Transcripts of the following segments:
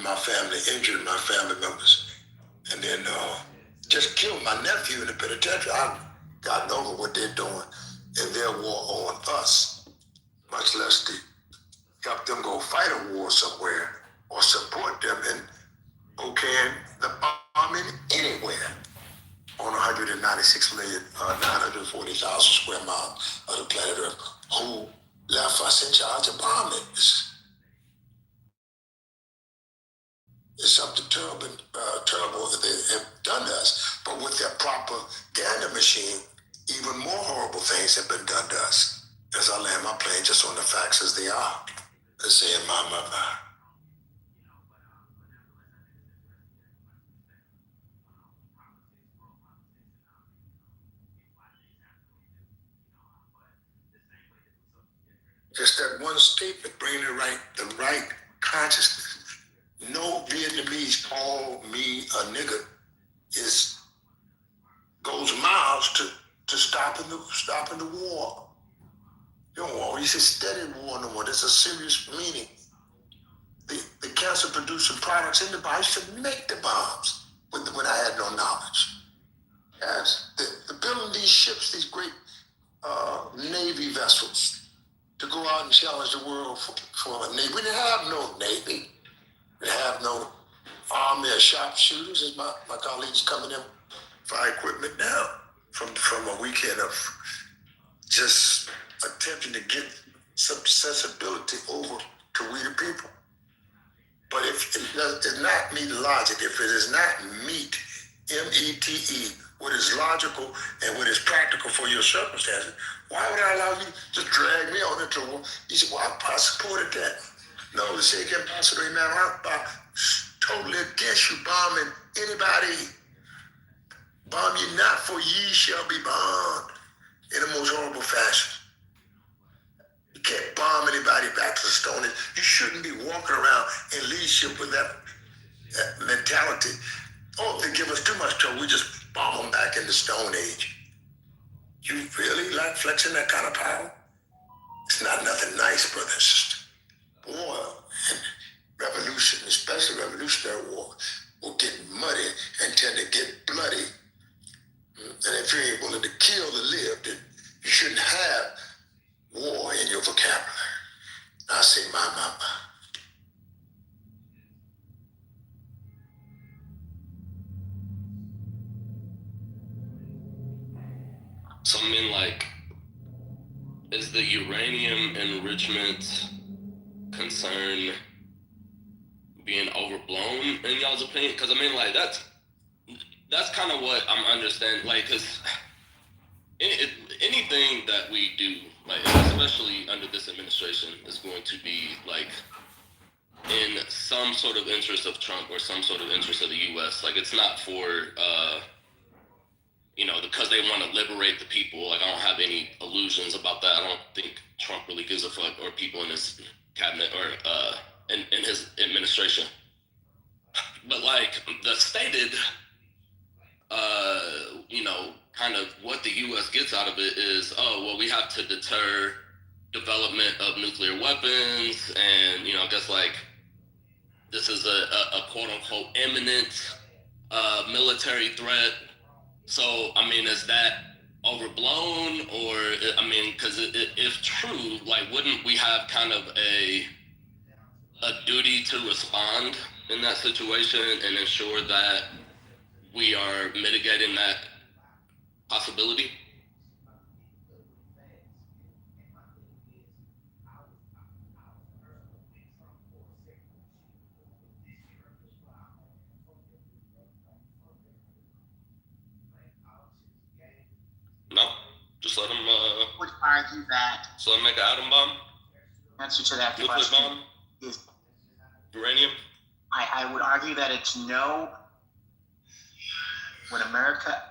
my family, injured my family members, and then just killed my nephew in the penitentiary. I've gotten over what they're doing in their war on us, much less to help them go fight a war somewhere or support them in okaying the bombing anywhere on 196,940,000 square miles of the planet Earth. Who left us in charge of bombing? It's something terrible that they have done to us. But with their propaganda machine, even more horrible things have been done to us. As I land my plane just on the facts as they are. They're saying, my. Just that one statement, bringing the right consciousness. No Vietnamese call me a nigger goes miles to stopping the war. You know, he said steady war no more. There's a serious meaning. The cancer producing products in the body should make the bombs when I had no knowledge. Yes, the building these ships, these great Navy vessels, to go out and challenge the world for a Navy. We didn't have no Navy. We didn't have no army of sharpshooters, as my colleagues coming in for equipment now from a weekend of just attempting to get some sensibility over to we the people. But if it does not meet logic, if it does not meet METE, what is logical and what is practical for your circumstances, why would I allow you to just drag me on into war? He said, well, I supported that. No, the sake ambassador, man, I'm totally against you bombing anybody. Bomb ye not, for ye shall be bombed in the most horrible fashion. You can't bomb anybody back to the Stone Age. You shouldn't be walking around in leadership with that mentality. Oh, if they give us too much trouble, we just bomb them back in the Stone Age. You really like flexing that kind of power? It's not nothing nice, brother and sister. War and revolution, especially revolutionary war, will get muddy and tend to get bloody. And if you ain't willing to kill to live, then you shouldn't have war in your vocabulary. I say, my. So I mean, like, is the uranium enrichment concern being overblown in y'all's opinion? Because I mean, like, that's kind of what I'm understanding. Like, because anything that we do, like, especially under this administration, is going to be like in some sort of interest of Trump or some sort of interest of the U.S. Like, it's not for because they want to liberate the people. Like, I don't have any illusions about that. I don't think Trump really gives a fuck, or people in his cabinet or in his administration. But like the stated, kind of what the U.S. gets out of it is, oh, well, we have to deter development of nuclear weapons, and I guess like this is a quote unquote imminent military threat. So, I mean, is that overblown? Or, I mean, because if true, like, wouldn't we have kind of a duty to respond in that situation and ensure that we are mitigating that possibility? No, just let them. Would argue that. So let them make an atom bomb. Answer to that nuclear question bomb is uranium. I would argue that it's no. When America,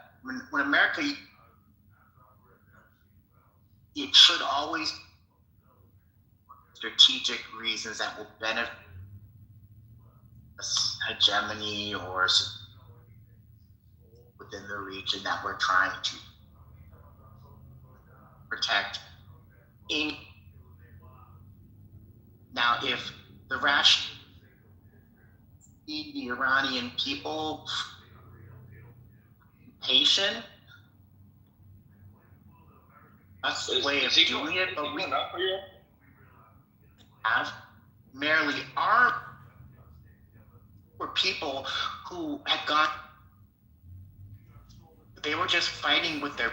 it should always strategic reasons that will benefit hegemony or within the region that we're trying to protect. Now, if the the Iranian people patient. That's the way of doing it, but we have merely armed were people who had gone. They were just fighting with their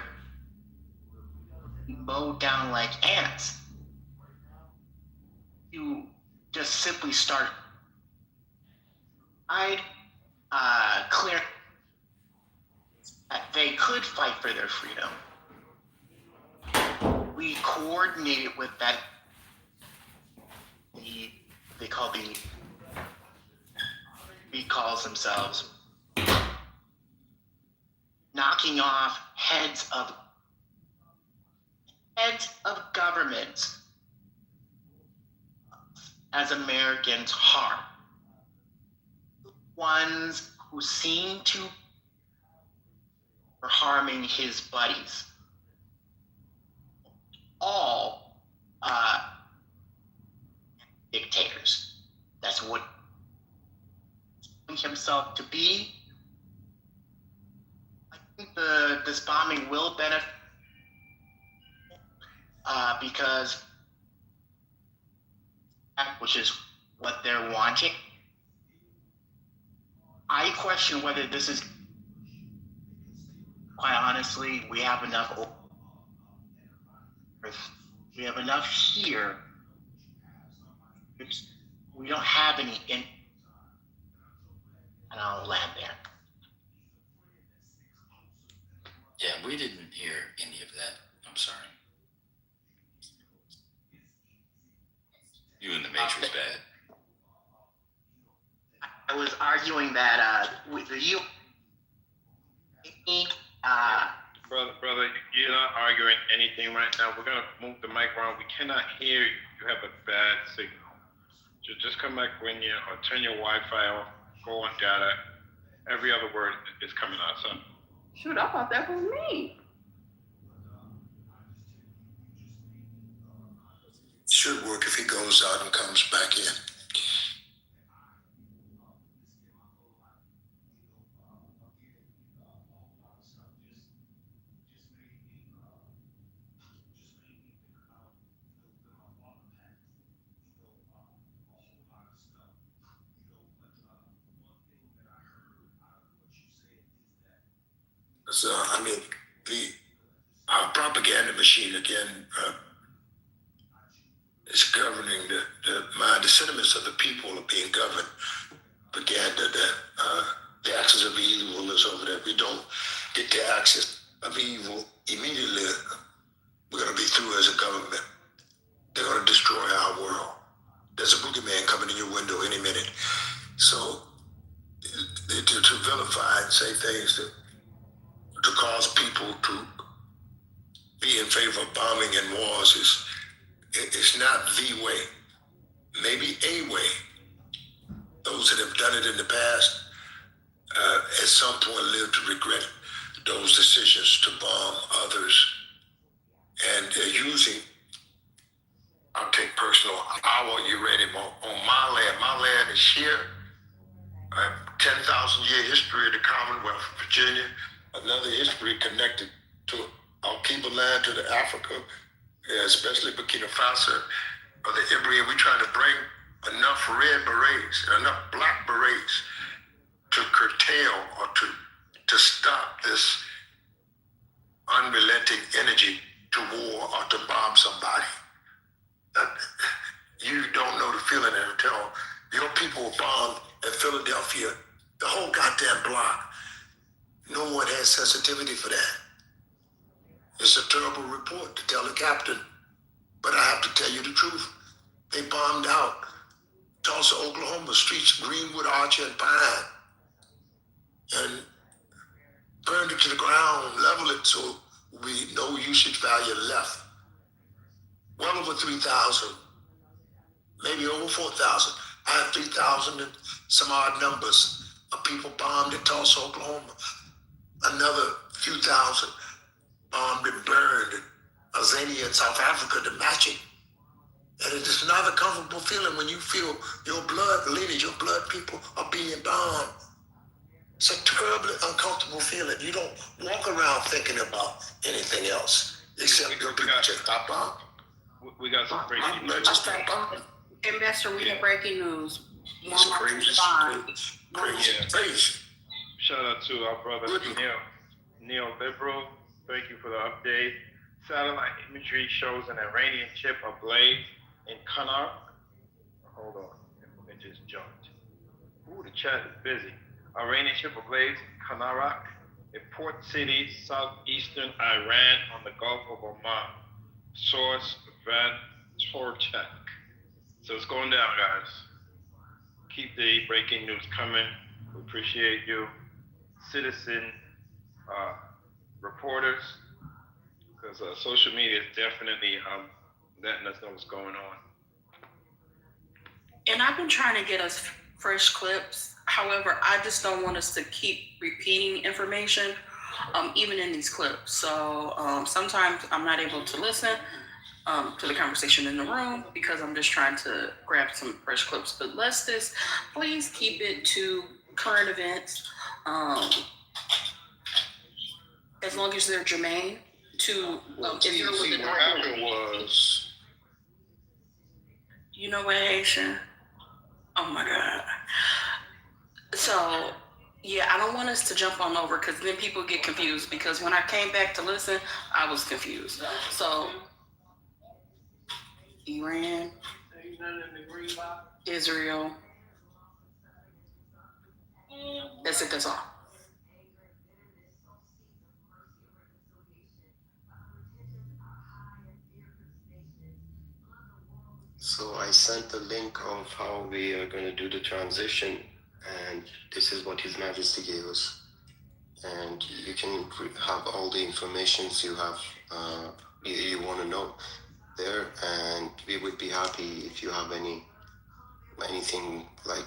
mowed down like ants. You just simply start clear that they could fight for their freedom. We coordinated with that. They calls themselves knocking off heads of governments as Americans harm. Ones who seem to are harming his buddies. All dictators. That's what himself to be. I think this bombing will benefit because which is what they're wanting. I question whether this is, quite honestly, we have enough here. We don't have any and I'll land there. Yeah, we didn't hear any of that. I'm sorry. You and the Matrix bad. I was arguing that you Brother, you're not arguing anything right now. We're gonna move the mic around. We cannot hear you. You have a bad signal. So just come back when you or turn your Wi-Fi off. Go on data. Every other word is coming out. So. Shoot, I thought that was me. Should work if he goes out and comes back in. So, I mean, our propaganda machine again is governing the mind. The sentiments of the people are being governed. Propaganda that the axis of evil is over there. We don't get the axis of evil immediately. We're going to be through as a government. They're going to destroy our world. There's a boogeyman coming in your window any minute. So to vilify and say things to cause people to be in favor of bombing and wars is not the way. Maybe a way. Those that have done it in the past at some point live to regret those decisions to bomb others. And they're using, I'll take personal, I want you ready on my land. My land is here. 10,000 year history of the Commonwealth of Virginia. Another history connected to our Kiba land, to the Africa, especially Burkina Faso, or the Ibri. We're trying to bring enough red berets and enough black berets to curtail or to stop this unrelenting energy to war or to bomb somebody. You don't know the feeling until your people were bombed in Philadelphia, the whole goddamn block. No one has sensitivity for that. It's a terrible report to tell the captain, but I have to tell you the truth. They bombed out Tulsa, Oklahoma, streets, Greenwood, Archer, and Pine, and burned it to the ground, leveled it so we no usage value left. Well over 3,000, maybe over 4,000. I have 3,000 and some odd numbers of people bombed in Tulsa, Oklahoma. Another few thousand bombed and burned in Azania in South Africa to match it. And it is not a comfortable feeling when you feel your blood leaders, your blood people are being bombed. It's a terribly uncomfortable feeling. You don't walk around thinking about anything else except your people just stop bombing. We got some breaking news. Just stop bombing. Investor, we have breaking news. It's Walmart crazy. is fine. Crazy. Yeah. Crazy. Shout out to our brother Neoliberal. Thank you for the update. Satellite imagery shows an Iranian ship ablaze in Qanar. Hold on, it just jumped. Ooh, the chat is busy. Iranian ship ablaze in Qanarak, a port city southeastern Iran on the Gulf of Oman. Source Van Torchak. So it's going down, guys. Keep the breaking news coming. We appreciate you, citizen reporters, because social media is definitely letting us know what's going on. And I've been trying to get us fresh clips. However, I just don't want us to keep repeating information, even in these clips. So sometimes I'm not able to listen to the conversation in the room because I'm just trying to grab some fresh clips. But let's just please keep it to current events, as long as they're germane to if you're See, looking what happened was, you know what, Haitian? Oh my God. So yeah, I don't want us to jump on over because then people get confused, because when I came back to listen, I was confused. So Iran, Israel, that's it, that's all. So I sent the link of how we are going to do the transition, and this is what His Majesty gave us. And you can have all the informations you have, you want to know there, and we would be happy if you have anything like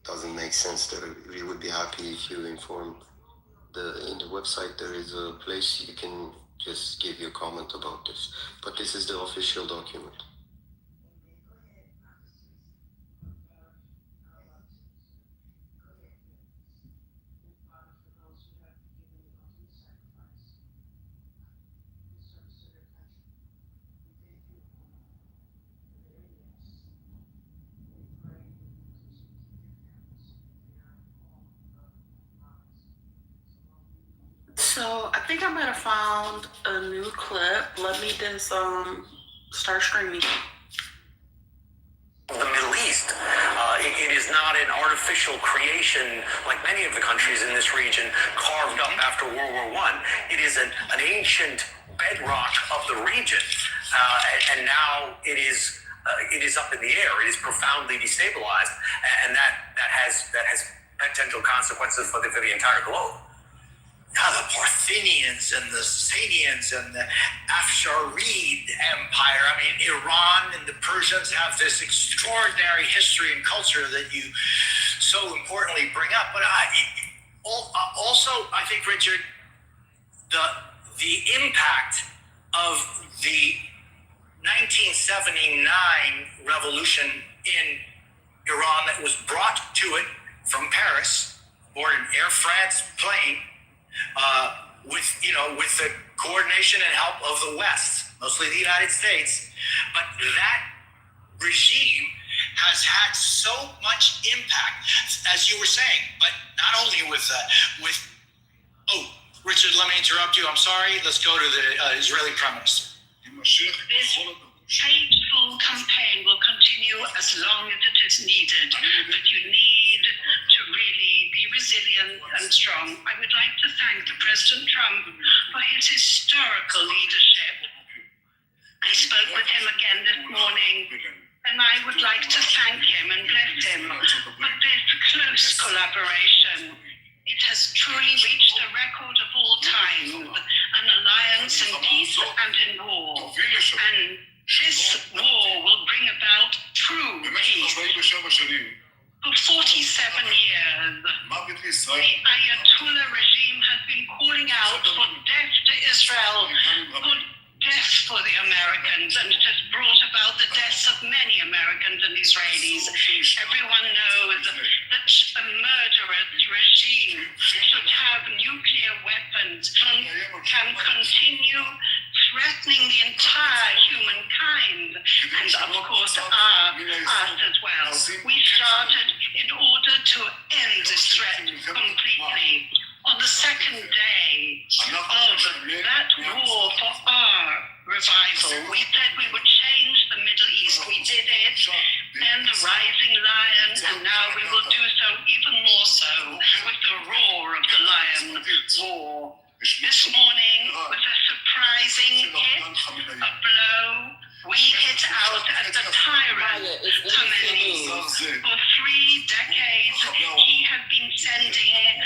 doesn't make sense there. We would be happy if you inform in the website. There is a place you can just give your comment about this, but this is the official document. So I think I might have found a new clip. Let me just start streaming. The Middle East. It is not an artificial creation like many of the countries in this region carved up after World War I. It is an ancient bedrock of the region, and now it is up in the air. It is profoundly destabilized, and that has potential consequences for the entire globe. Now the Parthenians and the Sassanians and the Afsharid Empire. I mean, Iran and the Persians have this extraordinary history and culture that you so importantly bring up. But also, I think, Richard, the impact of the 1979 revolution in Iran that was brought to it from Paris, aboard an Air France plane, with the coordination and help of the West, mostly the United States. But that regime has had so much impact, as you were saying, but not only with Richard, let me interrupt you. I'm sorry. Let's go to the Israeli Prime Minister. This hateful campaign will continue as long as it is needed, but you need to really be resilient and strong. I would like to thank President Trump for his historical leadership. I spoke with him again this morning, and I would like to thank him and bless him for this close collaboration. It has truly reached a record of all time, an alliance in peace and in war. And this war will bring about true peace. For 47 years, the Ayatollah regime has been calling out for death to Israel, for death for the Americans, and it has brought about the death started in order to end this threat completely. On the second day of that war for our revival, we said we would change the Middle East. We did it, then the rising lion, and now we will do so even more so with the roar of the lion war. This morning was a surprising hit, a blow. We hit out at the tyrant Khamenei. For 3 decades, he has been sending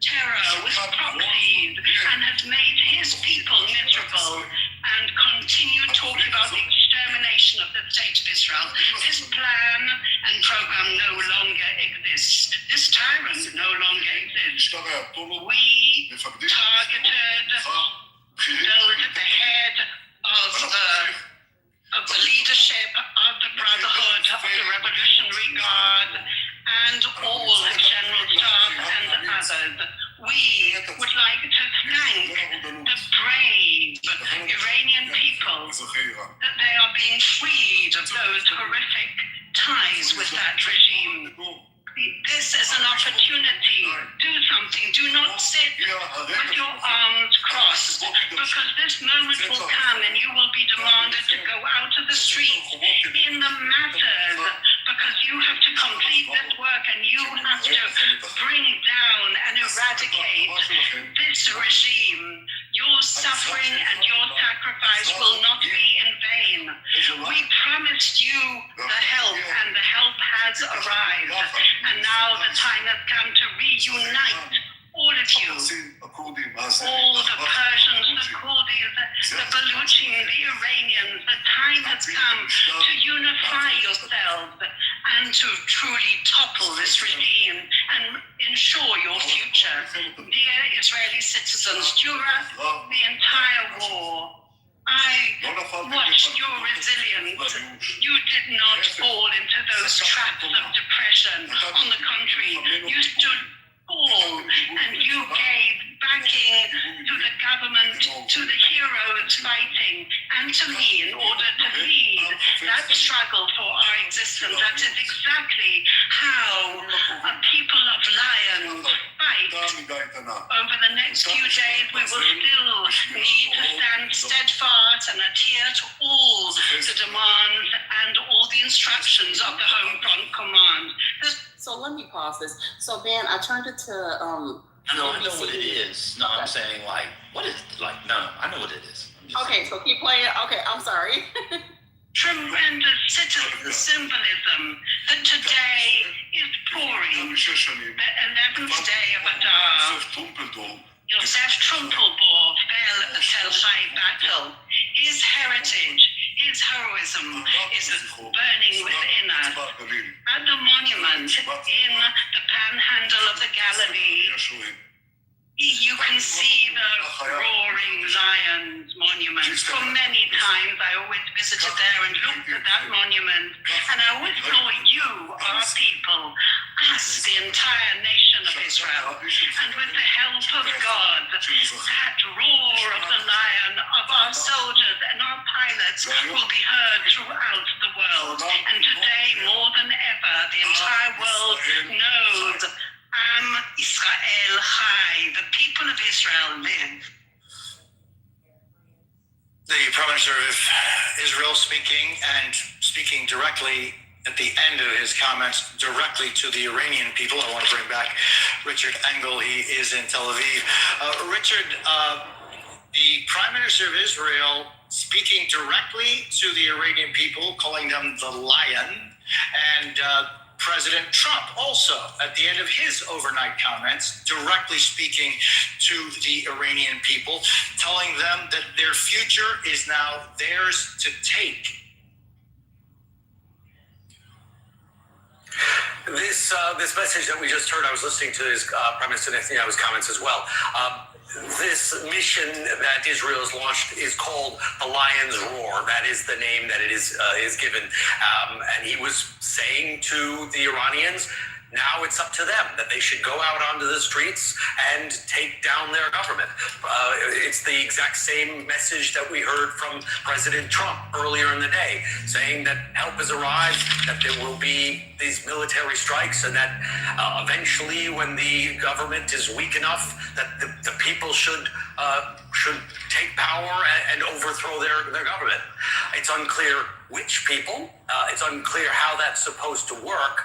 terror with proxies and has made his people miserable and continued talking about the extermination of the state of Israel. This plan and program no longer exists. This tyrant no longer exists. We targeted the head of the leadership of the Brotherhood of the Revolutionary Guard and all the general staff and others. We would like to thank the brave Iranian people that they are being freed of those horrific ties with that regime. This is an opportunity. Do something. Do not sit with your arms crossed, because this moment will come and you will be demanded to go out to the streets in the masses, because you have to complete this work and you have to bring down and eradicate this regime. Your suffering and your sacrifice will not be in vain. We promised you the help, and the help has arrived. And now the time has come to reunite all of you, all the Persians, the Kurds, the Baluchim, the Iranians. The time has come to unify yourselves and to truly topple this regime and ensure your future. Dear Israeli citizens, during the entire war, I watched your resilience. You did not fall into those traps of depression. On the contrary, you stood tall and you gave backing to the government, to the heroes fighting, and to me in order to lead that struggle for our existence. That is exactly how a people of lions fight. Over the next few days, we will still need to stand steadfast and adhere to all the demands and all the instructions of the Home Front Command. So let me pause this. So Ben, I turned it to No, I know what it is. No, I'm saying like, what is like? No, I know what it is. Okay, so keep playing. Okay, I'm sorry. Tremendous symbolism that today is Purim, the 11th day of Adar. Yosef Trumpelbor fell at the Tel Hai battle. His heritage, his heroism is burning within us. At the monument in the panhandle of the Galilee, you can see the roaring lions monument. For many times I always visited there and looked at that monument, and I always saw you, our people, us, the entire nation of Israel, and with the help of God, that roar of the lion of our soldiers and our pilots will be heard throughout the world. And today, more than ever, the entire world knows Am Israel Chai, the people of Israel live. The Prime Minister of Israel speaking directly at the end of his comments directly to the Iranian people. I want to bring back Richard Engel. He is in Tel Aviv. Richard, the Prime Minister of Israel speaking directly to the Iranian people, calling them the lion, and President Trump also, at the end of his overnight comments, directly speaking to the Iranian people, telling them that their future is now theirs to take. This message that we just heard, I was listening to his Prime Minister Netanyahu's comments as well. This mission that Israel has launched is called the Lion's Roar. That is the name that it is given. And he was saying to the Iranians, Now it's up to them that they should go out onto the streets and take down their government. It's the exact same message that we heard from President Trump earlier in the day, saying that help has arrived, that there will be these military strikes, and that eventually, when the government is weak enough, that the people should take power and overthrow their government. It's unclear which people. It's unclear how that's supposed to work.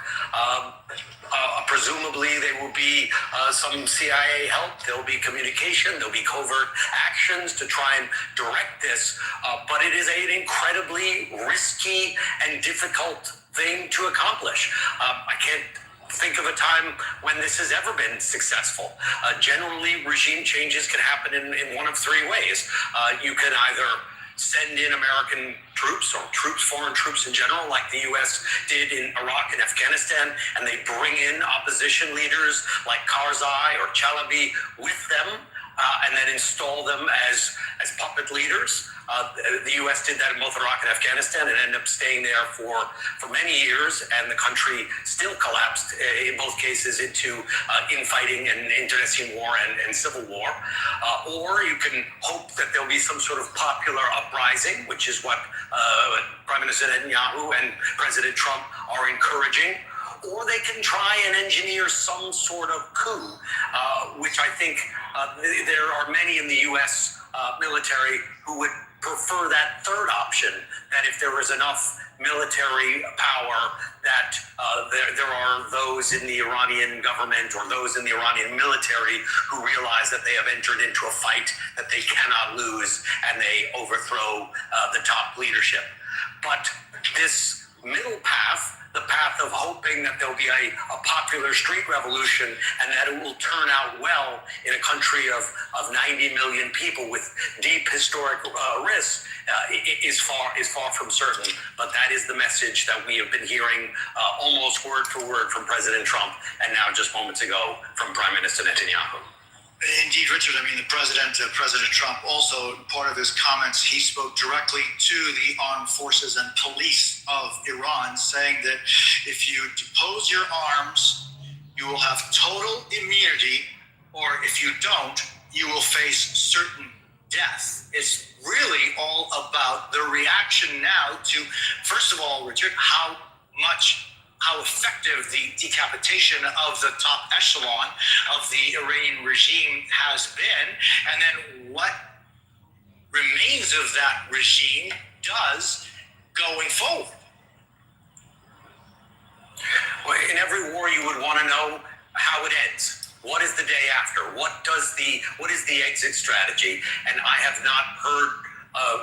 Presumably, there will be some CIA help. There'll be communication. There'll be covert actions to try and direct this. But it is an incredibly risky and difficult thing to accomplish. I can't think of a time when this has ever been successful. Generally, regime changes can happen in one of three ways. You can either send in American troops or foreign troops in general, like the U.S. did in Iraq and Afghanistan, and they bring in opposition leaders like Karzai or Chalabi with them, and then install them as puppet leaders. The U.S. did that in both Iraq and Afghanistan and ended up staying there for many years, and the country still collapsed in both cases into infighting and internecine war and civil war. Or you can hope that there'll be some sort of popular uprising, which is what Prime Minister Netanyahu and President Trump are encouraging. Or they can try and engineer some sort of coup, which I think there are many in the U.S. Military who would prefer that third option, that if there was enough military power that there are those in the Iranian government or those in the Iranian military who realize that they have entered into a fight that they cannot lose, and they overthrow the top leadership. But this middle path, the path of hoping that there'll be a popular street revolution and that it will turn out well in a country of 90 million people with deep historic risks, is far from certain. But that is the message that we have been hearing almost word for word from President Trump, and now just moments ago from Prime Minister Netanyahu. Indeed, Richard. I mean, President Trump also, part of his comments, he spoke directly to the armed forces and police of Iran, saying that if you depose your arms, you will have total immunity, or if you don't, you will face certain death. It's really all about the reaction now to, first of all, Richard, how effective the decapitation of the top echelon of the Iranian regime has been, and then what remains of that regime does going forward. Well, in every war, you would want to know how it ends. What is the day after? What is the exit strategy? And I have not heard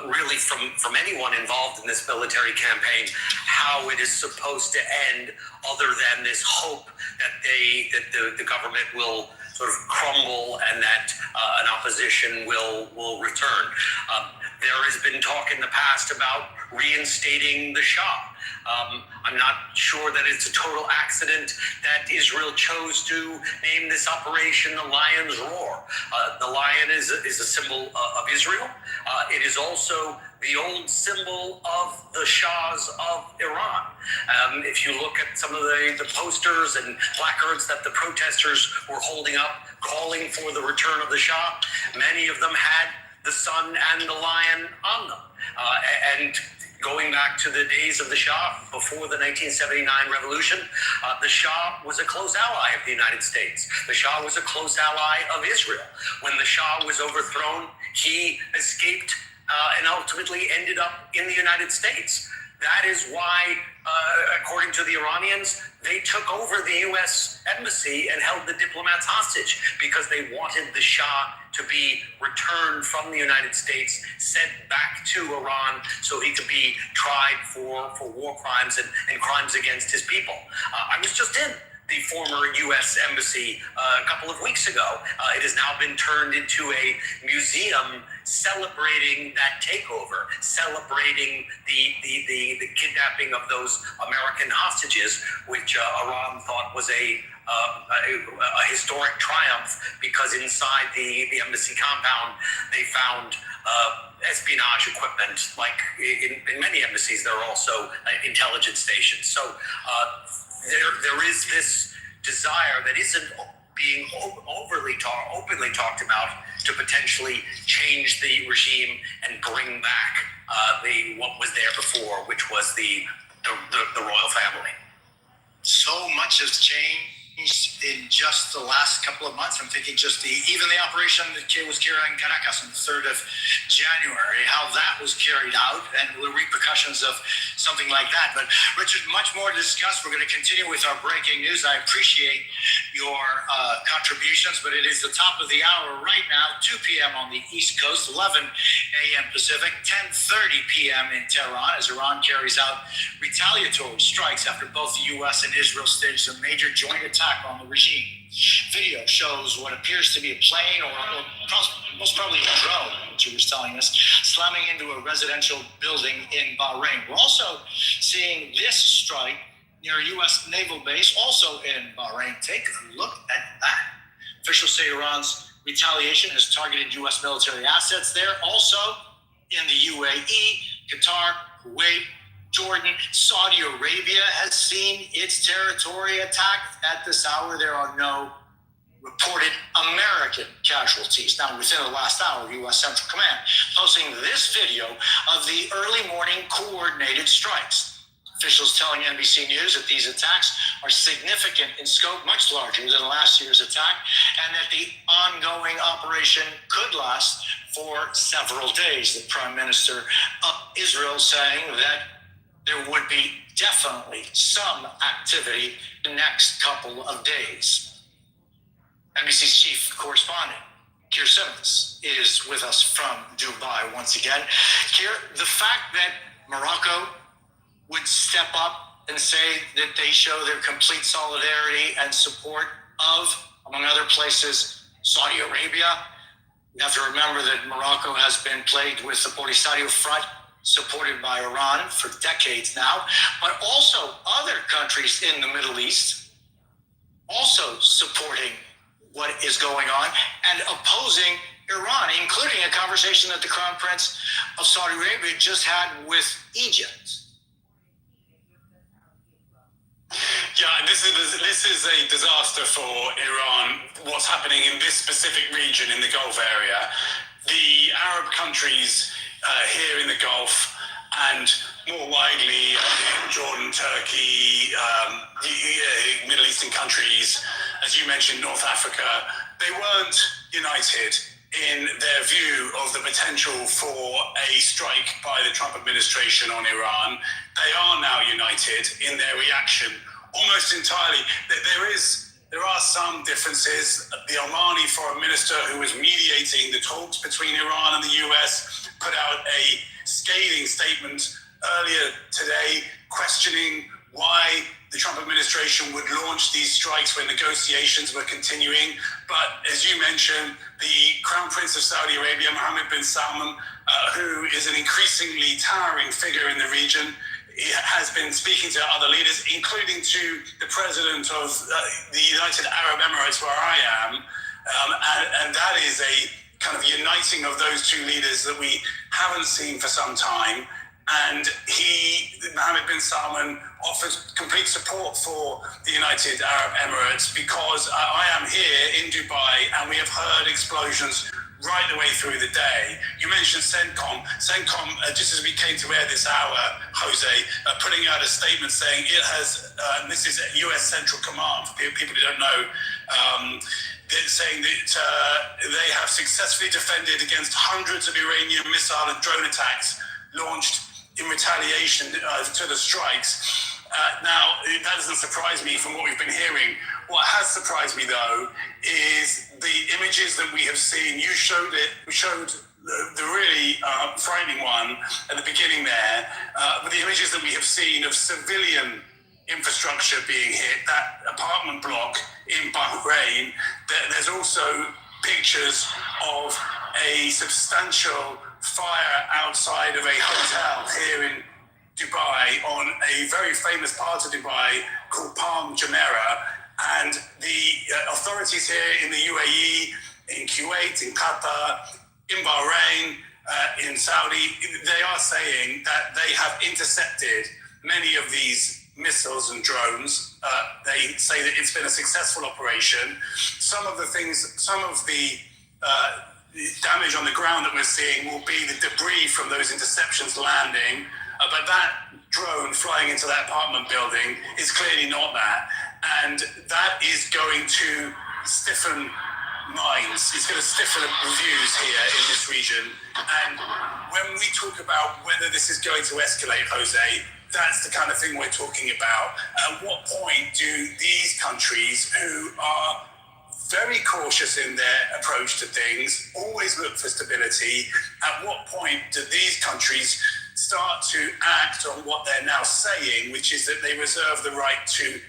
really from anyone involved in this military campaign how it is supposed to end, other than this hope that the government will sort of crumble and that an opposition will return. There has been talk in the past about reinstating the Shah. I'm not sure that it's a total accident that Israel chose to name this operation the Lion's Roar. The lion is a symbol of Israel. It is also the old symbol of the Shahs of Iran. If you look at some of the posters and placards that the protesters were holding up, calling for the return of the Shah, many of them had the sun and the lion on them. And going back to the days of the Shah, before the 1979 revolution, the Shah was a close ally of the United States. The Shah was a close ally of Israel. When the Shah was overthrown, he escaped and ultimately ended up in the United States. That is why, according to the Iranians, they took over the U.S. embassy and held the diplomats hostage, because they wanted the Shah to be returned from the United States, sent back to Iran, so he could be tried for war crimes and crimes against his people. I was just in the former U.S. embassy a couple of weeks ago. It has now been turned into a museum celebrating that takeover, celebrating the kidnapping of those American hostages, which Iran thought was a historic triumph, because inside the embassy compound they found espionage equipment. Like in many embassies, there are also intelligence stations. So there is this desire that isn't being openly talked about to potentially change the regime and bring back what was there before, which was the royal family. So much has changed in just the last couple of months. I'm thinking just even the operation that was carried out in Caracas on the 3rd of January, how that was carried out and the repercussions of something like that. But Richard, much more to discuss. We're going to continue with our breaking news. I appreciate your contributions, but it is the top of the hour right now, 2 p.m. on the East Coast, 11 a.m. Pacific, 10:30 p.m. in Tehran as Iran carries out retaliatory strikes after both the U.S. and Israel staged a major joint attack on the regime. Video shows what appears to be a plane or most probably a drone, which was telling us, slamming into a residential building in Bahrain. We're also seeing this strike near a U.S. naval base, also in Bahrain. Take a look at that. Officials say Iran's retaliation has targeted U.S. military assets there. Also in the UAE, Qatar, Kuwait, Jordan, Saudi Arabia has seen its territory attacked. At this hour, there are no reported American casualties. Now, within the last hour, U.S. Central Command posting this video of the early morning coordinated strikes. Officials telling NBC News that these attacks are significant in scope, much larger than last year's attack, and that the ongoing operation could last for several days. The Prime Minister of Israel saying that there would be definitely some activity the next couple of days. NBC's chief correspondent, Keir Simmons, is with us from Dubai once again. Keir, the fact that Morocco would step up and say that they show their complete solidarity and support of, among other places, Saudi Arabia. You have to remember that Morocco has been plagued with the Polisario Front, supported by Iran for decades now, but also other countries in the Middle East also supporting what is going on and opposing Iran, including a conversation that the Crown Prince of Saudi Arabia just had with Egypt. Yeah, this is a disaster for Iran, what's happening in this specific region in the Gulf area. The Arab countries here in the Gulf and more widely in Jordan, Turkey, Middle Eastern countries, as you mentioned, North Africa, they weren't united in their view of the potential for a strike by the Trump administration on Iran. They are now united in their reaction almost entirely. There are some differences. The Omani foreign minister who was mediating the talks between Iran and the US put out a scathing statement earlier today questioning why the Trump administration would launch these strikes when negotiations were continuing. But as you mentioned, the Crown Prince of Saudi Arabia, Mohammed bin Salman, who is an increasingly towering figure in the region, has been speaking to other leaders, including to the president of the United Arab Emirates, where I am. And that is a kind of uniting of those two leaders that we haven't seen for some time. And Mohammed bin Salman, offers complete support for the United Arab Emirates because I am here in Dubai and we have heard explosions right the way through the day. You mentioned CENTCOM. CENTCOM, just as we came to air this hour, Jose, putting out a statement saying it has, this is US Central Command, for people who don't know, saying that they have successfully defended against hundreds of Iranian missile and drone attacks launched in retaliation to the strikes. Now, that doesn't surprise me from what we've been hearing. What has surprised me, though, is the images that we have seen. You showed it. We showed the really frightening one at the beginning there. But the images that we have seen of civilian infrastructure being hit, that apartment block in Bahrain. There's also pictures of a substantial fire outside of a hotel here in Dubai, on a very famous part of Dubai called Palm Jumeirah. And the authorities here in the UAE, in Kuwait, in Qatar, in Bahrain, in Saudi, they are saying that they have intercepted many of these missiles and drones. they say that it's been a successful operation. Some of the damage on the ground that we're seeing will be the debris from those interceptions landing, but that drone flying into that apartment building is clearly not that, and that is going to stiffen minds. It's going to stiffen reviews here in this region. And when we talk about whether this is going to escalate, Jose, that's the kind of thing we're talking about. At what point do these countries who are very cautious in their approach to things, always look for stability, at what point do these countries start to act on what they're now saying, which is that they reserve the right to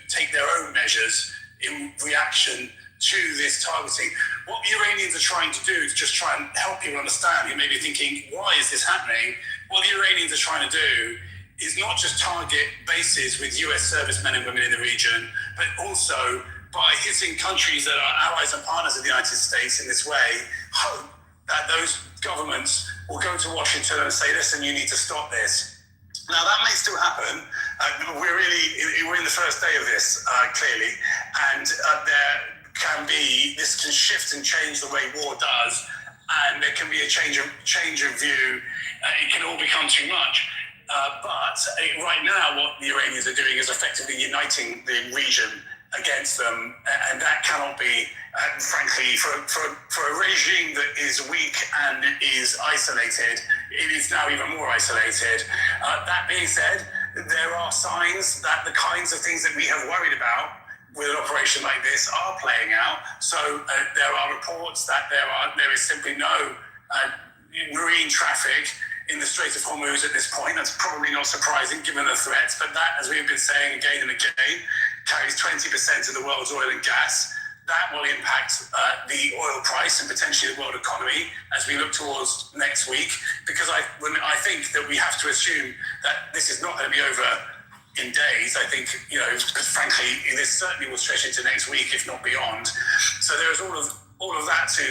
take their own measures in reaction to this targeting? What the Iranians are trying to do is just try and help you understand. You may be thinking, why is this happening? What the Iranians are trying to do is not just target bases with US servicemen and women in the region, but also by hitting countries that are allies and partners of the United States in this way, hope that those governments will go to Washington and say, listen, you need to stop this. Now, that may still happen. We're in the first day of this, clearly, and this can shift and change the way war does, and there can be a change of view. It can all become too much. But right now, what the Iranians are doing is effectively uniting the region against them, and that cannot be, frankly, for a regime that is weak and is isolated, it is now even more isolated. That being said, there are signs that the kinds of things that we have worried about with an operation like this are playing out. So there are reports that there is simply no marine traffic in the Strait of Hormuz at this point. That's probably not surprising given the threats, but that, as we've been saying again and again, carries 20% of the world's oil and gas. That will impact the oil price and potentially the world economy as we look towards next week, because I think that we have to assume that this is not going to be over in days. I think, because frankly, this certainly will stretch into next week, if not beyond. So there's all of that to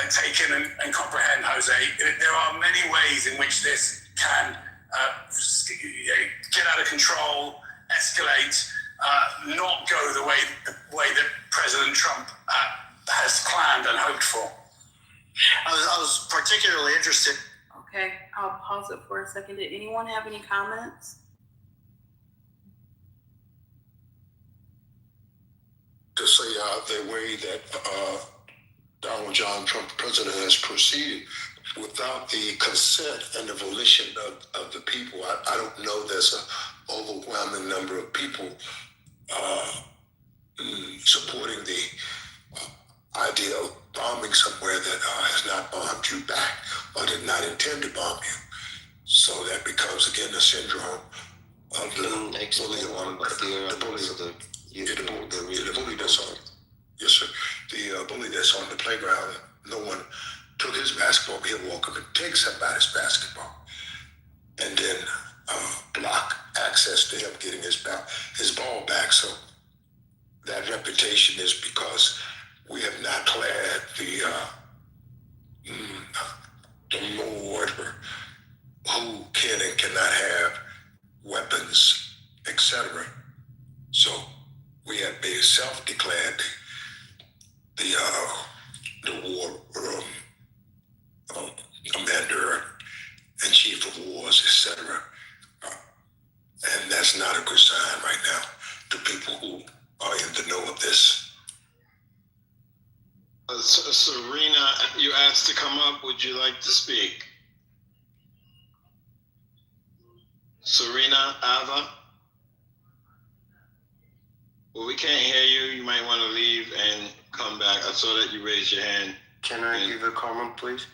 take in and comprehend, Jose. There are many ways in which this can get out of control, escalate, not go the way that President Trump has planned and hoped for. I was particularly interested. Okay, I'll pause it for a second. Did anyone have any comments? To say the way that Donald John Trump, president, has proceeded without the consent and the volition of the people. I don't know there's an overwhelming number of people supporting the idea of bombing somewhere that has not bombed you back or did not intend to bomb you. So that becomes again the syndrome of the bully that's on. Yes, sir. The bully that's on the playground. No one took his basketball. He'll walk up and take somebody's basketball, and then block access to him getting his ball back. So that reputation is because we have not declared the Lord who can and cannot have weapons, etc. So we have been self-declared the war commander and chief of wars, etc. And that's not a good sign right now to people who are in the know of this. Serena, you asked to come up. Would you like to speak? Serena Ava? Well, we can't hear you. You might want to leave and come back. I saw that you raised your hand. Can I give a comment, please?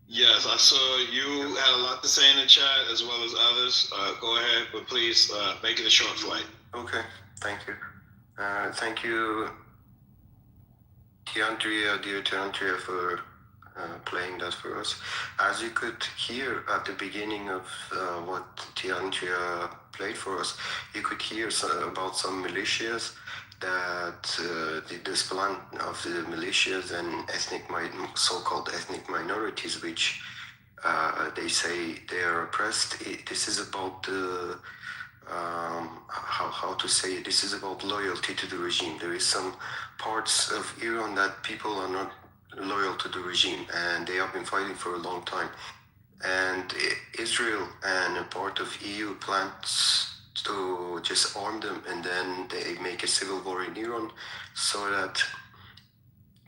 Yes, I saw you had a lot to say in the chat as well as others. Go ahead, but please make it a short flight. Okay, thank you. Thank you, dear Tiandria, for playing that for us. As you could hear at the beginning of what Tiandria played for us, you could hear about some militias that the disband of the militias and so-called ethnic minorities, which they say they are oppressed. This is about the how to say it. This is about loyalty to the regime. There is some parts of Iran that people are not loyal to the regime, and they have been fighting for a long time. And Israel and a part of EU plans to just arm them, and then they make a civil war in Iran so that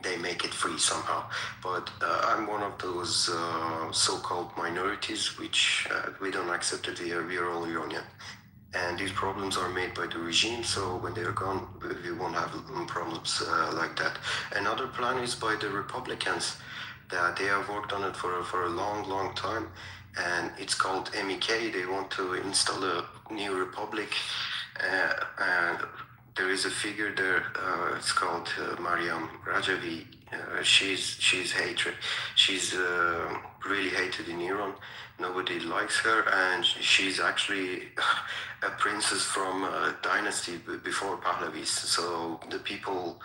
they make it free somehow. But I'm one of those so-called minorities which we don't accept it. We are all Iranian. And these problems are made by the regime, so when they are gone, we won't have problems like that. Another plan is by the Republicans, that they have worked on it for a long time, and it's called MEK. They want to install a new republic, and there is a figure there, it's called Mariam Rajavi. She's hatred. She's really hated in Iran. Nobody likes her, and she's actually a princess from a dynasty before Pahlavis. So the people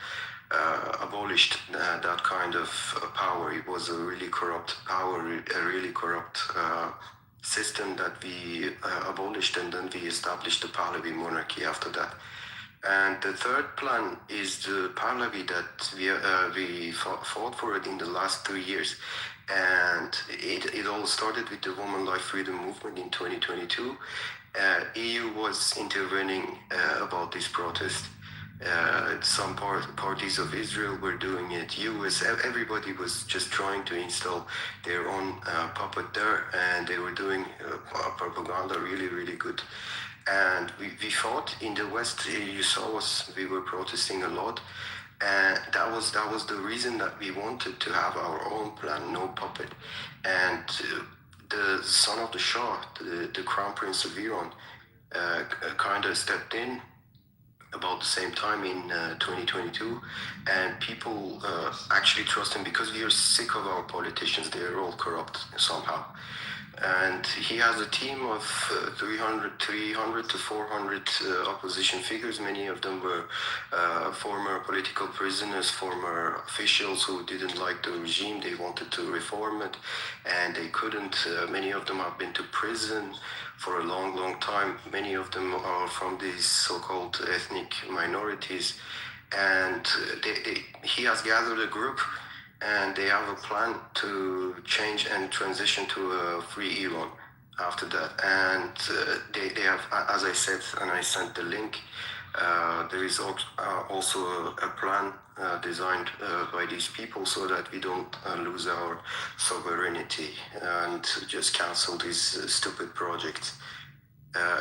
abolished that kind of power. It was a really corrupt power, a really corrupt system that we abolished, and then we established the Pahlavi monarchy after that. And the third plan is the Pahlavi that we fought for it in the last 3 years. And it all started with the Women Life Freedom Movement in 2022. EU was intervening about this protest. Some parties of Israel were doing it. US, everybody was just trying to install their own puppet there, and they were doing propaganda really good. And we fought in the West. You saw us. We were protesting a lot, and that was the reason that we wanted to have our own plan, no puppet. And the son of the Shah, the Crown Prince of Iran, kind of stepped in about the same time in 2022, and people actually trust him because we are sick of our politicians. They are all corrupt somehow. And he has a team of 300 to 400 opposition figures. Many of them were former political prisoners, former officials who didn't like the regime. They wanted to reform it, and they couldn't. Many of them have been to prison for a long time. Many of them are from these so-called ethnic minorities. And he has gathered a group, and they have a plan to change and transition to a free Iran after that. And they have, as I said, and I sent the link, there is also a plan designed by these people so that we don't lose our sovereignty and just cancel these stupid projects.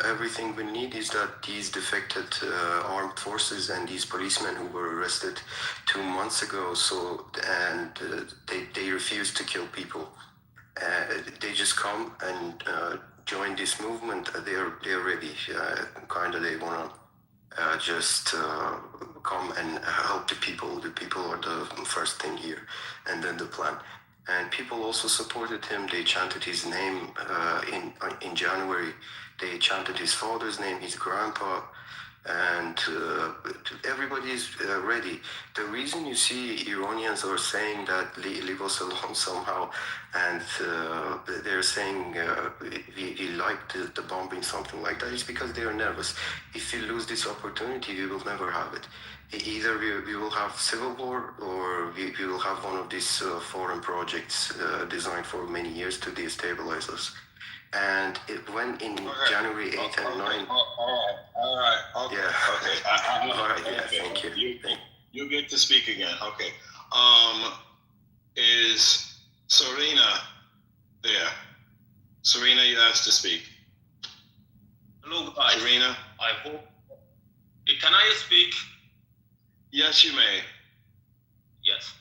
Everything we need is that these defected armed forces and these policemen who were arrested 2 months ago, they refuse to kill people. They just come and join this movement. They're ready. They wanna just come and help the people. The people are the first thing here, and then the plan. And people also supported him. They chanted his name in January. They chanted his father's name, his grandpa, and everybody is ready. The reason you see Iranians are saying that leave us alone somehow, and they're saying we like the bombing, something like that, is because they are nervous. If we lose this opportunity, we will never have it. Either we will have civil war, or we will have one of these foreign projects designed for many years to destabilize us. And it went in January 8th and 9th. All right. Okay. Yeah. Okay. All right. Yeah. Okay. Thank you. You get to speak again. Okay. Is Serena there? Serena, you asked to speak. Hello, guys. Serena? I hope. Can I speak? Yes, you may. Yes.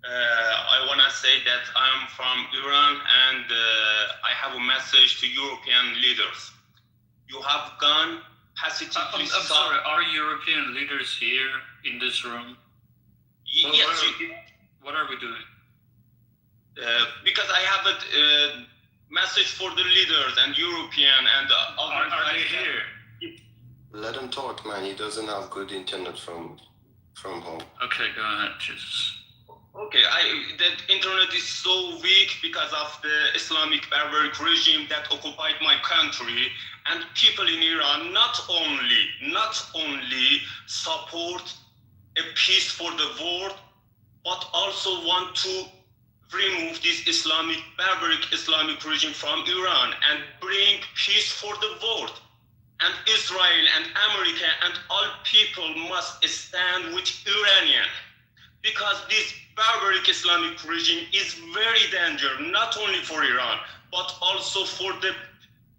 I want to say that I'm from Iran, and I have a message to European leaders. You have gone positively. I'm sorry, are European leaders here in this room? Yes. What are we doing? Because I have a message for the leaders and European and other. Are they here? Let him talk, man. He doesn't have good internet from home. Okay, go ahead, Jesus. Okay, the internet is so weak because of the Islamic barbaric regime that occupied my country. And people in Iran not only support a peace for the world, but also want to remove this barbaric Islamic regime from Iran and bring peace for the world. And Israel and America and all people must stand with Iranian, because this barbaric Islamic regime is very dangerous, not only for Iran, but also for the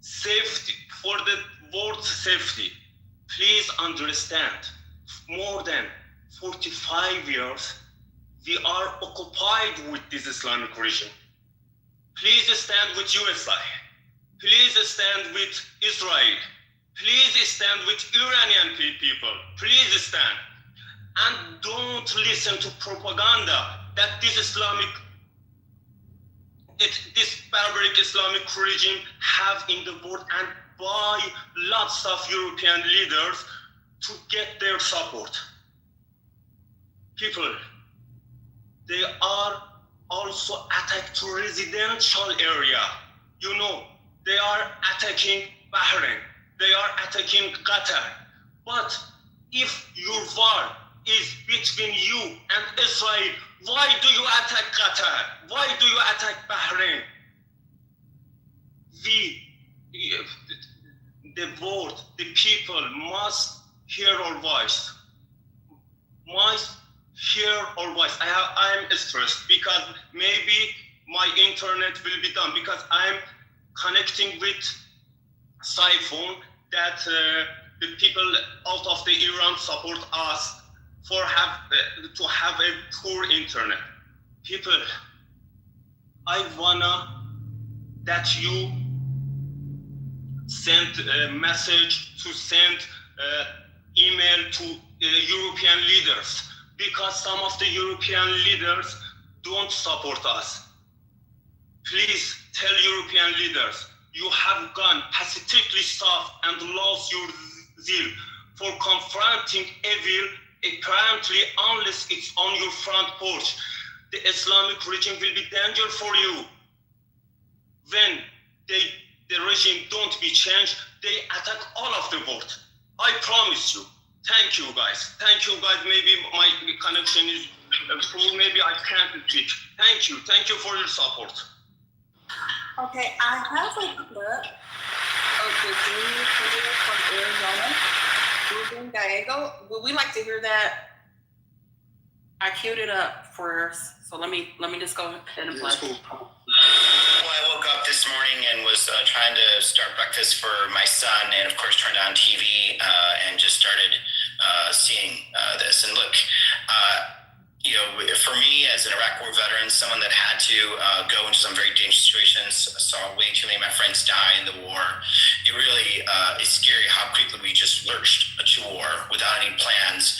safety, for the world's safety. Please understand, more than 45 years, we are occupied with this Islamic regime. Please stand with USA. Please stand with Israel. Please stand with Iranian people. Please stand. And don't listen to propaganda that this barbaric Islamic regime have in the world, and buy lots of European leaders to get their support. People, they are also attacked to residential area. You know, they are attacking Bahrain. They are attacking Qatar. But if your war is between you and Israel, why do you attack Qatar? Why do you attack Bahrain? The world, the people must hear our voice. Must hear our voice. I am stressed because maybe my internet will be down, because I'm connecting with iPhone that the people out of the Iran support us for to have a poor internet. People, I wanna that you send a message, to send email to European leaders, because some of the European leaders don't support us. Please tell European leaders, you have gone pathetically soft and lost your zeal for confronting evil, apparently unless it's on your front porch. The Islamic regime will be danger for you. When the regime don't be changed, they attack all of the world. I promise you. Thank you guys. Thank you guys. Maybe my connection is poor. Maybe I can't speak. Thank you. Thank you for your support. Okay, I have a clip of the junior senator from Arizona, Ruben Gallego. Would we like to hear that? I queued it up for us, so let me just go ahead and play. Well, I woke up this morning and was trying to start breakfast for my son, and of course turned on TV and just started seeing this. And look, you know, for me as an Iraq War veteran, someone that had to go into some very dangerous situations, saw way too many of my friends die in the war, it really is scary how quickly we just lurched to war without any plans.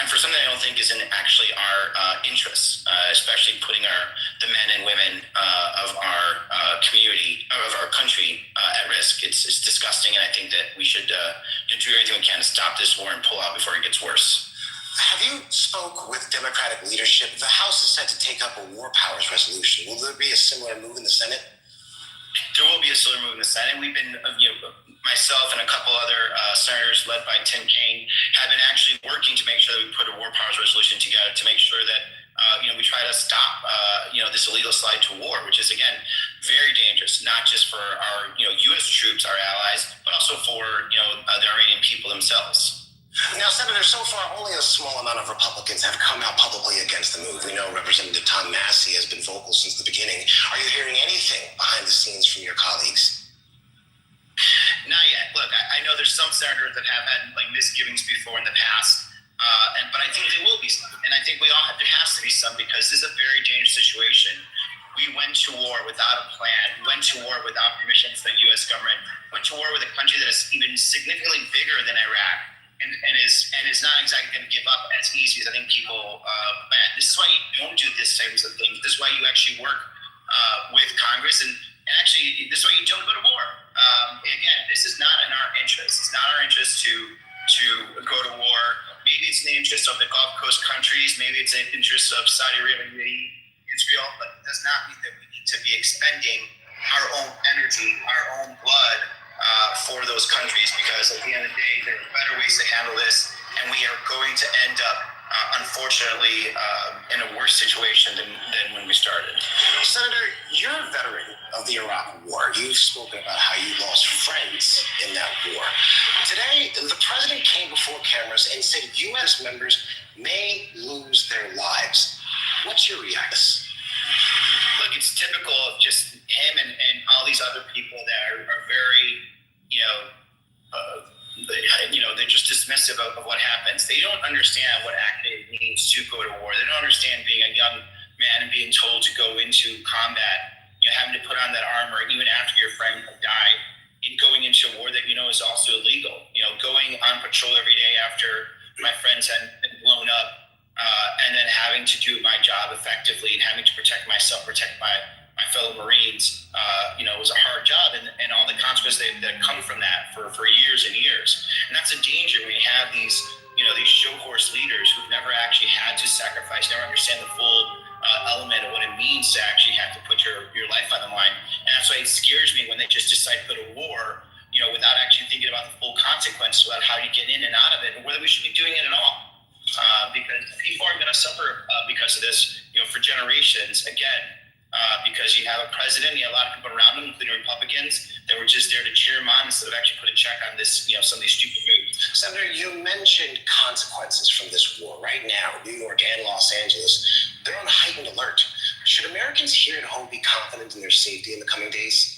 And for something I don't think is in actually our interests, especially putting the men and women of our community, of our country at risk. It's disgusting, and I think that we should do everything we can to stop this war and pull out before it gets worse. Have you spoke with Democratic leadership? The House is set to take up a war powers resolution. Will there be a similar move in the Senate? There will be a similar move in the Senate. We've been, myself and a couple other senators led by Tim Kaine have been actually working to make sure that we put a war powers resolution together to make sure that we try to stop this illegal slide to war, which is again very dangerous, not just for our U.S. troops, our allies, but also for the Iranian people themselves. Now, Senator, so far only a small amount of Republicans have come out publicly against the move. We know Representative Tom Massey has been vocal since the beginning. Are you hearing anything behind the scenes from your colleagues? Not yet. Look, I know there's some senators that have had misgivings before in the past, but I think there will be some, and I think there has to be some, because this is a very dangerous situation. We went to war without a plan. We went to war without permission from the U.S. government. Went to war with a country that is even significantly bigger than Iraq. And is not exactly going to give up as easy as I think people plan. This is why you don't do this types of things. This is why you actually work with Congress, and actually this is why you don't go to war. Again, this is not in our interest. It's not our interest to go to war. Maybe it's in the interest of the Gulf Coast countries. Maybe it's in the interest of Saudi Arabia, Israel, but it does not mean that we need to be expending our own energy, our own blood for those countries, because at the end of the day, there are better ways to handle this, and we are going to end up, unfortunately, in a worse situation than when we started. Senator, you're a veteran of the Iraq War. You've spoken about how you lost friends in that war. Today, the president came before cameras and said U.S. members may lose their lives. What's your reaction? Look, it's typical of just him and all these other people that are very, they're just dismissive of what happens. They don't understand what actually it means to go to war. They don't understand being a young man and being told to go into combat, having to put on that armor even after your friend died, and going into a war that is also illegal. Going on patrol every day after my friends had been blown up, and then having to do my job effectively and having to protect myself, protect my fellow Marines, was a hard job, and all the consequences that come from that for years and years. And that's a danger when you have these show horse leaders who've never actually had to sacrifice, never understand the full element of what it means to actually have to put your life on the line. And that's why it scares me when they just decide to go to war, without actually thinking about the full consequences, about how you get in and out of it, and whether we should be doing it at all. Because people are going to suffer because of this, for generations. Again, because you have a president, you have a lot of people around him, including Republicans, that were just there to cheer him on instead of actually put a check on this, some of these stupid moves. Senator, you mentioned consequences from this war. Right now, New York and Los Angeles, they're on heightened alert. Should Americans here at home be confident in their safety in the coming days?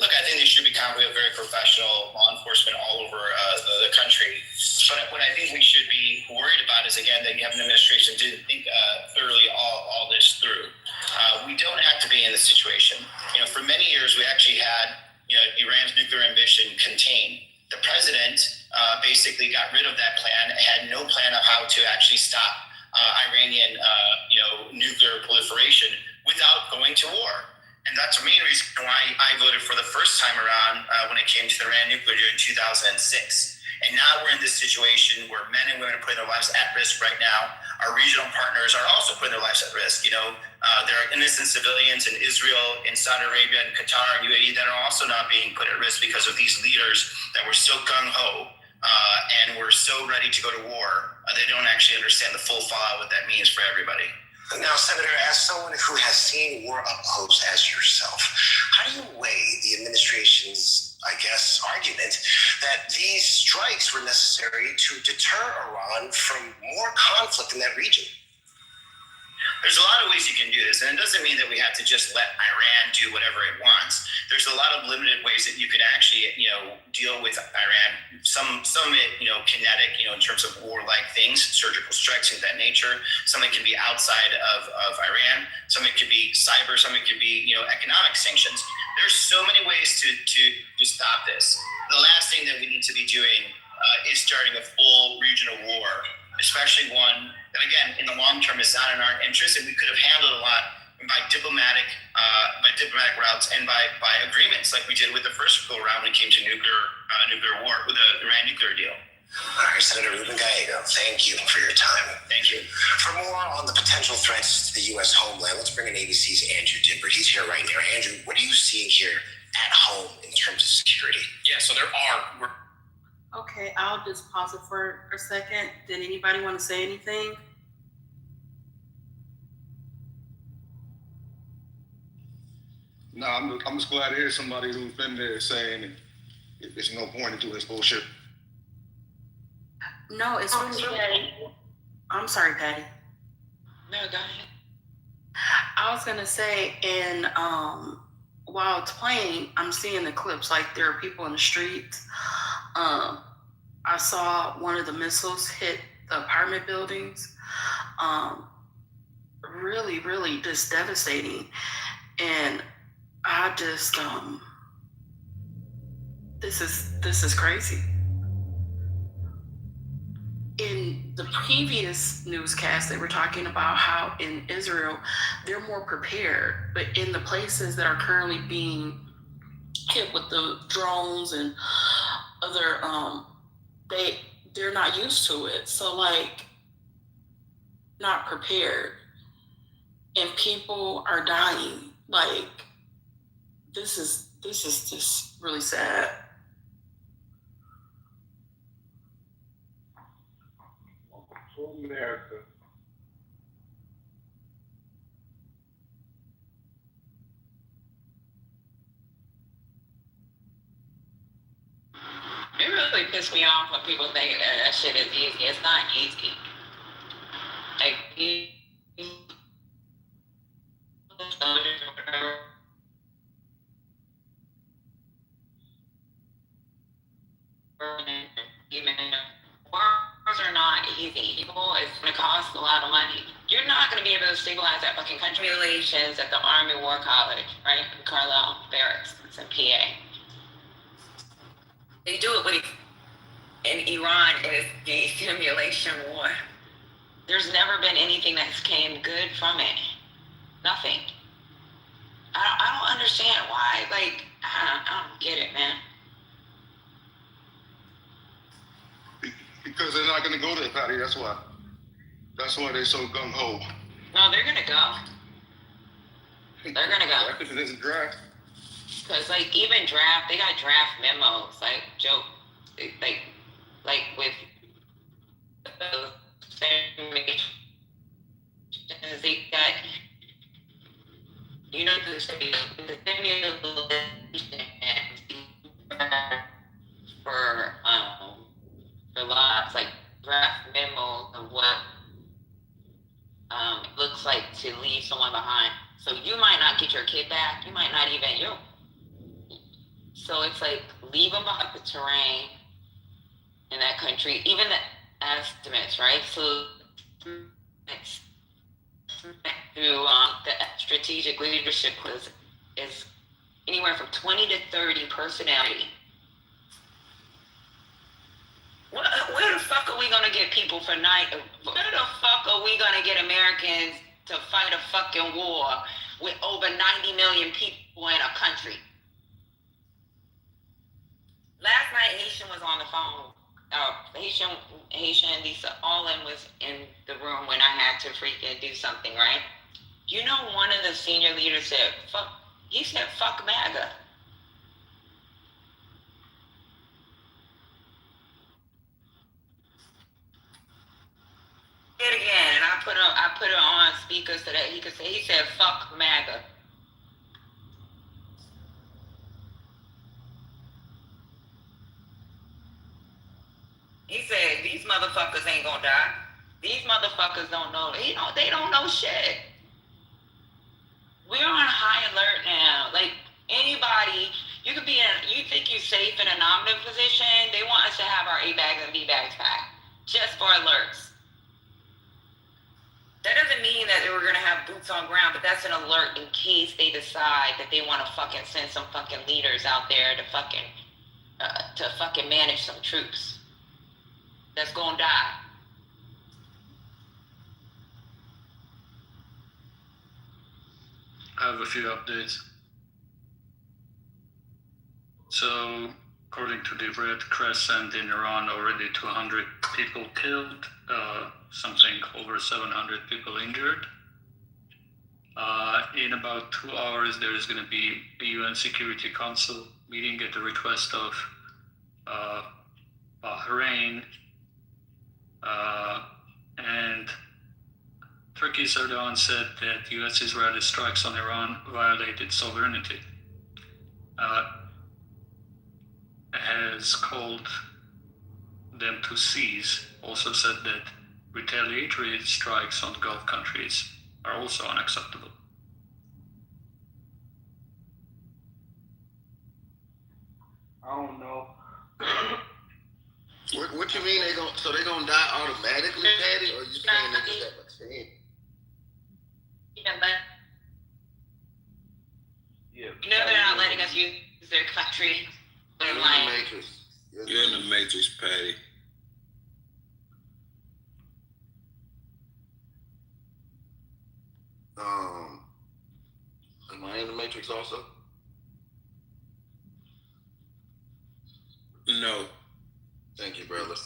Look, I think they should be confident with very professional law enforcement all over the country. But what I think we should be worried about is, again, that you have an administration that didn't think thoroughly all this through. We don't have to be in this situation. For many years, we actually had Iran's nuclear ambition contained. The president basically got rid of that plan, had no plan of how to actually stop Iranian nuclear proliferation without going to war. And that's the main reason why I voted for the first time around when it came to the Iran nuclear deal in 2006. And now we're in this situation where men and women are putting their lives at risk right now. Our regional partners are also putting their lives at risk. There are innocent civilians in Israel, in Saudi Arabia, and Qatar, and UAE that are also not being put at risk because of these leaders that were so gung-ho and were so ready to go to war. They don't actually understand the full fallout, what that means for everybody. Now, Senator, as someone who has seen war up close as yourself, how do you weigh the administration's, argument that these strikes were necessary to deter Iran from more conflict in that region? There's a lot of ways you can do this, and it doesn't mean that we have to just let Iran do whatever it wants. There's a lot of limited ways that you can actually, deal with Iran. Some kinetic, in terms of warlike things, surgical strikes, things of that nature. Some it can be outside of Iran. Some it could be cyber. Some it could be, economic sanctions. There's so many ways to stop this. The last thing that we need to be doing is starting a full regional war, especially one that, again, in the long term is not in our interest, and we could have handled a lot by diplomatic routes and by agreements like we did with the first go around when it came to nuclear war with the Iran nuclear deal. All right, Senator Ruben Gallego, thank you for your time. Thank you. For more on the potential threats to the U.S. homeland, let's bring in ABC's Andrew Dimber. He's here right now. Andrew, what are you seeing here at home in terms of security? Yeah, so there are. Okay, I'll just pause it for a second. Did anybody want to say anything? No, I'm just glad to hear somebody who's been there saying there's no point in doing this bullshit. No, it's really. I'm sorry, Patty. No, go ahead. I was gonna say, and while it's playing, I'm seeing the clips. Like there are people in the streets. I saw one of the missiles hit the apartment buildings. Really, really just devastating. And I just, this is crazy. In the previous newscast, they were talking about how in Israel, they're more prepared, but in the places that are currently being hit with the drones and other, they're not used to it. So like, not prepared. And people are dying. Like, this This is just really sad. For America. It really pissed me off when people think that shit is easy. It's not easy. Like, wars are not easy. People, it's going to cost a lot of money. You're not going to be able to stabilize that fucking country. Relations at the Army War College, right? In Carlisle Barracks. It's in PA. They do it with in Iran is the simulation war. There's never been anything that's came good from it. Nothing. I don't understand why. Like, I don't get it, man. Because they're not going to go there, Patty. That's why. That's why they're so gung ho. No, they're gonna go. They're gonna go. After this draft. Cause like even draft, they got draft memos. Like joke, like with they got, you know, the simulation for lots like draft memos of what looks like to leave someone behind. So you might not get your kid back. You might not even you. So it's like leave them behind the terrain in that country. Even the estimates, right? So it's through the strategic leadership is anywhere from 20 to 30 personality. Where the fuck are we gonna get people for night? Where the fuck are we gonna get Americans to fight a fucking war with over 90 million people in a country? Last night, Haitian was on the phone. Haitian Lisa Allen was in the room when I had to freaking do something, right? You know, one of the senior leaders said, fuck, he said, fuck MAGA. It again, and I put it on speaker so that he said, fuck MAGA. He said, these motherfuckers ain't gonna die. These motherfuckers don't know. They don't know shit. We're on high alert now. Like, anybody, you think you're safe in a nominative position, they want us to have our A bags and B bags packed. Just for alerts. That doesn't mean that we're gonna have boots on ground, but that's an alert in case they decide that they want to fucking send some fucking leaders out there to fucking manage some troops that's gonna die. I have a few updates. So, according to the Red Crescent in Iran, already 200 people killed, something over 700 people injured. In about 2 hours, there is going to be a UN Security Council meeting at the request of Bahrain, and Turkey's Erdogan said that US Israeli strikes on Iran violated sovereignty. Has called them to cease, also said that retaliatory strikes on Gulf countries are also unacceptable. I don't know. What you mean they gonna die automatically, Patty? Or you saying they just have a chance? Yeah. You know they're not letting us use their country. You're in the Matrix. You're in the Matrix, Patty. Am I in the Matrix also? No. Thank you, brother.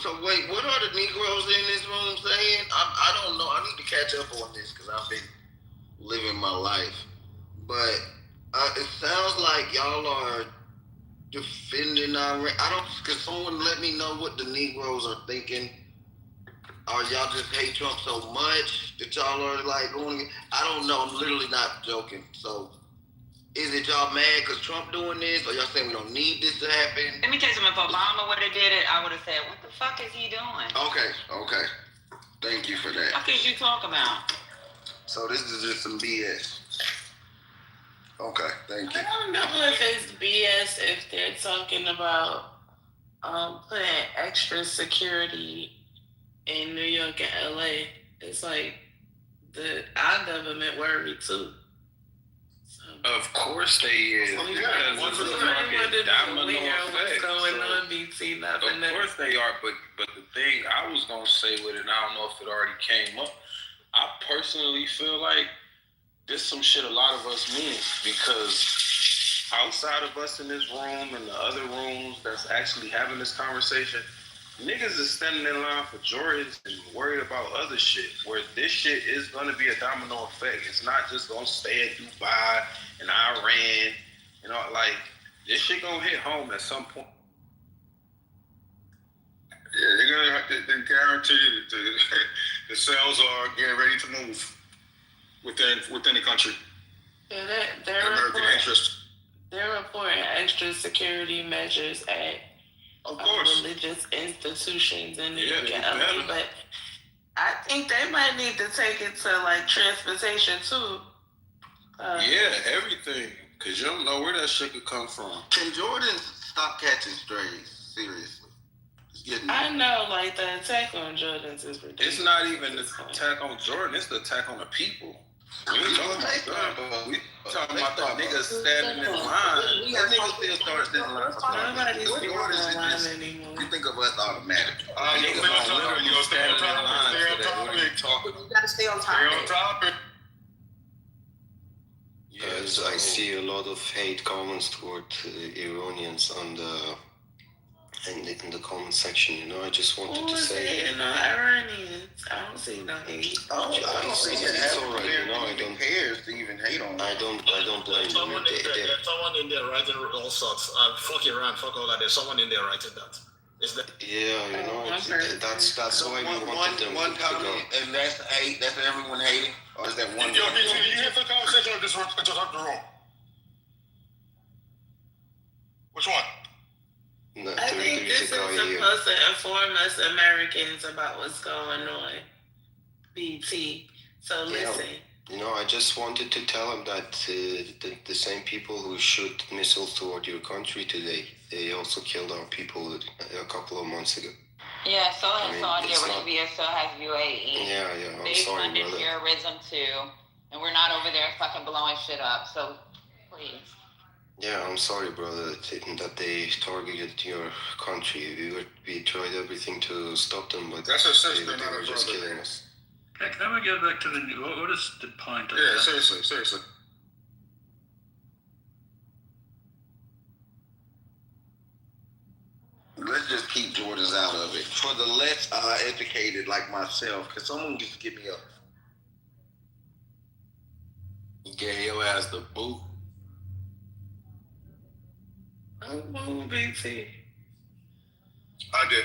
So wait, what are the Negroes in this room saying? I don't know. I need to catch up on this because I've been living my life. But It sounds like y'all are defending our. Cause someone let me know what the Negroes are thinking. Or y'all just hate Trump so much that y'all are like going. I don't know. I'm literally not joking. So, is it y'all mad because Trump doing this, or y'all saying we don't need this to happen? Let me tell you something. If Obama would have did it, I would have said, "What the fuck is he doing?" Okay. Thank you for that. What is you talk about? So this is just some BS. Okay, thank you. I don't know if it's BS if they're talking about putting extra security in New York and LA. It's like our government worried too. So, of course they is. Because what's it's a going fucking domino effect. on, BT? Nothing. Of course they are, but the thing I was gonna say with it, and I don't know if it already came up. I personally feel like this some shit a lot of us miss, because outside of us in this room and the other rooms that's actually having this conversation, niggas is standing in line for Jordans and worried about other shit, where this shit is gonna be a domino effect. It's not just gonna stay in Dubai and Iran, you know, like this shit gonna hit home at some point. Yeah, they're gonna have to guarantee you the sales are getting ready to move within the country. Yeah, American interest. they're reporting extra security measures at religious institutions in New York and LA, but I think they might need to take it to like transportation too. Everything, because you don't know where that shit could come from. Can Jordan stop catching strays? Seriously. I know, like, the attack on Jordans is ridiculous. It's not even the attack on Jordan, it's the attack on the people. We ain't talking about Jordan, we talking about the niggas standing in line. That nigga still started standing in line. Nobody's standing in line anymore. You think of us automatically. Niggas are literally standing in line today. What are you talking about? You gotta stay on topic. Because I see a lot of hate comments toward Iranians on in the comment section, you know. I just wanted to say, Iranians. I don't see no hate. It's alright, you know. I don't cares to even hate on. I don't blame them. There's someone in there writing all sorts. Fuck Iran, fuck all that. There's someone in there writing that. Is that? Yeah, you know. That's why we wanted them one to go. And that's hate. That's everyone hating, or is that one? Did you hear the conversation or just the room? Which one? No, I think this is supposed to inform us Americans about what's going on. BT. So listen. You know, I just wanted to tell him that the same people who shoot missiles toward your country today, they also killed our people a couple of months ago. Yeah, so has Saudi Arabia, so has UAE. Yeah, I'm they sorry, funded brother. terrorism too, and we're not over there fucking blowing shit up. So please. Yeah, I'm sorry, brother, that they targeted your country. We tried everything to stop them, but that's a sister, they were just killing us. Can we get back to what is the point of Yeah, that? seriously. Let's just keep Jordans out of it. For the less educated like myself, can someone just give me You gave your ass the boot. Oh, BT. I did.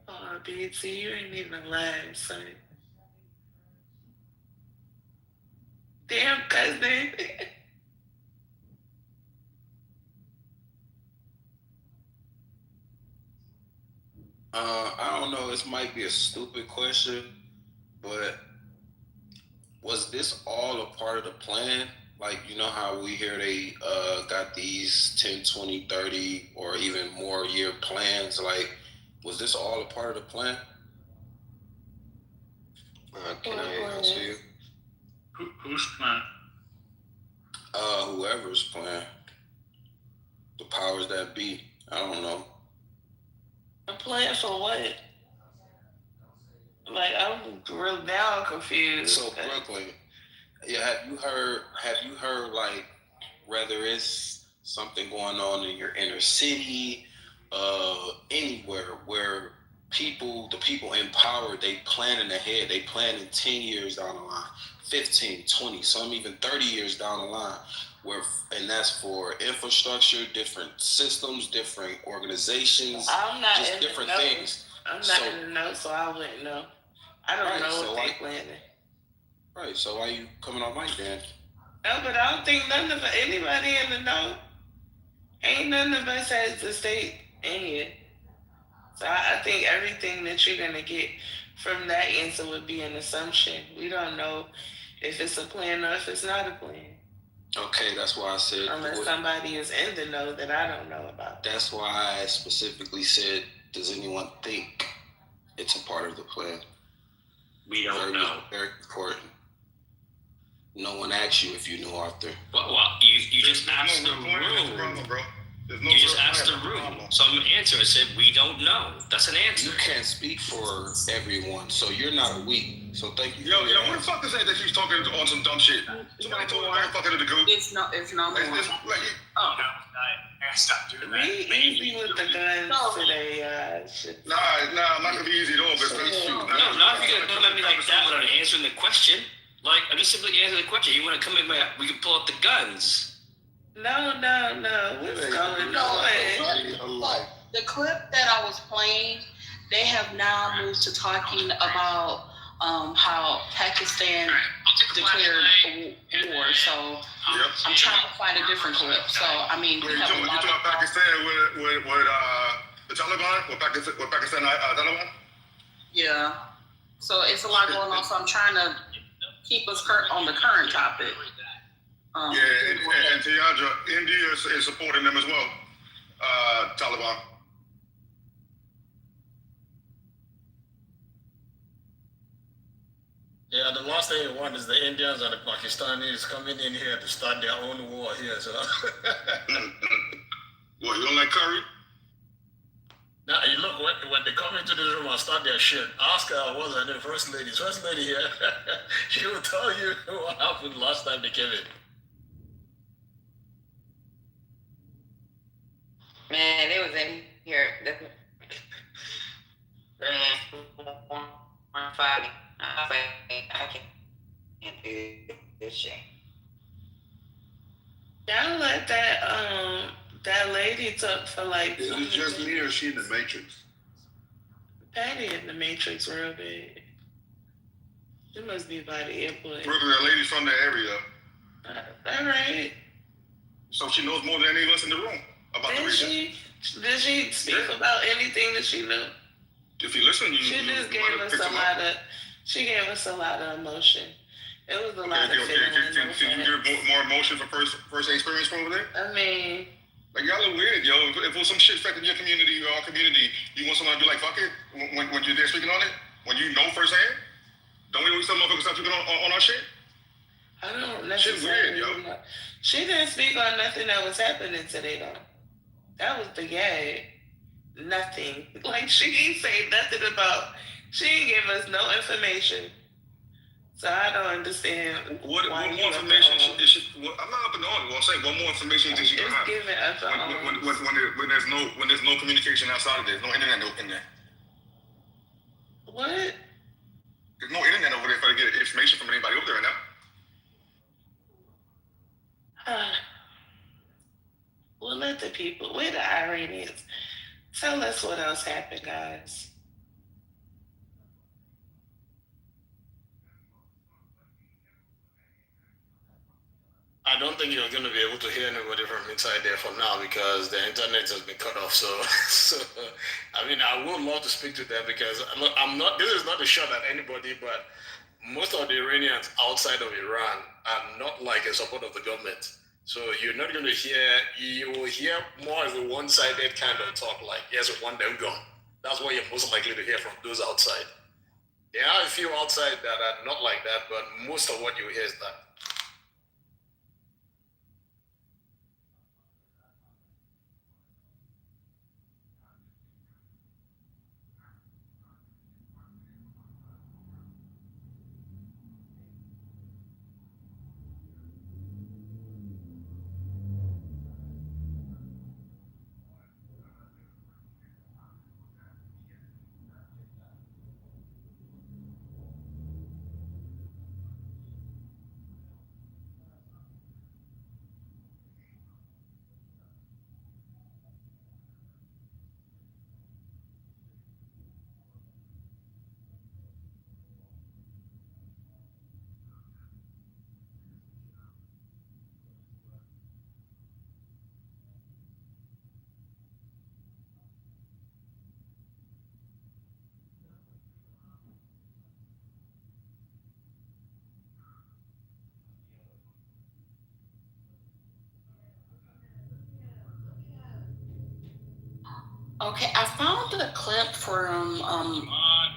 Oh, BT, you ain't even lying, son. Damn, cousin. I don't know, this might be a stupid question, but was this all a part of the plan? Like, you know how we hear they got these 10, 20, 30, or even more year plans? Like, was this all a part of the plan? Can I answer you? Whose plan? Whoever's plan. The powers that be. I don't know. A plan for what? Like, I'm real now confused. So Brooklyn, yeah, have you heard like whether it's something going on in your inner city, anywhere where the people in power, they planning ahead. They planning 10 years down the line, 15, 20, some even 30 years down the line. And that's for infrastructure, different systems, different organizations, I'm not just in different the know. things. I'm not in the know, so I wouldn't know. I don't know what they planning. Right, so why you coming on mic then? No, but I don't think anybody in the know. Ain't none of us has the state in here. So I think everything that you're going to get from that answer would be an assumption. We don't know if it's a plan or if it's not a plan. Okay, that's why I said... Unless somebody is in the know that I don't know about. That's why I specifically said, does anyone think it's a part of the plan? We don't know. Very important. No one asked you if you knew, Arthur. Well, you just asked the room. You just asked the room. So I'm answering. I said, we don't know. That's an answer. You can't speak for everyone, so you're not a we. So thank you. Yo, what the fuck is that she's talking on some dumb shit? Somebody told her motherfucker to go. It's no more. Stop doing that. Be easy with the guns today, shit. Nah, I'm not gonna be easy at all. No, not if you're gonna come at me like that without answering the question. Like, I'm just simply answering the question. You want to come at me? We can pull up the guns. No. What's going on? The clip that I was playing, they have now moved to talking about how Pakistan declared war. So I'm trying to find a different clip. So I mean, we have a lot you talking about Pakistan with the Taliban? With Pakistan Taliban? Yeah. So it's a lot going on. So I'm trying to keep us on the current topic. And Tiandra, India is supporting them as well, Taliban. Yeah, the last thing you want is the Indians and the Pakistanis coming in here to start their own war here. So. What, you don't like curry? Now, you look, when they come into the room and start their shit, ask her what's her name, First Lady. First Lady here, she will tell you what happened last time they came in. Man, they was in here. Fighting. I can't do this shit. Y'all let that lady talk for like. Is it just me or is she in the Matrix? Patty in the Matrix real big. She must be by the airport. Brooklyn, that lady from the area. All right. So she knows more than any of us in the room about the region. Did she speak about anything that she knew? If you listen, she just gave us a lot of. She gave us a lot of emotion. It was a lot of feeling. Can you give more emotion for first experience from over there? I mean, like y'all are weird, yo. If it was some shit affecting your community or our community, you want someone to be like, fuck it, when you're there speaking on it, when you know firsthand. Don't we always tell motherfuckers stop speaking on our shit? I don't necessarily. Shit weird, yo. She didn't speak on nothing that was happening today, though. That was the gag. Nothing. Like, she didn't say nothing about. She didn't give us no information. So I don't understand. What more information is she? I'm not up and on. I'm saying, what more information did she have? When there's no communication outside of there, no internet in there. What? There's no internet over there for to get information from anybody over there right now. Well, let the people. We're the Iranians. Tell us what else happened, guys. I don't think you're going to be able to hear anybody from inside there for now because the internet has been cut off. So I mean, I would love to speak to them because I'm not. This is not a shot at anybody, but most of the Iranians outside of Iran are not like in support of the government. So you're not going to hear. You will hear more of a one-sided kind of talk, like yes, we want them gone. That's what you're most likely to hear from those outside. There are a few outside that are not like that, but most of what you hear is that. Okay, I found the clip from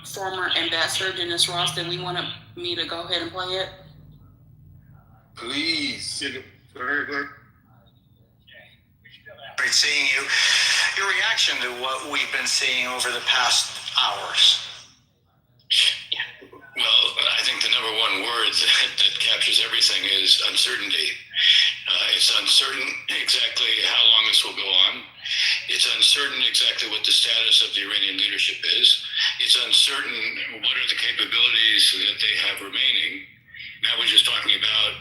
former Ambassador Dennis Ross. Did we want me to go ahead and play it? Please. Great seeing you. Your reaction to what we've been seeing over the past hours. Well, I think the number one word that captures everything is uncertainty. It's uncertain exactly how long this will go on. It's uncertain exactly what the status of the Iranian leadership is. It's uncertain what are the capabilities that they have remaining. Now we're just talking about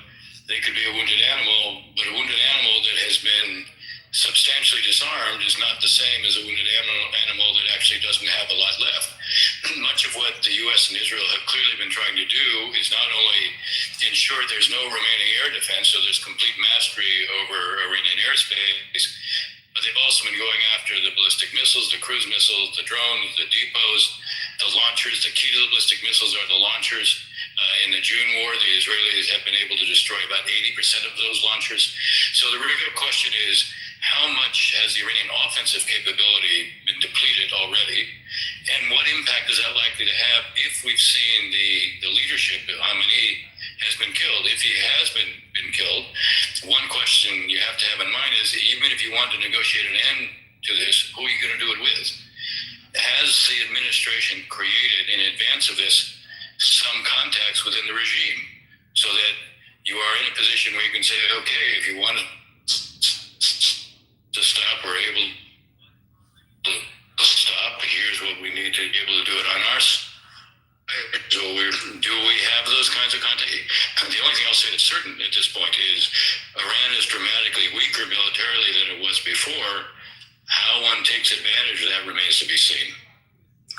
they could be a wounded animal, but a wounded animal that has been substantially disarmed is not the same as a wounded animal that actually doesn't have a lot left. Much of what the U.S. and Israel have clearly been trying to do is not only ensure there's no remaining air defense, so there's complete mastery over Iranian airspace, but they've also been going after the ballistic missiles, the cruise missiles, the drones, the depots, the launchers. The key to the ballistic missiles are the launchers. In the June war, the Israelis have been able to destroy about 80% of those launchers. So the real question is, how much has the Iranian offensive capability been depleted already? And what impact is that likely to have if we've seen the leadership of Khamenei has been killed? If he has been killed, one question you have to have in mind is, even if you want to negotiate an end to this, who are you going to do it with? Has the administration created in advance of this some contacts within the regime so that you are in a position where you can say, okay, if you want to stop, we're able to stop. Here's what we need to be able to do it on our side. So do we have those kinds of contacts? The only thing I'll say that's certain at this point is Iran is dramatically weaker militarily than it was before. How one takes advantage of that remains to be seen.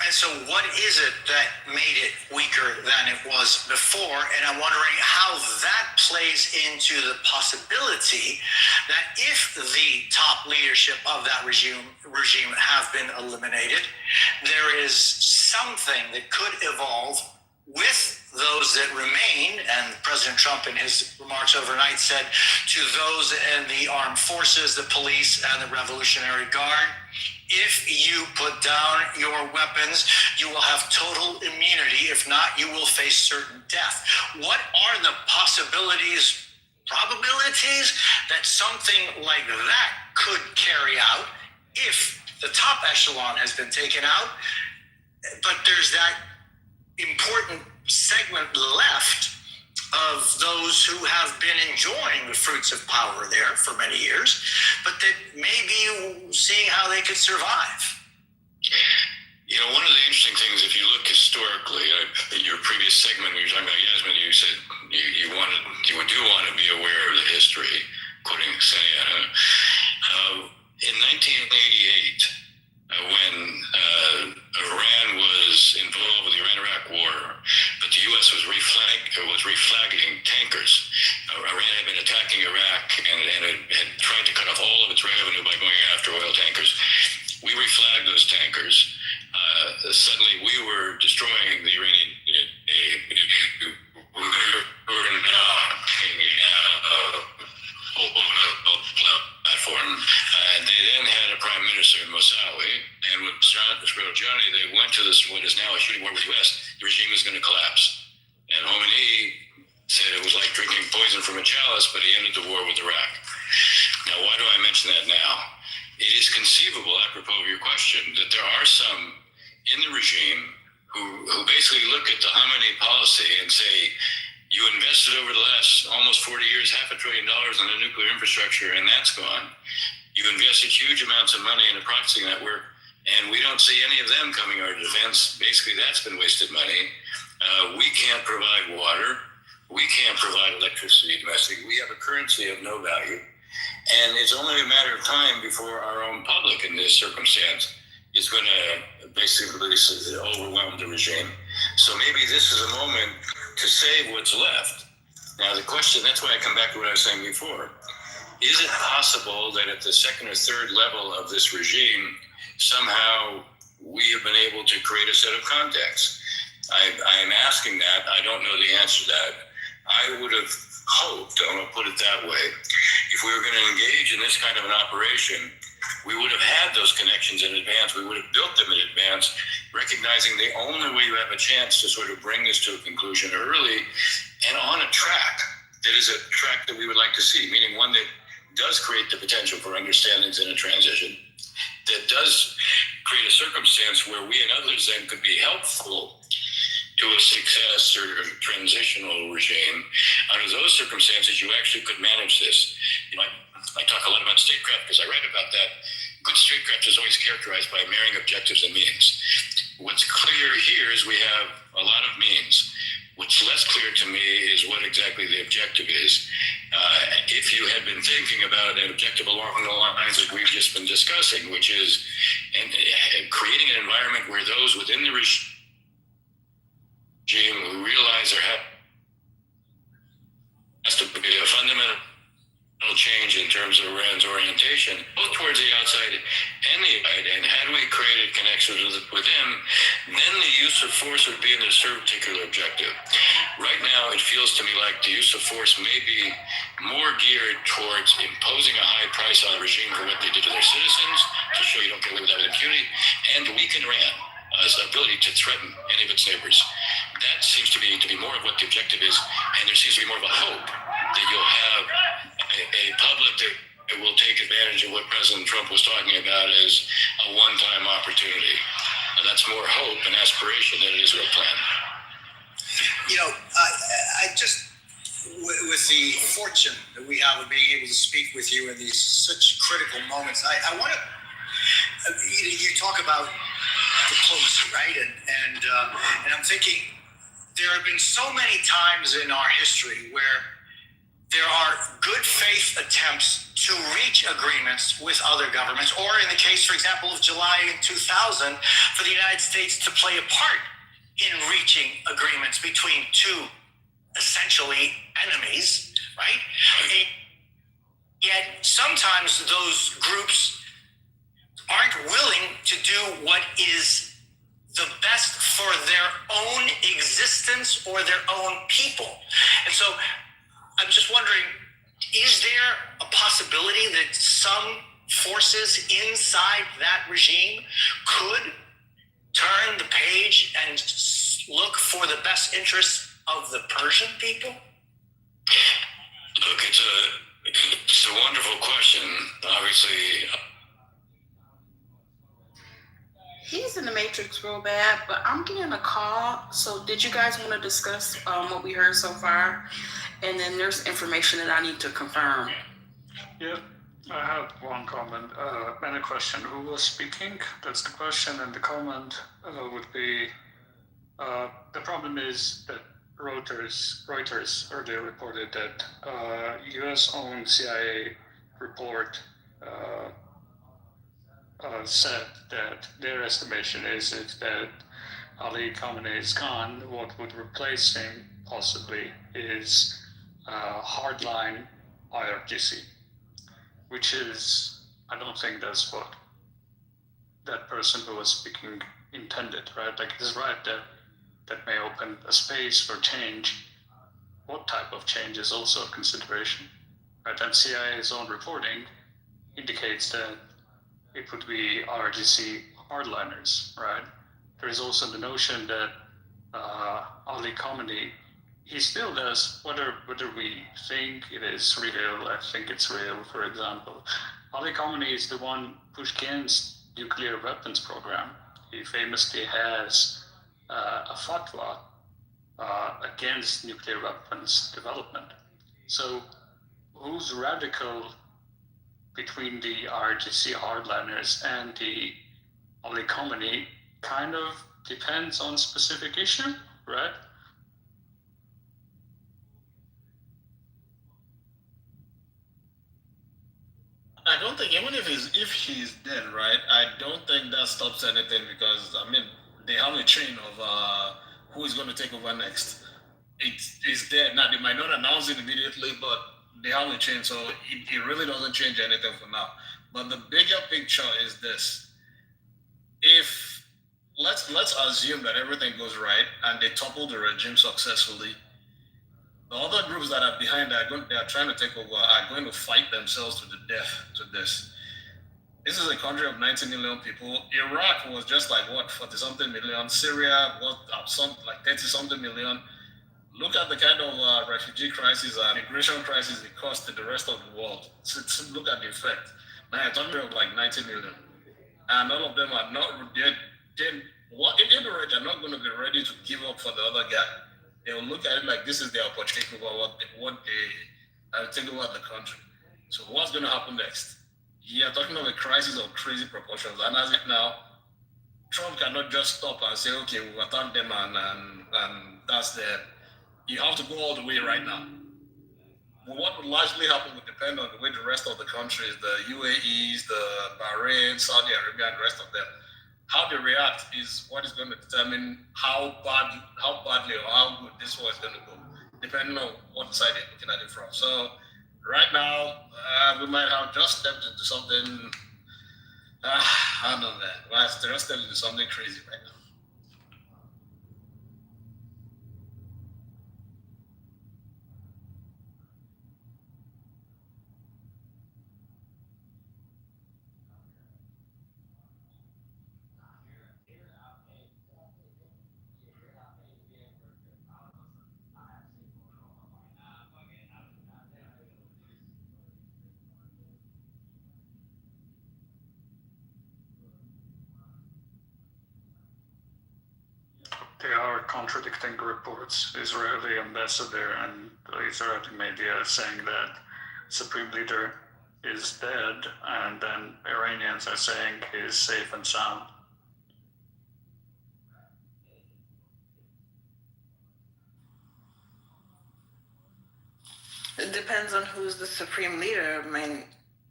And so what is it that made it weaker than it was before? And I'm wondering how that plays into the possibility that if the top leadership of that regime have been eliminated, there is something that could evolve with those that remain. And President Trump in his remarks overnight said to those in the armed forces, the police, and the Revolutionary Guard, if you put down your weapons, you will have total immunity. If not, you will face certain death. What are the probabilities that something like that could carry out if the top echelon has been taken out, but there's that important segment left of those who have been enjoying the fruits of power there for many years, but that may be seeing how they could survive? You know, one of the interesting things, if you look historically, in your previous segment when you were talking about Yasmin, you said you do want to be aware of the history, quoting Sanyana. In 1988, when Iran was involved with the Iran-Iraq war, but the U.S. was reflagging tankers. Iran had been attacking Iraq and it had tried to cut off all of its revenue by going after oil tankers. We reflagged those tankers. Suddenly, we were destroying the Iranian. We were now platform. They then had a prime minister in Moussaoui, and with Rojani, they went to this what is now a shooting war with the U.S. The regime was going to collapse, and Khamenei said it was like drinking poison from a chalice, but he ended the war with Iraq. Now, why do I mention that now? It is conceivable, apropos of your question, that there are some in the regime who basically look at the Khamenei policy and say, you invested over the last almost 40 years $500 billion in the nuclear infrastructure, and that's gone. You invested huge amounts of money in a proxy network, and we don't see any of them coming our defense. Basically, that's been wasted money. We can't provide water. We can't provide electricity domestically. We have a currency of no value. And it's only a matter of time before our own public in this circumstance is going to basically overwhelm the regime. So maybe this is a moment to save what's left. Now the question, that's why I come back to what I was saying before. Is it possible that at the second or third level of this regime, somehow we have been able to create a set of contacts? I am asking that. I don't know the answer to that. I would have hoped, I'm going to put it that way, if we were going to engage in this kind of an operation, We would have had those connections in advance. We would have built them in advance, recognizing the only way you have a chance to sort of bring this to a conclusion early and on a track that is a track that we would like to see, meaning one that does create the potential for understandings in a transition, that does create a circumstance where we and others then could be helpful to a success or a transitional regime. Under those circumstances, you actually could manage this. You know, I talk a lot about statecraft because I write about that. Good statecraft is always characterized by marrying objectives and means. What's clear here is we have a lot of means. What's less clear to me is what exactly the objective is. If you had been thinking about an objective along the lines that we've just been discussing, which is creating an environment where those within the regime who realize there has to be a fundamental change in terms of Iran's orientation, both towards the outside and the inside, and had we created connections with them, then the use of force would be in the particular objective. Right now, it feels to me like the use of force may be more geared towards imposing a high price on the regime for what they did to their citizens, to show you don't get away with that with impunity, and to weaken Iran's ability to threaten any of its neighbors. That seems to be more of what the objective is, and there seems to be more of a hope that you'll have a public that will take advantage of what President Trump was talking about as a one-time opportunity. That's more hope and aspiration than it is a real plan. You know, I just, with the fortune that we have of being able to speak with you in these such critical moments, I want to, you talk about diplomacy, right? And I'm thinking there have been so many times in our history where there are good faith attempts to reach agreements with other governments, or in the case, for example, of July 2000, for the United States to play a part in reaching agreements between two essentially enemies, right? And yet sometimes those groups aren't willing to do what is the best for their own existence or their own people. And so I'm just wondering, is there a possibility that some forces inside that regime could turn the page and look for the best interests of the Persian people? Look, it's a wonderful question. Obviously, He's in the Matrix real bad, but I'm getting a call. So did you guys want to discuss what we heard so far? And then there's information that I need to confirm. Yeah, I have one comment and a question. Who was speaking? That's the question. And the comment would be, the problem is that Reuters earlier reported that US-owned CIA report said that their estimation is that Ali Khamenei is gone, what would replace him possibly is hardline IRGC, which is, I don't think that's what that person who was speaking intended, right? Like, it's right that may open a space for change. What type of change is also a consideration, right? And CIA's own reporting indicates that it would be IRGC hardliners, right? There is also the notion that Ali Khamenei, he still does, whether we think it is real, I think it's real, for example. Ali Khamenei is the one pushed against nuclear weapons program. He famously has a fatwa against nuclear weapons development. So who's radical between the IRGC hardliners and the Ali Khamenei kind of depends on specific issue, right? I don't think even if he's dead, right? I don't think that stops anything because I mean they have a chain of who is going to take over next. It's dead now. They might not announce it immediately, but they have a chain, so it really doesn't change anything for now. But the bigger picture is this: if let's assume that everything goes right and they topple the regime successfully, the other groups that are behind that they are trying to take over are going to fight themselves to the death to this. This is a country of 90 million people. Iraq was just like what, 40 something million. Syria was like 30 something million. Look at the kind of refugee crisis and immigration crisis it caused to the rest of the world. So look at the effect. Now a country of like 90 million. And all of them are not, they're not going to be ready to give up for the other guy. They'll look at it like this is their opportunity about what they think about the country. So what's going to happen next? You're talking of a crisis of crazy proportions. And as it now, Trump cannot just stop and say, okay, we've attacked them and that's the, you have to go all the way right now. But what would largely happen would depend on the way the rest of the countries, the UAEs, the Bahrain, Saudi Arabia, and the rest of them, how they react is what is going to determine how badly or how good this war is going to go, depending on what side you're looking at it from. So right now, we might have just stepped into something, I don't know, man. We might have just stepped into something crazy right now. There are contradicting reports. Israeli ambassador and the Israeli media saying that Supreme Leader is dead, and then Iranians are saying he's safe and sound. It depends on who's the supreme leader. I mean,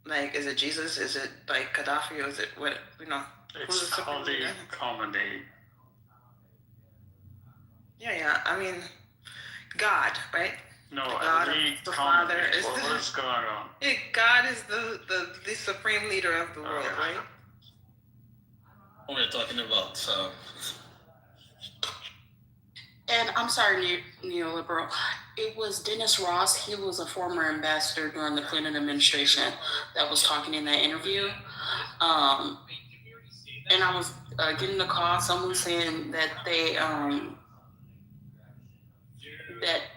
like, is it Jesus? Is it like Gaddafi? Or is it what? Who's the supreme leader? Comedy. Yeah. I mean, God, right? No, God, the Father is what's going on? God is the supreme leader of the world, right? What we're talking about. And I'm sorry, neoliberal. It was Dennis Ross. He was a former ambassador during the Clinton administration that was talking in that interview. And I was getting a call, someone saying that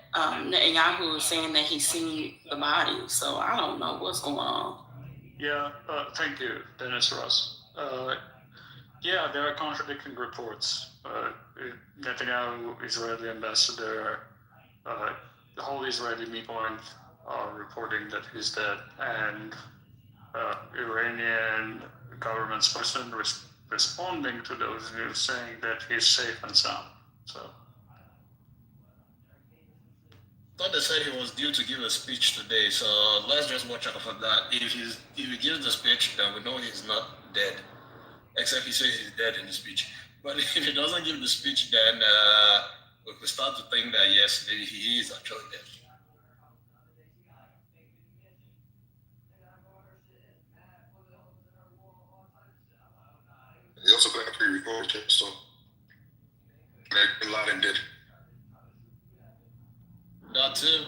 Netanyahu was saying that he's seen the body. So I don't know what's going on. Yeah, thank you, Dennis Ross. Yeah, there are contradicting reports. Netanyahu, Israeli ambassador, the whole Israeli movement are reporting that he's dead, and Iranian government spokesman responding to those news saying that he's safe and sound. So. I thought they said he was due to give a speech today, so let's just watch out for that. If he gives the speech, then we know he's not dead. Except he says he's dead in the speech. But if he doesn't give the speech, then we could start to think that yes, maybe he is actually dead. He also got pre-recorded, so Bin Laden did. That too.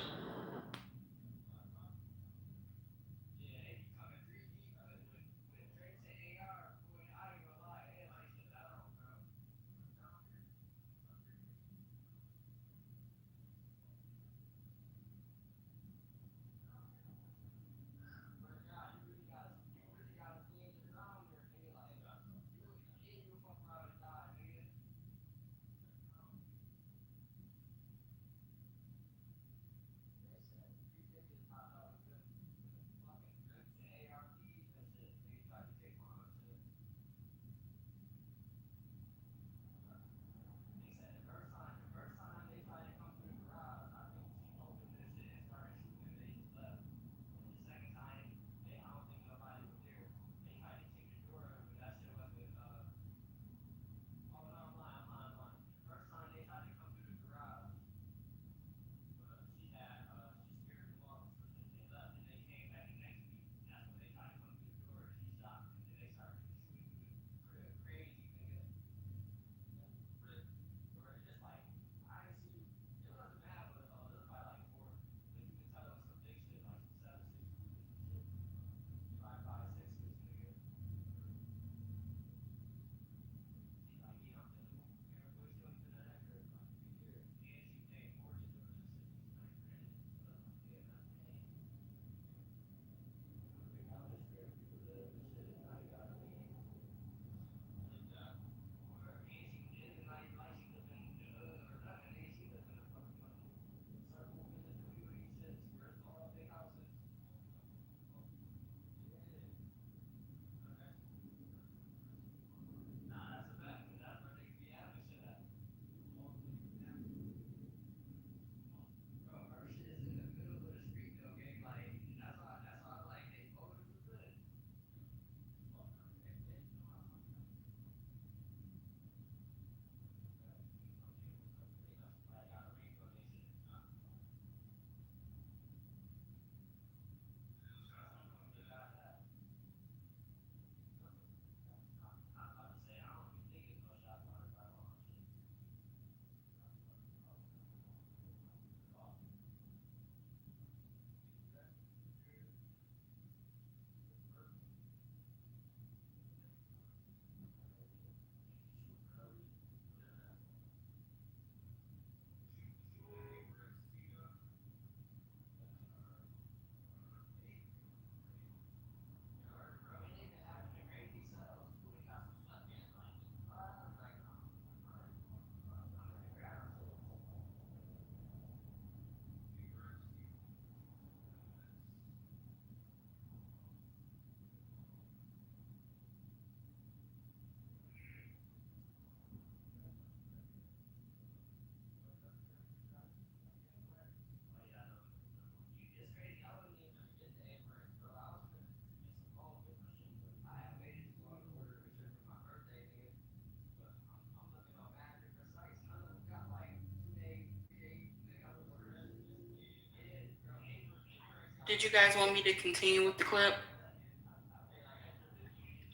Did you guys want me to continue with the clip?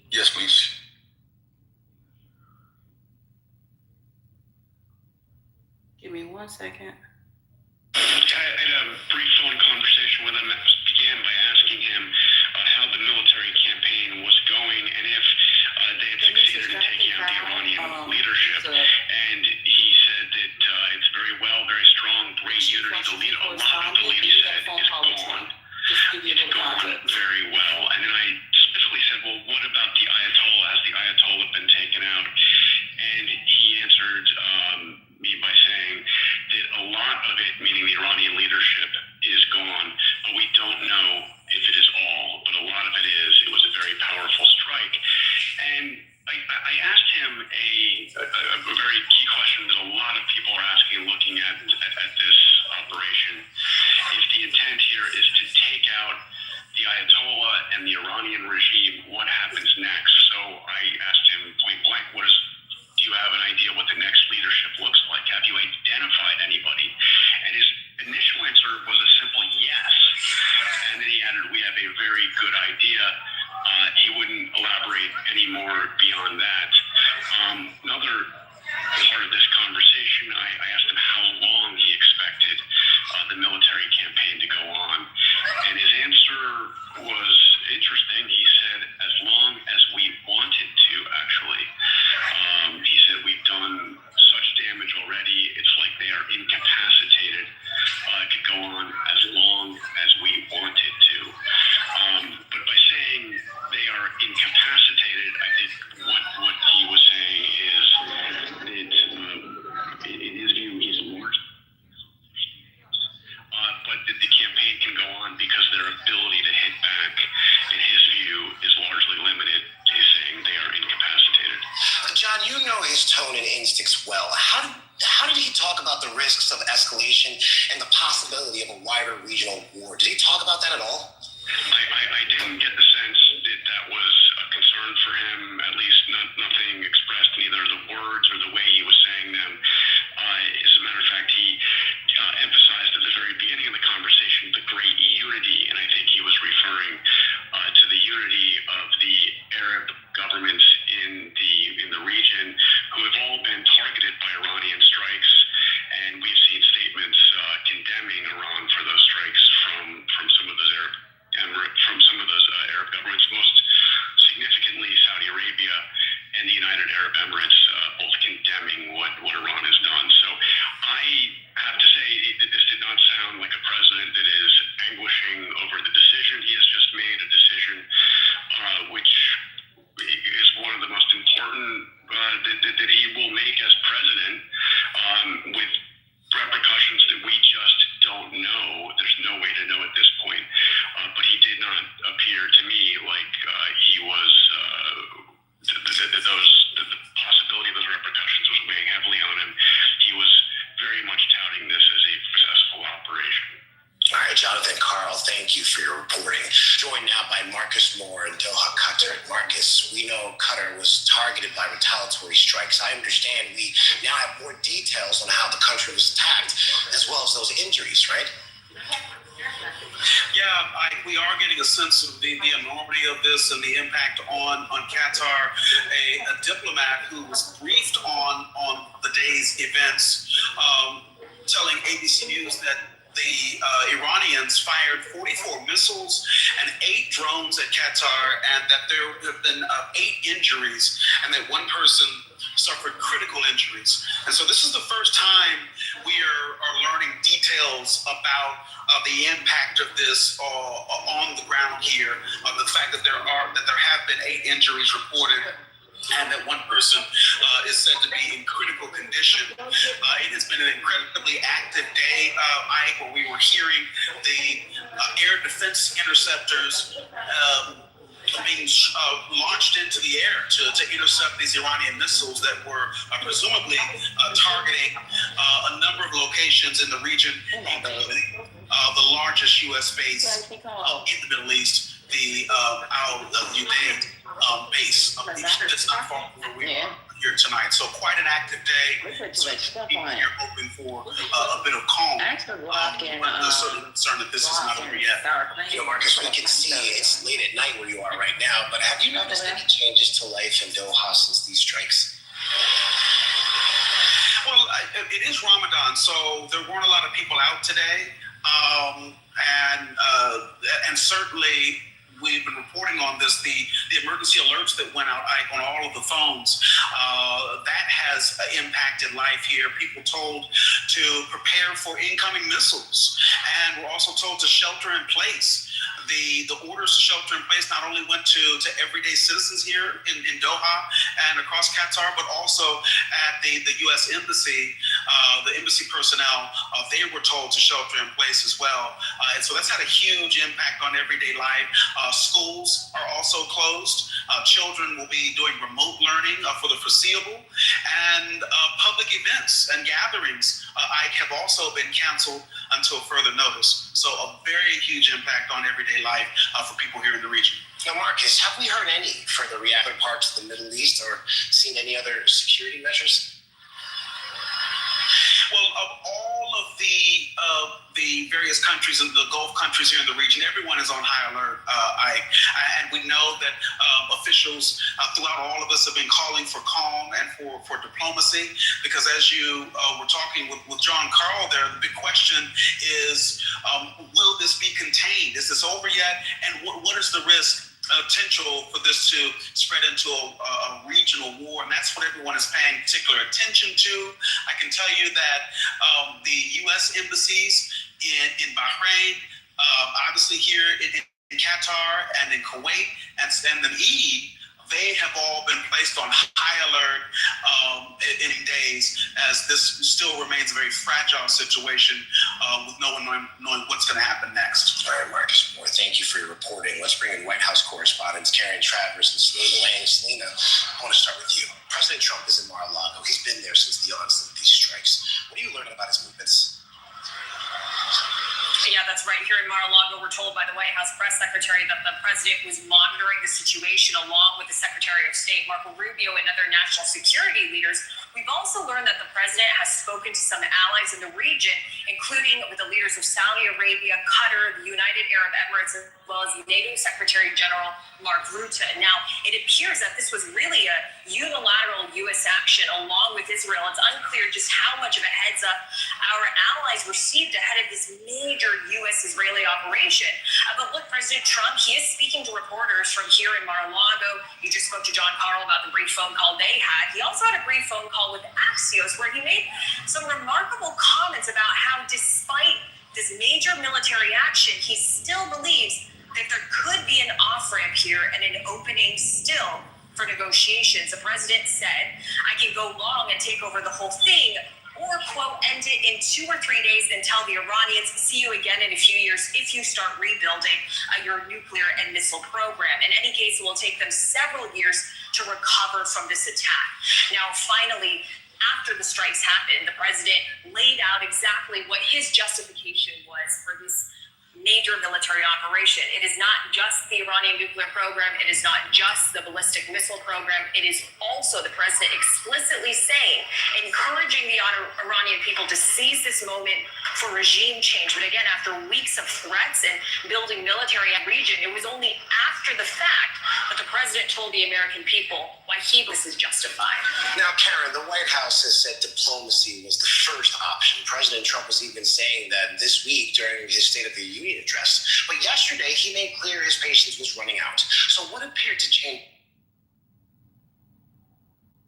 Yes, please. Give me 1 second. I had a brief phone conversation with him that began by asking him how the military campaign was going and if they had succeeded in taking out the Iranian leadership. And he said that it's very well, very strong, great unity. A lot of the lead, he said, is gone. It's gone very well. And then I specifically said, well, what about the Ayatollah? Has the Ayatollah been taken out? And he answered me by saying that a lot of it, meaning the Iranian leadership, is gone, but we don't know if it is all, but a lot of it is. It was a very powerful strike. And I asked him a very key question that a lot of people are asking, looking at this operation. If the intent here is to take out the Ayatollah and the Iranian regime, what happens next? So I asked him point blank, do you have an idea what the next leadership looks like? Have you identified anybody? And his initial answer was a simple yes. And then he added, we have a very good idea. He wouldn't elaborate any more beyond that. Another part of this conversation, I asked him how long he expected the military campaign to go on. And his answer was interesting. He said, as long as we wanted to, actually. He said, we've done such damage already, it's like they are incapacitated. It could go on as long as we wanted to. But by saying they are incapacitated, I think what he was saying is that in his view, he's more. But that the campaign can go on because their ability to hit back, in his view, is largely limited. He's saying they are incapacitated. John, you know his tone and instincts well. How did he talk about the risks of escalation and the possibility of a wider regional war? Did he talk about that at all? I didn't get the sense that that was a concern for him, at least nothing expressed in either the words or the way he was saying them. As a matter of fact, he emphasized at the very beginning of the conversation the great unity, and I think he was referring to the unity of the Arab governments in the region who have all been targeted by Iranian strikes, and we've seen statements condemning Iran for those strikes from some of those Arab governments, most significantly Saudi Arabia and the United Arab Emirates, both condemning what Iran has done. So I have to say that this did not sound like a president that is anguishing over the decision. He has just made a decision which is one of the most important that he will make as president, with repercussions that we just don't know. There's no way to know at this point. But he did not appear to me like he was, the possibility of those repercussions was weighing heavily on him. He was very much touting this as a successful operation. All right, Jonathan, Carl, thank you for your reporting. Joined now by Marcus Moore in Doha, Qatar. Marcus, we know Qatar was targeted by retaliatory strikes. I understand we now have more details on how the country was attacked, as well as those injuries, right? Yeah, we are getting a sense of the enormity of this and the impact on Qatar. A diplomat who was briefed on the day's events, telling ABC News that the Iranians fired 44 missiles and 8 drones at Qatar, and that there have been 8 injuries, and that one person suffered critical injuries. And so this is the first time we are learning details about the impact of this on the ground here, of the fact that there have been 8 injuries reported, and that one person is said to be in critical condition. It has been an incredibly active day, Ike, where we were hearing the air defense interceptors being launched into the air to intercept these Iranian missiles that were presumably targeting a number of locations in the region, including the largest U.S. base in the Middle East, the Al Udeid base. That's not far from where we are. here tonight. So quite an active day. So people here hoping for a bit of calm. But certainly concerned that this is not over yet. You know, Marcus, we can see it's late at night where you are right now, but have you noticed any changes to life in Doha since these strikes? Well, it is Ramadan, so there weren't a lot of people out today, and certainly we've been reporting on this. The emergency alerts that went out, Ike, on all of the phones, that has impacted life here. People told to prepare for incoming missiles, and we're also told to shelter in place. The orders to shelter in place not only went to everyday citizens here in Doha and across Qatar, but also at the U.S. Embassy. The embassy personnel, they were told to shelter in place as well. And so that's had a huge impact on everyday life. Schools are also closed. Children will be doing remote learning for the foreseeable. And public events and gatherings have also been canceled until further notice. So a very huge impact on everyday life for people here in the region. Now, Marcus, have we heard any further reaction parts of the Middle East or seen any other security measures? Well, of all of the various countries and the Gulf countries here in the region, everyone is on high alert, and we know that officials throughout all of us have been calling for calm and for diplomacy, because as you were talking with John Carl there, the big question is, will this be contained? Is this over yet? And what is the risk potential for this to spread into a regional war, and that's what everyone is paying particular attention to. I can tell you that the U.S. embassies in Bahrain, obviously here in Qatar and in Kuwait and the EE, they have all been placed on high alert in days, as this still remains a very fragile situation with no one knowing what's going to happen next. All right, Marcus Moore, thank you for your reporting. Let's bring in White House correspondents Karen Travers and Selena Lang. Selena, I want to start with you. President Trump is in Mar-a-Lago. He's been there since the onset of these strikes. What are you learning about his movements? Yeah, that's right. Here in Mar-a-Lago, we're told by the White House press secretary that the president was monitoring the situation along with the Secretary of State, Marco Rubio, and other national security leaders. We've also learned that the president has spoken to some allies in the region, including with the leaders of Saudi Arabia, Qatar, the United Arab Emirates, as well as NATO Secretary General Mark Rutte. Now, it appears that this was really a unilateral U.S. action along with Israel. It's unclear just how much of a heads up our allies received ahead of this major U.S.-Israeli operation. But look, President Trump, he is speaking to reporters from here in Mar-a-Lago. You just spoke to John Carl about the brief phone call they had. He also had a brief phone call with Axios where he made some remarkable comments about how despite this major military action, he still believes that there could be an off-ramp here and an opening still for negotiations. The president said, I can go long and take over the whole thing, or, quote, end it in 2 or 3 days and tell the Iranians, see you again in a few years if you start rebuilding your nuclear and missile program. In any case, it will take them several years to recover from this attack. Now, finally, after the strikes happened, the president laid out exactly what his justification was for this major military operation. It is not just the Iranian nuclear program. It is not just the ballistic missile program. It is also the president explicitly saying, encouraging the Iranian people to seize this moment for regime change. But again, after weeks of threats and building military in the region, it was only after the fact that the president told the American people why he was justified. Now, Karen, the White House has said diplomacy was the first option. President Trump was even saying that this week during his State of the Union address. But yesterday, he made clear his patience was running out. So what appeared to change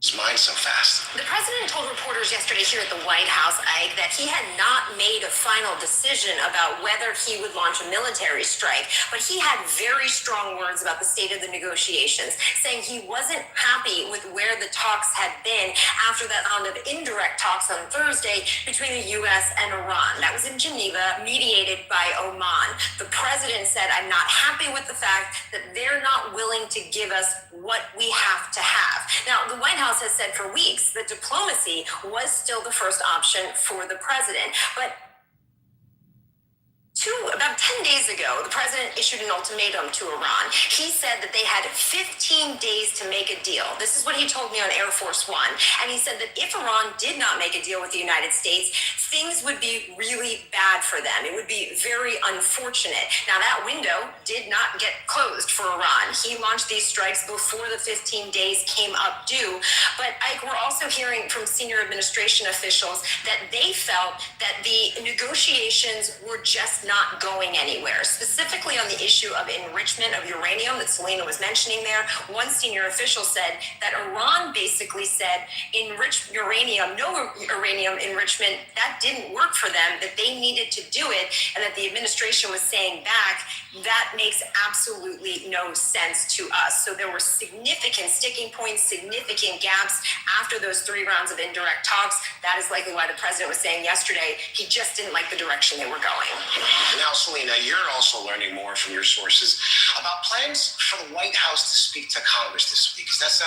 his mind so fast? The president told reporters yesterday here at the White House, Ike, that he had not made a final decision about whether he would launch a military strike, but he had very strong words about the state of the negotiations, saying he wasn't happy with where the talks had been after that round of indirect talks on Thursday between the U.S. and Iran. That was in Geneva, mediated by Oman. The president said, I'm not happy with the fact that they're not willing to give us what we have to have. Now, the White House has said for weeks that diplomacy was still the first option for the president. But About 10 days ago, the president issued an ultimatum to Iran. He said that they had 15 days to make a deal. This is what he told me on Air Force One. And he said that if Iran did not make a deal with the United States, things would be really bad for them. It would be very unfortunate. Now, that window did not get closed for Iran. He launched these strikes before the 15 days came up due. But Ike, we're also hearing from senior administration officials that they felt that the negotiations were just not going anywhere, specifically on the issue of enrichment of uranium that Selena was mentioning there. One senior official said that Iran basically said enriched uranium, no uranium enrichment, that didn't work for them, that they needed to do it, and that the administration was saying back, that makes absolutely no sense to us. So there were significant sticking points, significant gaps after those 3 rounds of indirect talks. That is likely why the president was saying yesterday he just didn't like the direction they were going. Now, Selena, you're also learning more from your sources about plans for the White House to speak to Congress this week. Is that so?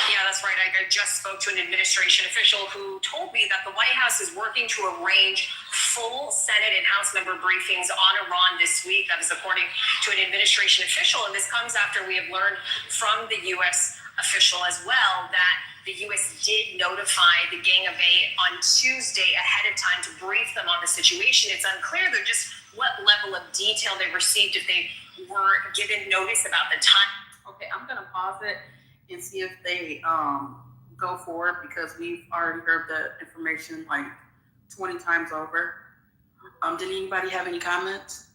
Yeah, that's right. I just spoke to an administration official who told me that the White House is working to arrange full Senate and House member briefings on Iran this week. That is according to an administration official. And this comes after we have learned from the U.S. official as well that the U.S. did notify the Gang of Eight on Tuesday ahead of time to brief them on the situation. It's unclear, though, just what level of detail they received, if they were given notice about the time. Okay, I'm gonna pause it and see if they go for it, because we've already heard the information like 20 times over. Did anybody have any comments?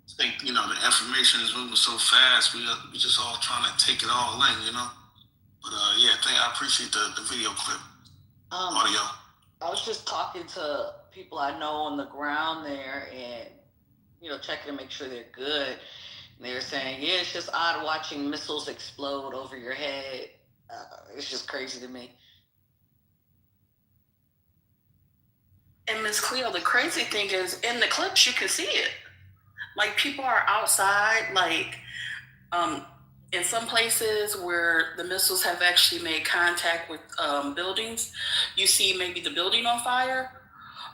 I think, the information is moving so fast, we just all trying to take it all in, But I appreciate the video clip, audio. I was just talking to people I know on the ground there and, checking to make sure they're good. And they were saying, yeah, it's just odd watching missiles explode over your head. It's just crazy to me. And Ms. Cleo, the crazy thing is in the clips, you can see it. Like, people are outside, like, in some places where the missiles have actually made contact with buildings, you see maybe the building on fire,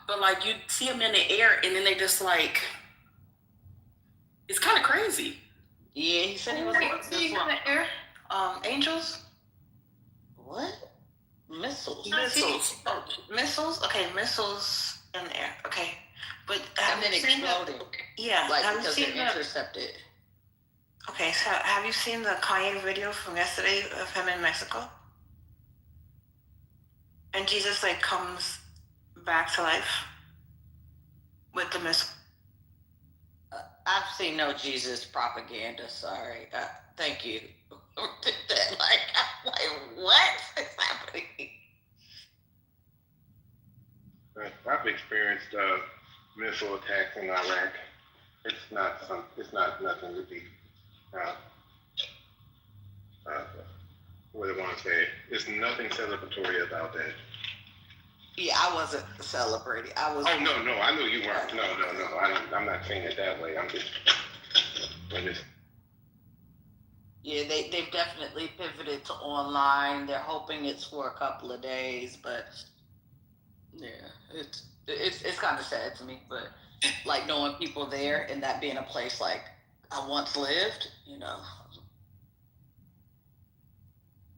but like you see them in the air and then they just like, it's kind of crazy. Yeah, he said he was seeing in the air. Angels? What? Missiles. Missiles. Oh, missiles? Okay, missiles in the air. Okay. But have and then you seen exploding. Yeah. Like, have because you seen they're intercepted. Okay, so have you seen the Kanye video from yesterday of him in Mexico? And Jesus like comes back to life with the missile. I've seen no Jesus propaganda. Sorry. Thank you. I'm like, what is happening? I've experienced missile attacks in Iraq. It's not nothing to be. What do I want to say? There's nothing celebratory about that. Yeah, I wasn't celebrating. I was. Oh no, I knew you weren't. No. I'm not saying it that way. I'm just. Yeah, they've definitely pivoted to online. They're hoping it's for a couple of days, but yeah, it's kind of sad to me. But like knowing people there and that being a place like I once lived,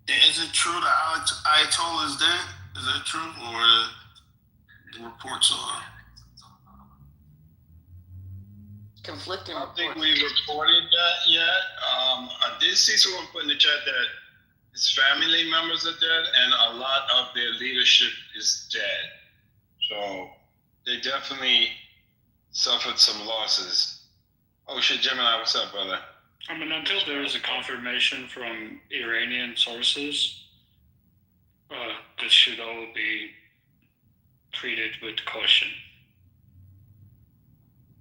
Is it true that Ayatollah is dead? Is that true, or the reports are? Conflicting I reports. don't think we reported that yet. I did see someone put in the chat that his family members are dead and a lot of their leadership is dead. So they definitely suffered some losses. Oh shit, Gemini, what's up, brother? I mean, until there is a confirmation from Iranian sources, this should all be treated with caution.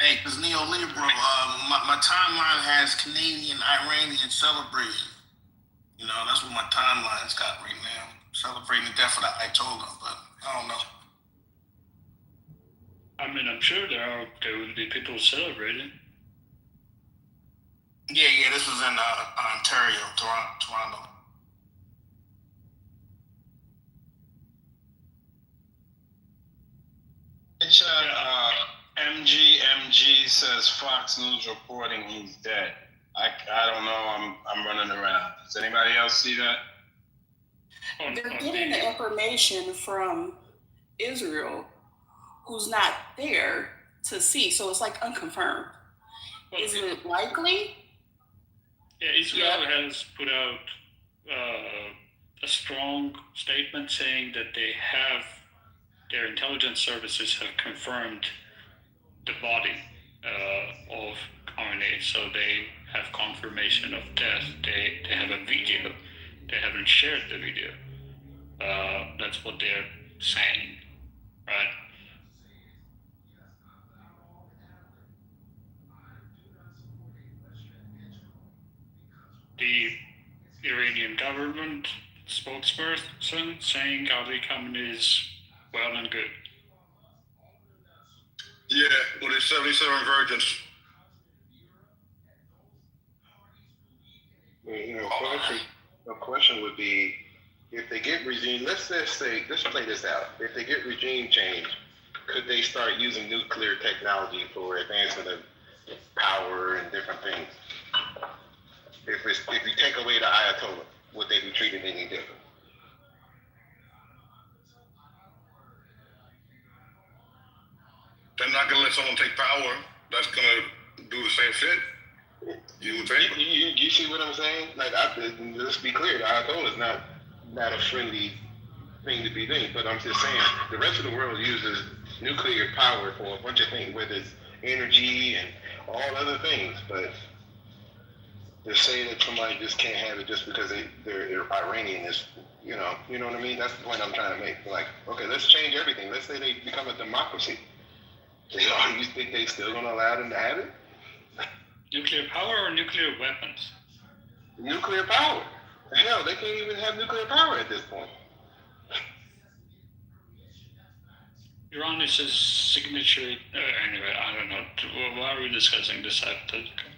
Hey, because Neolibra, my timeline has Canadian, Iranian celebrating. That's what my timeline's got right now. Celebrating the death of the Ayatollah, but I don't know. I mean, I'm sure there will be people celebrating. Yeah, this was in Ontario, Toronto. MG says Fox News reporting he's dead. I don't know. I'm running around. Does anybody else see that? They're getting the information from Israel, who's not there to see, so it's like unconfirmed. Is it likely? Yeah, Israel has put out a strong statement saying that their intelligence services have confirmed the body of Khamenei, so they have confirmation of death. They have a video. They haven't shared the video. That's what they're saying, right? The Iranian government spokesperson saying Ali Khamenei is well and good. Yeah, well, there's 77 virgins. The question would be, if they get regime, let's play this out. If they get regime change, could they start using nuclear technology for advancement of power and different things? If you take away the Ayatollah, would they be treated any different? They're not gonna let someone take power that's gonna do the same shit. You would think. You see what I'm saying? Like, let's be clear, the Ayatollah is not a friendly thing to be doing, but I'm just saying the rest of the world uses nuclear power for a bunch of things, whether it's energy and all other things, but to say that somebody just can't have it just because they're Iranian is, you know what I mean? That's the point I'm trying to make. Like, okay, let's change everything. Let's say they become a democracy. You think they still gonna allow them to have it? Nuclear power or nuclear weapons? Nuclear power. Hell, they can't even have nuclear power at this point. Iran is a signature. Anyway, I don't know. Why are we discussing this hypothetical?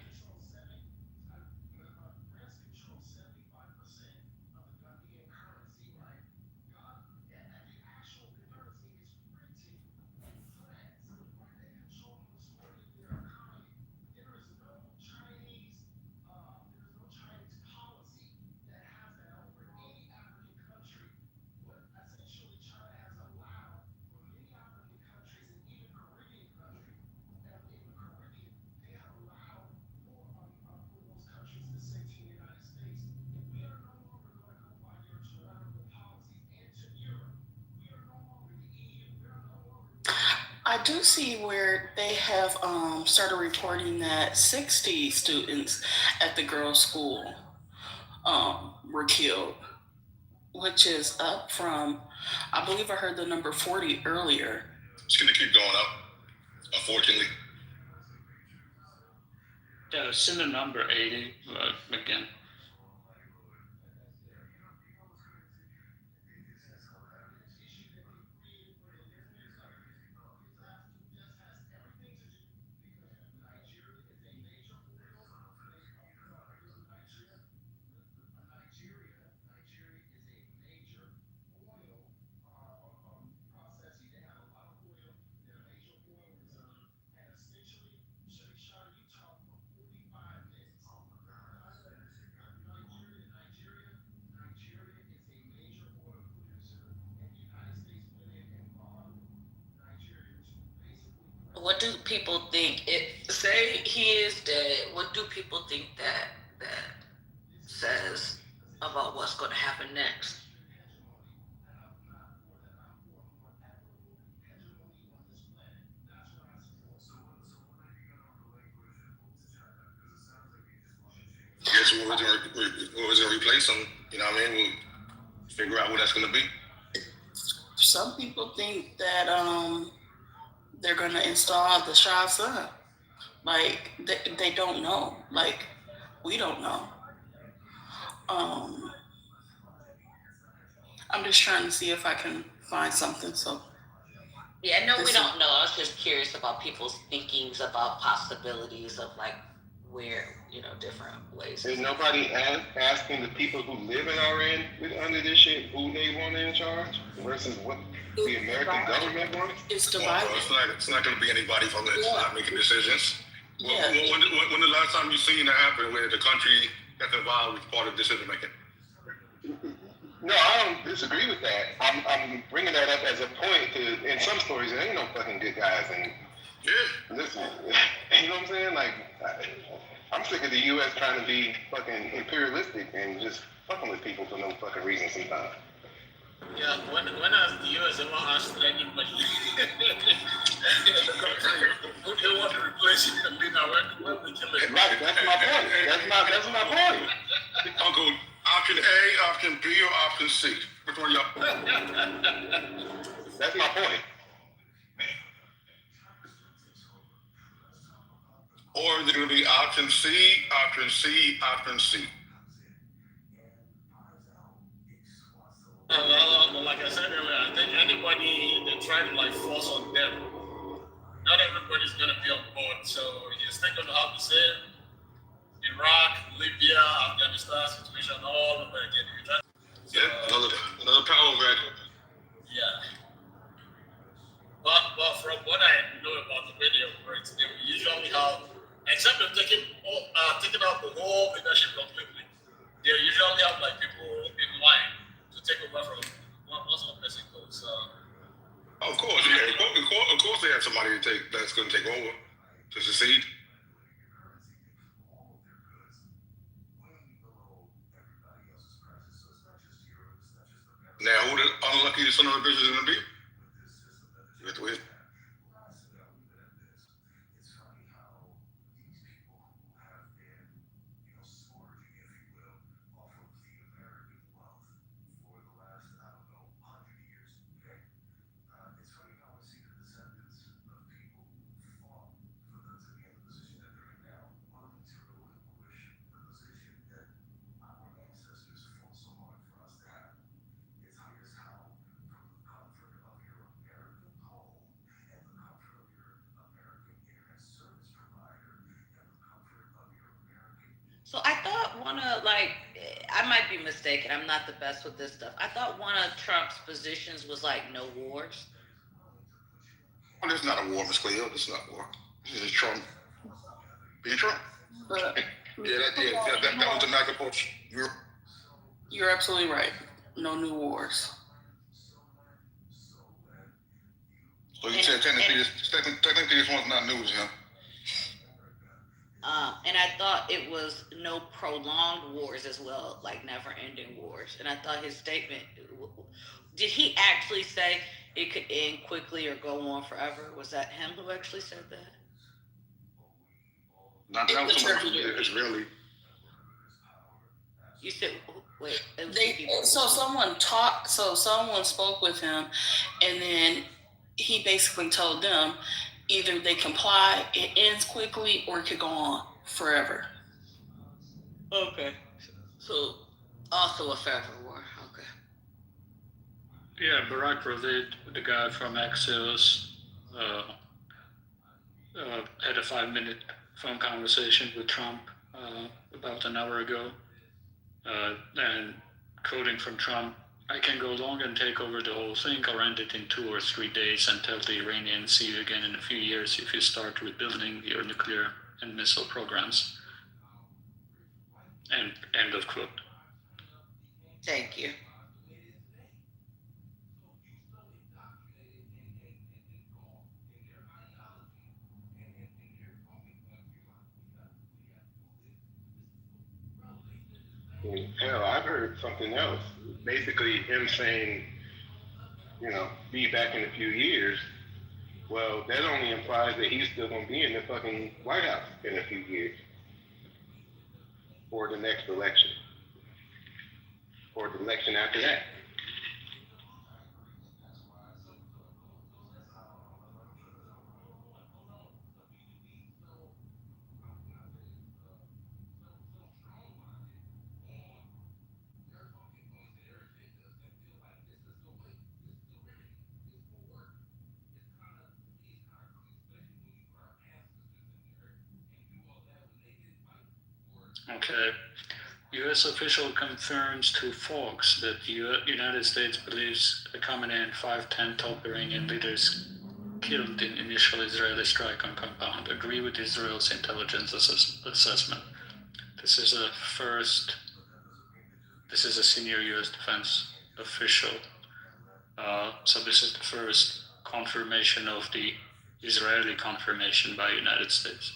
I do see where they have started reporting that 60 students at the girls' school were killed, which is up from, I believe I heard the number 40 earlier. It's gonna keep going up, unfortunately. Yeah, it's in the number 80, but again. What do people think? Say he is dead. What do people think that says about what's going to happen next? Guess who was gonna replace him? You know what I mean? We'll figure out what that's gonna be. Some people think that they're going to install the Shah's son. Like, they don't know. Like, we don't know. I'm just trying to see if I can find something. So Yeah, no, we don't know. I was just curious about people's thinkings about possibilities of like where, different ways. Is nobody asking the people who live in Iran under this shit who they want in charge versus what the American government wants? It's Well, divided. it's not going to be anybody from it not making decisions. Yeah. When the last time you seen that happen where the country that's involved was part of decision making? No, I don't disagree with that. I'm bringing that up as a point to, in some stories, there ain't no fucking good guys. And listen, you know what I'm saying? Like, I'm sick of the U.S. trying to be fucking imperialistic and just fucking with people for no fucking reason sometimes. Yeah, when has the U.S. ever asked anybody who they want to replace the leader when we kill it? Right, that's my point. That's my point. Uncle, option A, option B, or option C? Which one y'all? That's my point. Or is it going to be option C, option C, option C? Like I said earlier, I think anybody they try to force on them, not everybody's gonna be on board. So you're still gonna have the same Iraq, Libya, Afghanistan situation all over again. Another power vacuum. Yeah. But from what I know about the radio, right, they usually have, except they've taken out the whole leadership completely, they usually have people in line to take over from once one person goes. Of course, yeah. Of course, they have somebody that's going to take over to succeed. Now, who the unlucky son of a bitch is going to be? You have to wait. So I thought I might be mistaken. I'm not the best with this stuff. I thought one of Trump's positions was no wars. Well, it's not a war, Miss Cleo. It's not a war. This is Trump being Trump. That was the NACA approach. You're absolutely right. No new wars. So you said technically this one's not news, yeah? And I thought it was no prolonged wars as well, never ending wars. And I thought his statement, did he actually say it could end quickly or go on forever? Was that him who actually said that? Not that was someone Israeli. You said, wait. Someone spoke with him, and then he basically told them either they comply, it ends quickly, or it could go on forever. Okay. So, also a forever war. Okay. Yeah, Barack Ravid, the guy from Axios, had a 5-minute phone conversation with Trump about an hour ago. And quoting from Trump, "I can go long and take over the whole thing or end it in 2 or 3 days and tell the Iranians, see you again in a few years if you start rebuilding your nuclear and missile programs." And end of quote. Thank you. Hell, I've heard something else. Basically, him saying, be back in a few years. Well, that only implies that he's still going to be in the fucking White House in a few years. Or the next election. Or the election after that. Okay. U.S. official confirms to Fox that the United States believes the Khamenei and 510 top Iranian leaders killed in initial Israeli strike on compound agree with Israel's intelligence assessment. This is a senior U.S. defense official. So this is the first confirmation of the Israeli confirmation by United States.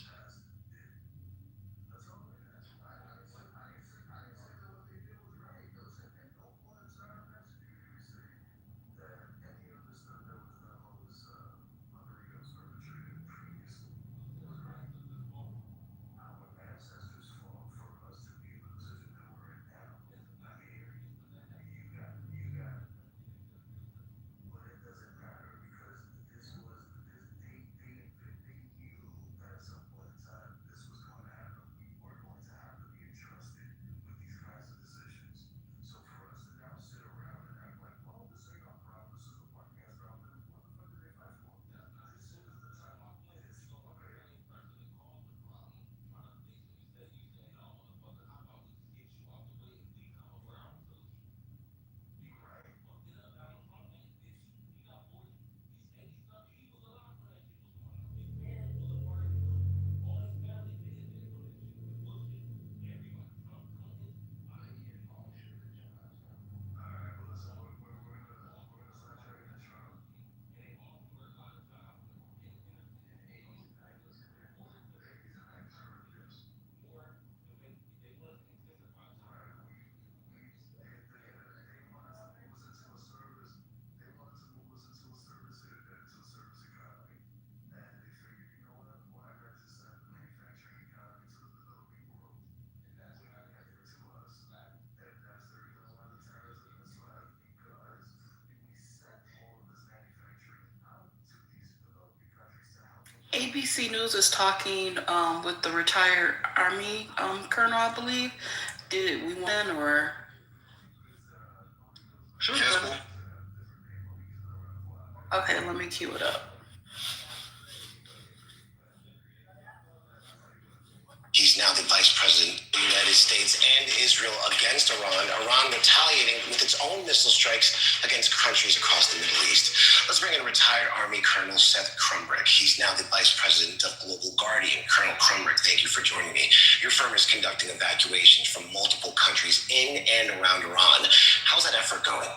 ABC News is talking with the retired Army colonel, I believe. Did we win or? Sure. Okay, let me cue it up. He's now the vice president of the United States and Israel against Iran. Iran retaliating with its own missile strikes against countries across the Middle East. Let's bring in retired Army Colonel Seth Crumbrick. He's now the vice president of Global Guardian. Colonel Crumbrick, thank you for joining me. Your firm is conducting evacuations from multiple countries in and around Iran. How's that effort going?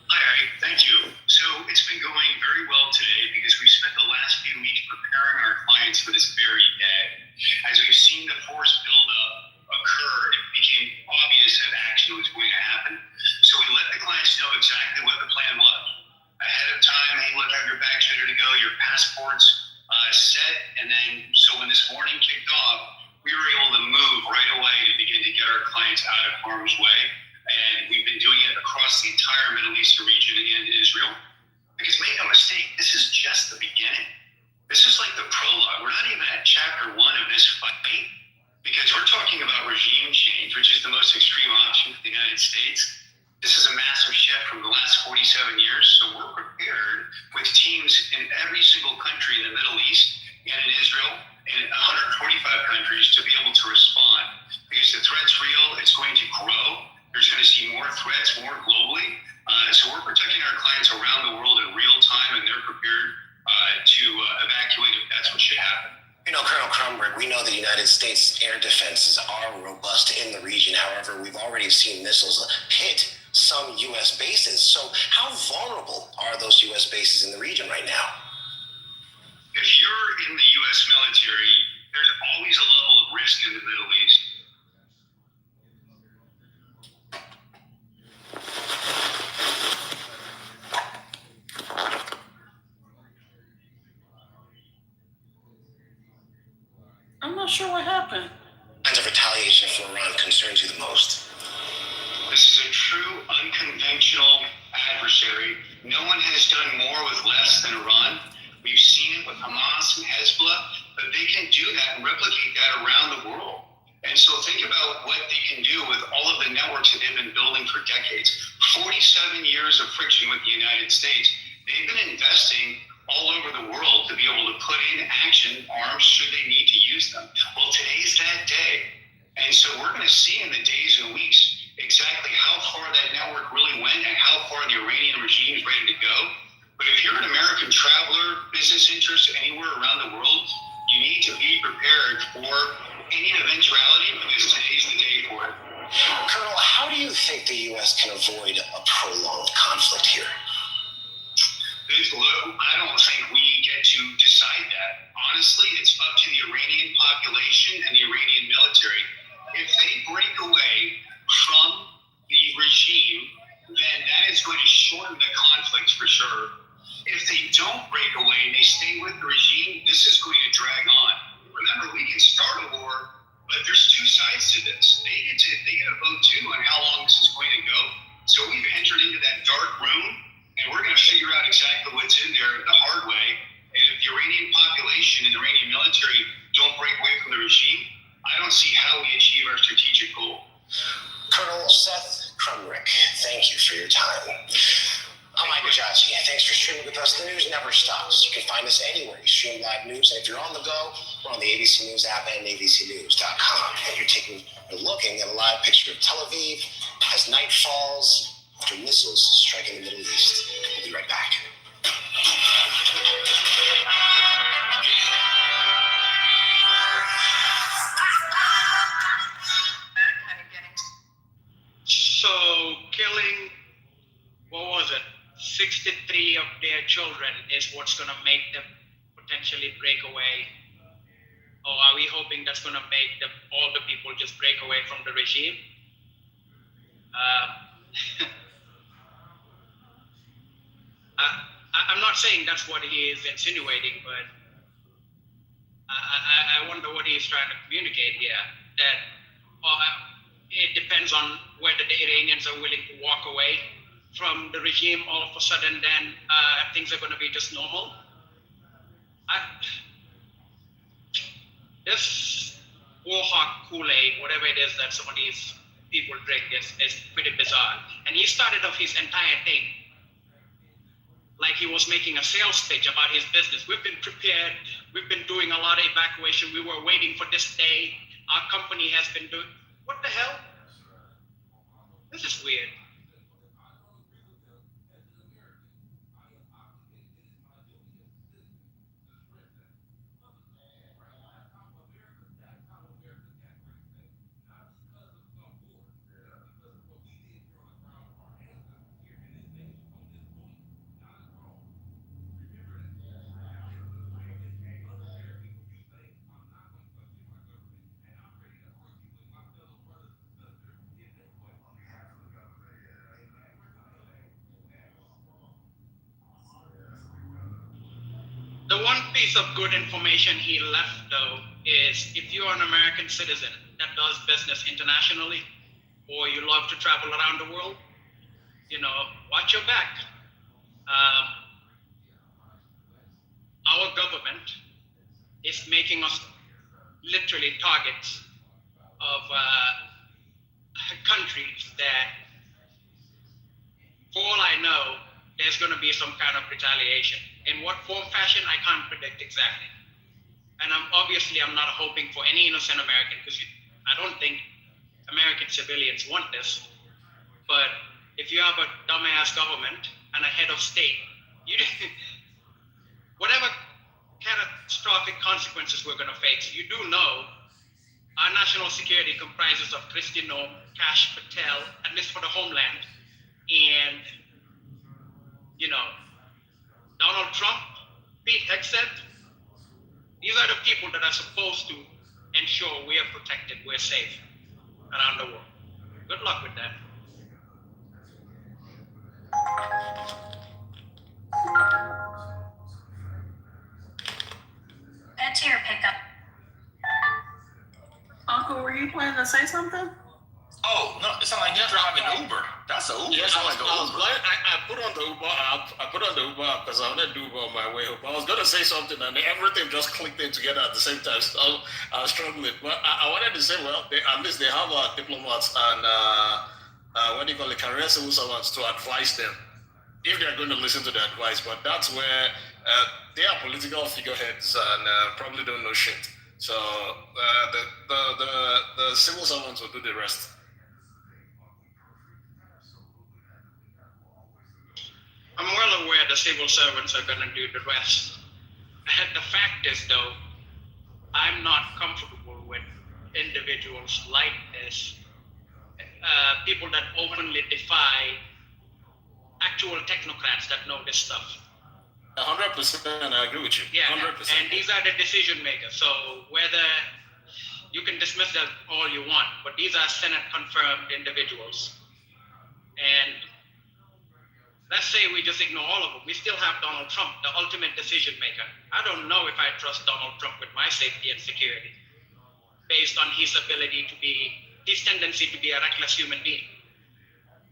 Hi, Ike. Thank you. So it's been going very well today because we spent the last few weeks preparing our clients for this very day. As we've seen the force buildup occur, it became obvious that action was going to happen. So we let the clients know exactly what the plan was. Ahead of time, hey, look, have your bags ready to go, your passports set, and then so when this morning kicked off, we were able to move right away to begin to get our clients out of harm's way. And we've been doing it across the entire Middle Eastern region and Israel. Because make no mistake, this is just the beginning. This is like the prologue. We're not even at chapter 1 of this fight, because we're talking about regime change, which is the most extreme option for the United States. This is a massive shift from the last 47 years. So we're prepared with teams in every single country in the Middle East and in Israel and 145 countries to be able to respond. Because the threat's real, it's going to grow. There's going to see more threats, more globally. So we're protecting our clients around the world in real time, and they're prepared to evacuate if that's what should happen. You know, Colonel Crumbrick, we know the United States air defenses are robust in the region. However, we've already seen missiles hit some U.S. bases. So how vulnerable are those U.S. bases in the region right now? If you're in the U.S. military, there's always a level of risk in the Middle East. I'm not sure what happened. What kinds of retaliation from Iran concerns you the most? This is a true unconventional adversary. No one has done more with less than Iran. We've seen it with Hamas and Hezbollah, but they can do that and replicate that around the world. And so think about what they can do with all of the networks that they've been building for decades. 47 years of friction with the United States. They've been investing all over the world to be able to put in action arms should they need to use them. Well, today's that day. And so we're going to see in the days and weeks exactly how far that network really went and how far the Iranian regime is ready to go. But if you're an American traveler, business interest anywhere around the world, you need to be prepared for any eventuality because today's the day for it. Colonel, how do you think the U.S. can avoid a prolonged conflict here? Look, I don't think we get to decide that. Honestly, it's up to the Iranian population and the Iranian military. If they break away from the regime, then that is going to shorten the conflict for sure. If they don't break away and they stay with the regime, this is going to drag on. Remember, we can start a war, but there's two sides to this. They get to vote too on how long this is going to go. So we've entered into that dark room, and we're going to figure out exactly what's in there the hard way. And if the Iranian population and the Iranian military don't break away from the regime, I don't see how we achieve our strategic goal. Colonel Seth Crumrick, thank you for your time. I'm Mike Ajachi. Thanks for streaming with us. The news never stops. You can find us anywhere you stream live news. And if you're on the go, we're on the ABC News app and abcnews.com. And you're looking at a live picture of Tel Aviv as night falls after missiles striking the Middle East. We'll be right back. So killing, what was it, 63 of their children is what's going to make them potentially break away? Or are we hoping that's going to make all the people just break away from the regime? I'm not saying that's what he is insinuating, but I wonder what he's trying to communicate here. That it depends on whether the Iranians are willing to walk away from the regime all of a sudden, then things are going to be just normal. This Warhawk Kool-Aid, whatever it is that some of these people drink, is pretty bizarre. And he started off his entire thing like he was making a sales pitch about his business. We've been prepared. We've been doing a lot of evacuation. We were waiting for this day. Our company has been doing... What the hell? This is weird. The one piece of good information he left, though, is if you're an American citizen that does business internationally, or you love to travel around the world, watch your back. Our government is making us literally targets of countries that, for all I know, there's going to be some kind of retaliation. In what form, fashion, I can't predict exactly. And I'm not hoping for any innocent American, because I don't think American civilians want this. But if you have a dumbass government and a head of state, whatever catastrophic consequences we're going to face, you do know our national security comprises of Kristi Noem, Kash Patel, at least for the homeland, and Donald Trump, Pete Hegseth. These are the people that are supposed to ensure we are protected, we're safe around the world. Good luck with that. Head to your pickup. Uncle, were you planning to say something? Oh, no, it sounds like you're driving Uber. That's an Uber. Yes, Sounds like an Uber. I put on the Uber app. I put on the Uber app because I wanted to do Uber on my way home. I was going to say something and everything just clicked in together at the same time. So I was struggling. But I wanted to say, well, at least they have diplomats and career civil servants to advise them if they're going to listen to the advice. But that's where They are political figureheads and probably don't know shit. So the civil servants will do the rest. I'm well aware the civil servants are going to do the rest. The fact is, though, I'm not comfortable with individuals like this, people that openly defy actual technocrats that know this stuff. 100%, I agree with you. Yeah, 100%. and these are the decision makers. So whether you can dismiss them all you want, but these are Senate confirmed individuals. And let's say we just ignore all of them. We still have Donald Trump, the ultimate decision maker. I don't know if I trust Donald Trump with my safety and security based on his ability to be, his tendency to be a reckless human being.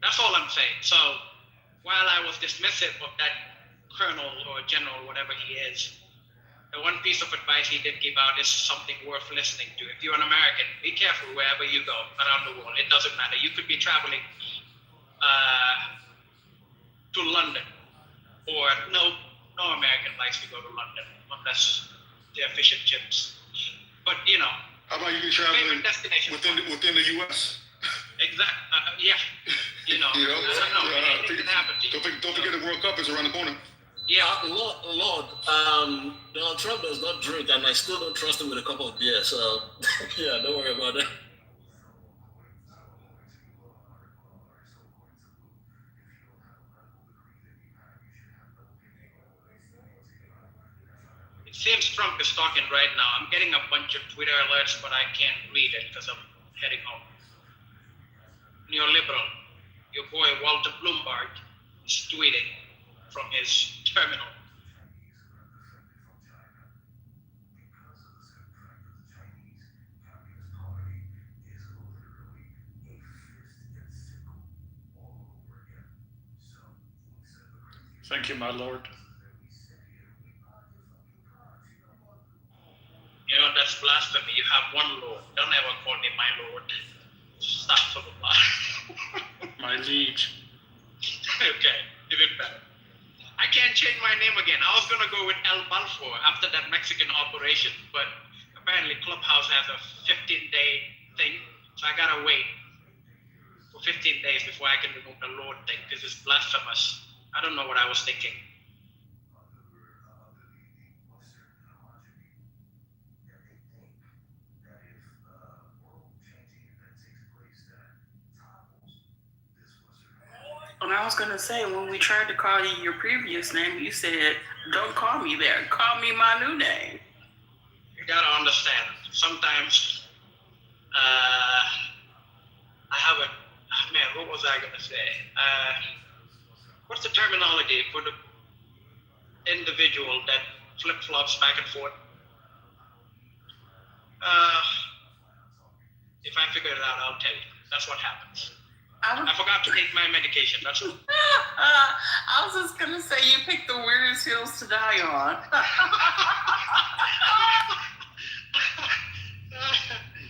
That's all I'm saying. So while I was dismissive of that colonel or general, whatever he is, the one piece of advice he did give out is something worth listening to. If you're an American, be careful wherever you go around the world. It doesn't matter. You could be traveling to London, or no American likes to go to London unless they're fish and chips. But you know, how about you traveling destination within the U.S.? Exactly. Yeah. You know. Anything can happen to you. Don't forget the World Cup is around the corner. Yeah. Lord, Donald Trump does not drink, and I still don't trust him with a cup of beer. So yeah, don't worry about that. It seems Trump is talking right now. I'm getting a bunch of Twitter alerts, but I can't read it because I'm heading home. Neoliberal. Your boy Walter Bloomberg is tweeting from his terminal. Thank you, my lord. You know, that's blasphemy. You have one Lord. Don't ever call me my Lord. Stop for the My liege. Okay, even better. I can't change my name again. I was gonna go with El Balfour after that Mexican operation, but apparently Clubhouse has a 15-day thing, so I gotta wait for 15 days before I can remove the Lord thing because it's blasphemous. I don't know what I was thinking. And I was gonna say, when we tried to call you your previous name, you said, "Don't call me that. Call me my new name." You gotta understand. Sometimes, I have a man. What was I gonna say? What's the terminology for the individual that flip-flops back and forth? If I figure it out, I'll tell you. That's what happens. I forgot to take my medication. That's all. I was just gonna say, you picked the weirdest hills to die on.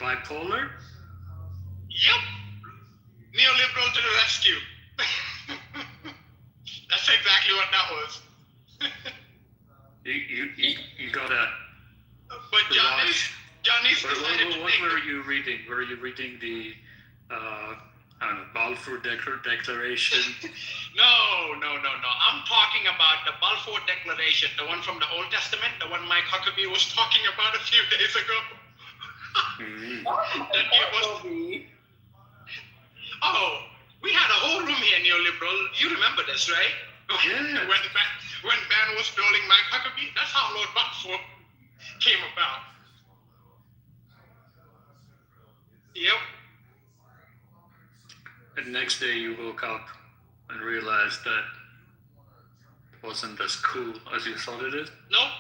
Bipolar? Yep. Neoliberal to the rescue. That's exactly what that was. You gotta. But Johnny's decided to what were you reading? Were you reading the Balfour Declaration? No. I'm talking about the Balfour Declaration, the one from the Old Testament, the one Mike Huckabee was talking about a few days ago. Oh, we had a whole room here, Neoliberal. You remember this, right? Yeah. When Ban was trolling Mike Huckabee, that's how Lord Balfour came about. Yep. And the next day you woke up and realized that it wasn't as cool as you thought it is? Nope.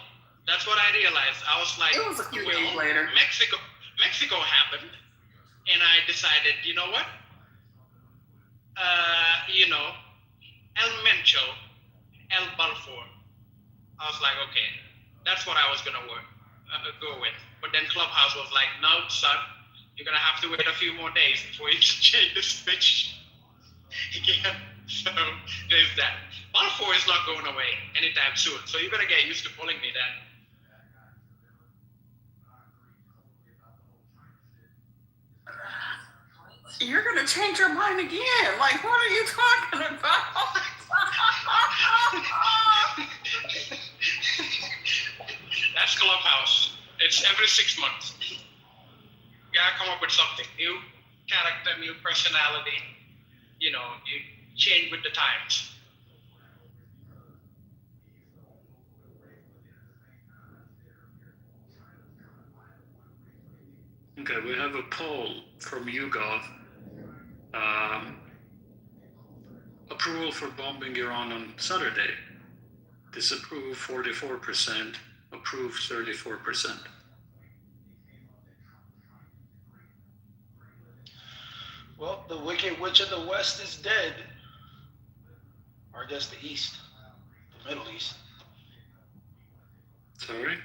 That's what I realized. I was like, it was a few days later. Mexico happened, and I decided, you know what? El Mencho, El Balfour. I was like, okay, that's what I was gonna go with. But then Clubhouse was like, no, son, you're gonna have to wait a few more days before you can change the switch. He gave So there's that. Balfour is not going away anytime soon, so you better get used to pulling me then. You're gonna change your mind again. Like, what are you talking about? That's Clubhouse. It's every 6 months. You gotta come up with something new, character, new personality. You know, you change with the times. Okay, we have a poll from YouGov. Approval for bombing Iran on Saturday. Disapprove 44%, approve 34%. Well, the Wicked Witch of the West is dead. Or I guess the East, the Middle East. Sorry?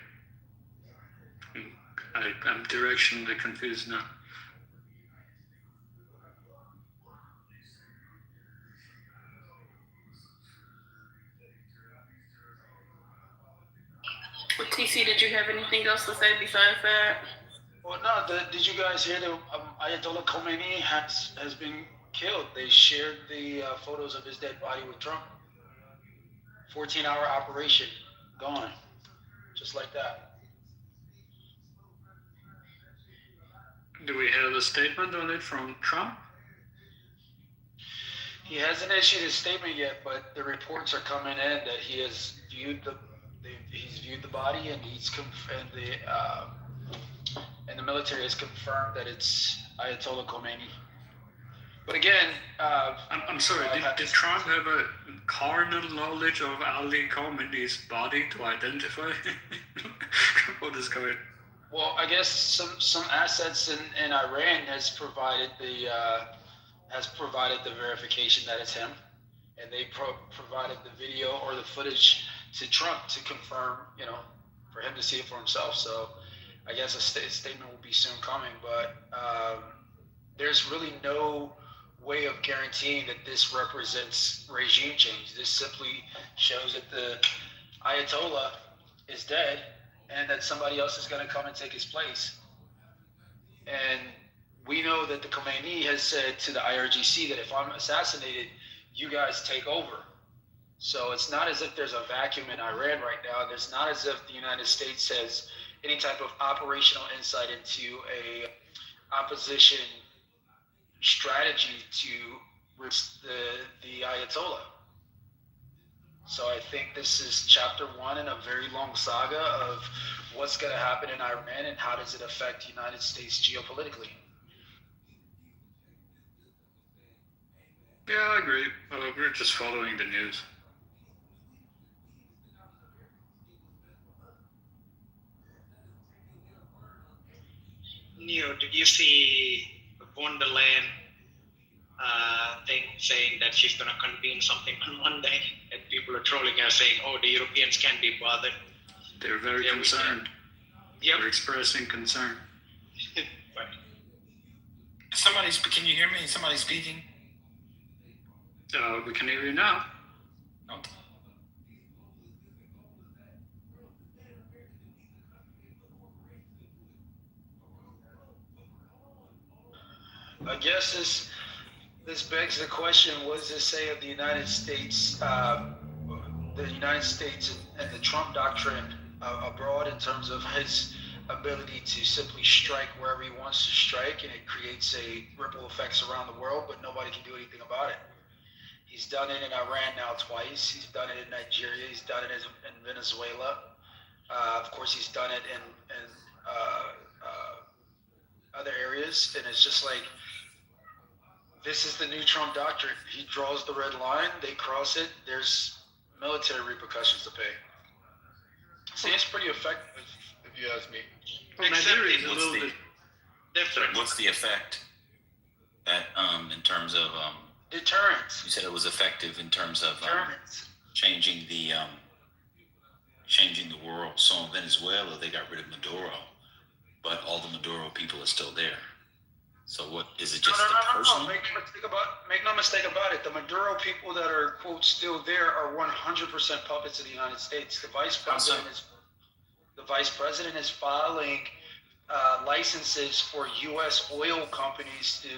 I'm directionally confused now. Well, TC, did you have anything else to say besides that? Well, no. Did you guys hear that Ayatollah Khomeini has been killed? They shared the photos of his dead body with Trump. 14-hour operation, gone, just like that. Do we have a statement on it from Trump? He hasn't issued a statement yet, but the reports are coming in that he has viewed the body, and and the military has confirmed that it's Ayatollah Khomeini. But again, I'm sorry. Did Trump have a carnal knowledge of Ali Khamenei's body to identify? What is going? Well, I guess some assets in Iran has provided the verification that it's him, and they provided the video or the footage to Trump to confirm, for him to see it for himself. So I guess a statement will be soon coming, but there's really no way of guaranteeing that this represents regime change. This simply shows that the Ayatollah is dead and that somebody else is going to come and take his place. And we know that the Khomeini has said to the IRGC that if I'm assassinated, you guys take over. So it's not as if there's a vacuum in Iran right now. There's not as if the United States has any type of operational insight into a opposition strategy to the Ayatollah. So I think this is chapter one in a very long saga of what's going to happen in Iran and how does it affect the United States geopolitically. Yeah, I agree. We're just following the news. Neo, did you see von der Leyen thing saying that she's going to convene something on Monday, and people are trolling her saying, "Oh, the Europeans can't be bothered." They're very concerned. Yep. They're expressing concern. Can you hear me? Is somebody speaking? We can hear you now. Okay. I guess this begs the question: what does this say of the United States? The United States and the Trump doctrine abroad in terms of his ability to simply strike wherever he wants to strike, and it creates a ripple effects around the world, but nobody can do anything about it. He's done it in Iran now twice. He's done it in Nigeria. He's done it in Venezuela. Of course, he's done it in other areas, and it's just like, this is the new Trump doctrine. He draws the red line, they cross it, there's military repercussions to pay. See, it's pretty effective, if you ask me. Well, Nigeria is a little bit different. What's the effect that in terms of deterrence? You said it was effective in terms of deterrence, changing the world. So in Venezuela, they got rid of Maduro, but all the Maduro people are still there. So what is it? No, Just no, the no, no, personal? no. Make no mistake about it. The Maduro people that are quote still there are 100% puppets of the United States. The vice president is filing licenses for U.S. oil companies to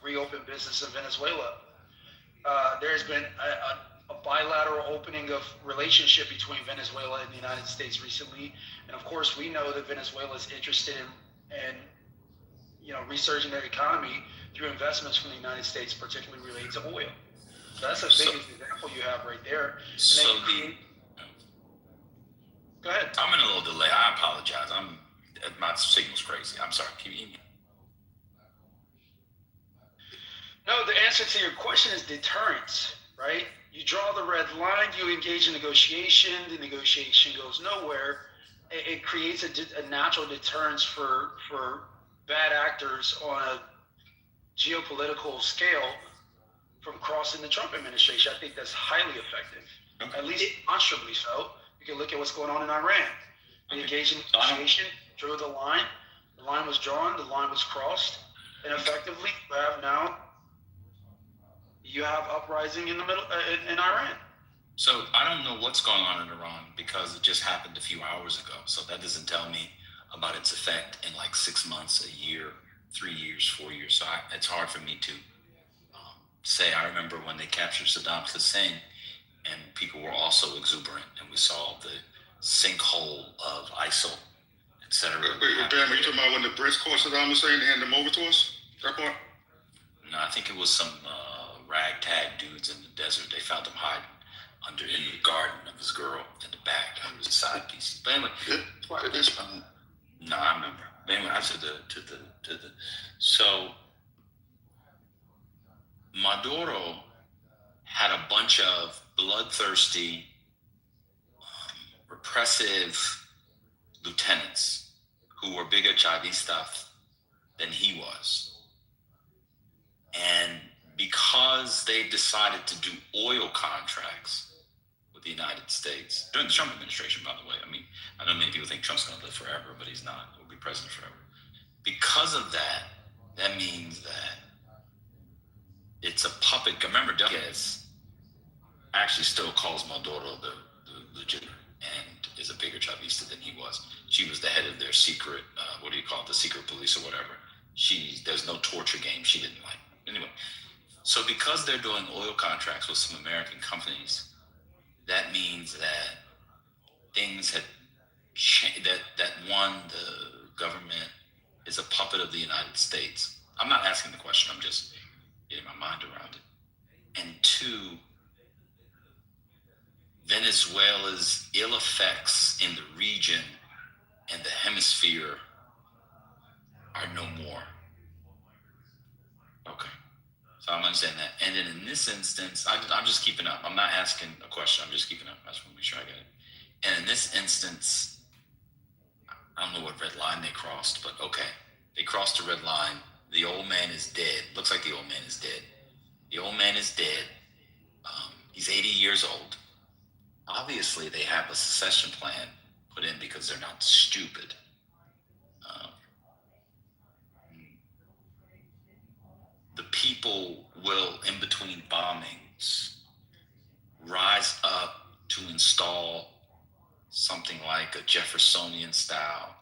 reopen business in Venezuela. There's been a bilateral opening of relationship between Venezuela and the United States recently, and of course we know that Venezuela is interested in resurging their economy through investments from the United States, particularly related to oil. So that's the biggest example you have right there. Go ahead. I'm in a little delay. I apologize. My signal's crazy. I'm sorry. Keep eating. No, the answer to your question is deterrence, right? You draw the red line, you engage in negotiation, the negotiation goes nowhere. It creates a natural deterrence for bad actors on a geopolitical scale from crossing the Trump administration. I think that's highly effective, at least demonstrably so. You can look at what's going on in Iran. They engaged in negotiation, drew the line was drawn, the line was crossed, and effectively you have uprising in the middle in Iran. So I don't know what's going on in Iran because it just happened a few hours ago. So that doesn't tell me about its effect in like 6 months, a year, 3 years, 4 years. So it's hard for me to say. I remember when they captured Saddam Hussein and people were also exuberant and we saw the sinkhole of ISIL, etc. Wait, Ben, are you talking about when the Brits caught Saddam Hussein and handed him over to us? That part? No, I think it was some ragtag dudes in the desert. They found him hiding in the garden of his girl in the back under the side piece. But anyway, no, I remember. But anyway, I said so Maduro had a bunch of bloodthirsty, repressive lieutenants who were bigger Chavistas than he was. And because they decided to do oil contracts with the United States, during the Trump administration, by the way. I mean, I know many people think Trump's going to live forever, but he's not. He'll be president forever. Because of that, that means that it's a puppet. Remember, Diaz actually still calls Maduro the legitimate and is a bigger Chavista than he was. She was the head of their secret, the secret police or whatever. There's no torture game she didn't like. Anyway, so because they're doing oil contracts with some American companies, that means that things had changed, that one, the government is a puppet of the United States. I'm not asking the question, I'm just getting my mind around it. And two, Venezuela's ill effects in the region and the hemisphere are no more. Okay. So I'm understanding that. And then in this instance, I'm just keeping up. I'm not asking a question. I'm just keeping up. I just want to make sure I get it. And in this instance, I don't know what red line they crossed, but okay. They crossed the red line. The old man is dead. Looks like the old man is dead. The old man is dead. He's 80 years old. Obviously, they have a succession plan put in because they're not stupid. The people will, in between bombings, rise up to install something like a Jeffersonian style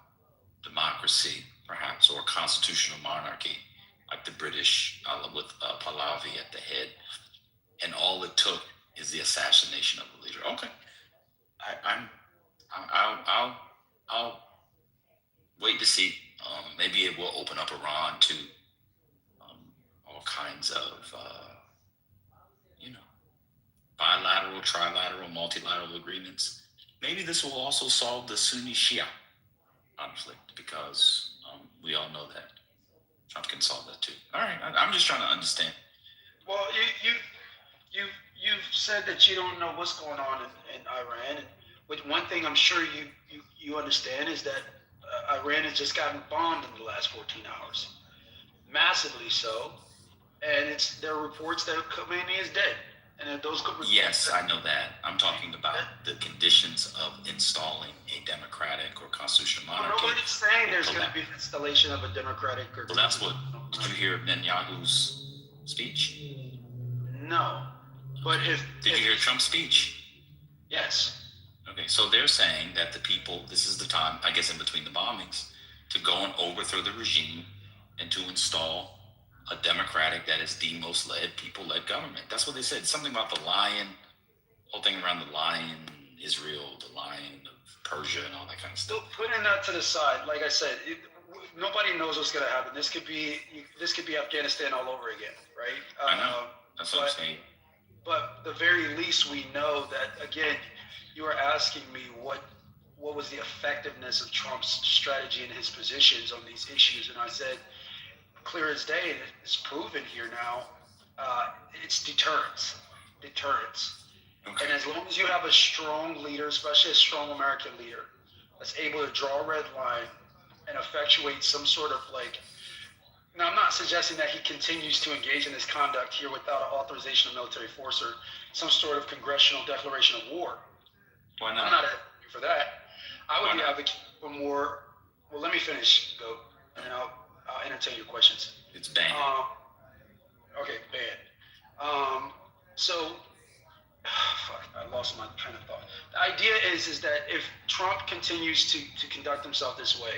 democracy, perhaps, or a constitutional monarchy, like the British with Pahlavi at the head. And all it took is the assassination of the leader. Okay, I'll wait to see. Maybe it will open up Iran to all kinds of, bilateral, trilateral, multilateral agreements. Maybe this will also solve the Sunni-Shia conflict because we all know that Trump can solve that too. All right, I'm just trying to understand. Well, you've said that you don't know what's going on in Iran. But one thing I'm sure you understand is that Iran has just gotten bombed in the last 14 hours, massively so. And there are reports that Khamenei is dead. And if those Yes, I know that. I'm talking about the conditions of installing a democratic or constitutional monarchy. Nobody's saying there's going to be an installation of a democratic or. Well, that's what. Did you hear Netanyahu's speech? No, but Did you hear Trump's speech? Yes. Okay, so they're saying that the people. This is the time, I guess, in between the bombings, to go and overthrow the regime and to install a democratic, that is the most people-led government. That's what they said. Something about the lion, whole thing around the lion, Israel, the lion of Persia, and all that kind of stuff. Putting that to the side, like I said, nobody knows what's going to happen. This could be Afghanistan all over again, right? I know. That's what I'm saying. But the very least, we know that, again, you are asking me what was the effectiveness of Trump's strategy and his positions on these issues, and I said, clear as day, and it's proven here now, it's deterrence. Okay. And as long as you have a strong leader, especially a strong American leader, that's able to draw a red line and effectuate some sort of now I'm not suggesting that he continues to engage in this conduct here without an authorization of military force or some sort of congressional declaration of war. Why not? I'm not advocating for that. I would be advocating for more. Well, let me finish, Goat, and then I'll entertain your questions. It's banned. Okay, banned. So, fuck, I lost my train of thought. The idea is that if Trump continues to conduct himself this way,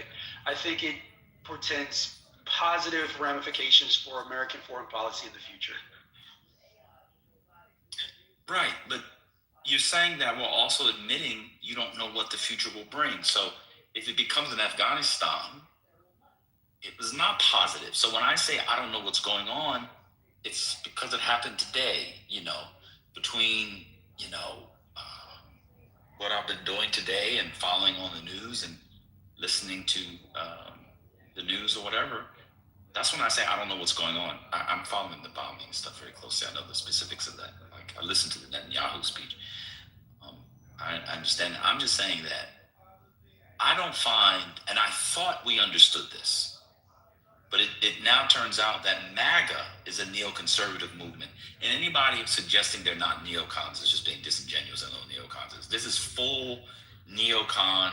I think it portends positive ramifications for American foreign policy in the future. Right, but you're saying that while also admitting you don't know what the future will bring. So if it becomes an Afghanistan, it was not positive. So when I say I don't know what's going on, it's because it happened today, between, what I've been doing today and following on the news and listening to the news or whatever. That's when I say I don't know what's going on. I'm following the bombing stuff very closely. I know the specifics of that. Like, I listened to the Netanyahu speech. I understand. I'm just saying that I don't find, and I thought we understood this, but it now turns out that MAGA is a neoconservative movement. And anybody suggesting they're not neocons is just being disingenuous. I know neocons is. This is full neocon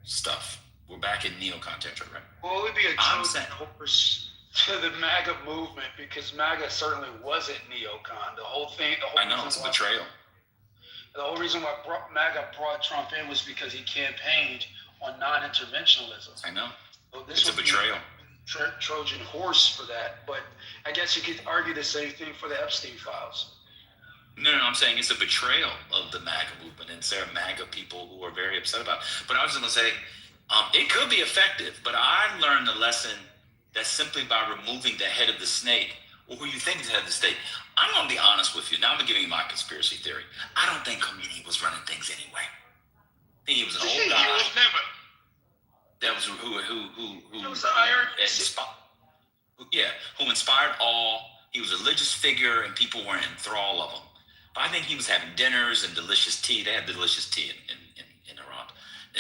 stuff. We're back in neocon territory, right? Well, it would be a to the MAGA movement because MAGA certainly wasn't neocon. The whole I know, it's a betrayal. The whole reason why MAGA brought Trump in was because he campaigned on non-interventionalism. I know. So it's a betrayal. Trojan horse for that. But I guess you could argue the same thing for the Epstein files. No, I'm saying it's a betrayal of the MAGA movement, and there are MAGA people who are very upset about it. But I was just going to say, it could be effective, but I learned the lesson that simply by removing the head of the snake, or who you think is the head of the snake, I'm going to be honest with you. Now I'm giving you my conspiracy theory. I don't think Khomeini was running things anyway. I think he was an old guy. He was never. That was who inspired all. He was a religious figure, and people were in thrall of him. But I think he was having dinners and delicious tea. They had delicious tea in Iran,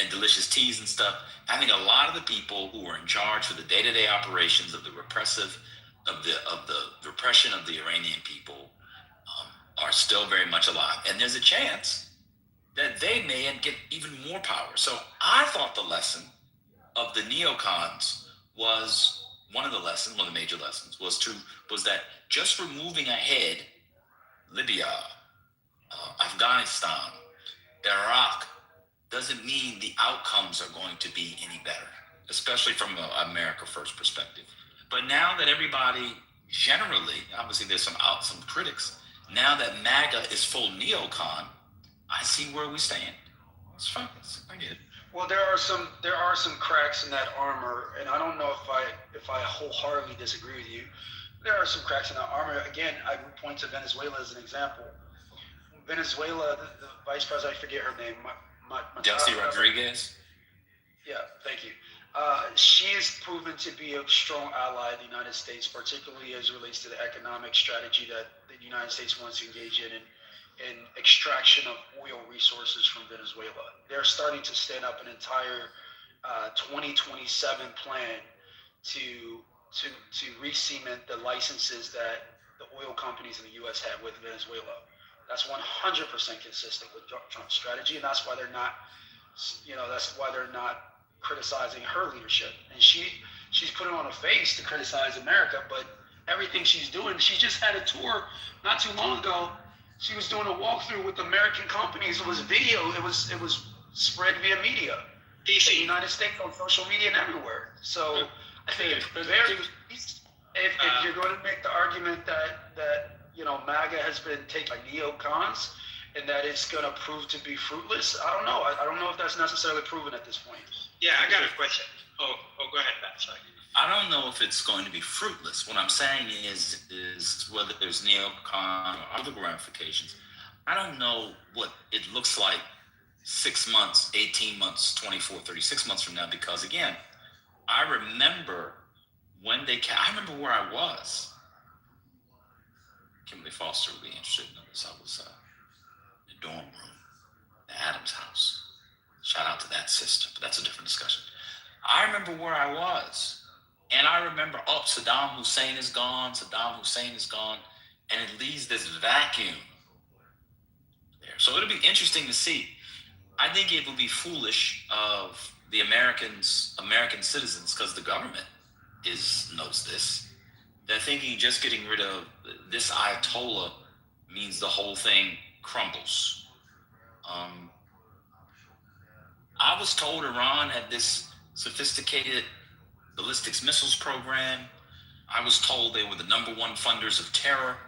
and delicious teas and stuff. I think a lot of the people who were in charge for the day-to-day operations of the repression of the Iranian people are still very much alive, and there's a chance that they may get even more power. So I thought the lesson of the neocons was one of the major lessons was that just removing a head, Libya, Afghanistan, Iraq, doesn't mean the outcomes are going to be any better, especially from an America First perspective. But now that everybody generally, obviously there's some critics, now that MAGA is full neocon, I see where we stand. It's fine. I get it. Well, there are some cracks in that armor, and I don't know if I wholeheartedly disagree with you. There are some cracks in that armor. Again, I would point to Venezuela as an example. Venezuela, the vice president, I forget her name, Delcy Rodriguez. Yeah, thank you. She is proven to be a strong ally of the United States, particularly as it relates to the economic strategy that the United States wants to engage in extraction of oil resources from Venezuela. They're starting to stand up an entire 2027 plan to re-cement the licenses that the oil companies in the U.S. have with Venezuela. That's 100% consistent with Trump's strategy, and that's why they're not, criticizing her leadership. And she's putting on a face to criticize America, but everything she's doing, she just had a tour not too long ago. She was doing a walkthrough with American companies. It was video. It was spread via media, in the United States, on social media and everywhere. So I think it's very. If you're going to make the argument that MAGA has been taken by neocons and that it's going to prove to be fruitless, I don't know. I don't know if that's necessarily proven at this point. Yeah, I got a question. Oh, go ahead, Pat. Sorry. I don't know if it's going to be fruitless. What I'm saying is whether there's neocon or other ramifications. I don't know what it looks like 6 months, 18 months, 24, 36 months from now, because again, I remember when I remember where I was. Kimberly Foster would be interested in this. I was in the dorm room, the Adams house. Shout out to that sister, but that's a different discussion. I remember where I was. And I remember, Saddam Hussein is gone, and it leaves this vacuum there. So it'll be interesting to see. I think it would be foolish of the American citizens, because the government knows this. They're thinking just getting rid of this Ayatollah means the whole thing crumbles. I was told Iran had this sophisticated ballistics missiles program. I was told they were the #1 funders of terror.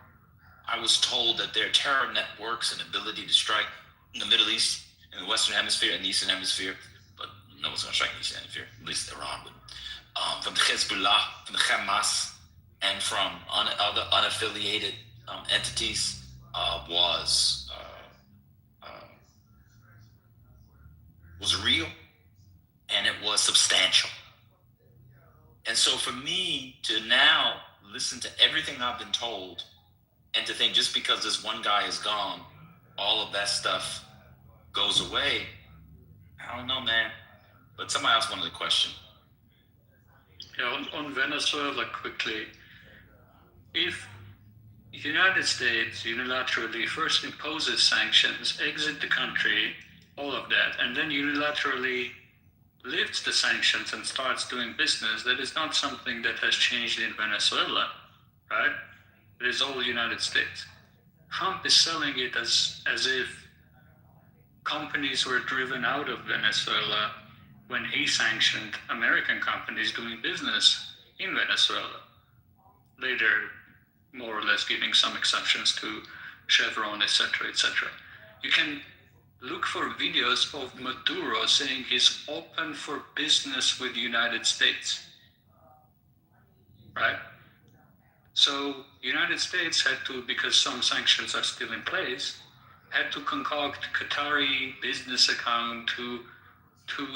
I was told that their terror networks and ability to strike in the Middle East, in the Western Hemisphere, and the Eastern Hemisphere, but no one's going to strike in the Eastern Hemisphere, at least Iran would, from the Hezbollah, from the Hamas, and from other unaffiliated entities, was real, and it was substantial. And so for me to now listen to everything I've been told and to think just because this one guy is gone, all of that stuff goes away, I don't know, man. But somebody else wanted a question. Yeah, on Venezuela, quickly. If the United States unilaterally first imposes sanctions, exit the country, all of that, and then unilaterally lifts the sanctions and starts doing business, that is not something that has changed in Venezuela, right? It is all the United States. Trump is selling it as if companies were driven out of Venezuela when he sanctioned American companies doing business in Venezuela. Later, more or less giving some exceptions to Chevron, etc., etc. You can look for videos of Maduro saying he's open for business with the United States, right? So United States had to, because some sanctions are still in place, had to concoct Qatari business account to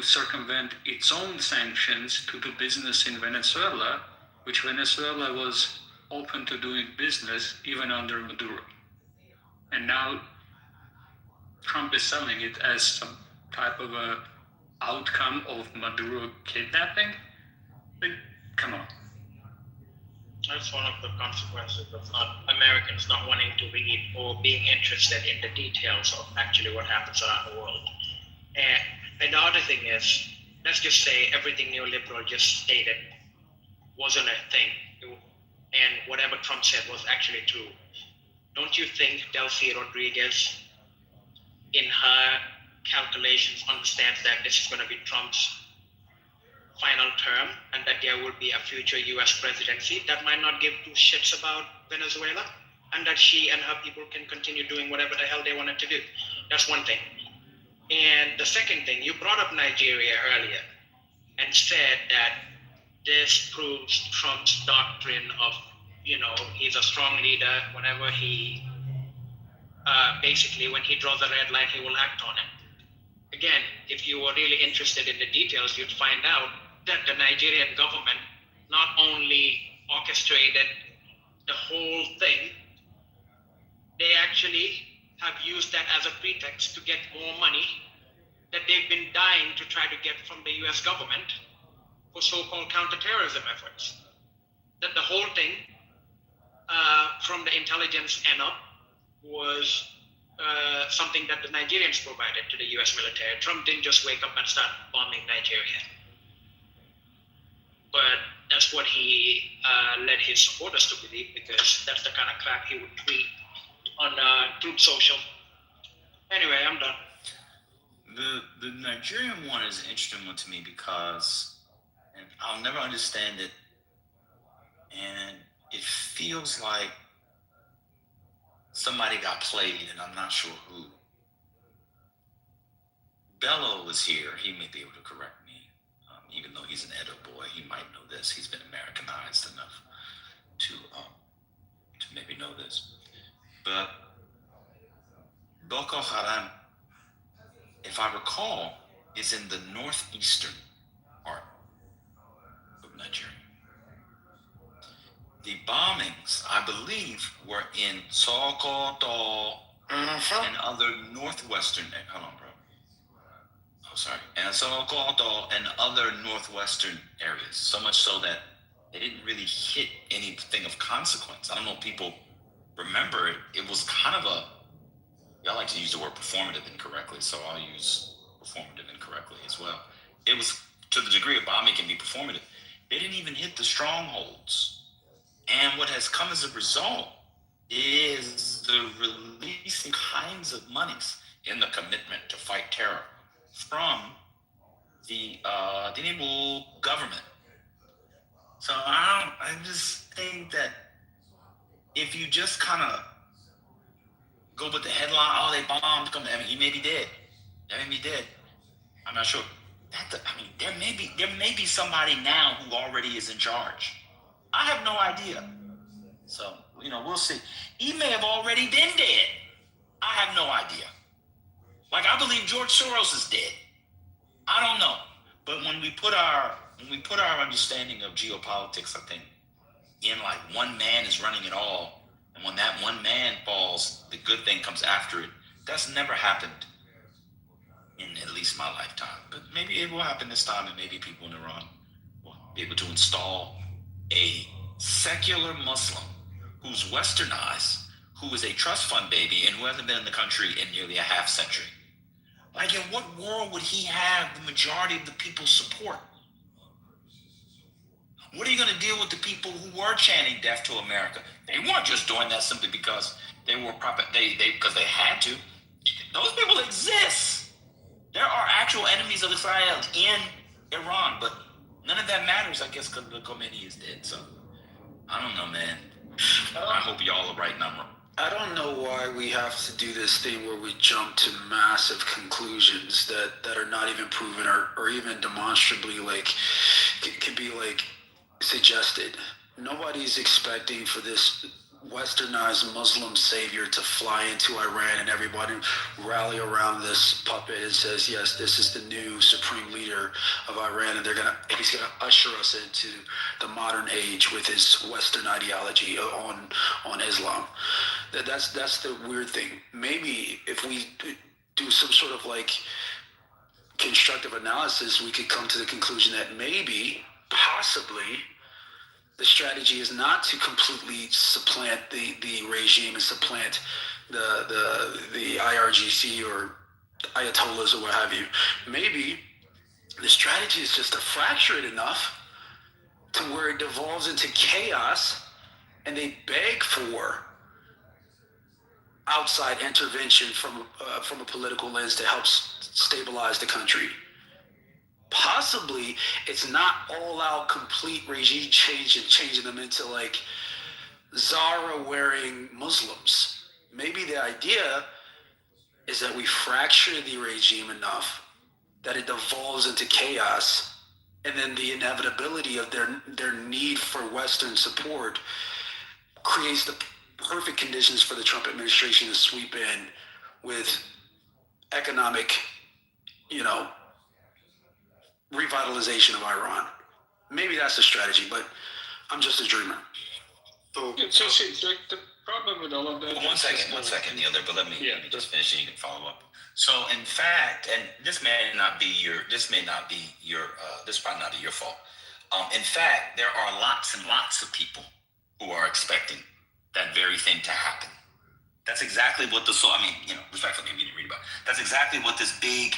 circumvent its own sanctions to do business in Venezuela, which Venezuela was open to doing business even under Maduro. And now Trump is selling it as some type of a outcome of Maduro kidnapping. Like, come on. That's one of the consequences of Americans not wanting to read or being interested in the details of actually what happens around the world. And the other thing is, let's just say everything neoliberal just stated wasn't a thing, and whatever Trump said was actually true. Don't you think Delcy Rodriguez, in her calculations, understands that this is going to be Trump's final term and that there will be a future US presidency that might not give two shits about Venezuela, and that she and her people can continue doing whatever the hell they wanted to do? That's one thing. And the second thing, you brought up Nigeria earlier and said that this proves Trump's doctrine of, he's a strong leader. Whenever he, basically when he draws a red line, he will act on it. Again, if you were really interested in the details, you'd find out that the Nigerian government not only orchestrated the whole thing, they actually have used that as a pretext to get more money that they've been dying to try to get from the US government for so-called counterterrorism efforts. That the whole thing, from the intelligence end up, was something that the Nigerians provided to the US military. Trump didn't just wake up and start bombing Nigeria. But that's what he led his supporters to believe, because that's the kind of crap he would tweet on Truth Social. Anyway, I'm done. The Nigerian one is an interesting one to me because, and I'll never understand it, and it feels like somebody got played, and I'm not sure who. Bello was here. He may be able to correct me. Even though he's an Edo boy, he might know this. He's been Americanized enough to maybe know this. But Boko Haram, if I recall, is in the northeastern part of Nigeria. The bombings, I believe, were in Sokoto and other northwestern. Hold on, bro. Oh, sorry. And Sokoto and other northwestern areas. So much so that they didn't really hit anything of consequence. I don't know if people remember it. It was kind of a, y'all like to use the word performative incorrectly, so I'll use performative incorrectly as well. It was, to the degree of bombing can be performative, they didn't even hit the strongholds. And what has come as a result is the releasing kinds of monies in the commitment to fight terror from the Tinubu government. So I just think that if you just kind of go with the headline, oh, they bombed, I mean, he may be dead. That may be dead. I'm not sure. There may be somebody now who already is in charge. I have no idea. So, we'll see. He may have already been dead. I have no idea. Like, I believe George Soros is dead. I don't know. But when we put our understanding of geopolitics, I think, in like one man is running it all, and when that one man falls, the good thing comes after it. That's never happened in at least my lifetime. But maybe it will happen this time, and maybe people in Iran will be able to install a secular Muslim who's westernized, who is a trust fund baby, and who hasn't been in the country in nearly a half century. Like, in what world would he have the majority of the people's support? What are you going to deal with the people who were chanting death to America? They weren't just doing that simply because they were because they had to. Those people exist. There are actual enemies of Israel in Iran, but none of that matters, I guess, because the Khomeini is dead. So I don't know, man. I hope y'all are right number. I don't know why we have to do this thing where we jump to massive conclusions that are not even proven or even demonstrably can be suggested. Nobody's expecting for this westernized Muslim savior to fly into Iran and everybody rally around this puppet and says, yes, this is the new supreme leader of Iran, and he's gonna usher us into the modern age with his Western ideology on Islam. That's the weird thing. Maybe if we do some sort of constructive analysis, we could come to the conclusion that maybe, possibly, the strategy is not to completely supplant the regime and supplant the IRGC or Ayatollahs or what have you. Maybe the strategy is just to fracture it enough to where it devolves into chaos, and they beg for outside intervention from a political lens to help stabilize the country. Possibly it's not all out complete regime change and changing them into Zara wearing Muslims. Maybe the idea is that we fracture the regime enough that it devolves into chaos, and then the inevitability of their need for Western support creates the perfect conditions for the Trump administration to sweep in with economic, revitalization of Iran. Maybe that's the strategy, but I'm just a dreamer. So the problem with all of that. One second, Neil, but let me just finish and you can follow up. So in fact, and this probably not be your fault. In fact, there are lots and lots of people who are expecting that very thing to happen. That's exactly what respectfully, maybe you didn't read about it. That's exactly what this big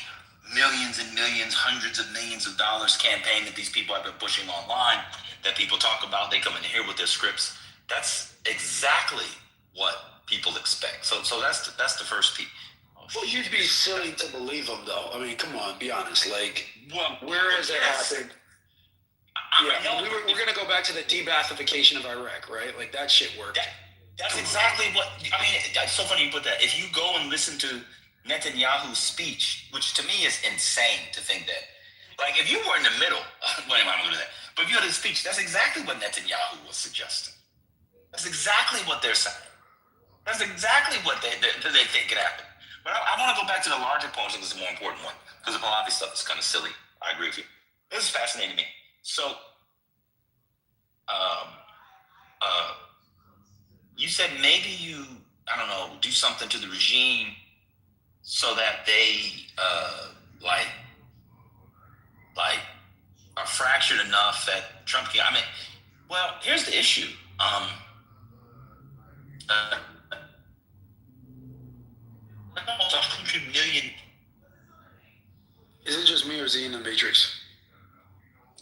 millions and millions, hundreds of millions of dollars campaign that these people have been pushing online, that people talk about, they come in here with their scripts. That's exactly what people expect. So that's the first piece. Well, you'd be silly to believe them, though. I mean, come on, be honest. Like, well, where has it happened? Yeah, we're going to go back to the de-Baathification of Iraq, right? Like, that shit worked. That's exactly what, I mean, it's so funny you put that. If you go and listen to Netanyahu's speech, which to me is insane to think that, like, if you were in the middle, well, anyway, I'm going to do that. But if you had his speech, that's exactly what Netanyahu was suggesting. That's exactly what they're saying. That's exactly what they think could happen. But I want to go back to the larger point. I think it's a more important one, because the Pahlavi stuff is kind of silly. I agree with you. This is fascinating to me. So, you said maybe you, I don't know, do something to the regime so that they like are fractured enough that Trump can. I mean, well, here's the issue. Almost 100 million. Is it just me or is he in the Matrix?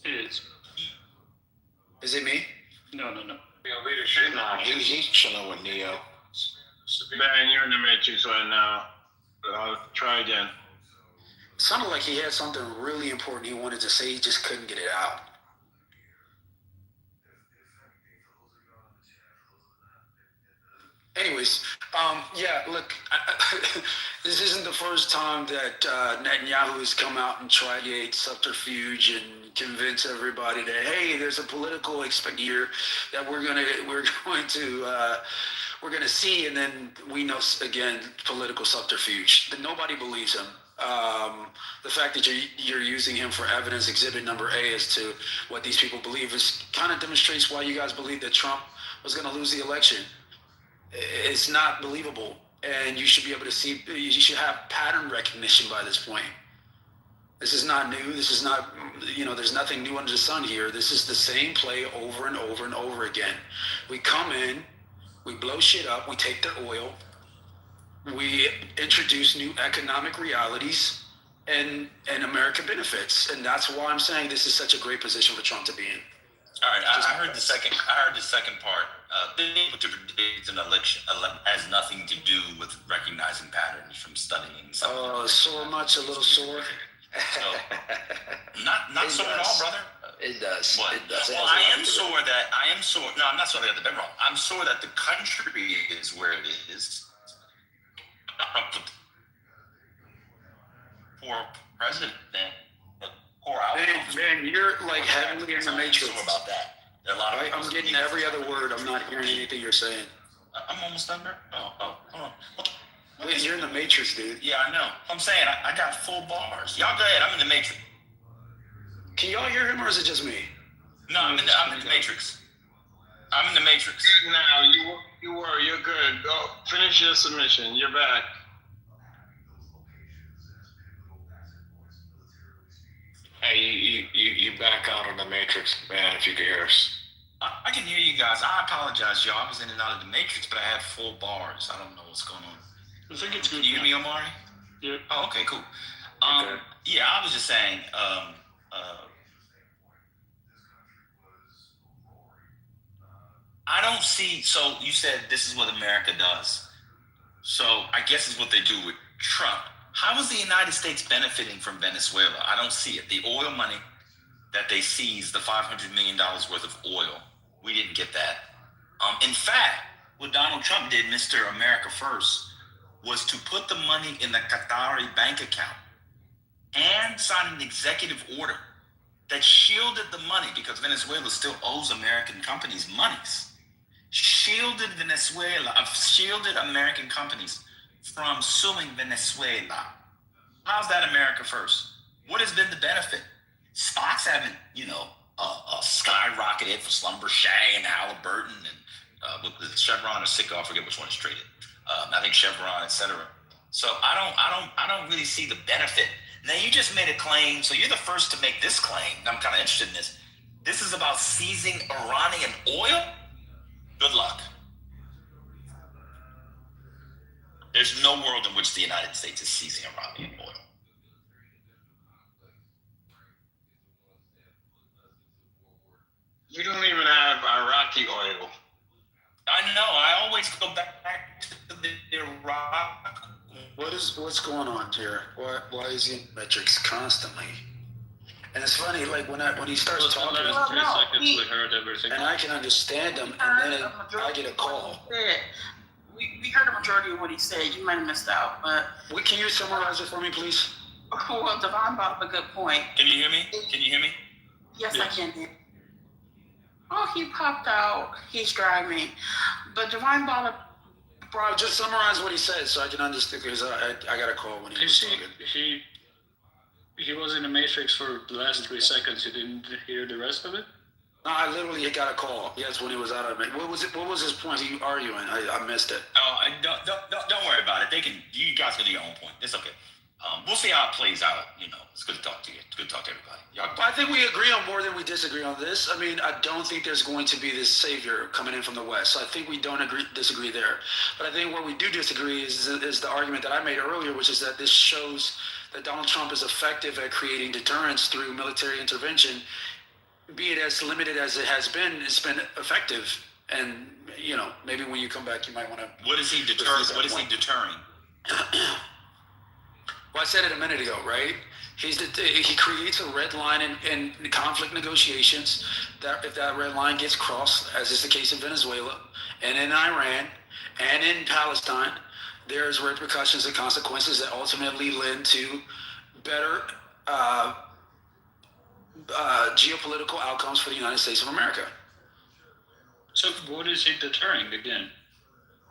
It is. Is it me? No. Leadership. Nah, he's chilling with Neo. Man, you're in the Matrix right now. I'll try again. Sounded like he had something really important he wanted to say, he just couldn't get it out. Anyways, yeah, look, this isn't the first time that Netanyahu has come out and tried a subterfuge and convince everybody that, hey, there's a political expect here that we're going to see, and then we know again political subterfuge. That nobody believes him. The fact that you're using him for evidence, exhibit number A, as to what these people believe, is kind of demonstrates why you guys believe that Trump was going to lose the election. It's not believable, and you should be able to see. You should have pattern recognition by this point. This is not new. This is not, there's nothing new under the sun here. This is the same play over and over and over again. We come in, we blow shit up, we take their oil, we introduce new economic realities and American benefits, and that's why I'm saying this is such a great position for Trump to be in. All right, I heard the second part. To predict an election has nothing to do with recognizing patterns from studying something. Oh, sore much, a little sore. So, not sore at all, brother. It does. What? It does. Well, I am sore. No, I'm not sore. I got the bed wrong. I'm sore that the country is where it is. For president, poor outcomes. Man, you're like heavily in the Matrix. About that. I'm getting every other word. I'm not hearing anything you're saying. I'm almost done there. Oh, hold on. Wait, you're in the Matrix, dude. Yeah, I know. I'm saying I got full bars. Y'all go ahead. I'm in the Matrix. Can y'all hear him, or is it just me? No, I'm in the Matrix. I'm in the Matrix. Good now. You're good. Go finish your submission. You're back. Hey, you back out on the Matrix, man, if you can hear us. I can hear you guys. I apologize, y'all. I was in and out of the Matrix, but I had full bars. I don't know what's going on. I think it's good. Can you hear me, Omari? Yeah. Oh, okay, cool. Yeah, I was just saying, I don't see, so you said this is what America does. So I guess it's what they do with Trump. How is the United States benefiting from Venezuela? I don't see it. The oil money that they seized, the $500 million worth of oil, we didn't get that. In fact, what Donald Trump did, Mr. America First, was to put the money in the Qatari bank account and sign an executive order that shielded the money, because Venezuela still owes American companies monies. Shielded American companies from suing Venezuela. How's that America First? What has been the benefit? Stocks haven't, skyrocketed for Schlumberger and Halliburton and with Chevron or Citgo, I forget which one is traded. I think Chevron, etc. So I don't really see the benefit. Now you just made a claim, so you're the first to make this claim. I'm kind of interested in this. This is about seizing Iranian oil? Good luck. There's no world in which the United States is seizing Iranian oil. You don't even have Iraqi oil. I know. I always go back to the Iraq. What's going on here? Why is he in metrics constantly? And it's funny, like when he starts talking, we heard everything. and I can understand him, and then I get a call. We heard a majority of what he said. You might have missed out, but Can you summarize it for me, please? well, Devon brought up a good point. Can you hear me? Can you hear me? Yes, I can. Oh, he popped out. He's driving, but Devon brought Just summarize what he said so I can understand, because I got a call when he was talking. He was in the matrix for the last 3 seconds. You didn't hear the rest of it? No, I literally got a call. Yes, when he was out of it. What was it? What was his point? He arguing? I missed it. Oh, don't worry about it. You guys can do your own point. It's okay. We'll see how it plays out. It's good to talk to you. It's good to talk to everybody. I think we agree on more than we disagree on this. I mean, I don't think there's going to be this savior coming in from the West. So I think we don't disagree there. But I think where we do disagree is the argument that I made earlier, which is that this shows that Donald Trump is effective at creating deterrence through military intervention. Be it as limited as it has been, it's been effective. And, maybe when you come back, you might want to... What is he deterring? What is he deterring? Well, I said it a minute ago, right? He creates a red line in conflict negotiations. That if that red line gets crossed, as is the case in Venezuela and in Iran and in Palestine, there's repercussions and consequences that ultimately lead to better geopolitical outcomes for the United States of America. So what is he deterring again?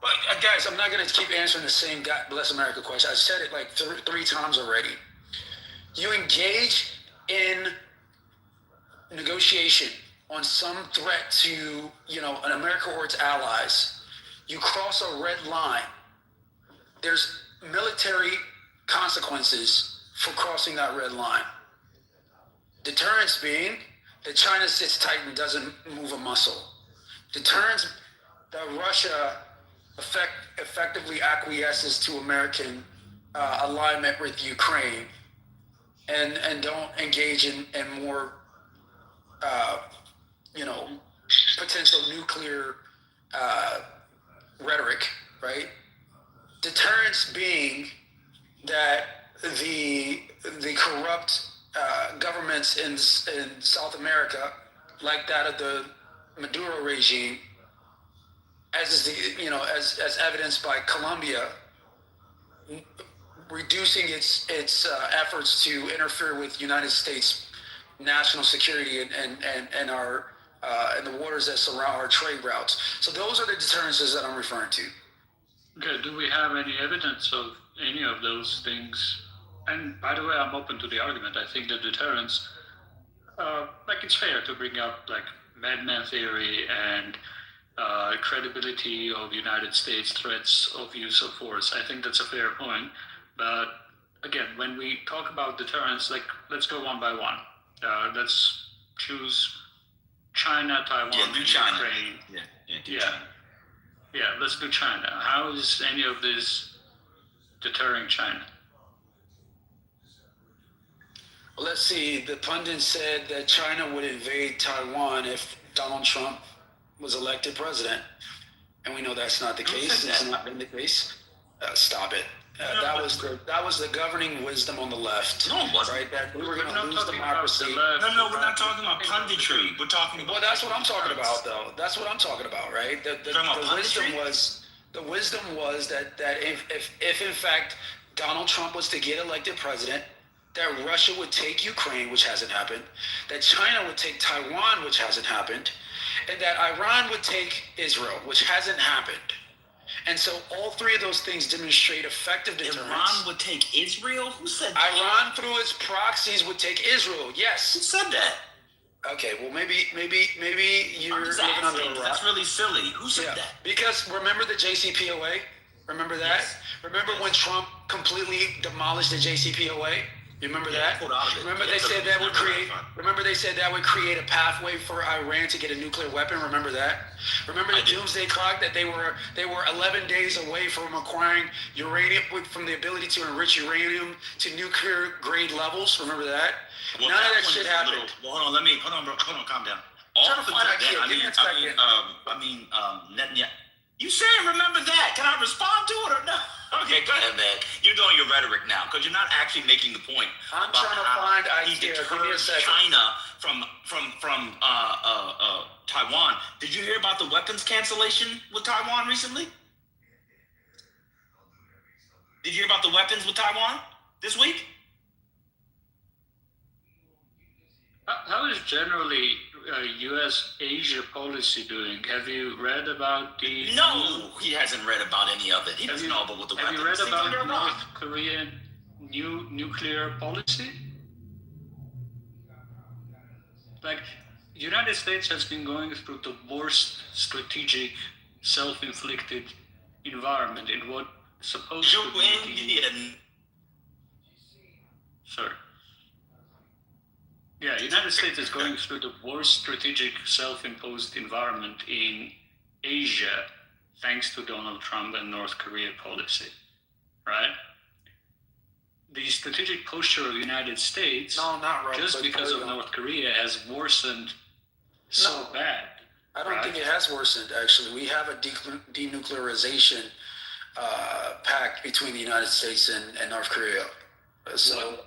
But guys, I'm not going to keep answering the same God bless America question. I said it like three times already. You engage in negotiation on some threat to, an America or its allies. You cross a red line. There's military consequences for crossing that red line. Deterrence being that China sits tight and doesn't move a muscle. Deterrence that Russia effectively acquiesces to American alignment with Ukraine and don't engage in more potential nuclear rhetoric, right? Deterrence being that the corrupt governments in South America, like that of the Maduro regime, as evidenced by Colombia, reducing its efforts to interfere with United States national security and our and the waters that surround our trade routes. So those are the deterrences that I'm referring to. Okay, do we have any evidence of any of those things? And by the way, I'm open to the argument. I think the deterrence, it's fair to bring up madman theory and credibility of United States threats of use of force. I think that's a fair point. But again, when we talk about deterrence, let's go one by one. Let's choose China, Taiwan, do China. Ukraine. China. Yeah, let's do China. How is any of this deterring China? Well, let's see. The pundit said that China would invade Taiwan if Donald Trump was elected president. And we know that's not the case. It's not been the case. Stop it. That was the governing wisdom on the left. No, it wasn't. Right? That we were going to lose democracy. No, we're not talking about punditry. We're talking about. Well, that's what I'm talking about, though. That's what I'm talking about, right? The wisdom was that if in fact Donald Trump was to get elected president, that Russia would take Ukraine, which hasn't happened, that China would take Taiwan, which hasn't happened, and that Iran would take Israel, which hasn't happened. And so all three of those things demonstrate effective deterrence. Iran would take Israel? Who said that? Iran, through its proxies, would take Israel. Yes. Who said that? Okay, well, maybe you're living under a rock. That's really silly. Who said that? Because remember the JCPOA? Remember that? Yes. Remember when Trump completely demolished the JCPOA? You remember Yeah, that? pulled out of it. Remember Yeah, they said that would create. fun. Remember they said that would create a pathway for Iran to get a nuclear weapon. Remember that? Remember the doomsday clock that they were 11 days away from acquiring uranium from the ability to enrich uranium to nuclear grade levels. Remember that? Well, None of that one shit is a happened. Well, hold on, bro. Hold on, calm down. All Trying to of find that, out here. Give me a second. You saying remember that? Can I respond to it or no? Okay, go ahead, man. You're doing your rhetoric now because you're not actually making the point. I'm about trying to how find he idea. Give me a deters second. China from Taiwan. Did you hear about the weapons cancellation with Taiwan recently? Did you hear about the weapons with Taiwan this week? How is generally U.S. Asia policy doing? Have you read about the? No, he hasn't read about any of it. He doesn't know about the weapons. Have you read He's about under a rock. North Korean new nuclear policy? Like, United States has been going through the worst strategic, self-inflicted environment in what supposed to be. Sorry. Yeah, United States is going through the worst strategic self-imposed environment in Asia, thanks to Donald Trump and North Korea policy, right? The strategic posture of the United States, just because of North Korea, has worsened so bad. I don't think it has worsened, actually. We have a denuclearization pact between the United States and North Korea. So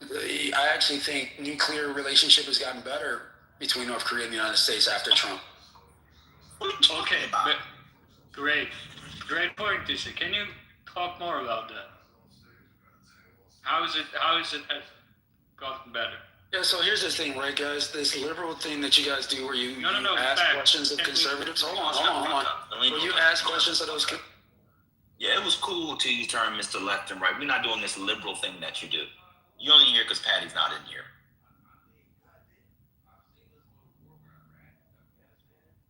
I actually think nuclear relationship has gotten better between North Korea and the United States after Trump. Okay, but great point, Tisha. Can you talk more about that? How is it has gotten better? Yeah, so here's the thing, right, guys? This liberal thing that you guys do where you ask questions of conservatives. Hold on. Where you ask questions of those. Yeah, it was cool till you turn Mr. Left and Right. We're not doing this liberal thing that you do. You only here because Patty's not in here.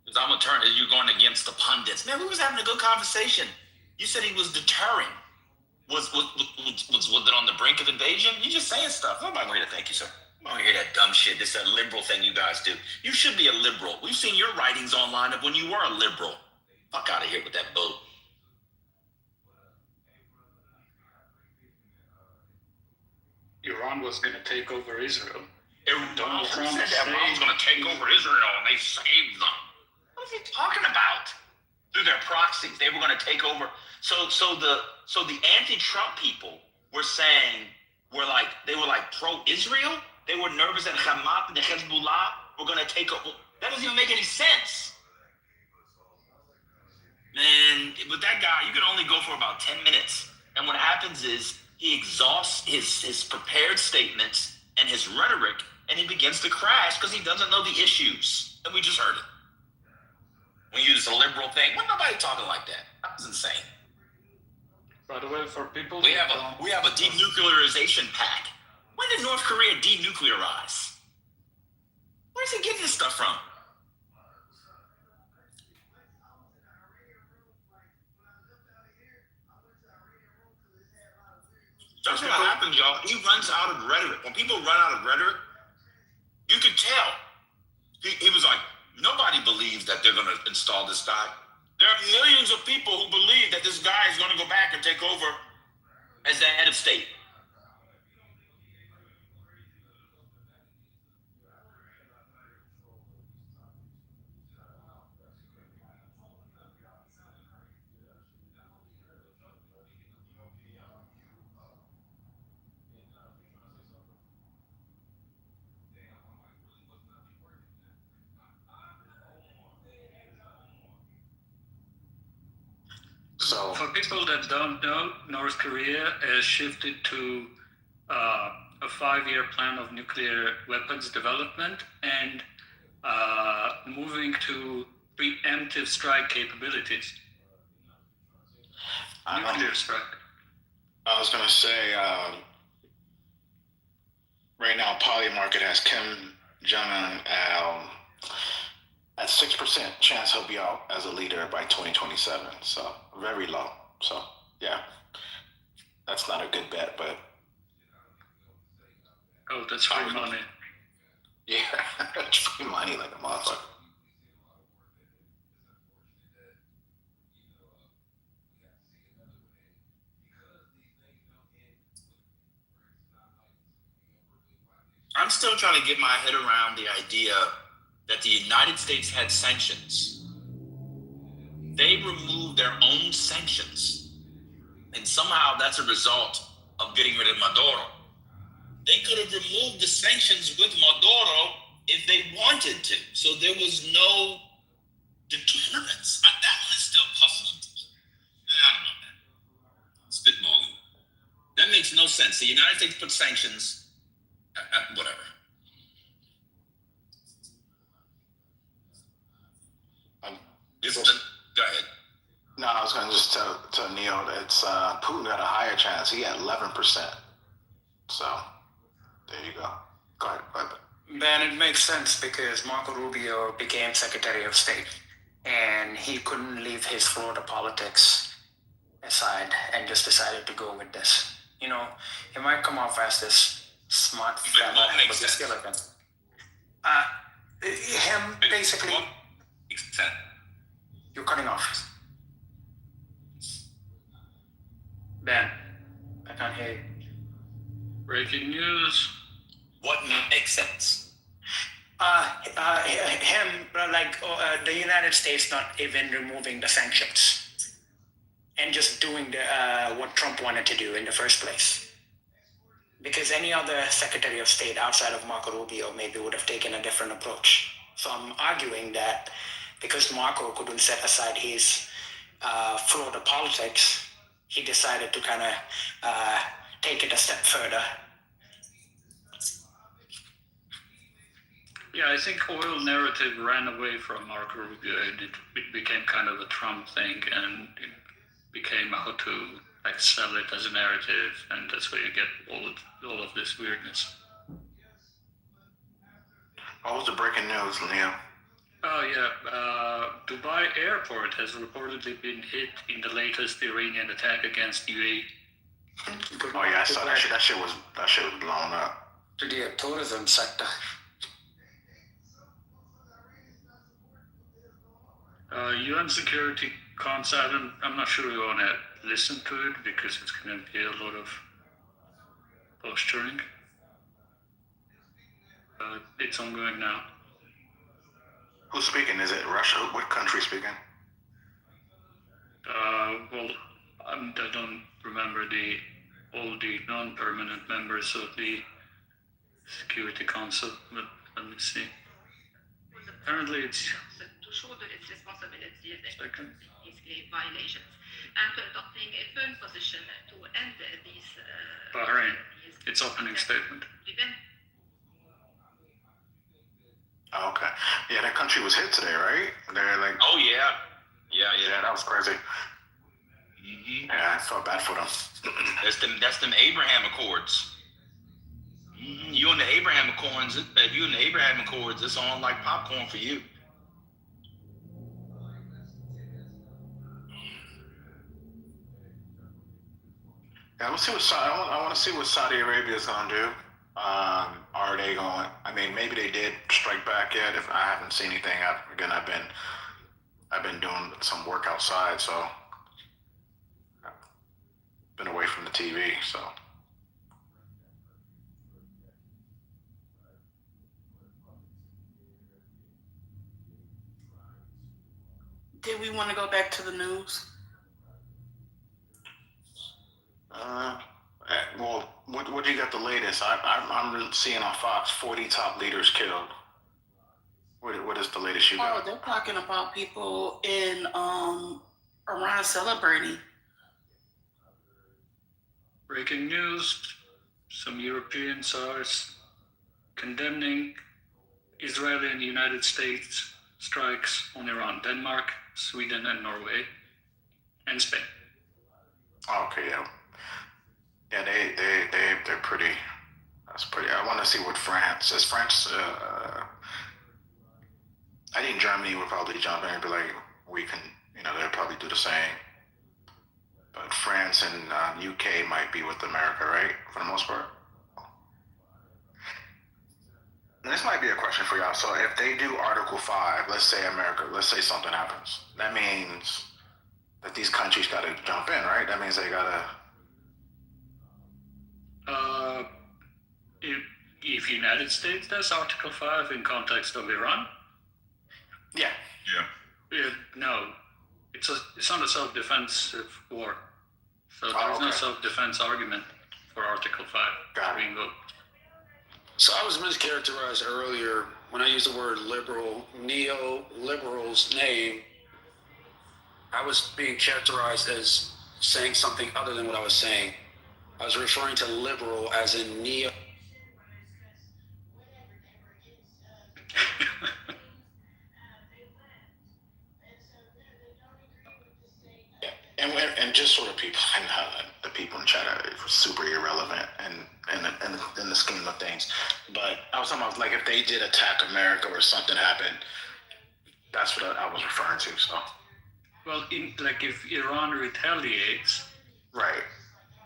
Because I'm gonna turn. You're going against the pundits. Man, we was having a good conversation. You said he was deterring. Was it on the brink of invasion? You're just saying stuff. Nobody want to hear that. Thank you, sir. I don't hear that dumb shit. This is a liberal thing you guys do. You should be a liberal. We've seen your writings online of when you were a liberal. Fuck out of here with that boat. Iran was going to take over Israel. Donald Trump said that Iran was going to take over Israel and they saved them. What is he talking about? Through their proxies, they were going to take over. So the anti-Trump people were saying they were pro-Israel. They were nervous that Hamas and the Hezbollah were going to take over. That doesn't even make any sense. Man, with that guy, you can only go for about 10 minutes. And what happens is he exhausts his prepared statements and his rhetoric, and he begins to crash because he doesn't know the issues. And we just heard it. We use the liberal thing. Well, nobody talking like that. That was insane. By the way, for people we have a denuclearization pact. When did North Korea denuclearize? Where's he getting this stuff from? That's what happens, y'all. He runs out of rhetoric. When people run out of rhetoric, you can tell. He was like, nobody believes that they're going to install this guy. There are millions of people who believe that this guy is going to go back and take over as the head of state. So, for people that don't know, North Korea has shifted to a 5-year plan of nuclear weapons development and moving to preemptive strike capabilities. Nuclear strike. I was going to say, right now, Polymarket has Kim Jong-un at 6% chance he'll be out as a leader by 2027. So very low. So yeah, that's not a good bet, but Oh, that's free money. Yeah, it's free money like a motherfucker. I'm still trying to get my head around the idea that the United States had sanctions. They removed their own sanctions. And somehow that's a result of getting rid of Maduro. They could have removed the sanctions with Maduro if they wanted to. So there was no deterrence. That one is still puzzling. I don't know, man. Spitballing. That makes no sense. The United States put sanctions, whatever. Go ahead. No, I was going to just tell Neil that it's Putin had a higher chance. He had 11%. So there you go. Go ahead. Then it makes sense because Marco Rubio became Secretary of State and he couldn't leave his Florida politics aside and just decided to go with this. You know, he might come off as this smart fella, but he's still a gun. Him basically. You're cutting off. Ben, I can't hear you. Breaking news. What makes sense? The United States not even removing the sanctions and just doing what Trump wanted to do in the first place. Because any other Secretary of State outside of Marco Rubio maybe would have taken a different approach. So I'm arguing that because Marco couldn't set aside his Florida politics, he decided to kind of take it a step further. Yeah, I think oil narrative ran away from Marco Rubio. It became kind of a Trump thing, and it became how to sell it as a narrative, and that's where you get all of this weirdness. What was the breaking news, Liam? Oh yeah, Dubai airport has reportedly been hit in the latest Iranian attack against UAE. Oh yeah, I saw that shit. That shit was blown up. To the tourism sector. UN Security Council, I'm not sure we want to listen to it because it's going to be a lot of posturing. It's ongoing now. Who's speaking? Is it Russia? What country speaking? Well, I don't remember all the non-permanent members of the Security Council, but let me see. Apparently it's... to shoulder its responsibility for these violations and to adopting a firm position to end these. Bahrain, its opening statement. Oh, okay. Yeah, that country was hit today, right? They're like. Oh yeah. Yeah, that was crazy. Mm-hmm. Yeah, I felt bad for them. That's them Abraham Accords. Mm-hmm. You on the Abraham Accords? If you in the Abraham Accords, it's on like popcorn for you. Yeah, let's see what I want to see what Saudi Arabia is gonna do. Are they going? I mean, maybe they did strike back yet. If I haven't seen anything, I've been doing some work outside, so I've been away from the TV. So did we want to go back to the news? Well, what do you got the latest? I'm seeing on Fox 40 top leaders killed. What is the latest you got? Oh, they're talking about people in Iran celebrating. Breaking news: some Europeans are condemning Israeli and United States strikes on Iran, Denmark, Sweden, and Norway, and Spain. Okay, yeah. Yeah, they're pretty. That's pretty. I want to see what France is. France. I think Germany would probably jump in and be like, we can. They'll probably do the same. But France and UK might be with America, right? For the most part. This might be a question for y'all. So if they do Article 5, let's say something happens, that means that these countries got to jump in, right? That means they got to... If United States does Article 5 in context of Iran? Yeah. No. It's not a self-defense war. So there's no self-defense argument for Article 5 being invoked. So I was mischaracterized earlier when I used the word liberal, neoliberal's name. I was being characterized as saying something other than what I was saying. I was referring to liberal as in neo. And just sort of people, the people in chat are super irrelevant in the scheme of things. But I was talking about, like, if they did attack America or something happened, that's what I was referring to. So, well, if Iran retaliates, right?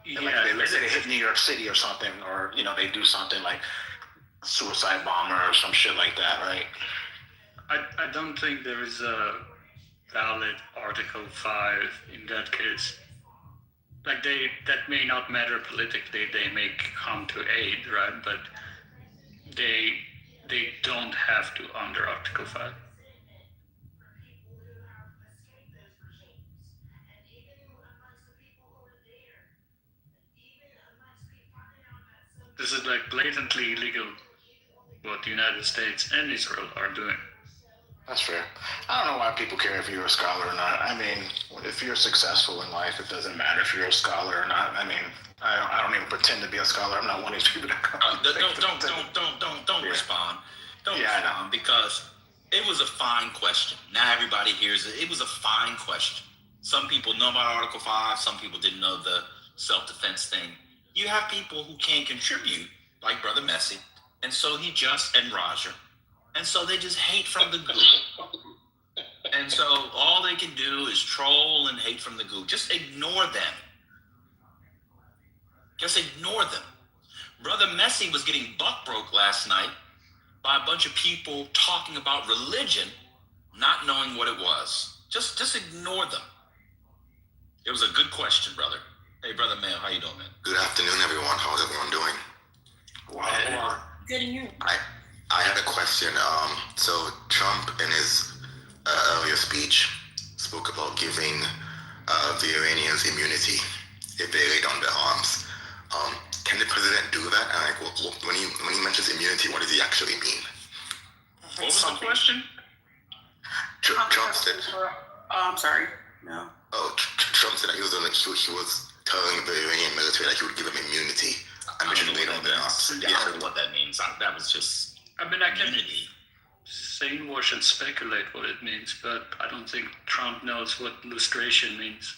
Yeah, like let's say they hit New York City or something, or they do something like a suicide bomber or some shit like that, right? I don't think there is a valid Article 5 in that case. Like that may not matter politically, they may come to aid, right? But they don't have to under Article 5. This is like blatantly illegal what the United States and Israel are doing. That's fair. I don't know why people care if you're a scholar or not. I mean, if you're successful in life, it doesn't matter if you're a scholar or not. I mean, I don't even pretend to be a scholar. I'm not one of these people that come. Don't respond. Don't respond, because it was a fine question. Now everybody hears it. It was a fine question. Some people know about Article 5. Some people didn't know the self-defense thing. You have people who can't contribute, like Brother Messi, and so and Roger. And so they just hate from the goo. And so all they can do is troll and hate from the goo. Just ignore them. Just ignore them. Brother Messi was getting buck broke last night by a bunch of people talking about religion, not knowing what it was. Just ignore them. It was a good question, brother. Hey, Brother Mayo, how you doing, man? Good afternoon, everyone. How's everyone doing? Wow. Good to you. I had a question. So Trump, in his earlier speech, spoke about giving the Iranians immunity if they lay down their arms. Can the president do that? And when he mentions immunity, what does he actually mean? What was the question? Trump said. I'm sorry. No. Oh, Trump said that he was telling the Iranian military that he would give them immunity. I mentioned lay down their arms. I don't know what that means. That was just. I mean, I can brainwash and speculate what it means, but I don't think Trump knows what lustration means.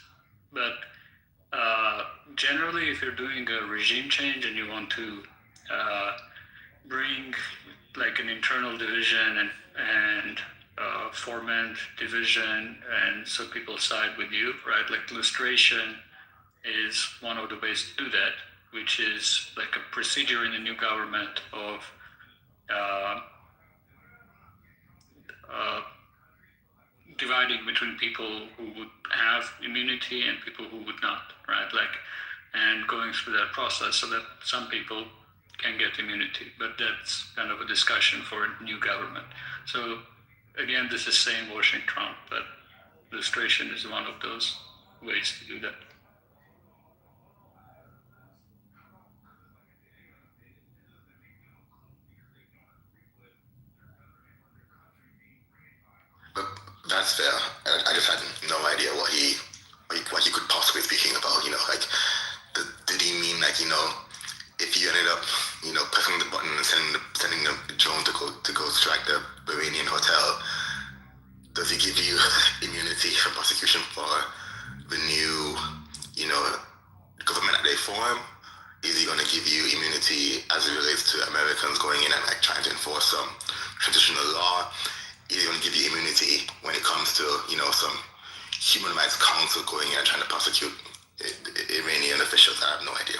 But generally, if you're doing a regime change and you want to bring like an internal division and foment division, and so people side with you, right? Like lustration is one of the ways to do that, which is like a procedure in the new government of dividing between people who would have immunity and people who would not, right? And going through that process so that some people can get immunity, but that's kind of a discussion for a new government. So again, this is same washing Trump, but lustration is one of those ways to do that. That's fair. I just had no idea what he could possibly be speaking about. Did he mean if you ended up pressing the button and sending the drone to go strike the Iranian hotel, does he give you immunity from prosecution for the new government that they form? Is he going to give you immunity as it relates to Americans going in and trying to enforce some traditional law? Is he going to give you immunity when it comes to some human rights council going in and trying to prosecute Iranian officials? I have no idea.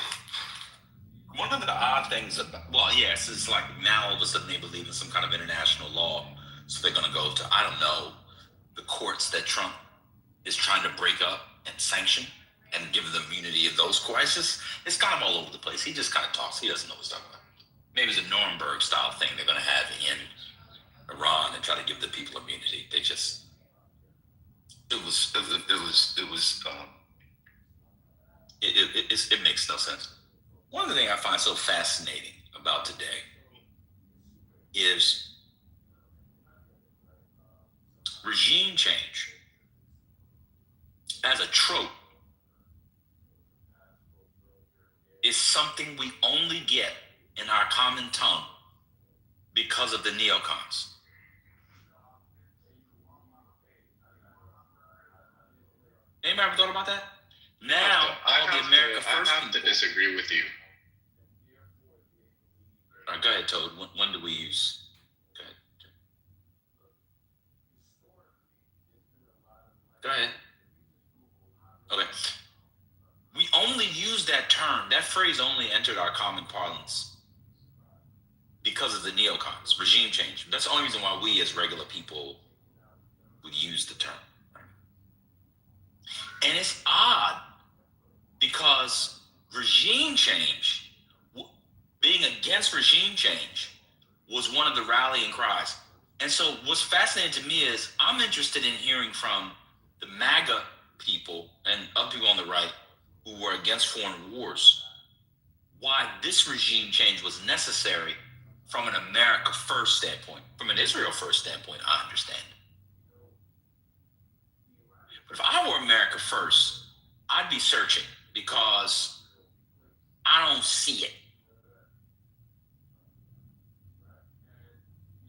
one of the odd things about, well, yes, it's like now all of a sudden they believe in some kind of international law. So they're going to go to, I don't know, the courts that Trump is trying to break up and sanction and give them immunity of those courts. It's kind of all over the place. He just kind of talks. He doesn't know what he's talking about. Maybe it's a Nuremberg style thing they're going to have in Iran and try to give the people immunity. They just, it makes no sense. One of the things I find so fascinating about today is regime change as a trope is something we only get in our common tongue because of the neocons. Anybody ever thought about that? Now, all the America First I have to disagree with you. All right, go ahead, Toad. When do we use? Go ahead. Okay. We only use that term, that phrase only entered our common parlance because of the neocons, regime change. That's the only reason why we as regular people would use the term. Right? And it's odd because regime change, being against regime change, was one of the rallying cries. And so what's fascinating to me is I'm interested in hearing from the MAGA people and other people on the right who were against foreign wars, why this regime change was necessary from an America First standpoint. From an Israel First standpoint, I understand. But if I were America First, I'd be searching because I don't see it.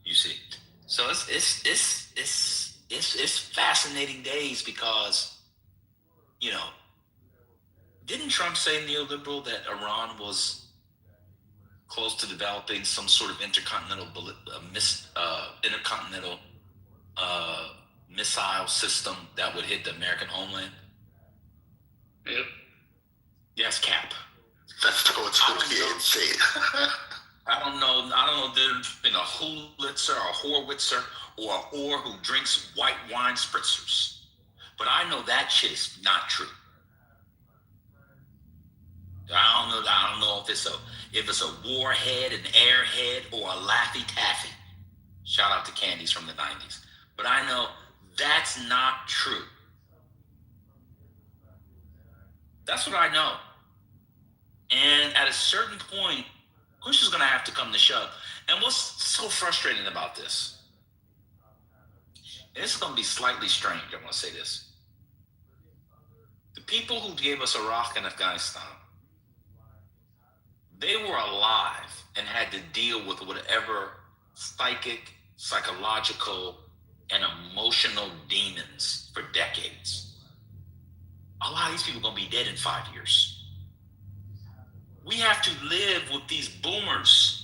You see, so it's fascinating days because, you know, didn't Trump say, neoliberal, that Iran was close to developing some sort of intercontinental missile system that would hit the American homeland? Yep. Yes, Cap. That's what's insane. I don't know. There's been a Hulitzer or a Horwitzer or a whore who drinks white wine spritzers. But I know that shit is not true. I don't know if it's a warhead, an airhead, or a Laffy Taffy. Shout out to Candies from the 90s. But I know that's not true. That's what I know. And at a certain point, push is going to have to come to shove. And what's so frustrating about this, and this is going to be slightly strange, I'm going to say this. The people who gave us Iraq and Afghanistan, they were alive and had to deal with whatever psychological, and emotional demons for decades. A lot of these people are going to be dead in 5 years. We have to live with these boomers.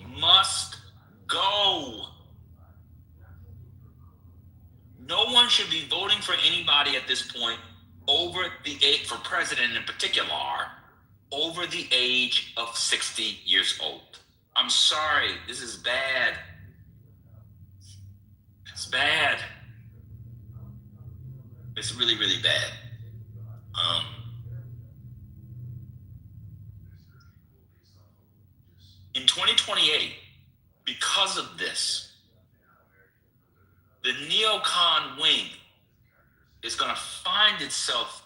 Must go. No one should be voting for anybody at this point over the age, for president in particular, over the age of 60 years old. I'm sorry, this is bad. It's bad. It's really, really bad. In 2028, because of this, the neocon wing is going to find itself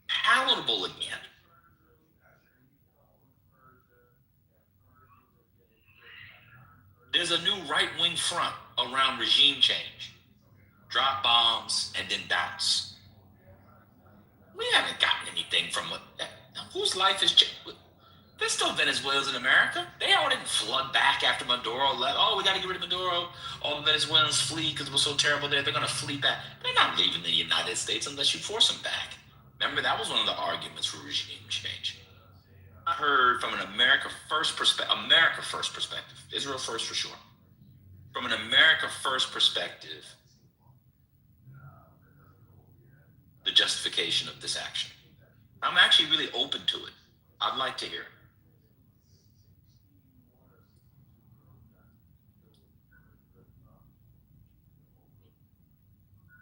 palatable again. There's a new right-wing front around regime change. Drop bombs and then bounce. We haven't gotten anything from whose life is... There's still Venezuelans in America. They all didn't flood back after Maduro left. Oh, we got to get rid of Maduro. All the Venezuelans flee because it was so terrible there. They're going to flee back. They're not leaving the United States unless you force them back. Remember, that was one of the arguments for regime change. I heard from an America First perspective, Israel First for sure. From an America First perspective, the justification of this action. I'm actually actually really open to it. I'd like to hear it.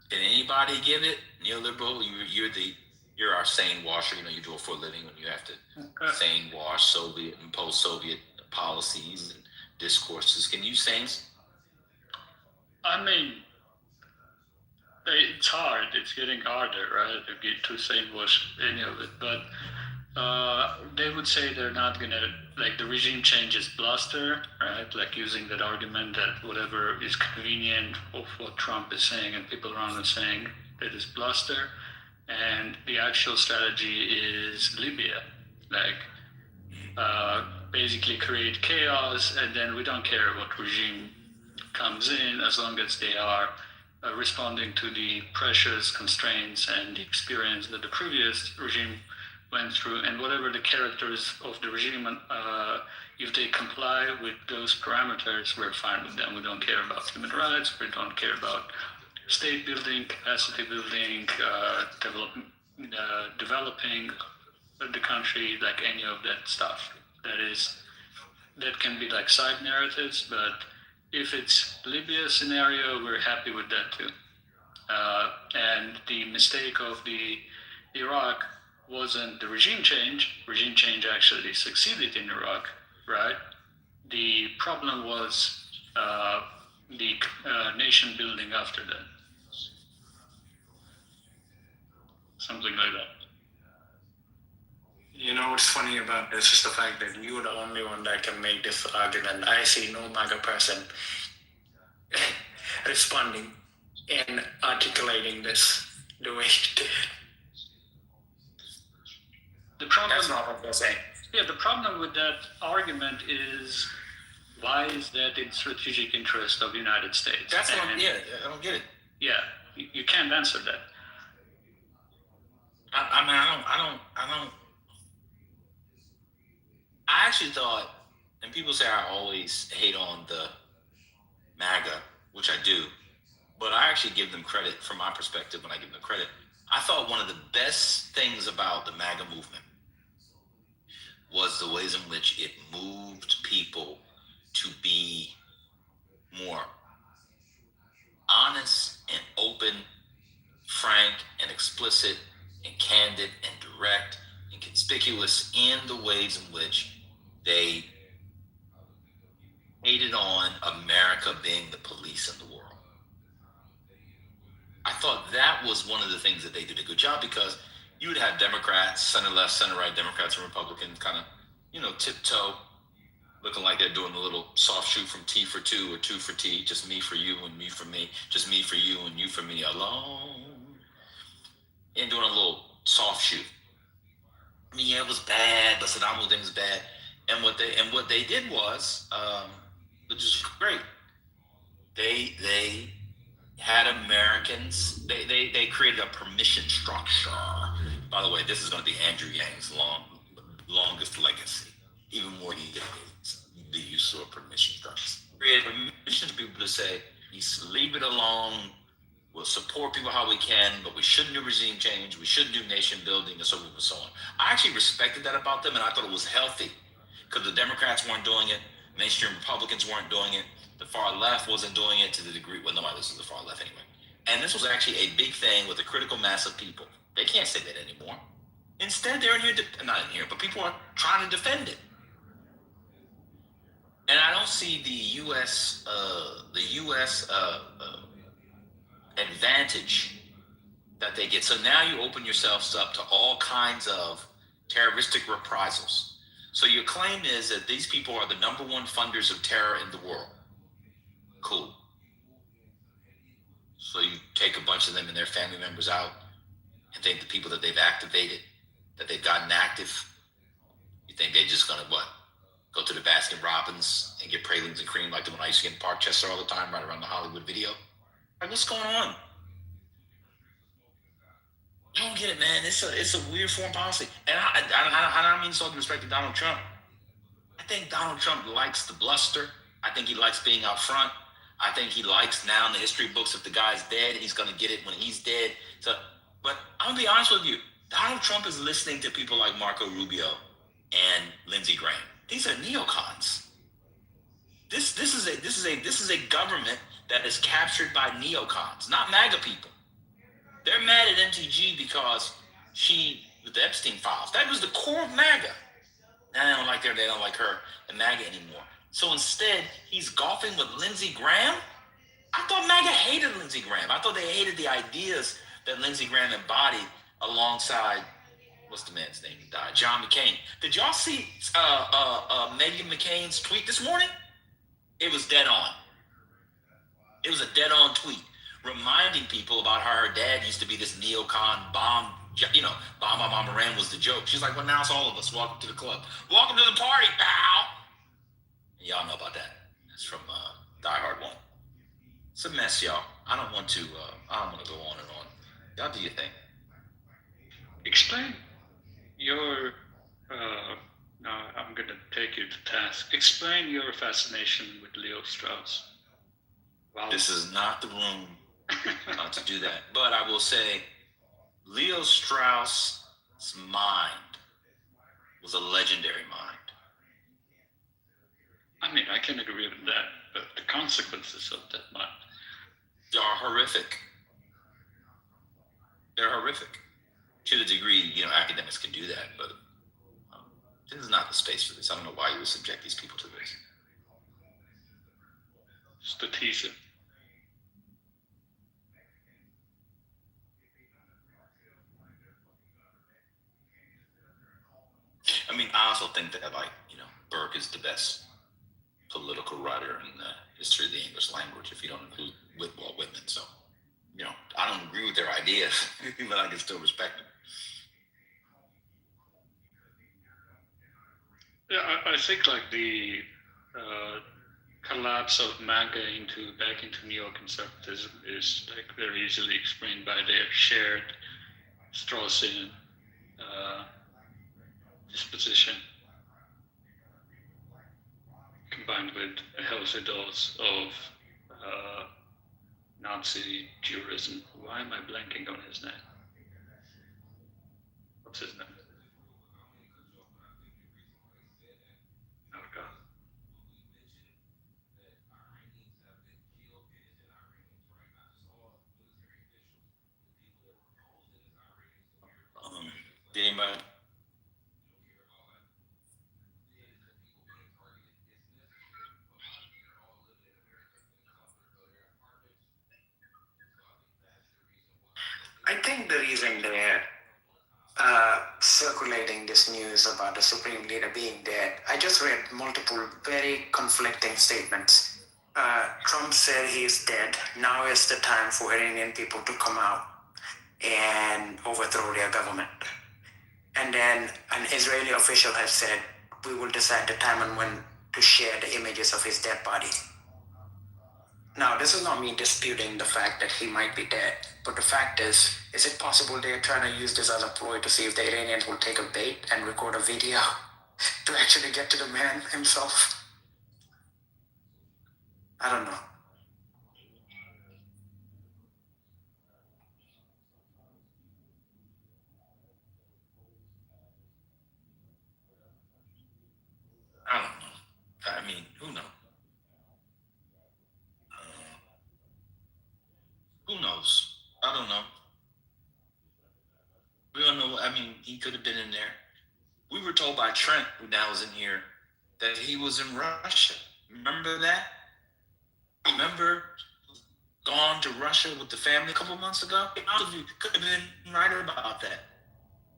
Can anybody give it? Neoliberal, you're our sane washer. You know, you do it for a living when you have to sane wash Soviet and post-Soviet policies and discourses. Can you sane? I mean, it's hard. It's getting harder, right? To get to sane wash any of it. But they would say they're not gonna, like, the regime change is bluster, right? Like using that argument that whatever is convenient of what Trump is saying and people around are saying, that is bluster. And the actual strategy is Libya, like basically create chaos, and then we don't care what regime comes in as long as they are responding to the pressures, constraints, and the experience that the previous regime went through, and whatever the characters of the regime, if they comply with those parameters, we're fine with them. We don't care about human rights. We don't care about state building, capacity building, developing the country, like any of that stuff. That can be like side narratives, but if it's Libya scenario, we're happy with that too. And the mistake of the Iraq wasn't the regime change. Regime change actually succeeded in Iraq, right? The problem was the nation building after that. Something like that. You know what's funny about this is the fact that you're the only one that can make this argument. I see no MAGA person responding and articulating this the way you did. That's not what they're saying. Yeah, the problem with that argument is, why is that in strategic interest of the United States? That's what I don't get it. Yeah, you can't answer that. I actually thought, and people say I always hate on the MAGA, which I do, but I actually give them credit from my perspective when I give them credit. I thought one of the best things about the MAGA movement was the ways in which it moved people to be more honest and open, frank and explicit and candid and direct and conspicuous in the ways in which they hated on America being the police in the world. I thought that was one of the things that they did a good job, because you would have Democrats, center left, center right, Democrats and Republicans kind of, tiptoe, looking like they're doing a little soft shoe from T for two or two for T, just me for you and me for me, just me for you and you for me alone, and doing a little soft shoe. I mean, yeah, it was bad, but Saddam Hussein was bad. And what they did was, which is great, they had Americans, they created a permission structure. By the way, this is going to be Andrew Yang's longest legacy, even more than the use of permission structures. Create permission to people to say, leave it alone, we'll support people how we can, but we shouldn't do regime change, we shouldn't do nation building, and so forth and so on. I actually respected that about them, and I thought it was healthy, because the Democrats weren't doing it, mainstream Republicans weren't doing it, the far left wasn't doing it to the degree, well, nobody listens to the far left anyway. And this was actually a big thing with a critical mass of people. They can't say that anymore. Instead, they're in here, not in here, but people are trying to defend it. And I don't see the U.S. Advantage that they get. So now you open yourselves up to all kinds of terroristic reprisals. So your claim is that these people are the number one funders of terror in the world. Cool. So you take a bunch of them and their family members out and think the people that they've activated, that they've gotten active, you think they're just gonna go to the Baskin Robbins and get pralines and cream like the one I used to get in Parkchester all the time, right around the Hollywood video? Like, what's going on? I don't get it, man. It's a weird foreign policy. And I mean this all with respect to Donald Trump. I think Donald Trump likes the bluster. I think he likes being out front. I think he likes now in the history books, if the guy's dead, he's going to get it when he's dead. So, but I'm going to be honest with you. Donald Trump is listening to people like Marco Rubio and Lindsey Graham. These are neocons. This is a government that is captured by neocons, not MAGA people. They're mad at MTG because with the Epstein files, that was the core of MAGA. Now they don't like her, they don't like her and MAGA anymore. So instead, he's golfing with Lindsey Graham. I thought MAGA hated Lindsey Graham. I thought they hated the ideas that Lindsey Graham embodied alongside, what's the man's name who died? John McCain. Did y'all see Meghan McCain's tweet this morning? It was dead on. It was a dead on tweet reminding people about how her dad used to be this neocon bomb, Bomb Moran was the joke. She's like, well, now it's all of us. Welcome to the club. Welcome to the party, pal. And y'all know about that. That's from Die Hard 1. It's a mess, y'all. I don't want to go on and on. Y'all do your thing. Explain your, now I'm going to take you to task. Explain your fascination with Leo Strauss. Wow. This is not the room to do that. But I will say, Leo Strauss's mind was a legendary mind. I mean, I can agree with that, but the consequences of that mind are horrific. They're horrific. To the degree, academics can do that, but this is not the space for this. I don't know why you would subject these people to this. It's the teaser. I mean, I also think that, Burke is the best political writer in the history of the English language, if you don't include Walt Whitman. So, I don't agree with their ideas, but I can still respect them. Yeah, I think like the collapse of MAGA back into neoconservatism is like very easily explained by their shared Straussian disposition, combined with a healthy dose of Nazi Jurism. Why am I blanking on his name? What's his name? Oh God. Did anybody? I think the reason they're circulating this news about the Supreme Leader being dead, I just read multiple very conflicting statements. Trump said he's dead. Now is the time for Iranian people to come out and overthrow their government. And then an Israeli official has said, we will decide the time and when to share the images of his dead body. Now, this is not me disputing the fact that he might be dead, but the fact is it possible they're trying to use this as a ploy to see if the Iranians will take a bait and record a video to actually get to the man himself? I don't know. I don't know. I mean, who knows? Who knows? I don't know. We don't know. I mean, he could have been in there. We were told by Trent, who now is in here, that he was in Russia. Remember that? Remember gone to Russia with the family a couple months ago? You could have been right about that.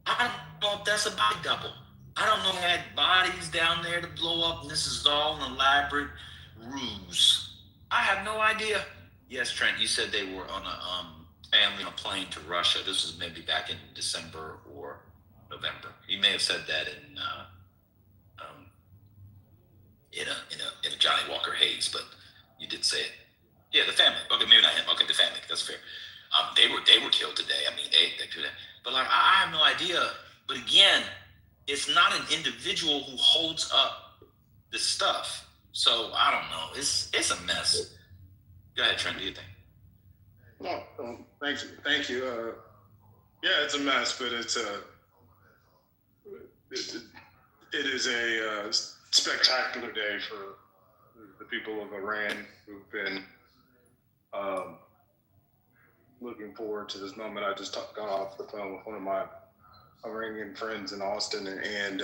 I don't know if that's a body double. I don't know if they had bodies down there to blow up, and this is all an elaborate ruse. I have no idea. Yes, Trent, you said they were on a family on a plane to Russia. This was maybe back in December or November. You may have said that in a Johnny Walker Hayes, but you did say it. Yeah, the family. Okay, maybe not him. Okay, the family. That's fair. They were killed today. I mean, they do that. But like, I have no idea. But again, it's not an individual who holds up this stuff. So I don't know. It's a mess. Go ahead, Trent. Do you think? No, thank you. Yeah, it's a mess, but it is a spectacular day for the people of Iran who've been looking forward to this moment. I just got off the phone with one of my Iranian friends in Austin, and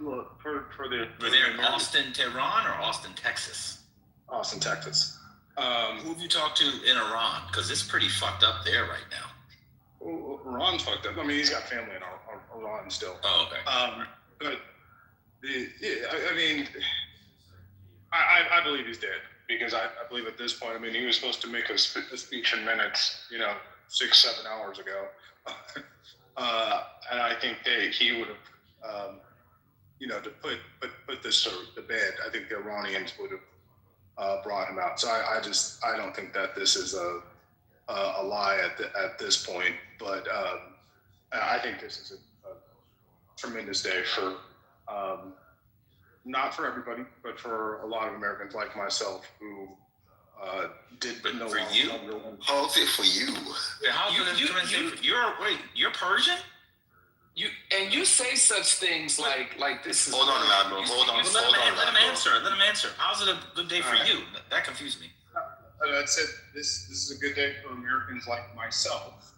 look for the. Were they in Austin, Tehran, or Austin, Texas? Austin, Texas. Who have you talked to in Iran? Because it's pretty fucked up there right now. Well, Iran's fucked up. I mean, he's got family in Iran still. Oh, okay. But I mean, I believe he's dead because I believe at this point, I mean, he was supposed to make a speech in minutes, 6-7 hours ago. And I think he would have, to put this to bed, I think the Iranians would have brought him out. So I don't think that this is a lie at this point, but I think this is a tremendous day for, not for everybody, but for a lot of Americans like myself who did know. For you? How is it for you? How you're Persian? You say such things like this is. Hold on, Admiral. Hold on. Let him answer. Let him answer. How's it a good day for you? That confused me. I said this is a good day for Americans like myself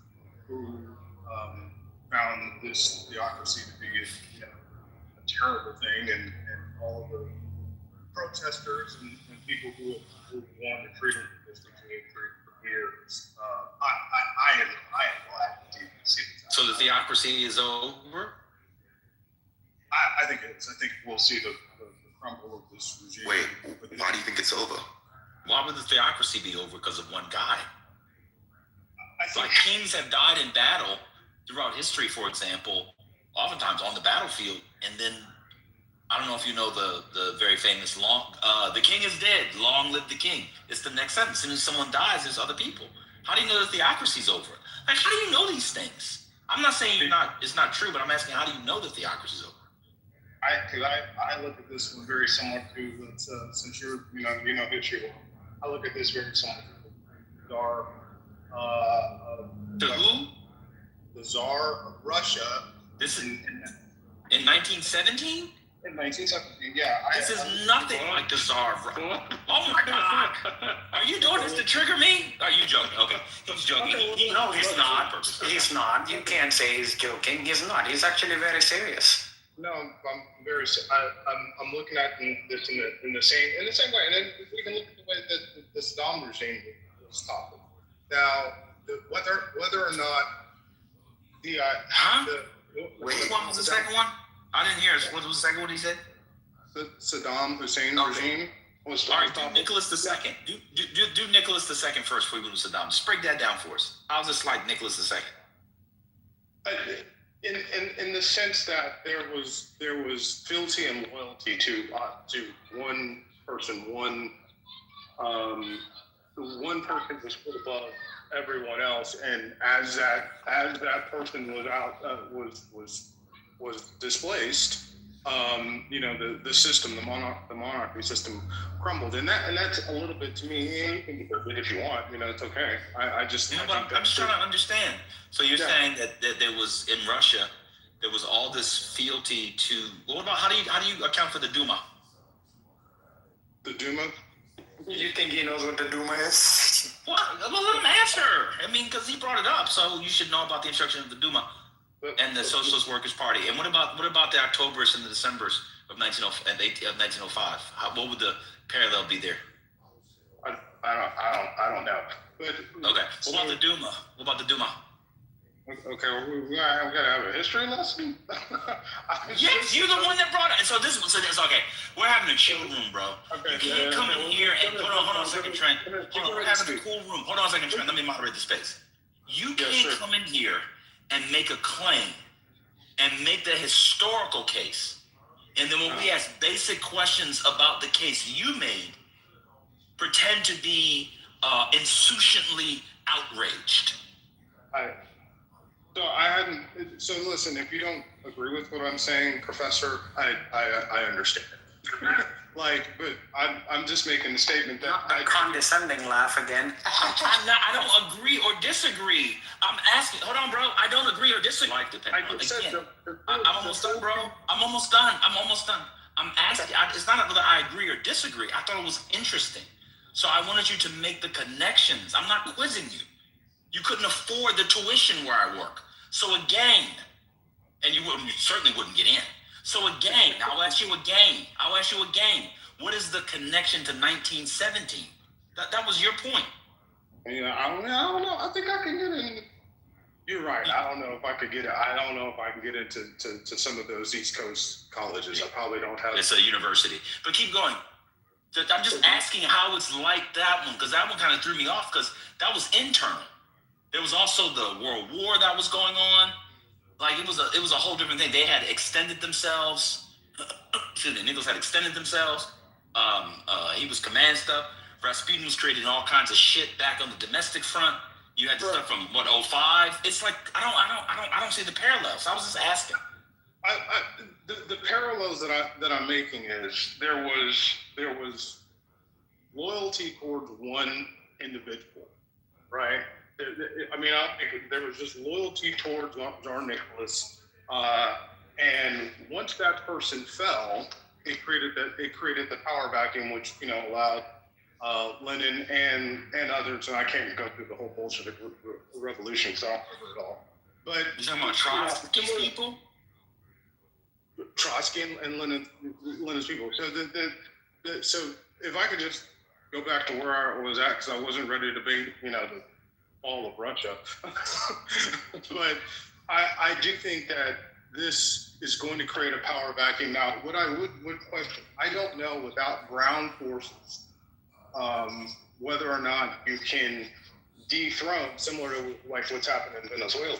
who found this theocracy to be a terrible thing, and all of the protesters and people who wanted freedom from this country for years. I am glad to see this. So the theocracy is over? I think it is. I think we'll see the crumble of this regime. Wait, why do you think it's over? Why would the theocracy be over because of one guy? Like kings have died in battle throughout history, for example, oftentimes on the battlefield, and then I don't know if you know the very famous the king is dead, long live the king. It's the next sentence. As soon as someone dies, there's other people. How do you know the theocracy's over? Like, how do you know these things? I'm not saying it's not true, but I'm asking, how do you know the theocracy's over? I look at this one very similar to since you're history. I look at this very similar to the Tsar. To who? The Tsar of Russia. This is in 1917. In 1917, yeah. This is nothing like the Tsar of Russia. Oh my God! Are you doing this to trigger me? Are you joking? Okay, he's joking. No, he's not. He's not. You can't say he's joking. He's not. He's actually very serious. No, I'm very. I'm looking at this in the same way, and then we can look at the way that the Saddam regime was toppled. Now, whether or not the Which one was the second one? I didn't hear. What was the second one he said? The Saddam Hussein regime was. All right, do Nicholas II. Do Nicholas II first before we move to Saddam. Just break that down for us. How's this like Nicholas II? In the sense that there was fealty and loyalty to one person. One person was put above everyone else, and as that person was out was displaced, the system, the monarchy system crumbled, and that's a little bit to me. You can get it if you want, it's okay. I'm just trying to understand. So you're saying that there was in Russia, there was all this fealty to. What about how do you account for the Duma? The Duma. You think he knows what the Duma is? Well, let him answer. I mean, because he brought it up, so you should know about the instruction of the Duma and the Socialist Workers' Party. And what about the Octobers and the Decembers of 1905? What would the parallel be there? I don't know. But, okay. What about the Duma? What about the Duma? Okay, we gotta have a history lesson. Yes, you're the one that brought it. So this okay. We're having a chill room, bro. Okay, you can't come in here and hold on a second, Trent. We're having a cool room. Hold on a second, Trent. Let me moderate the space. You can't come in here and make a claim and make the historical case, and then when we ask basic questions about the case you made, pretend to be insouciantly outraged. So listen, if you don't agree with what I'm saying, Professor, I understand. But I'm just making the statement that a condescending laugh again. I'm not. I don't agree or disagree. I'm asking. Hold on, bro. I don't agree or disagree. I'm almost done, bro. I'm almost done. I'm asking. It's not whether I agree or disagree. I thought it was interesting, so I wanted you to make the connections. I'm not quizzing you. You couldn't afford the tuition where I work, so again, and you certainly wouldn't get in. So again, I'll ask you again. What is the connection to 1917? That was your point. Yeah, I don't know. I think I can get in. You're right. I don't know if I could get it. I don't know if I can get into some of those East Coast colleges. I probably don't have. It's a university. But keep going. I'm just asking how it's like that one, because that one kind of threw me off, because that was internal. There was also the World War that was going on. Like it was a whole different thing. They had extended themselves. Excuse me, Nichols had extended themselves. He was command stuff. Rasputin was creating all kinds of shit back on the domestic front. You had stuff from 05. It's like I don't see the parallels. I was just asking. The parallels that I'm making is there was loyalty towards one individual, right? I mean, I think there was just loyalty towards Tsar Nicholas, and once that person fell, it created the power vacuum, which allowed Lenin and others. And I can't go through the whole Bolshevik revolution, so I don't remember it all. But you're talking about Trotsky's people, Trotsky and Lenin's people. So so if I could just go back to where I was at, because I wasn't ready to debate, the all of Russia. But I do think that this is going to create a power vacuum. Now, what I would question, I don't know without ground forces, whether or not you can dethrone, similar to like what's happened in Venezuela,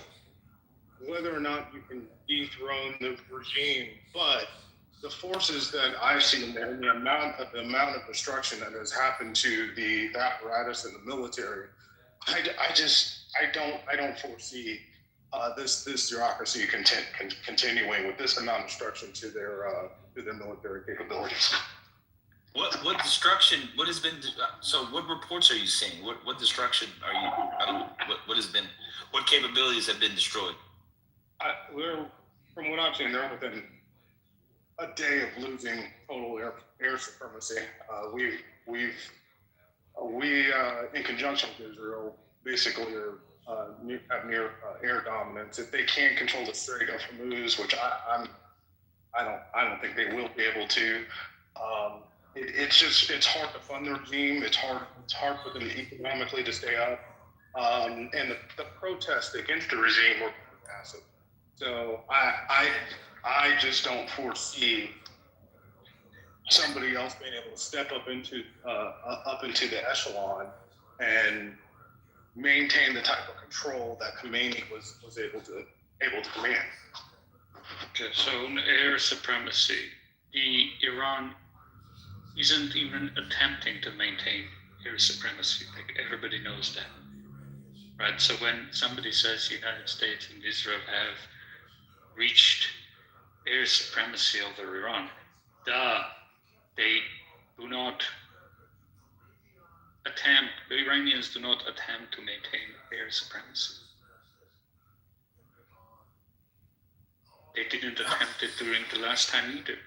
whether or not you can dethrone the regime. But the forces that I've seen there, and the amount of destruction that has happened to the apparatus and the military, I don't foresee this bureaucracy continuing with this amount of destruction to their military capabilities. What destruction? What has been? So what reports are you seeing? What destruction are you? What capabilities have been destroyed? From what I've seen, they're within a day of losing total air supremacy. We in conjunction with Israel, basically have near air dominance. If they can't control the Strait of Hormuz, which I don't think they will be able to. It's hard to fund the regime. It's hard for them economically to stay up. And the protests against the regime were massive. So I just don't foresee somebody else being able to step up into the echelon and maintain the type of control that Khomeini was able to command. Okay, so on air supremacy, Iran isn't even attempting to maintain air supremacy. Like everybody knows that, right? So when somebody says the United States and Israel have reached air supremacy over Iran, they do not attempt, the Iranians do not attempt to maintain air supremacy. They didn't attempt it during the last time either.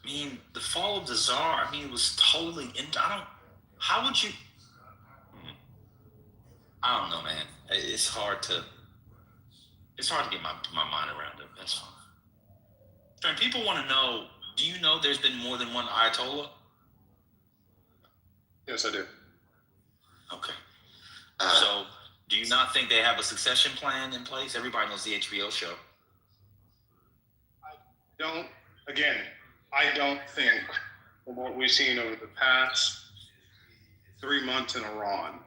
I mean, the fall of the Tsar, it was totally, how would you, I don't know, man. It's hard to get my mind around it. That's fine. And people want to know, do you know there's been more than one Ayatollah? Yes, I do. Okay. So, do you not think they have a succession plan in place? Everybody knows the HBO show. I don't think, from what we've seen over the past 3 months in Iran,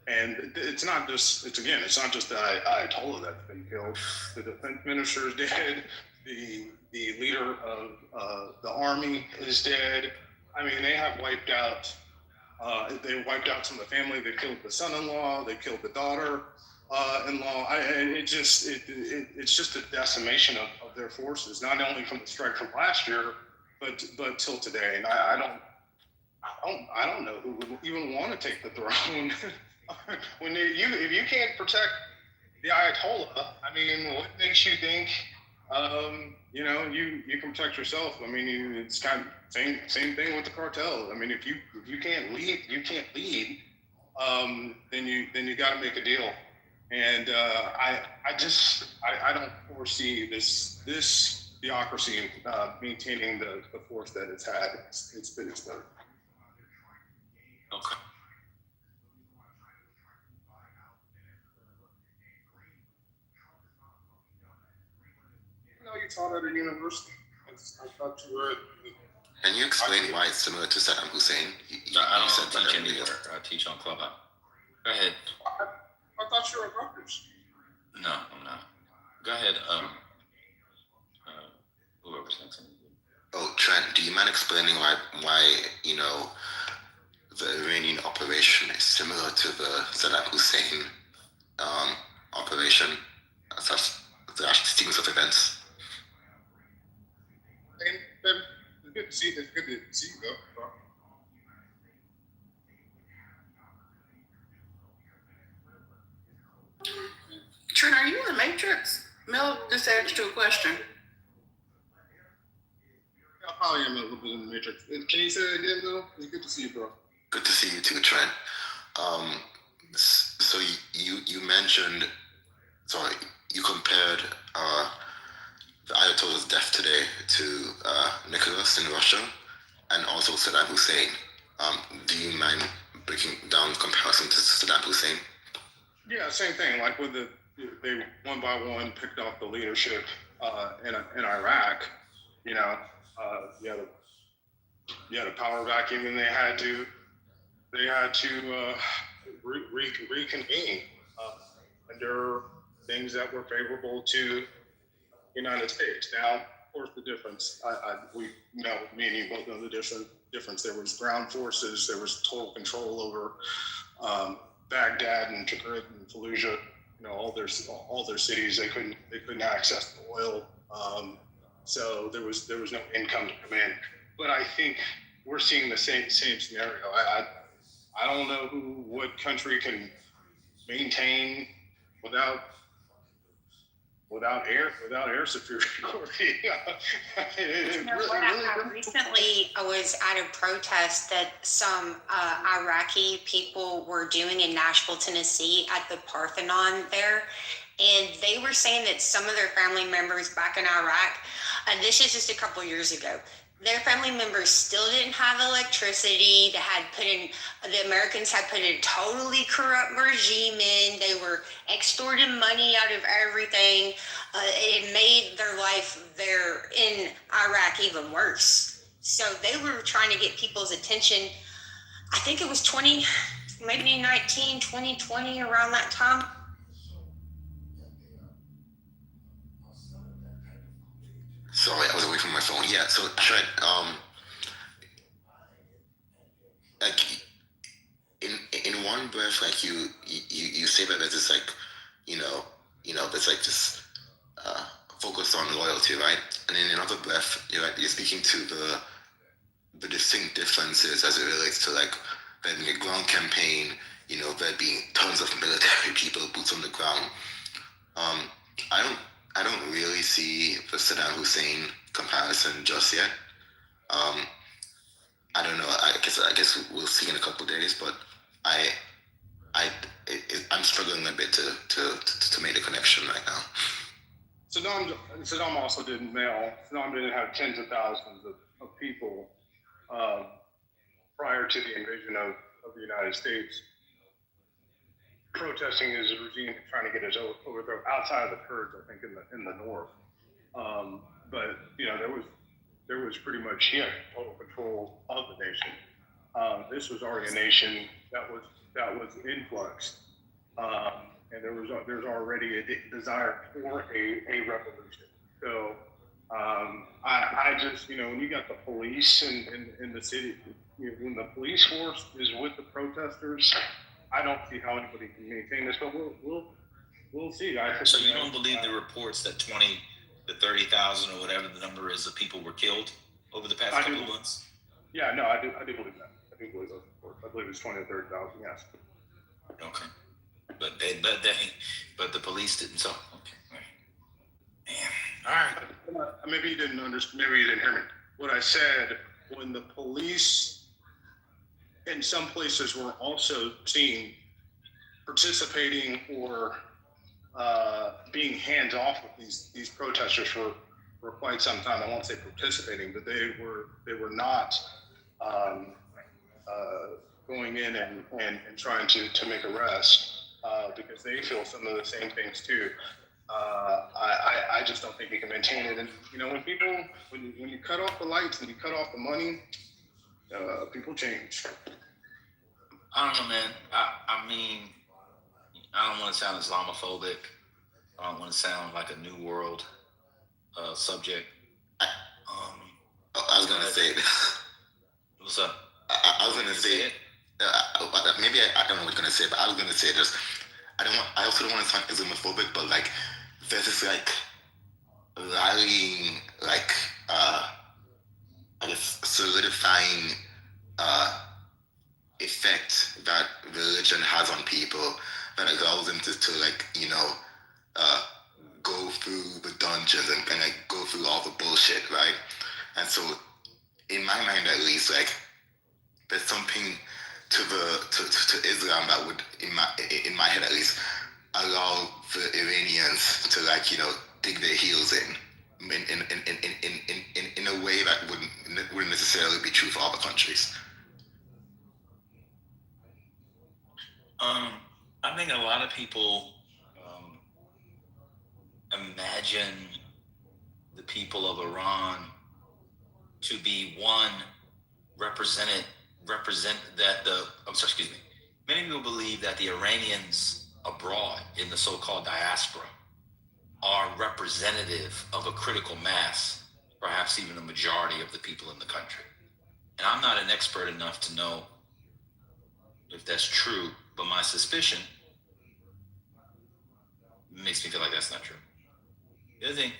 and it's not just the Ayatollah that's been killed. The defense minister is dead. The leader of the army is dead. They have wiped out. They wiped out some of the family. They killed the son-in-law. They killed the daughter. in law. It's just a decimation of their forces, not only from the strike from last year, but till today. And I don't know who would even want to take the throne when if you can't protect the Ayatollah. I mean, what makes you think you can protect yourself? I mean, it's kind of same thing with the cartel. I mean, if you can't lead, then you got to make a deal. And I don't foresee this theocracy maintaining the force that it's had. It's been. Okay. No, you taught at a university. I thought you were. Can you explain why it's similar to Saddam Hussein? I don't teach anywhere. I teach on Clubhouse. Go ahead. I thought you were at Rutgers. No, I'm not. Go ahead. Whoever's next. Oh, Trent, do you mind explaining why the Iranian operation is similar to the Saddam Hussein operation? Such the sequence of events. And it's good to see. It's good to see you, though. Trent, are you in the Matrix? Mel just asked you a question. I probably am a little bit in the Matrix. Can you say that again, though? It's good to see you, bro. Good to see you too, Trent. So you mentioned, sorry, you compared the Ayatollah's death today to Nicholas in Russia and also Saddam Hussein. Do you mind breaking down the comparison to Saddam Hussein? Yeah, same thing. Like they one by one picked off the leadership in Iraq. You had a power vacuum, and they had to reconvene under things that were favorable to the United States. Now, of course, the difference. Me and you both know the difference. There was ground forces. There was total control over Baghdad and Tikrit and Fallujah. All their cities. They couldn't access the oil. So there was no income to come in. But I think we're seeing the same scenario. I don't know what country can maintain without air superiority. Recently, I was at a protest that some Iraqi people were doing in Nashville, Tennessee, at the Parthenon there. And they were saying that some of their family members back in Iraq, and this is just a couple years ago, their family members still didn't have electricity. The Americans had put a totally corrupt regime in. They were extorting money out of everything. It made their life there in Iraq even worse. So they were trying to get people's attention. I think it was 2019, 2020, around that time. Sorry, I was away from my phone. Yeah, so Trent, like in one breath, like you say that there's this there's like this focus on loyalty, right? And in another breath, you're speaking to the distinct differences as it relates to like there being a ground campaign, there being tons of military people, boots on the ground. I don't really see the Saddam Hussein comparison just yet. I don't know. I guess we'll see in a couple of days, but I'm struggling a bit to make the connection right now. Saddam also didn't mail. Saddam didn't have tens of thousands of people prior to the invasion of the United States protesting his regime, trying to get his overthrow outside of the Kurds, I think, in the north. But there was pretty much total control of the nation. This was already a nation that was influxed, and there's already a desire for a revolution. So I just when you got the police in the city, when the police force is with the protesters, I don't see how anybody can maintain this. But we'll see. So you don't believe the reports that 20 to 30,000 or whatever the number is of people were killed over the past couple of months? Yeah, no, I do believe that. I do believe those reports. I believe it's 20 to 30,000. Yes. Okay, but the police didn't. So okay, man, all right. Maybe you didn't understand. Maybe you didn't hear me. What I said, when the police in some places were also seen participating or being hands off with these protesters for quite some time. I won't say participating, but they were not going in and trying to make arrests because they feel some of the same things too. I just don't think you can maintain it. And you know, when you cut off the lights and you cut off the money, people change. I don't know, man. I mean, I don't want to sound Islamophobic. I don't want to sound like a new world subject. I was gonna say it. What's up? I was gonna say it. Maybe I don't know what you're gonna say, but I was gonna say this. I also don't want to sound Islamophobic, but like there's this like rallying, like I guess solidifying effect that religion has on people that allows them to like, you know, go through the dungeons and like go through all the bullshit, right? And so in my mind at least, like there's something to Islam that would in my head at least allow the Iranians to like, you know, dig their heels in a way that wouldn't necessarily be true for other countries. I think a lot of people imagine the people of Iran to be one represent that many people believe that the Iranians abroad in the so-called diaspora are representative of a critical mass, perhaps even a majority of the people in the country. And I'm not an expert enough to know if that's true, but my suspicion makes me feel like that's not true. The other thing,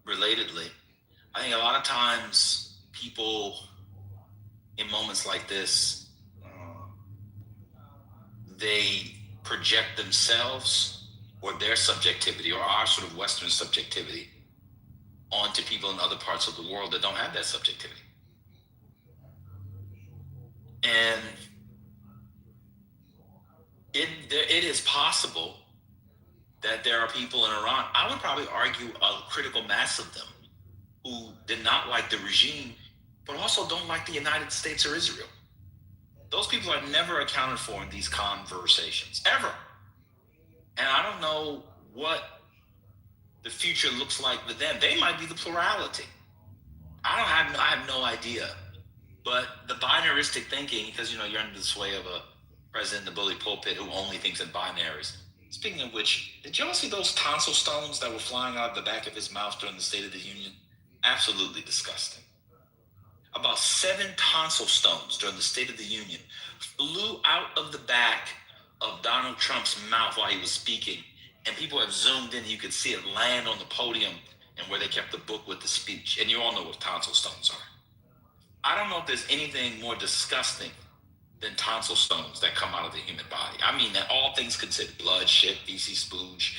relatedly, I think a lot of times people in moments like this, they project themselves or their subjectivity or our sort of Western subjectivity onto people in other parts of the world that don't have that subjectivity. And it is possible that there are people in Iran, I would probably argue a critical mass of them, who did not like the regime, but also don't like the United States or Israel. Those people are never accounted for in these conversations, ever. And I don't know what the future looks like for them. They might be the plurality. I have no idea. But the binaristic thinking, because, you know, you're under the sway of a president in the bully pulpit who only thinks in binaries. Speaking of which, did y'all see those tonsil stones that were flying out of the back of his mouth during the State of the Union? Absolutely disgusting. About 7 tonsil stones during the State of the Union flew out of the back of Donald Trump's mouth while he was speaking. And people have zoomed in, you could see it land on the podium and where they kept the book with the speech. And you all know what tonsil stones are. I don't know if there's anything more disgusting than tonsil stones that come out of the human body. I mean, that all things considered, blood, shit, feces, splooge,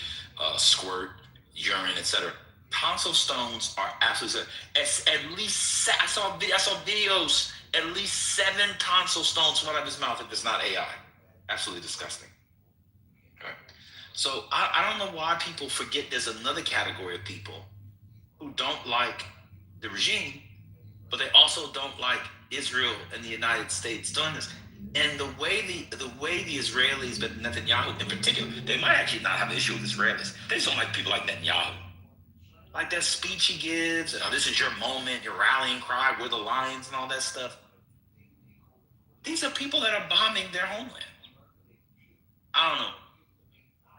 squirt, urine, etc. Tonsil stones are absolutely, at least, I saw videos, at least 7 tonsil stones come out of his mouth if it's not AI. Absolutely disgusting. Okay. So I don't know why people forget there's another category of people who don't like the regime, but they also don't like Israel and the United States doing this. And the way the Israelis, but Netanyahu in particular, they might actually not have an issue with Israelis. They just don't like people like Netanyahu. Like that speech he gives, this is your moment, your rallying cry, we're the lions and all that stuff. These are people that are bombing their homeland. I don't know.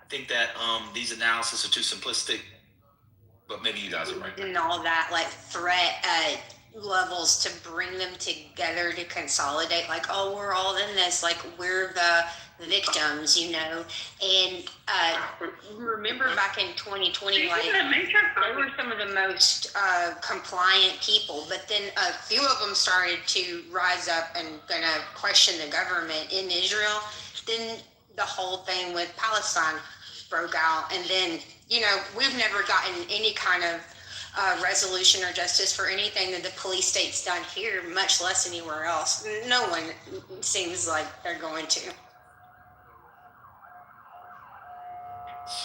I think that these analyses are too simplistic, but maybe you guys are right. And all that like threat levels to bring them together to consolidate, like, oh, we're all in this, like we're the victims, you know. And remember back in 2020, like they were some of the most compliant people, but then a few of them started to rise up and gonna question the government in Israel. Then the whole thing with Palestine broke out, and then, you know, we've never gotten any kind of resolution or justice for anything that the police state's done here, much less anywhere else. No one seems like they're going to.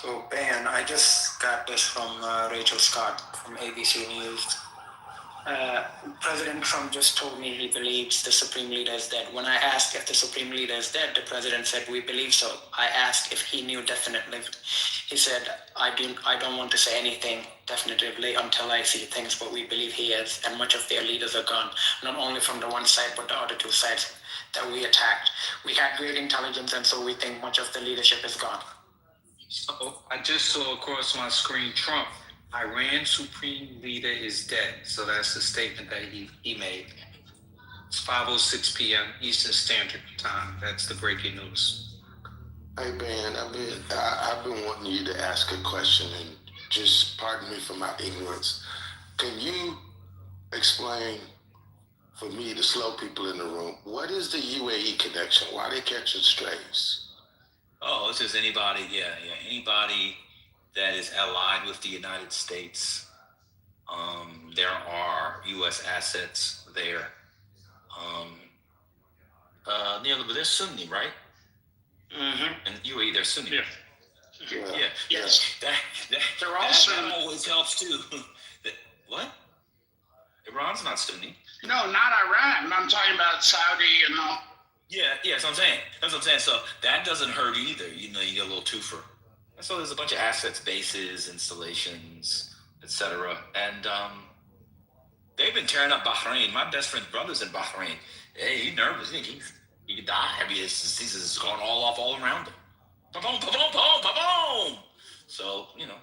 So, Ben, I just got this from Rachel Scott from ABC News. President Trump just told me he believes the Supreme Leader is dead. When I asked if the Supreme Leader is dead, the president said, we believe so. I asked if he knew definitely. He said, I don't want to say anything definitively until I see things, but we believe he is. And much of their leaders are gone, not only from the one side, but the other two sides that we attacked. We had great intelligence, and so we think much of the leadership is gone. So I just saw across my screen Trump, Iran Supreme Leader is dead. So that's the statement that he made. It's 5:06 p.m. Eastern Standard Time. That's the breaking news. Hey, Ben, I've been wanting you to ask a question, and just pardon me for my ignorance. Can you explain for me, the slow people in the room, what is the UAE connection? Why they catching strays? Oh, it's just anybody, anybody that is allied with the United States. There are U.S. assets there. But they're Sunni, right? Mm-hmm. And UAE, they're Sunni. Yeah. Yes. They're all Sunni. That always helps too. What? Iran's not Sunni. No, not Iran. I'm talking about Saudi and all. Yeah, that's what I'm saying. So that doesn't hurt either. You know, you get a little twofer. And so there's a bunch of assets, bases, installations, etc. And they've been tearing up Bahrain. My best friend's brother's in Bahrain. Hey, he's nervous. He could die. I mean, this is going all off all around him. Pa-boom, pa-boom, pa-boom, pa-boom. So, you know,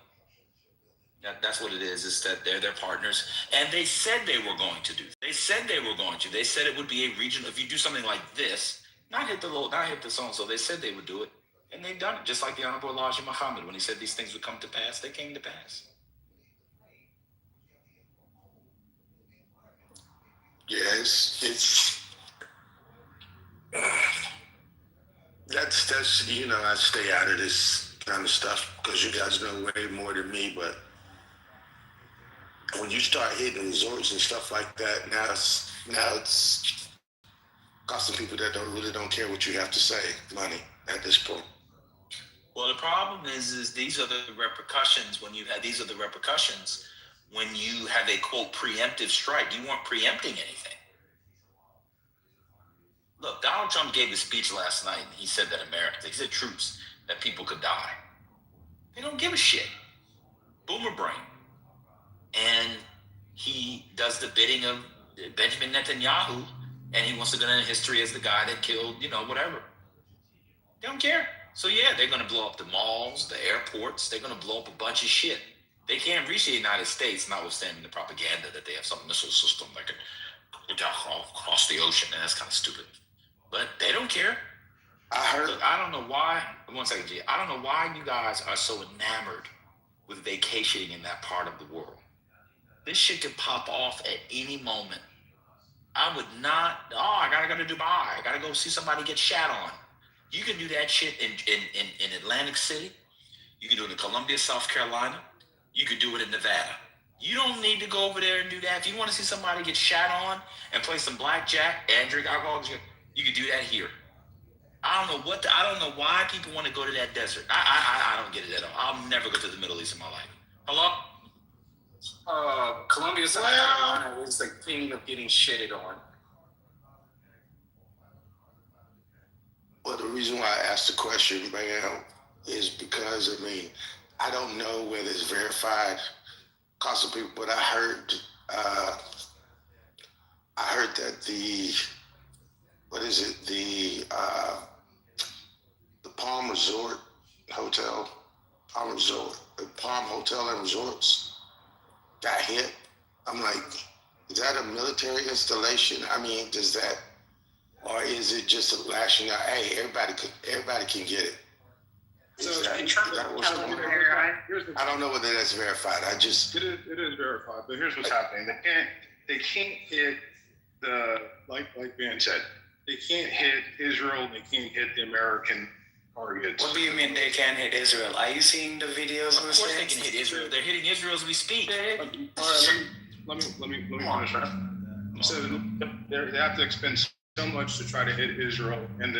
that's what it is that they're their partners. And they said they were going to do. They said it would be a region. If you do something like this, not hit the so-and-so. They said they would do it. And they've done it. Just like the Honorable Elijah Muhammad, when he said these things would come to pass, they came to pass. Yes, that's you know, I stay out of this kind of stuff because you guys know way more than me, but when you start hitting resorts and stuff like that, now it's costing people that really don't care what you have to say money at this point. Well, the problem is these are the repercussions when you have a quote preemptive strike. You weren't preempting anything. Look, Donald Trump gave a speech last night, and he said that he said troops, that people could die. They don't give a shit. Boomer brain. And he does the bidding of Benjamin Netanyahu, and he wants to go down in history as the guy that killed, whatever. They don't care. So yeah, they're going to blow up the malls, the airports. They're going to blow up a bunch of shit. They can't reach the United States, notwithstanding the propaganda that they have some missile system that could go down across the ocean. And that's kind of stupid. But they don't care. Look, I don't know why. One second, G. I don't know why you guys are so enamored with vacationing in that part of the world. This shit could pop off at any moment. I would not. I gotta go to Dubai. I gotta go see somebody get shat on. You can do that shit in Atlantic City. You can do it in Columbia, South Carolina. You could do it in Nevada. You don't need to go over there and do that. If you want to see somebody get shat on and play some blackjack and drink alcohol, you could do that here. I don't know why people want to go to that desert. I don't get it at all. I'll never go to the Middle East in my life. Hello? Columbia, South Carolina is the king of getting shitted on. Well, the reason why I asked the question, man, is because, I don't know whether it's verified, cost of people, but I heard that the Palm Resort Hotel, the Palm Hotel and Resorts got hit. I'm like, Is that a military installation? I mean, does that, or is it just lashing out? Hey, everybody can get it. I don't know whether that's verified. It is verified, but here's what's happening. They can't hit like Ben said, they can't hit Israel, they can't hit the American targets. What do you mean they can't hit Israel? Are you seeing the videos? Of course they can hit Israel. They're hitting Israel as we speak. All right, let me finish that. So they have to expend so much to try to hit Israel, and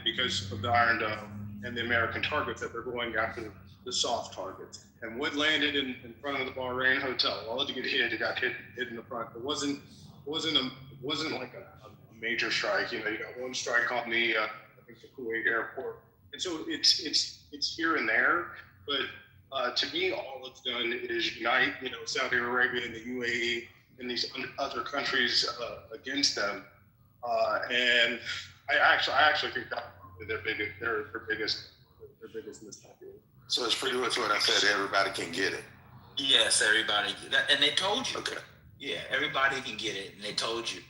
because of the Iron Dome and the American targets, that they're going after the soft targets. And what landed in front of the Bahrain hotel? Well, it it got hit in the front. It wasn't like a major strike. You know, you got one strike on the I think the Kuwait airport, and so it's here and there. But to me, all it's done is unite, you know, Saudi Arabia and the UAE and these other countries against them. And I actually think that's their biggest mistake. So it's pretty much what I said. Everybody can get it. Yes, everybody. And they told you. Okay. Yeah, everybody can get it, and they told you.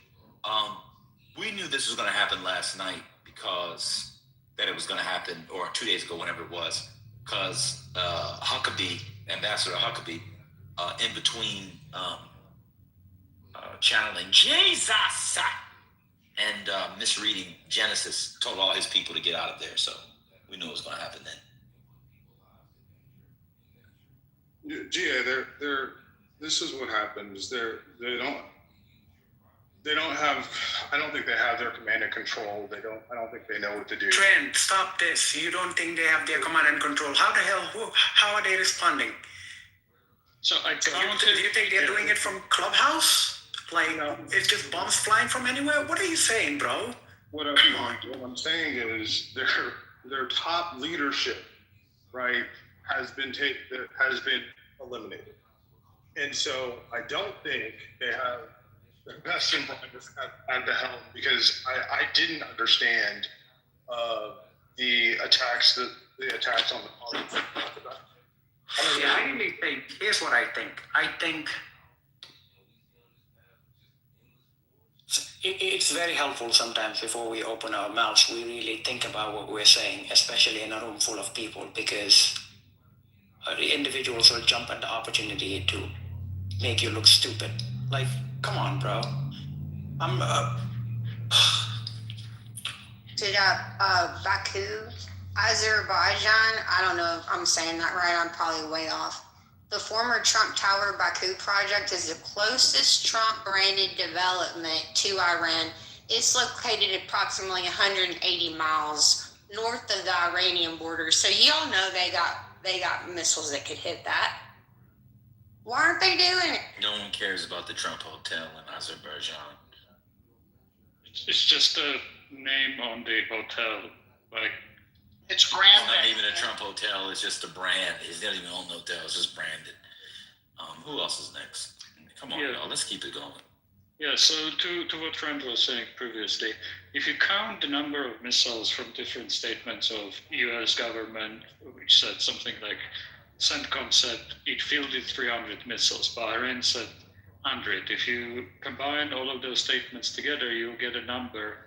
We knew this was going to happen last night because that it was going to happen, or 2 days ago, whenever it was, because Huckabee, Ambassador Huckabee, in between channeling Jesus and misreading Genesis, told all his people to get out of there. So we knew it was going to happen then. Yeah, this is what happens. They don't have. I don't think they have their command and control. I don't think they know what to do. Trent, stop this. You don't think they have their command and control? How the hell? How are they responding? So do you think they're doing it from Clubhouse? Like it's just bombs flying from anywhere? What are you saying, bro? What I'm saying is their top leadership, right, has been eliminated, and so I don't think they have the best in at the helm, because I didn't understand the attacks on the college. I really think. Here's what I think. I think it's very helpful sometimes before we open our mouths, we really think about what we're saying, especially in a room full of people, because the individuals will jump at the opportunity to make you look stupid. Like, come on, bro. Baku, Azerbaijan, I don't know if I'm saying that right, I'm probably way off. The former Trump Tower Baku project is the closest Trump-branded development to Iran. It's located approximately 180 miles north of the Iranian border. So y'all know they got missiles that could hit that. Why aren't they doing it? No one cares about the Trump Hotel in Azerbaijan. It's just a name on the hotel. Like, it's branded. It's not even a Trump hotel. It's just a brand. It's not even on the hotel. It's just branded. Who else is next? Come on, y'all. Let's keep it going. Yeah, so to what Trent was saying previously, if you count the number of missiles from different statements of U.S. government, which said something like, CENTCOM said it fielded 300 missiles, Bahrain said 100. If you combine all of those statements together, you'll get a number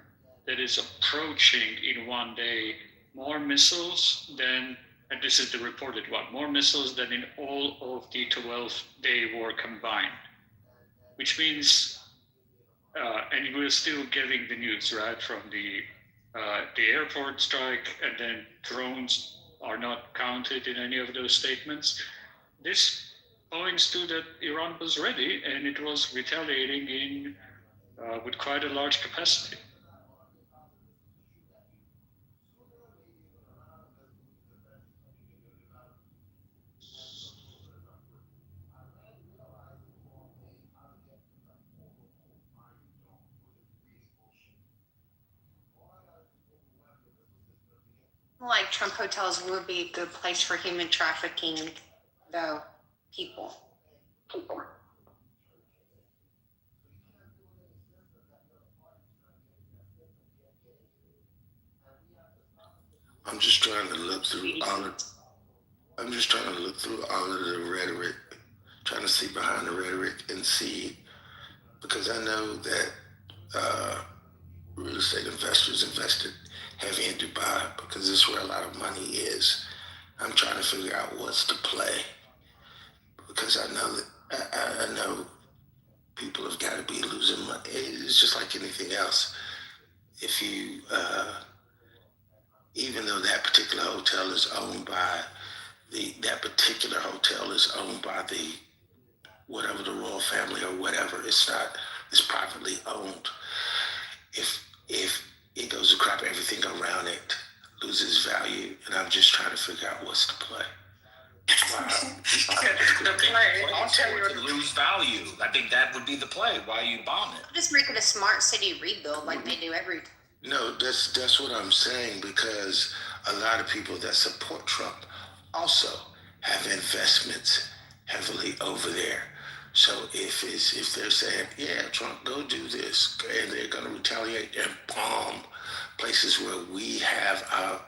that is approaching in one day more missiles than, and this is the reported one, more missiles than in all of the 12-day war combined. Which means, and we're still getting the news, right, from the airport strike, and then drones are not counted in any of those statements. This points to that Iran was ready, and it was retaliating with quite a large capacity. Like Trump hotels would be a good place for human trafficking, though, people. I'm just trying to look through all of the rhetoric, trying to see behind the rhetoric and see because I know that real estate investors invested heavy in Dubai because this is where a lot of money is. I'm trying to figure out what's the play because I know that I know people have got to be losing money. It's just like anything else. If you, even though that particular hotel is owned by that particular hotel is owned by the whatever the royal family or whatever, it's privately owned. If it goes to crap, everything around it loses value, and I'm just trying to figure out what's the play. Wow. The play, I'll tell you. To lose value. I think that would be the play. Why you bomb it? Just make it a smart city rebuild like they do every. No, that's what I'm saying, because a lot of people that support Trump also have investments heavily over there. So if they're saying, yeah, Trump, go do this, and they're going to retaliate and bomb places where we are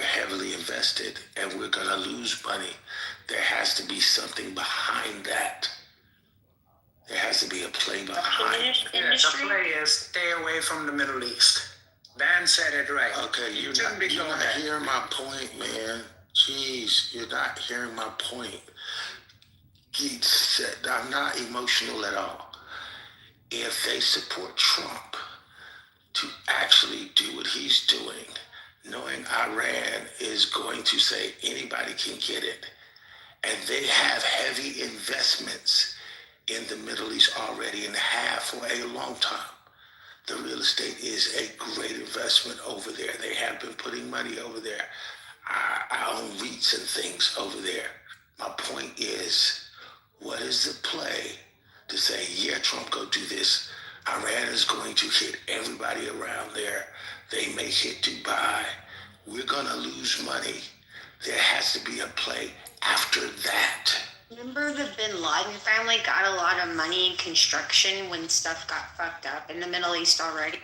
heavily invested and we're going to lose money, there has to be something behind that. There has to be a play behind it. Yeah, the play is stay away from the Middle East. Dan said it right. Okay, you're not hearing my point, man. Jeez, you're not hearing my point. He said, I'm not emotional at all. If they support Trump to actually do what he's doing, knowing Iran is going to say anybody can get it, and they have heavy investments in the Middle East already and have for a long time. The real estate is a great investment over there. They have been putting money over there. I own REITs and things over there. My point is, what is the play to say, yeah, Trump, go do this. Iran is going to hit everybody around there. They may hit Dubai. We're going to lose money. There has to be a play after that. Remember the Bin Laden family got a lot of money in construction when stuff got fucked up in the Middle East already?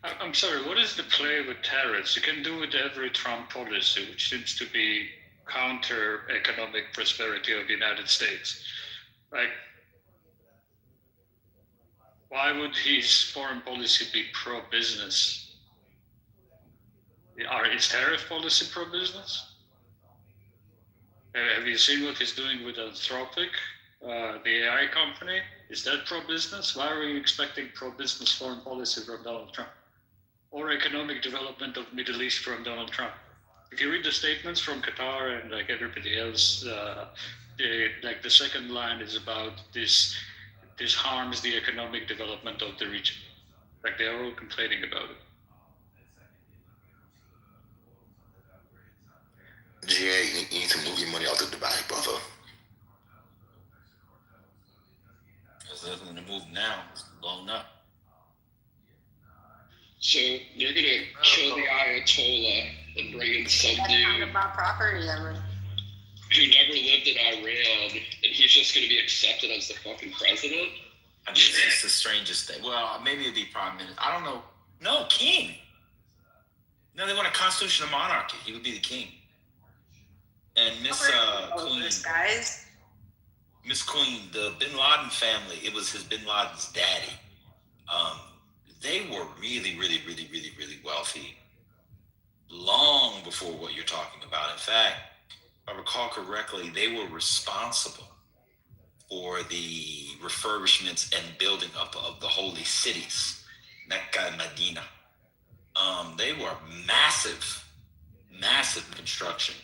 I'm sorry, what is the play with tariffs? You can do with every Trump policy, which seems to be counter economic prosperity of the United States. Like, why would his foreign policy be pro-business? Is tariff policy pro-business? Have you seen what he's doing with Anthropic, the AI company? Is that pro-business? Why are we expecting pro-business foreign policy from Donald Trump? Or economic development of Middle East from Donald Trump? If you read the statements from Qatar and like everybody else, the second line is about this harms the economic development of the region. Like they're all complaining about it. GA, you need to move your money out to Dubai, brother. There's nothing to move now. It's blown up. So they're gonna kill the Ayatollah and bring in some dude About property, I mean. who never lived in Iran, and he's just gonna be accepted as the fucking president. I mean, it's the strangest thing. Well, maybe it'd be prime minister. I don't know. No, king. No, they want a constitutional monarchy. He would be the king. And Miss Queen, Miss Queen, the Bin Laden family, it was his Bin Laden's daddy. They were really, really, really, really, really wealthy long before what you're talking about. In fact, if I recall correctly, they were responsible for the refurbishments and building up of the holy cities, Mecca and Medina. They were massive construction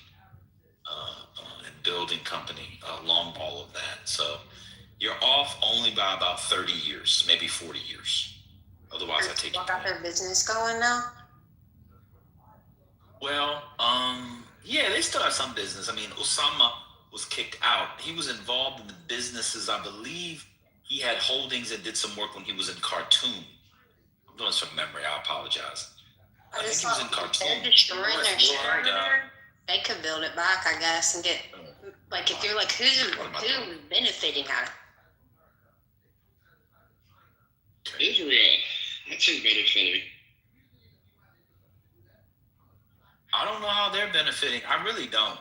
and building company along all of that. So you're off only by about 30 years, maybe 40 years. Otherwise, I take it. Got their business going now? Well, yeah, they still have some business. I mean, Osama was kicked out. He was involved in the businesses. I believe he had holdings and did some work when he was in Khartoum. I'm doing this from memory. I apologize. I think he was in Khartoum. They're destroying their shit over there. They could build it back, I guess, and get, like, if you're like, who's benefiting out of it? Israel. That's who's benefiting. I don't know how they're benefiting. I really don't.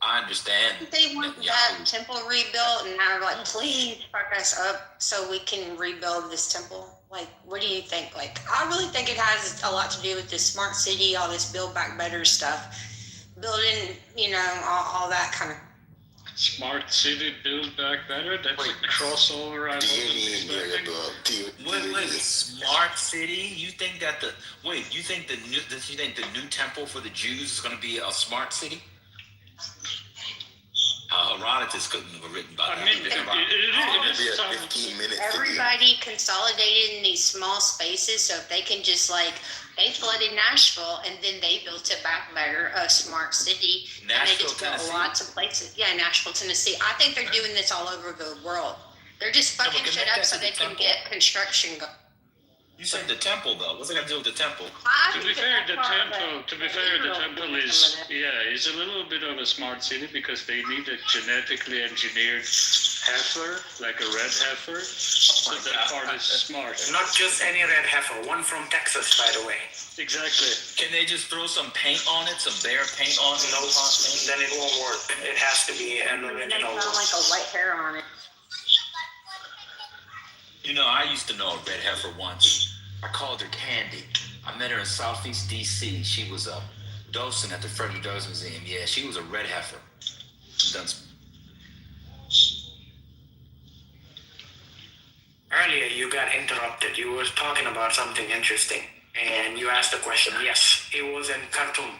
I understand. They want that temple rebuilt, and now like, please fuck us up so we can rebuild this temple. Like, what do you think? Like, I really think it has a lot to do with this smart city, all this build back better stuff, building, all that kind of. Smart city, build back better. That's a crossover. I wasn't expecting. Wait, smart city? You think that you think the new temple for the Jews is going to be a smart city? Herodotus couldn't have written about that. It is 15 minutes. Everybody consolidated in these small spaces, so if they can just they flooded Nashville and then they built it back better, a smart city. Nashville, and they just built Tennessee? lots of places. Yeah, Nashville, Tennessee. I think they're doing this all over the world. They're just fucking shit up so they can get construction going. You said the temple, though. What's it got to do with the temple? To be fair, the temple is a little bit of a smart city because they need a genetically engineered heifer, like a red heifer. So that part is smart. Not just any red heifer, one from Texas, by the way. Exactly. Can they just throw some paint on it, some bear paint on it? No, then it won't work. It has to be an And they original. found like a white hair on it. I used to know a red heifer once. I called her Candy. I met her in Southeast D.C. She was a docent at the Frederick Douglass Museum. Yeah, she was a red heifer. Earlier, you got interrupted. You were talking about something interesting, and you asked a question. Yes, it was in Khartoum.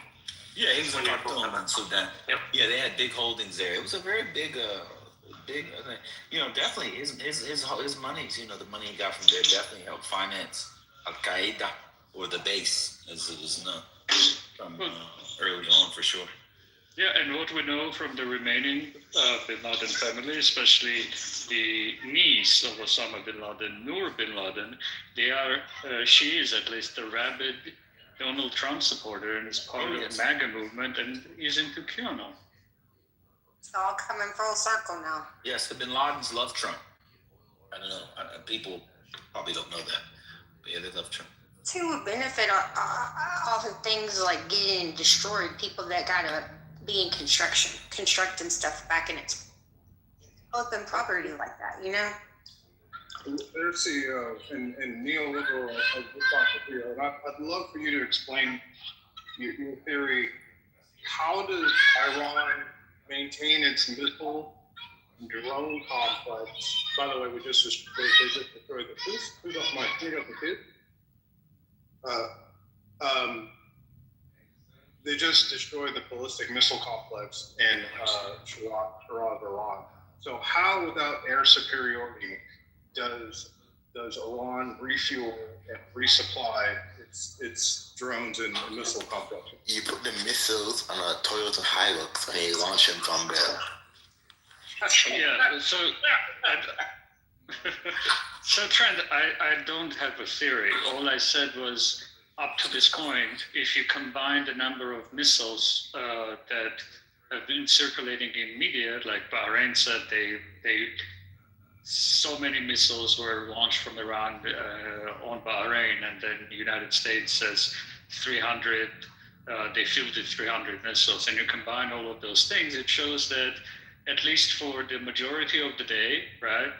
Yeah, he was in Khartoum in Sudan. Yep. Yeah, they had big holdings there. It was a very big, definitely his monies. The money he got from there definitely helped finance Al Qaeda, or the base, as it was known, from early on for sure. Yeah, and what we know from the remaining Bin Laden family, especially the niece of Osama bin Laden, Noor bin Laden, she is at least a rabid Donald Trump supporter and is part of the MAGA movement and is into QAnon. It's all coming full circle now. Yes, the Bin Ladens love Trump. I don't know. People probably don't know that. But yeah, they love Trump. Who would benefit off of things like getting destroyed? People that gotta be in constructing stuff back in its open property like that, There's and neoliberal here, and I'd love for you to explain your theory. How does Iran maintain its missile and drone complex? By the way, they just destroyed the police. Who's off my clean up the kid? They just destroyed the ballistic missile complex in Shiraz, Iran. So how, without air superiority, does Iran refuel and resupply its drones and missile complexes? You put the missiles on a Toyota Hilux and you launch them from there. Yeah, so Trent, I don't have a theory. All I said was, up to this point, if you combine the number of missiles that have been circulating in media, like Bahrain said, so many missiles were launched from Iran on Bahrain, and then the United States says 300, they fielded 300 missiles, and you combine all of those things, it shows that at least for the majority of the day, right,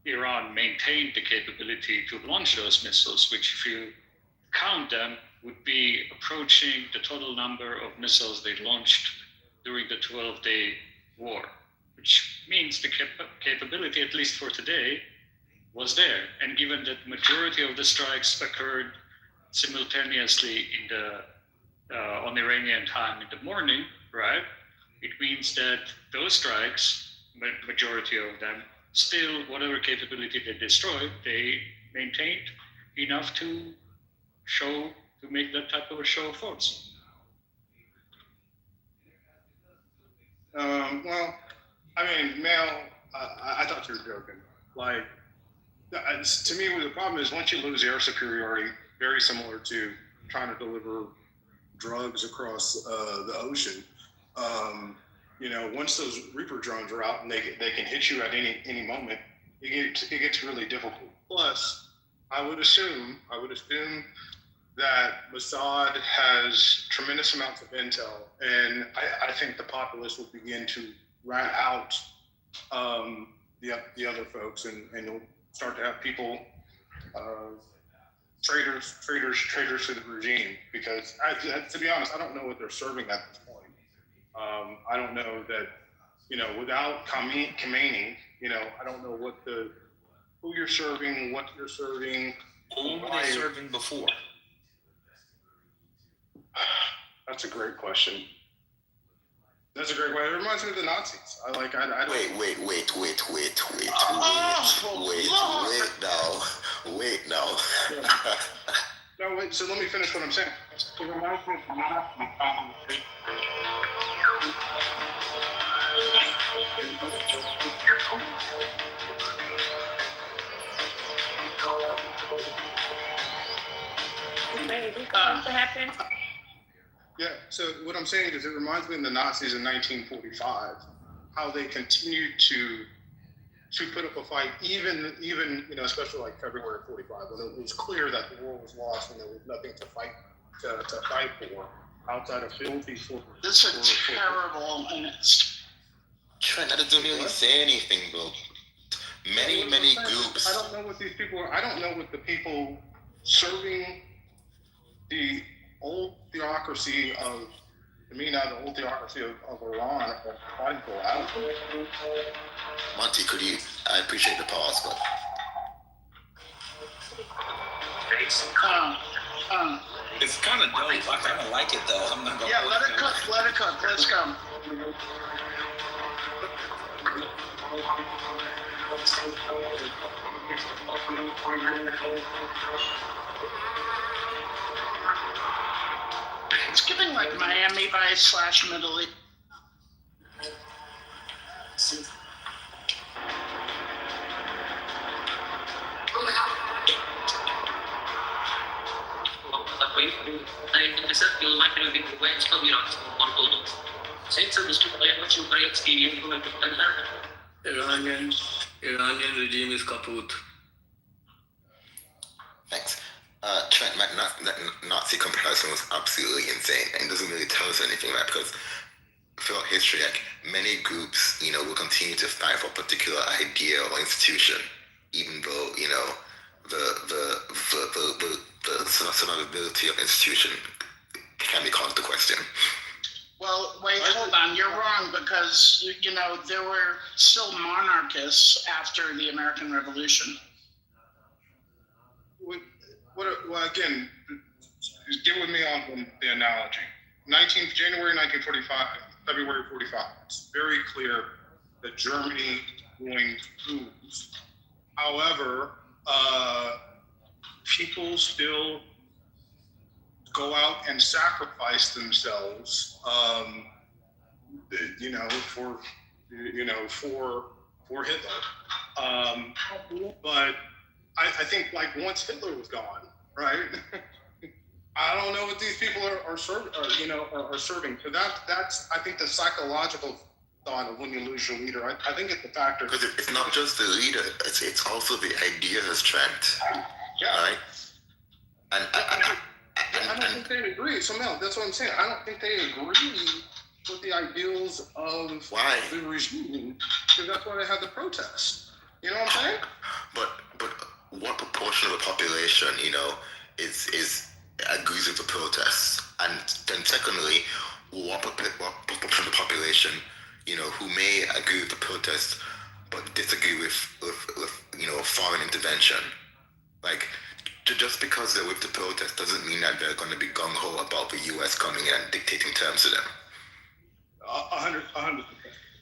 Iran maintained the capability to launch those missiles, which if you count them, would be approaching the total number of missiles they launched during the 12-day war, which means the capability, at least for today, was there. And given that majority of the strikes occurred simultaneously on Iranian time in the morning, right, it means that those strikes, majority of them, still, whatever capability they destroyed, they maintained enough to make that type of a show of force. Well, I mean, Mel, I thought you were joking. Like, to me, the problem is once you lose air superiority, very similar to trying to deliver drugs across the ocean. Once those Reaper drones are out and they can hit you at any moment, it gets really difficult. Plus, I would assume that Mossad has tremendous amounts of intel, and I think the populace will begin to rat out the other folks, and you'll start to have people, traitors to the regime. Because to be honest, I don't know what they're serving at this point. I don't know that, without Khomeini, I don't know who you're serving, what you're serving. Who were they serving before? That's a great question. That's a great way. It reminds me of the Nazis. I Wait now. No, wait. So let me finish what I'm saying. It reminds me of the Nazis. Yeah, so what I'm saying is it reminds me of the Nazis in 1945, how they continued to put up a fight, even especially like February 45, when it was clear that the war was lost and there was nothing to fight for outside of filthy. This is terrible, and it's Trent, that doesn't really say anything, bro. Many groups. I don't know what these people are. I don't know what the people serving the old theocracy of the old theocracy of Iran are fighting for. Monty, I appreciate the pause, but. It's kind of dope. I kind of like it, though. I'm not gonna let it cook. Let's go. It's giving like Miami Vice / Middle East. Iranian regime is kaput. Thanks. Trent, that Nazi comparison was absolutely insane and doesn't really tell us anything, right? Because throughout history, like many groups, will continue to fight for a particular idea or institution, even though, the survivability of institution can be called into question. Well, wait, hold on. You're wrong because, there were still monarchists after the American Revolution. Well, again, get with me on the analogy. January 1945, February 45. It's very clear that Germany going to lose. However, people still go out and sacrifice themselves, for Hitler. But I think like once Hitler was gone, right? I don't know what these people are serving. So that's I think the psychological thought of when you lose your leader. I think it's the factor. Because it's not just the leader; it's also the ideas, Trent. Yeah. Right. And I don't think they agree. So no, that's what I'm saying. I don't think they agree with the ideals of the regime, because that's why they had the protests. You know what I'm saying? But what proportion of the population, is agrees with the protests? And then secondly, what proportion of the population, who may agree with the protests but disagree with foreign intervention? Like, just because they're with the protest doesn't mean that they're going to be gung-ho about the U.S. coming in and dictating terms to them. 100%.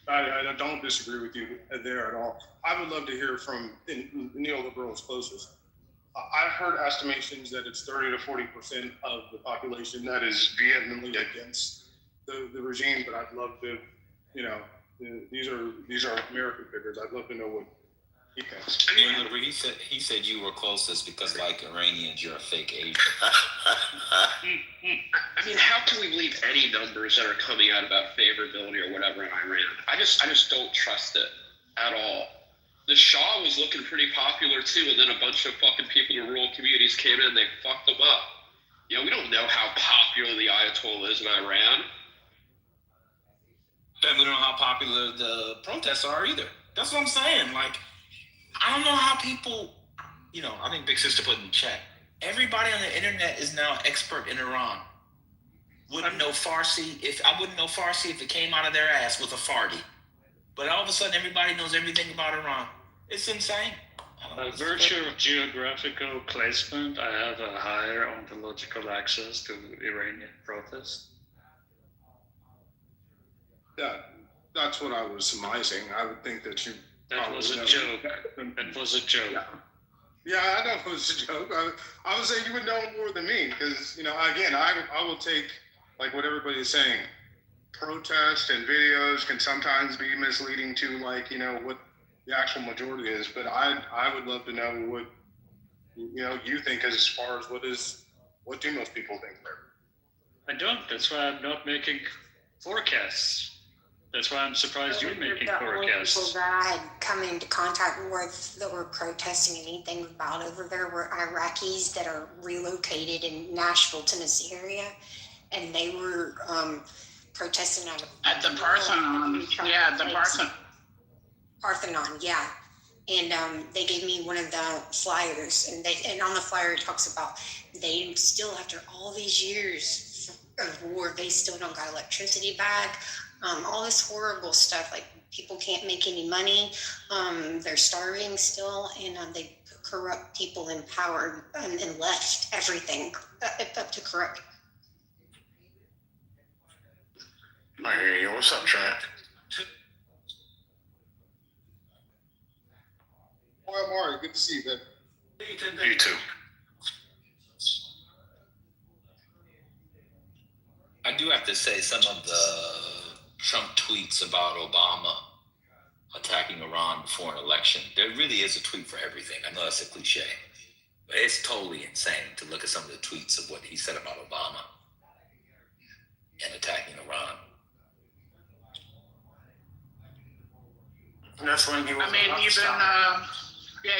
I don't disagree with you there at all. I would love to hear from neoliberals closest. I've heard estimations that it's 30 to 40% of the population that is vehemently against the regime, but I'd love to, these are American figures. I'd love to know what he thinks. He said you were closest because, like Iranians, you're a fake Asian. I mean, how can we believe any numbers that are coming out about favorability or whatever in Iran? I just don't trust it at all. The Shah was looking pretty popular too, and then a bunch of fucking people in rural communities came in and they fucked them up. we don't know how popular the Ayatollah is in Iran. And we don't know how popular the protests are either. That's what I'm saying. Like, I don't know how people, I think Big Sister put in chat. Everybody on the internet is now expert in Iran. I wouldn't know Farsi if it came out of their ass with a farty. But all of a sudden, everybody knows everything about Iran. It's insane. By virtue of geographical placement, I have a higher ontological access to Iranian protests. Yeah, that's what I was surmising. I would think that you. That was a joke. That was a joke. Yeah, I know it was a joke. I would say you would know more than me because, again, I will take, like what everybody's saying, protest and videos can sometimes be misleading to, like, what the actual majority is. But I would love to know what, you think as far as what do most people think there? I don't. That's why I'm not making forecasts. That's why I'm surprised you're making forecasts. The only people that I had come into contact with that were protesting anything about over there were Iraqis that are relocated in Nashville, Tennessee area, and they were protesting at the Parthenon. Yeah, the Parthenon. Parthenon, yeah. And they gave me one of the flyers, and on the flyer it talks about they still, after all these years of war, they still don't got electricity back. All this horrible stuff, like people can't make any money, they're starving still, and they corrupt people in power and left everything up to corrupt. I hear you. What's up, Trent? Well, Maury, good to see you, man. You too. I do have to say some of the Trump tweets about Obama attacking Iran before an election. There really is a tweet for everything. I know that's a cliche, but it's totally insane to look at some of the tweets of what he said about Obama and attacking Iran. That's when he was.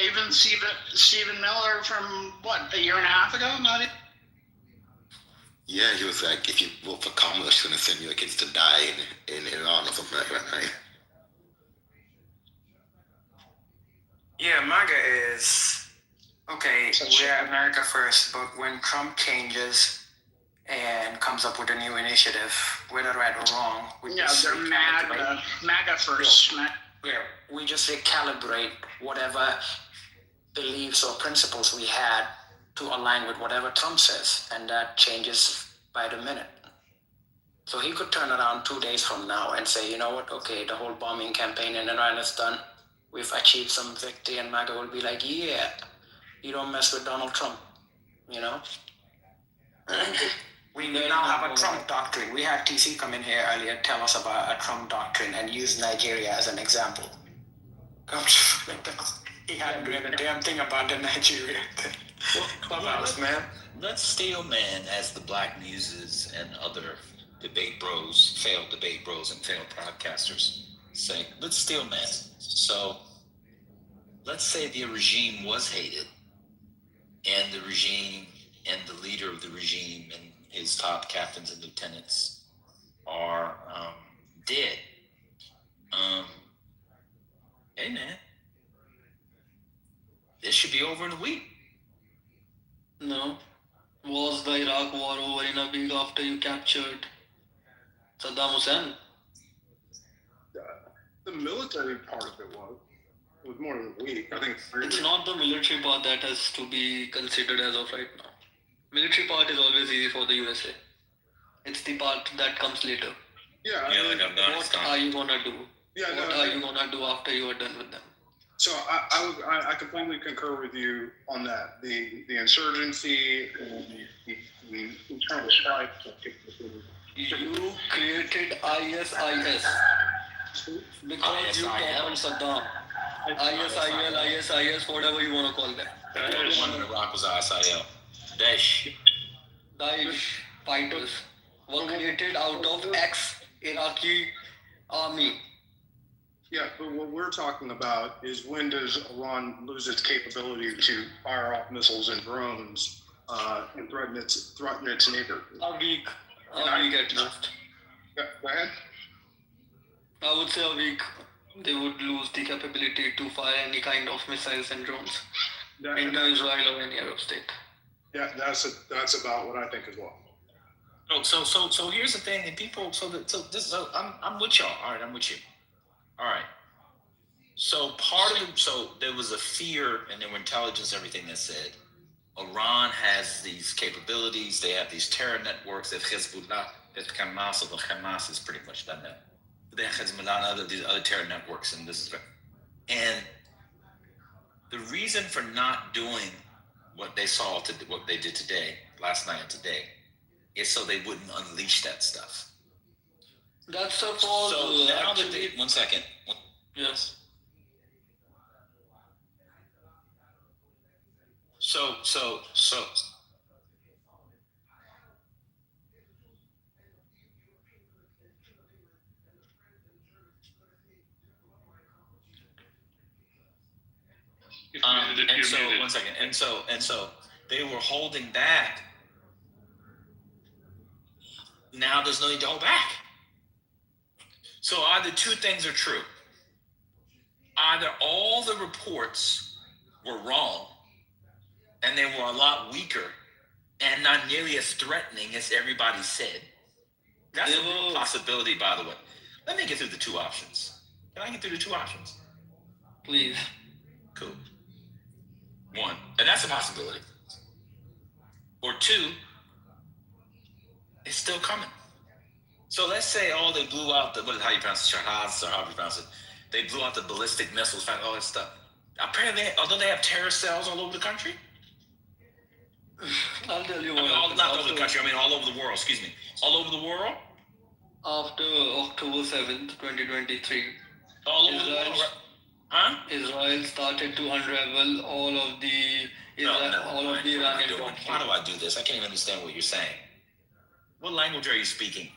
Even Stephen Miller from a year and a half ago, not even. Yeah, he was like, if you vote for Kamala, she's gonna send your kids to die in Iran or something like that, right? Yeah, MAGA is okay. We're America first, but when Trump changes and comes up with a new initiative, whether right or wrong, they're MAGA first. Yeah, we just recalibrate whatever beliefs or principles we had to align with whatever Trump says, and that changes by the minute. So he could turn around 2 days from now and say, you know what, okay, the whole bombing campaign in Iran is done. We've achieved some victory, and MAGA will be like, yeah, you don't mess with Donald Trump, We now have a Trump doctrine. We had TC come in here earlier, tell us about a Trump doctrine and use Nigeria as an example. He hadn't read a damn thing about the Nigeria thing. Clubhouse, man. Let's steal man, as the Black Muses and other debate bros, failed debate bros and failed podcasters say, let's steal man. So let's say the regime was hated, and the regime and the leader of the regime and his top captains and lieutenants are dead. Hey man, this should be over in a week. No. Was the Iraq war over in a week after you captured Saddam Hussein? The military part of it was more than a week. I think it's not the military part that has to be considered as of right now. Military part is always easy for the USA. It's the part that comes later. Yeah, what are you gonna do? What are you gonna do after you are done with them? So I completely concur with you on that. The insurgency and the internal strife. You created ISIS because you toppled Saddam. ISIS, whatever you want to call them. The one in Iraq was ISIL. Daesh fighters were created out of ex-Iraqi army. Yeah, but what we're talking about is when does Iran lose its capability to fire off missiles and drones and threaten its neighbor. A week at most. Go ahead. I would say a week. They would lose the capability to fire any kind of missiles and drones into Israel or any Arab state. Yeah, that's about what I think as well. Oh, so here's the thing, and people. I'm with y'all. All right, I'm with you. All right. So there was a fear and there were intelligence, everything that said Iran has these capabilities. They have these terror networks. That Hezbollah, that Hamas, although Hamas has pretty much done that. But then Hezbollah and these other terror networks, and the reason for not doing what they did today, last night and today, is so they wouldn't unleash that stuff. That's the fall. So now that they, one second. Yes. So. One second, and so they were holding back. Now there's no need to hold back. So either two things are true. Either all the reports were wrong, and they were a lot weaker, and not nearly as threatening as everybody said. That's a real possibility, by the way. Let me get through the two options. Can I get through the two options? Please. Cool. One, and that's a possibility. Or two, it's still coming. So let's say, they blew out how you pronounce it, Shahaz, or however you pronounce it. They blew out the ballistic missiles, all that stuff. Apparently, although they have terror cells all over the country. I'll tell you what. Not all over the country, all over the world, excuse me. All over the world? After October 7th, 2023. All over the world, huh? Israel started to unravel all of the Iranian bombs. Why do I do this? I can't even understand what you're saying. What language are you speaking?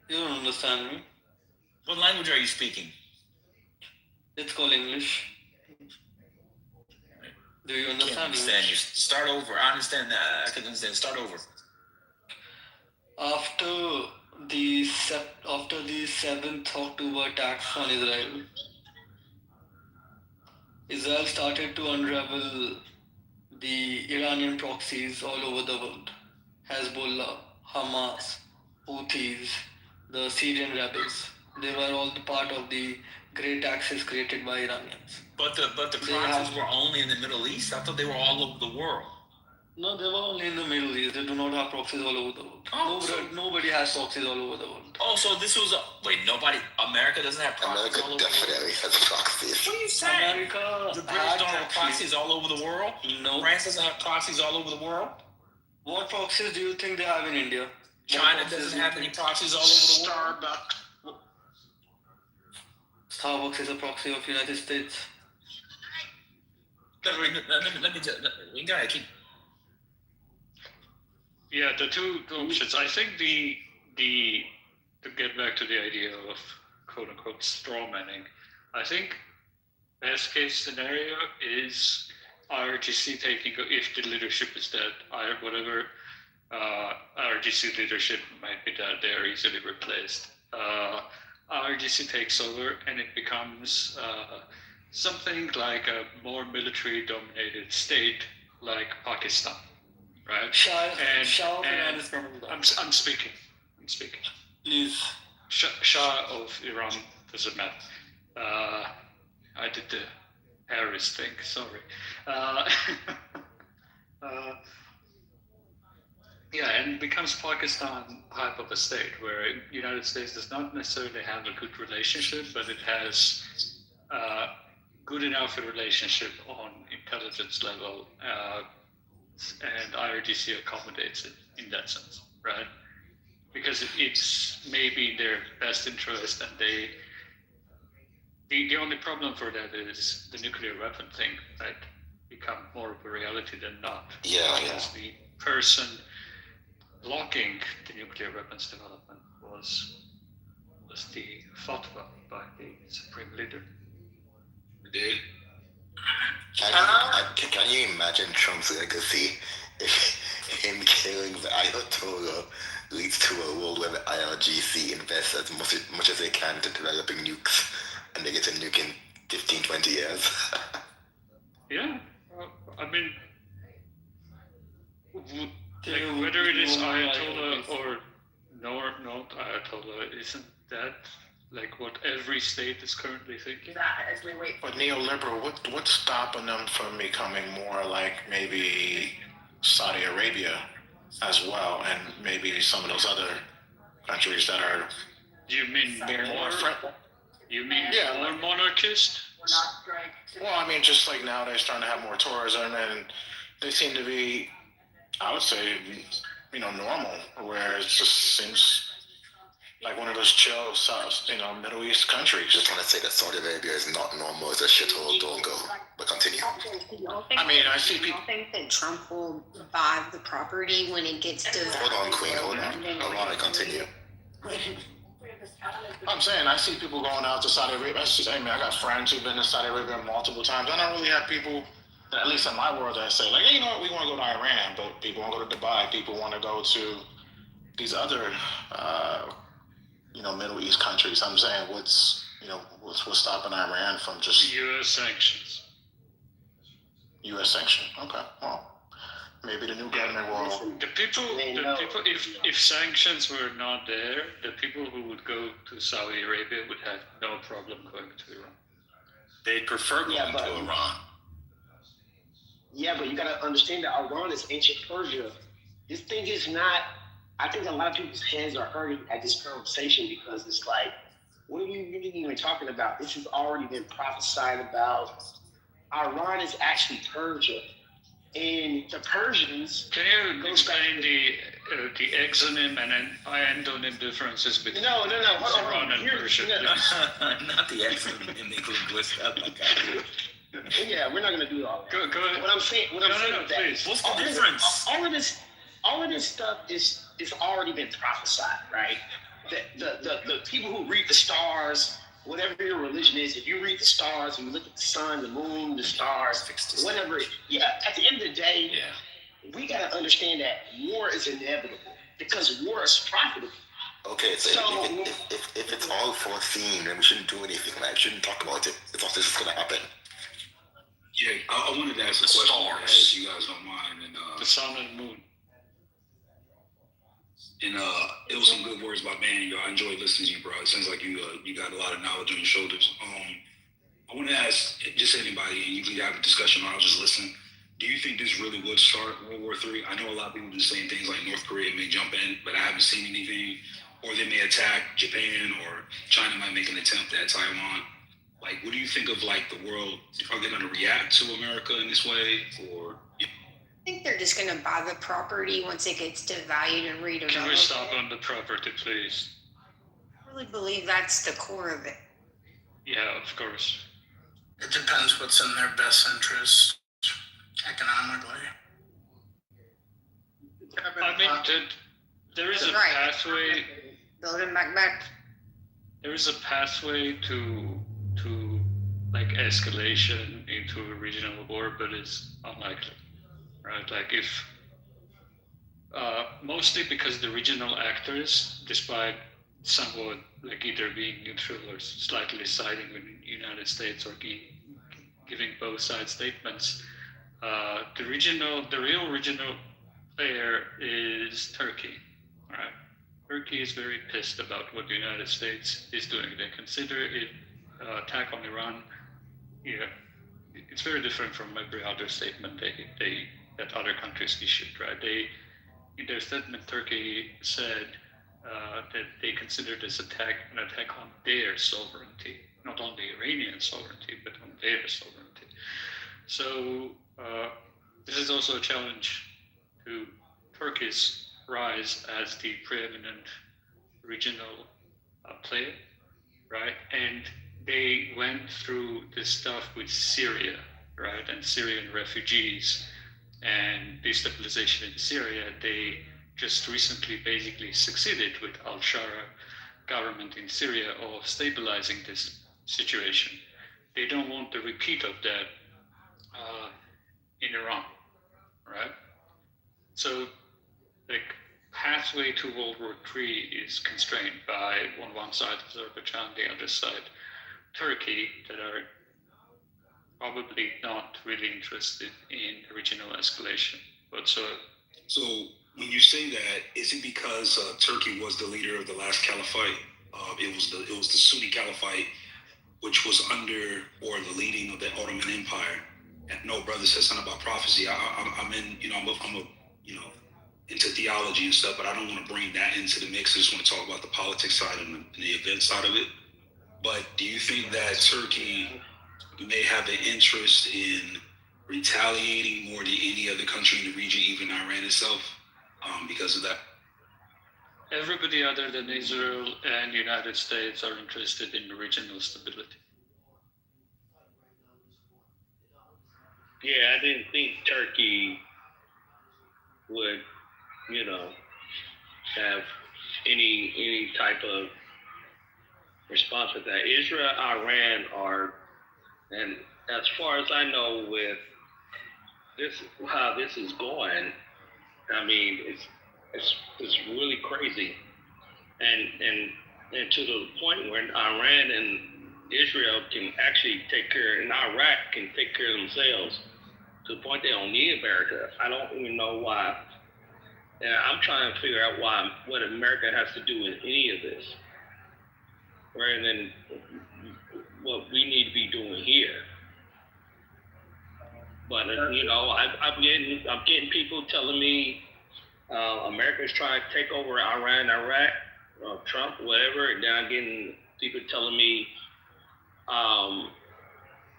You don't understand me. What language are you speaking? It's called English. Do you understand? You start over. I understand that. I can understand. Start over. After the 7th October attacks on Israel, Israel started to unravel the Iranian proxies all over the world. Hezbollah, Hamas, Houthis, the Syrian rebels. They were all the part of the great axis created by Iranians. But the proxies were only in the Middle East? I thought they were all over the world. No, they were only in the Middle East. They do not have proxies all over the world. Nobody has proxies all over the world. Oh, so this was nobody, America doesn't have proxies all over the world? America definitely has proxies. What are you saying? The British don't have proxies all over the world? No. France doesn't have proxies all over the world? What proxies do you think they have in India? China doesn't have any proxies all over the world? Starbucks is a proxy of United States. Let me just, we gotta keep. Yeah, the two options. I think to get back to the idea of quote unquote straw manning, I think best case scenario is IRGC taking, if the leadership is dead, whatever IRGC leadership might be dead, they are easily replaced. IRGC takes over and it becomes something like a more military dominated state like Pakistan, right? I'm speaking. Please. Shah of Iran doesn't matter. I did the Harris thing, sorry. Yeah, and it becomes Pakistan type of a state where the United States does not necessarily have a good relationship, but it has good enough a relationship on intelligence level, and IRGC accommodates it in that sense, right? Because it's maybe in their best interest, and the only problem for that is the nuclear weapon thing, right? Become more of a reality than not. Because the person blocking the nuclear weapons development was the fatwa by the supreme leader. Did? can you imagine Trump's legacy if him killing the Ayatollah leads to a world where the IRGC invests as much as they can to developing nukes and they get a nuke in 15, 20 years? Yeah, I mean, whether it is Ayatollah or not Ayatollah, isn't that like what every state is currently thinking? But neoliberal, what's stopping them from becoming more like maybe Saudi Arabia as well, and maybe some of those other countries that are You mean more friendly? You mean Yeah, more monarchist? Well, I mean, just like now they're starting to have more tourism, and they seem to be, I would say, normal, where it just seems like one of those chill, Middle East countries. Just want to say that Saudi Arabia is not normal, it's a shithole, don't go. But continue. I mean, I see people. I think that Trump will buy the property when it gets to. Hold on, Queen, hold on. Allow me to continue. I'm saying I see people going out to Saudi Arabia. I got friends who've been to Saudi Arabia multiple times. I don't really have people, at least in my world, that say like, hey, you know what, we want to go to Iran, but people want to go to Dubai. People want to go to these other, Middle East countries. I'm saying what's stopping Iran from just U.S. sanctions. U.S. sanction. Okay, well, maybe the new government will. The people, if sanctions were not there, the people who would go to Saudi Arabia would have no problem going to Iran. They'd prefer going to Iran. Yeah, but you got to understand that Iran is ancient Persia. This thing is not. I think a lot of people's hands are hurting at this conversation because it's like, what are you really even talking about? This has already been prophesied about. Iran is actually Persia. And the Persians. Can you explain the exonym and endonym differences between Iran and Persia? Not the exonym in the linguist. Yeah, we're not gonna do all that. Go ahead. What I'm saying is that please. What's the difference? All of this stuff is already been prophesied, right? The people who read the stars, whatever your religion is, if you read the stars and you look at the sun, the moon, the stars, whatever. Yeah, at the end of the day, we got to understand that war is inevitable because war is profitable. Okay, so if it's all foreseen, then we shouldn't do anything. Like, we shouldn't talk about it. It's all this is going to happen. Yeah, I wanted to ask a question, if you guys don't mind. And, the sun and the moon. And it was some good words by banning you. I enjoyed listening to you, bro. It sounds like you got a lot of knowledge on your shoulders. I want to ask just anybody, and you can have a discussion or I'll just listen. Do you think this really would start World War III? I know a lot of people have been saying things like North Korea may jump in, but I haven't seen anything. Or they may attack Japan, or China might make an attempt at Taiwan. Like, what do you think of, like, the world? Are they going to react to America in this way? Or... I think they're just going to buy the property once it gets devalued and redeveloped. Can we stop on the property, please? I really believe that's the core of it. Yeah, of course. It depends what's in their best interest economically. I mean, there is a pathway. Build it back. There is a pathway to like escalation into a regional war, but it's unlikely. Right, like if mostly because the regional actors, despite somewhat like either being neutral or slightly siding with the United States or giving both sides statements, the real regional player is Turkey. Right, Turkey is very pissed about what the United States is doing. They consider it attack on Iran. Yeah, it's very different from every other statement that other countries issued, right? In their statement, Turkey said that they consider this attack an attack on their sovereignty, not on the Iranian sovereignty, but on their sovereignty. So this is also a challenge to Turkey's rise as the preeminent regional player, right? And they went through this stuff with Syria, right? And Syrian refugees and destabilization in Syria. They just recently basically succeeded with al-Shara government in Syria of stabilizing this situation. They don't want the repeat of that. in Iran, right? So the pathway to World War III is constrained by, on one side, Azerbaijan, the other side, Turkey, that are probably not really interested in regional escalation whatsoever. So when you say that, is it because Turkey was the leader of the last caliphate? It was the Sunni caliphate, which was under or the leading of the Ottoman Empire. And no, brother said something about prophecy. I'm in, I'm into theology and stuff, but I don't want to bring that into the mix. I just want to talk about the politics side and the event side of it. But do you think that Turkey may have an interest in retaliating more than any other country in the region, even Iran itself, because of that? Everybody other than Israel and United States are interested in regional stability. Yeah, I didn't think Turkey would, have any type of response with that. Israel, Iran are, and as far as I know, with this, how this is going, I mean, it's really crazy, and to the point where Iran and Israel can actually take care, and Iraq can take care of themselves to the point they don't need America. I don't even know why. And I'm trying to figure out what America has to do with any of this, rather than what we need to be doing here. But I'm getting people telling me America's trying to take over Iran, Iraq, Trump, whatever. And then I'm getting people telling me,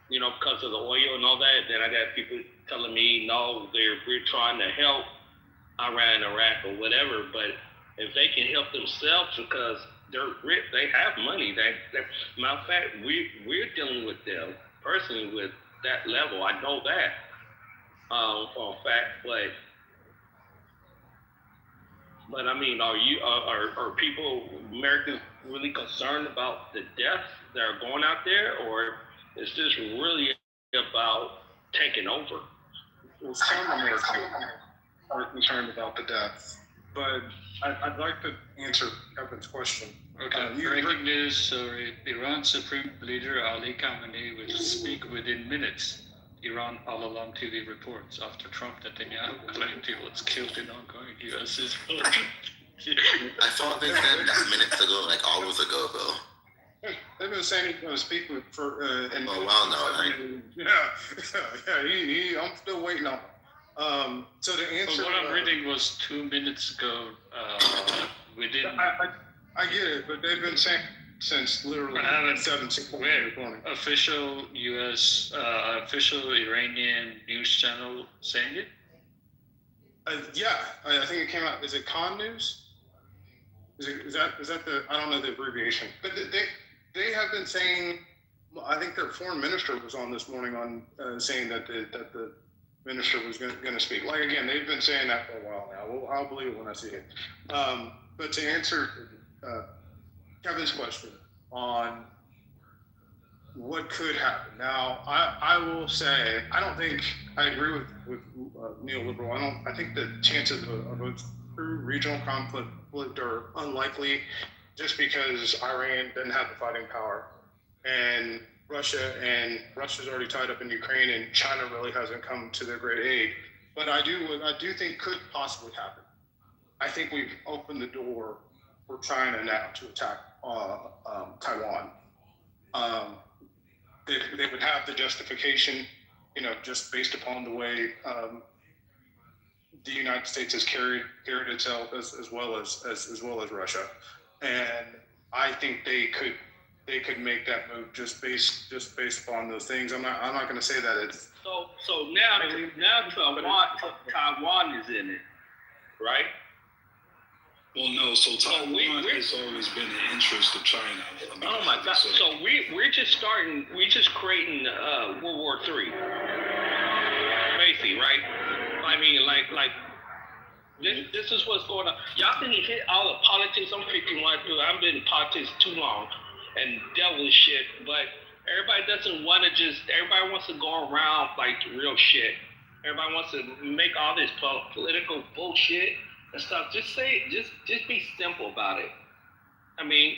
because of the oil and all that. Then I got people telling me, no, we're trying to help Iran, Iraq, or whatever. But if they can help themselves, because they're rich, they have money. Matter of fact, we're dealing with them personally with that level. I know that for a fact. But I mean, are people, Americans, really concerned about the deaths that are going out there, or is this really about taking over? Well, some Americans are concerned about the deaths, but I'd like to answer Kevin's question. Okay, breaking news, sorry. Iran Supreme Leader Ali Khamenei will speak within minutes. Iran Al-Alam TV reports after Trump Netanyahu claimed he was killed in ongoing U.S. Israel. I thought they said that minutes ago, like hours ago, though. They've been saying he's going to speak for a while now, right? Yeah. I'm still waiting on him. So the answer. What I'm reading was 2 minutes ago. Within. I get it, but they've been saying since literally 7:00 this morning. Official U.S. Official Iranian news channel saying it. Yeah, I think it came out. Is it Con News? Is that the? I don't know the abbreviation, but they have been saying. I think their foreign minister was on this morning on saying that the minister was going to speak. Like again, they've been saying that for a while now. Well, I'll believe it when I see it. But to answer Kevin's question on what could happen. Now, I will say I don't think I agree with neoliberal. I think the chances of a true regional conflict are unlikely, just because Iran doesn't have the fighting power, and Russia's already tied up in Ukraine, and China really hasn't come to their great aid. But I do think could possibly happen. I think we've opened the door for China now to attack Taiwan. They would have the justification, just based upon the way the United States has carried itself as well as Russia, and I think they could make that move just based upon those things. I'm not going to say that it's so now Taiwan is in it, right? Well, no. So Taiwan has always been an interest of China. Oh my God! So we're just creating World War III, basically, right? I mean, like this is what's going on. Y'all can hit all the politics. I'm freaking want to do. I've been in politics too long and dealt with shit, but everybody doesn't want to just. Everybody wants to go around like real shit. Everybody wants to make all this political bullshit and stuff. Just say it. Just be simple about it. I mean,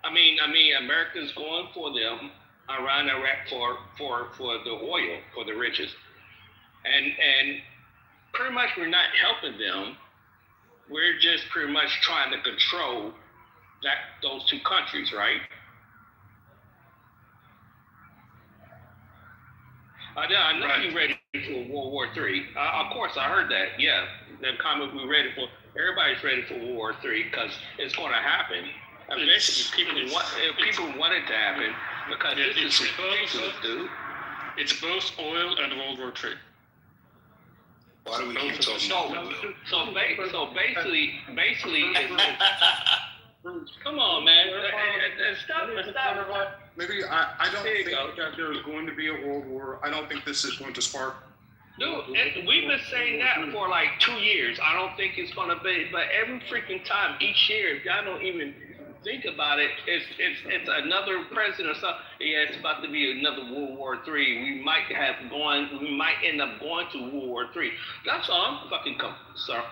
America's going for them around Iraq for the oil, for the riches, and pretty much we're not helping them. We're just pretty much trying to control those two countries, right? I know you're ready for World War III. Of course, I heard that. Yeah, the comment we're ready for. Everybody's ready for World War III because it's going to happen. Eventually, people want it to happen because this is ridiculous, dude. It's both oil and World War III. Why do we keep talking about that? So basically, come on, man. Stop. Maybe I don't think that there's going to be a world war. I don't think this is going to spark. Dude, we've been saying that for like 2 years. I don't think it's gonna be, but every freaking time, each year, if y'all don't even think about it, it's another president or something. Yeah, it's about to be another World War III. We might end up going to World War III. That's all I'm fucking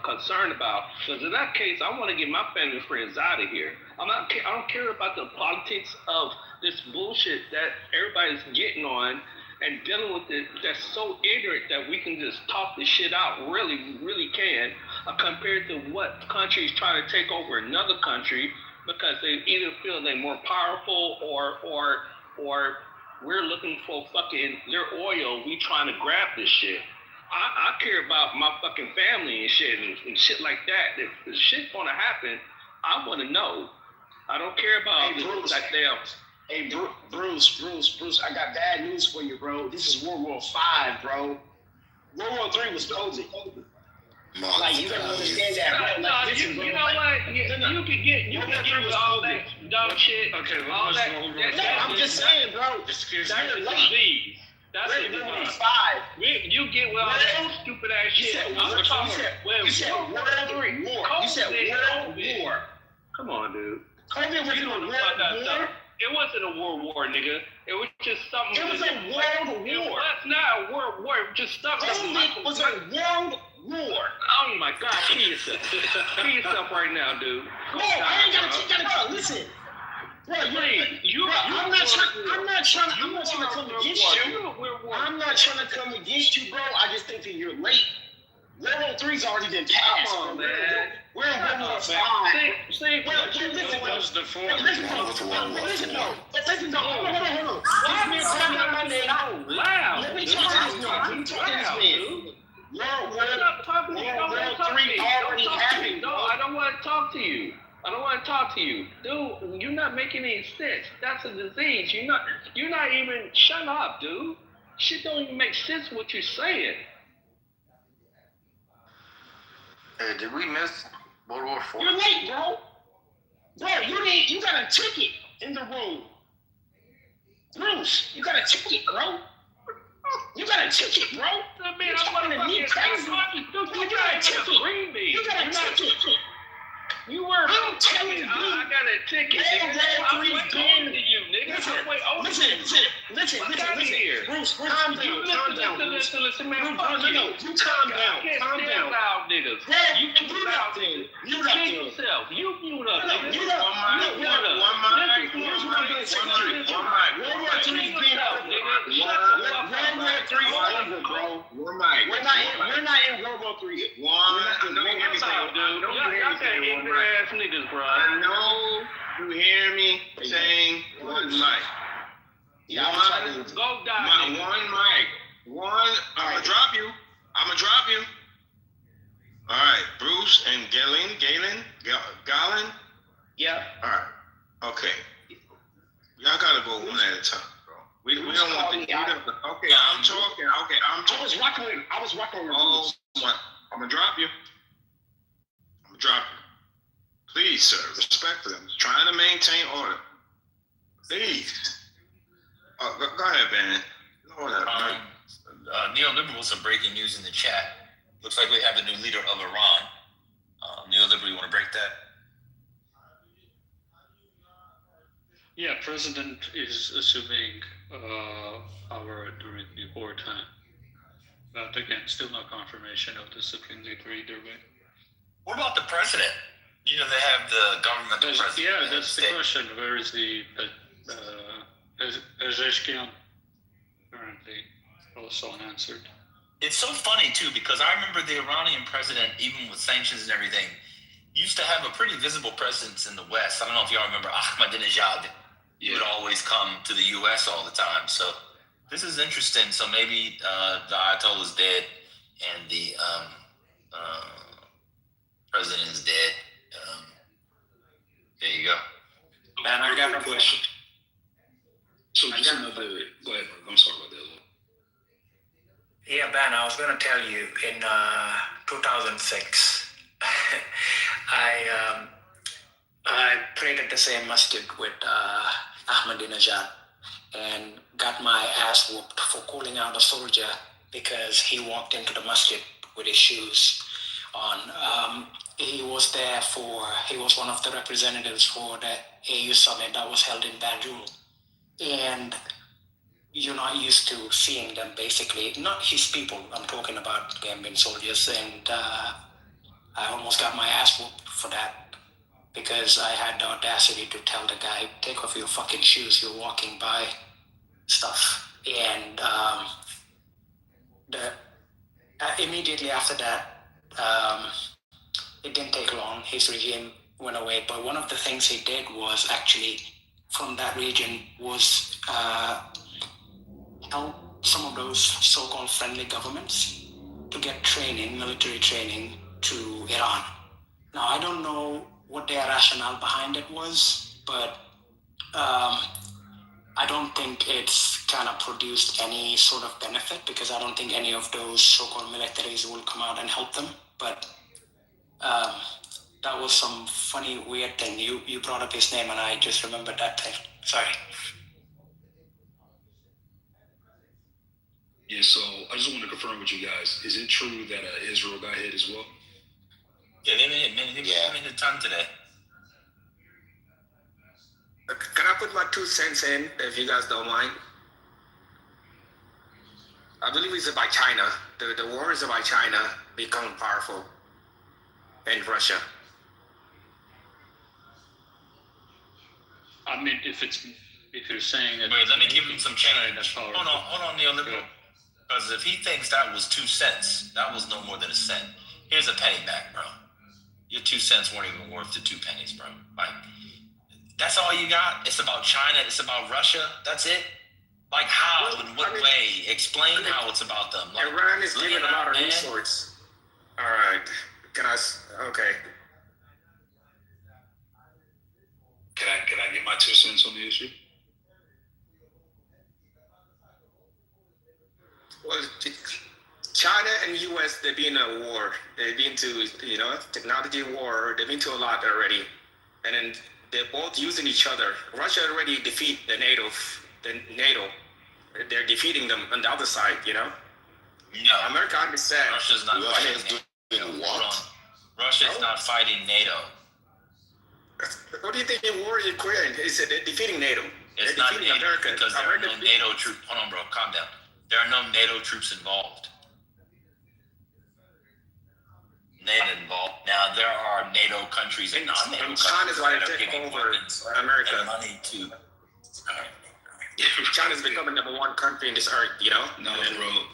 concerned about. Because in that case, I want to get my family and friends out of here. I don't care about the politics of this bullshit that everybody's getting on and dealing with it. That's so ignorant that we can just talk this shit out. Really, really can. Compared to what country is trying to take over another country because they either feel they're more powerful or we're looking for fucking their oil. We trying to grab this shit. I care about my fucking family and shit and shit like that. If the shit's gonna happen, I want to know. I don't care about Bruce, like them. Hey, Bruce, I got bad news for you, bro. This is World War V, bro. World War III was COVID. Like, you gotta understand that, bro. Like, you know what? You can get with all that dumb shit. Okay, all that. I'm just saying, bro. Excuse That's a disease. That's a disease. You get with all that stupid ass shit. You said World War. Come on, dude. COVID was a World War. It wasn't a world war, nigga. It was just something. It was a world war. It was not a world war. It was just something. COVID was a world war. Oh my God, kill yourself. Kill yourself right now, dude. No, I ain't gotta listen. Bro, I'm not trying to come against you. I'm not trying to come against you, bro. I just think that you're late. World War III's already been passed. Come on, man. We're in World War V. See, listen, hold on. This man calling out my name. Loud. Let me talk to this man. World War III already happened. No, I don't want to talk to you. Dude, you're not making any sense. That's a disease. You're not even, shut up, dude. Shit don't even make sense what you're saying. Hey, did we miss World War IV? You're late, bro. Bro, you got a ticket in the room. Bruce, you got a ticket, bro. You got a ticket, bro. I mean, I'm talking to me crazy. You got a ticket. You got a ticket. You were. I'm telling you, I got a ticket. I'm waiting to you, nigga. Listen. Bruce, calm down. Listen, man. No, you calm down. Calm down. Loud niggas. You mute up, niggas. You mute up, yourself. You mute up, niggas. Mute up. We're not in World War III. Y'all got ignorant ass niggas, bro. I know you hear me saying one mic. Yeah, go die. One mic. I'm gonna drop you. All right, Bruce and Galen. Yeah. All right. Okay. Y'all gotta go one at a time, bro. We don't want to. Okay, I'm talking. I was rocking with Bruce. I'm gonna drop you. Please, sir, respect them. Trying to maintain order. Please. Go ahead, Ben. Neoliberal, some breaking news in the chat. Looks like we have the new leader of Iran. Neoliberal, you want to break that? Yeah, president is assuming power during the wartime. But again, still no confirmation of the Supreme Leader either way. What about the president? You know, they have the government president. Yeah, that's the question. Where is the Pezeshkian currently? Also unanswered. It's so funny too, because I remember the Iranian president, even with sanctions and everything, used to have a pretty visible presence in the West. I don't know if y'all remember Ahmadinejad. He would always come to the U.S. all the time. So this is interesting. So maybe the Ayatollah is dead and the president is dead. There you go. Man, I got a question. So just another. Go ahead. I'm sorry about that. Yeah, Ben, I was going to tell you in 2006, I prayed at the same masjid with Ahmadinejad and got my ass whooped for calling out a soldier because he walked into the masjid with his shoes on. He was one of the representatives for the AU summit that was held in Banjul. And you're not used to seeing them, basically. Not his people, I'm talking about Gambian soldiers. And I almost got my ass whooped for that because I had the audacity to tell the guy, take off your fucking shoes, you're walking by stuff. And immediately after that, it didn't take long. His regime went away. But one of the things he did was actually, from that region, was help some of those so-called friendly governments to get training, military training, to Iran. Now, I don't know what their rationale behind it was, but I don't think it's kind of produced any sort of benefit because I don't think any of those so-called militaries will come out and help them. But that was some funny, weird thing. You brought up his name and I just remembered that thing. Sorry. Yeah, so I just want to confirm with you guys. Is it true that Israel got hit as well? Yeah, they made a ton today. Can I put my 2 cents in, if you guys don't mind? I believe it's about China. The war is about China becoming powerful and Russia. I mean, if you're saying that. Wait, let me give him some change. Hold on, neoliberal. Because if he thinks that was 2 cents, that was no more than a cent. Here's a penny back, bro. Your 2 cents weren't even worth the 2 pennies, bro. Like, that's all you got? It's about China, it's about Russia, that's it? Like how, in what way? Explain how it's about them. Like, Iran is giving a lot of resources. All right. Okay. Can I get my 2 cents on the issue? Well, China and U.S., they've been in a war. They've been to, technology war. They've been to a lot already. And then they're both using each other. Russia already defeated the NATO. They're defeating them on the other side, No. America understands. Russia's not fighting NATO. Hold on. Russia's not fighting NATO. What do you think in war in Ukraine? Is it defeating NATO? It's they're not defeating NATO America. because there are no NATO troops. Hold on, bro. Calm down. There are no NATO troops involved. Now, there are NATO countries and non-NATO countries China's like that are taking giving over weapons America. and money to... China's becoming #1 country in this earth, No,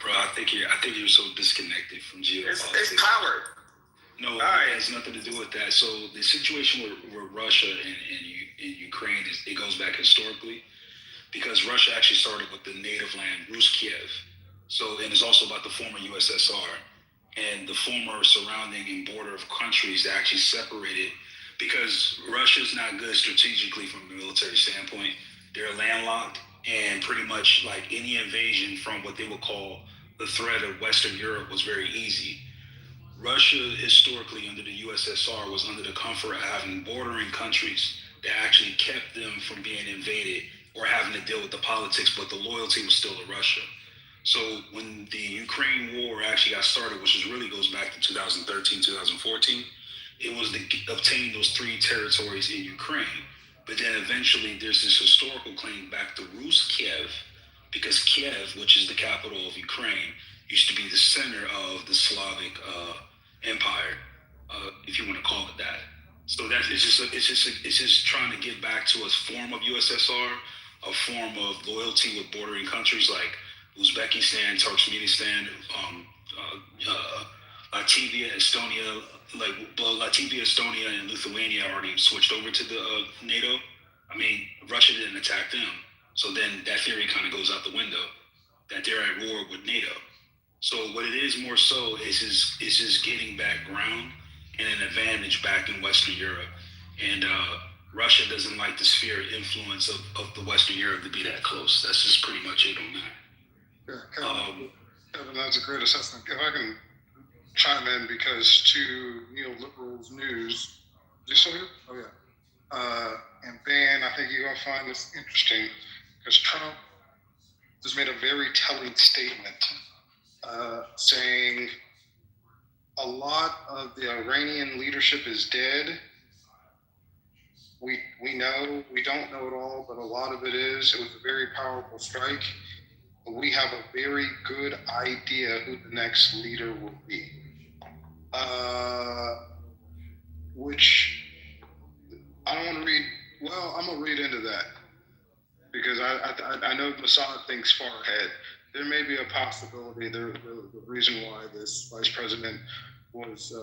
bro. I think you're so disconnected from geopolitics. It's power. No, it has nothing to do with that. So the situation with Russia and Ukraine it goes back historically, because Russia actually started with the native land, Rus Kiev. So, and it's also about the former USSR and the former surrounding and border of countries that actually separated, because Russia's not good strategically from a military standpoint. They're landlocked, and pretty much like any invasion from what they would call the threat of Western Europe was very easy. Russia historically under the USSR was under the comfort of having bordering countries that actually kept them from being invaded or having to deal with the politics, but the loyalty was still to Russia. So when the Ukraine war actually got started, which really goes back to 2013, 2014, it was to obtain those 3 territories in Ukraine. But then eventually there's this historical claim back to Rus Kiev, because Kiev, which is the capital of Ukraine, used to be the center of the Slavic empire, if you want to call it that. So that it's just trying to get back to a form of USSR, a form of loyalty with bordering countries like Uzbekistan, Turkmenistan, Latvia, Estonia. Latvia, Estonia, and Lithuania already switched over to the NATO. I mean, Russia didn't attack them, so then that theory kind of goes out the window that they're at war with NATO. So what it is more so is just getting back ground and an advantage back in Western Europe. And Russia doesn't like the sphere of influence of the Western Europe to be that close. That's just pretty much it on that. Yeah, Kevin, that's a great assessment. If I can chime in, because to neoliberals news, is he still here? Oh yeah. And Ben, I think you're gonna find this interesting because Trump just made a very telling statement saying a lot of the Iranian leadership is dead. We know, we don't know it all, but a lot of it is. It was a very powerful strike. But we have a very good idea who the next leader will be. Which I don't want to read. Well, I'm gonna read into that because I know Mossad thinks far ahead. There may be a possibility. The reason why this vice president was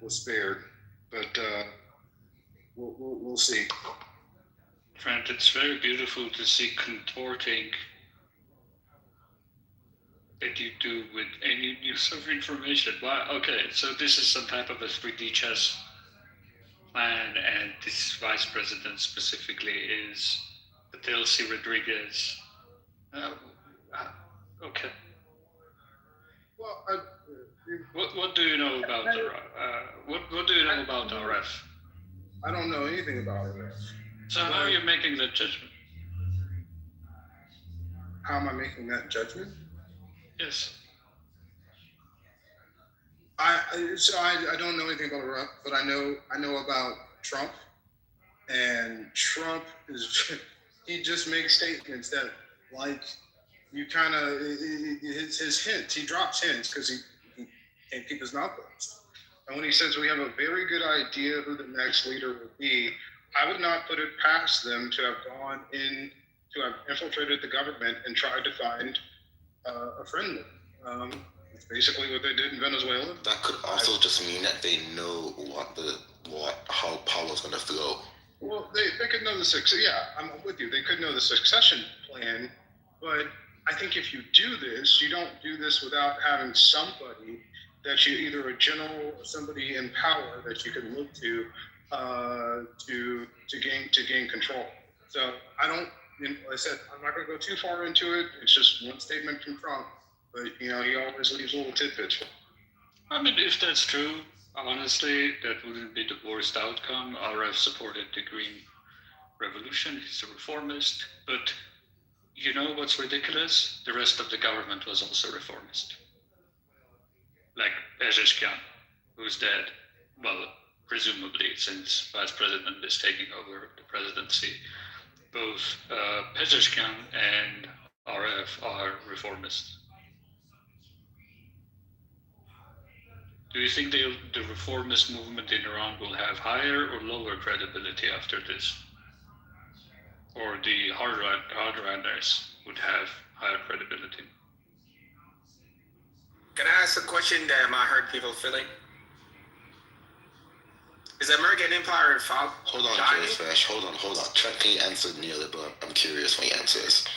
spared, but we'll see. Trent, it's very beautiful to see contorting that you do with any use of information. Wow, okay, so this is some type of a 3D chess plan, and this vice president specifically is Delcy Rodriguez. Okay. Well, what do you know about what do you know about RF? I don't know anything about it. So how are you making that judgment? How am I making that judgment? Yes. I don't know anything about Iraq, but I know about Trump, and Trump he just makes statements that, like, you kind of his hints. He drops hints because he can't keep his mouth closed. And when he says we have a very good idea who the next leader will be, I would not put it past them to have gone in, to have infiltrated the government and tried to find a friend. It's basically what they did in Venezuela. That could also just mean that they know how power's going to flow. Well, they could know the success. Yeah, I'm with you. They could know the succession plan, but I think if you do this, you don't do this without having somebody that you, either a general or somebody in power that you can look to gain control. So I don't. Like I said, I'm not going to go too far into it. It's just one statement from Trump, but he always leaves little tidbits. I mean, if that's true, honestly, that wouldn't be the worst outcome. RF supported the Green Revolution. He's a reformist. But you know what's ridiculous? The rest of the government was also reformist. Like Pezeshkian, who's dead. Well, presumably, since Vice President is taking over the presidency. Both Pezeshkian and RF are reformists. Do you think the reformist movement in Iran will have higher or lower credibility after this? Or the hardliners would have higher credibility? Can I ask a question that might hurt people feeling? Is the American Empire fall? Hold on, Jay. Hold on. Trent, can you answer nearly, but I'm curious when he answers.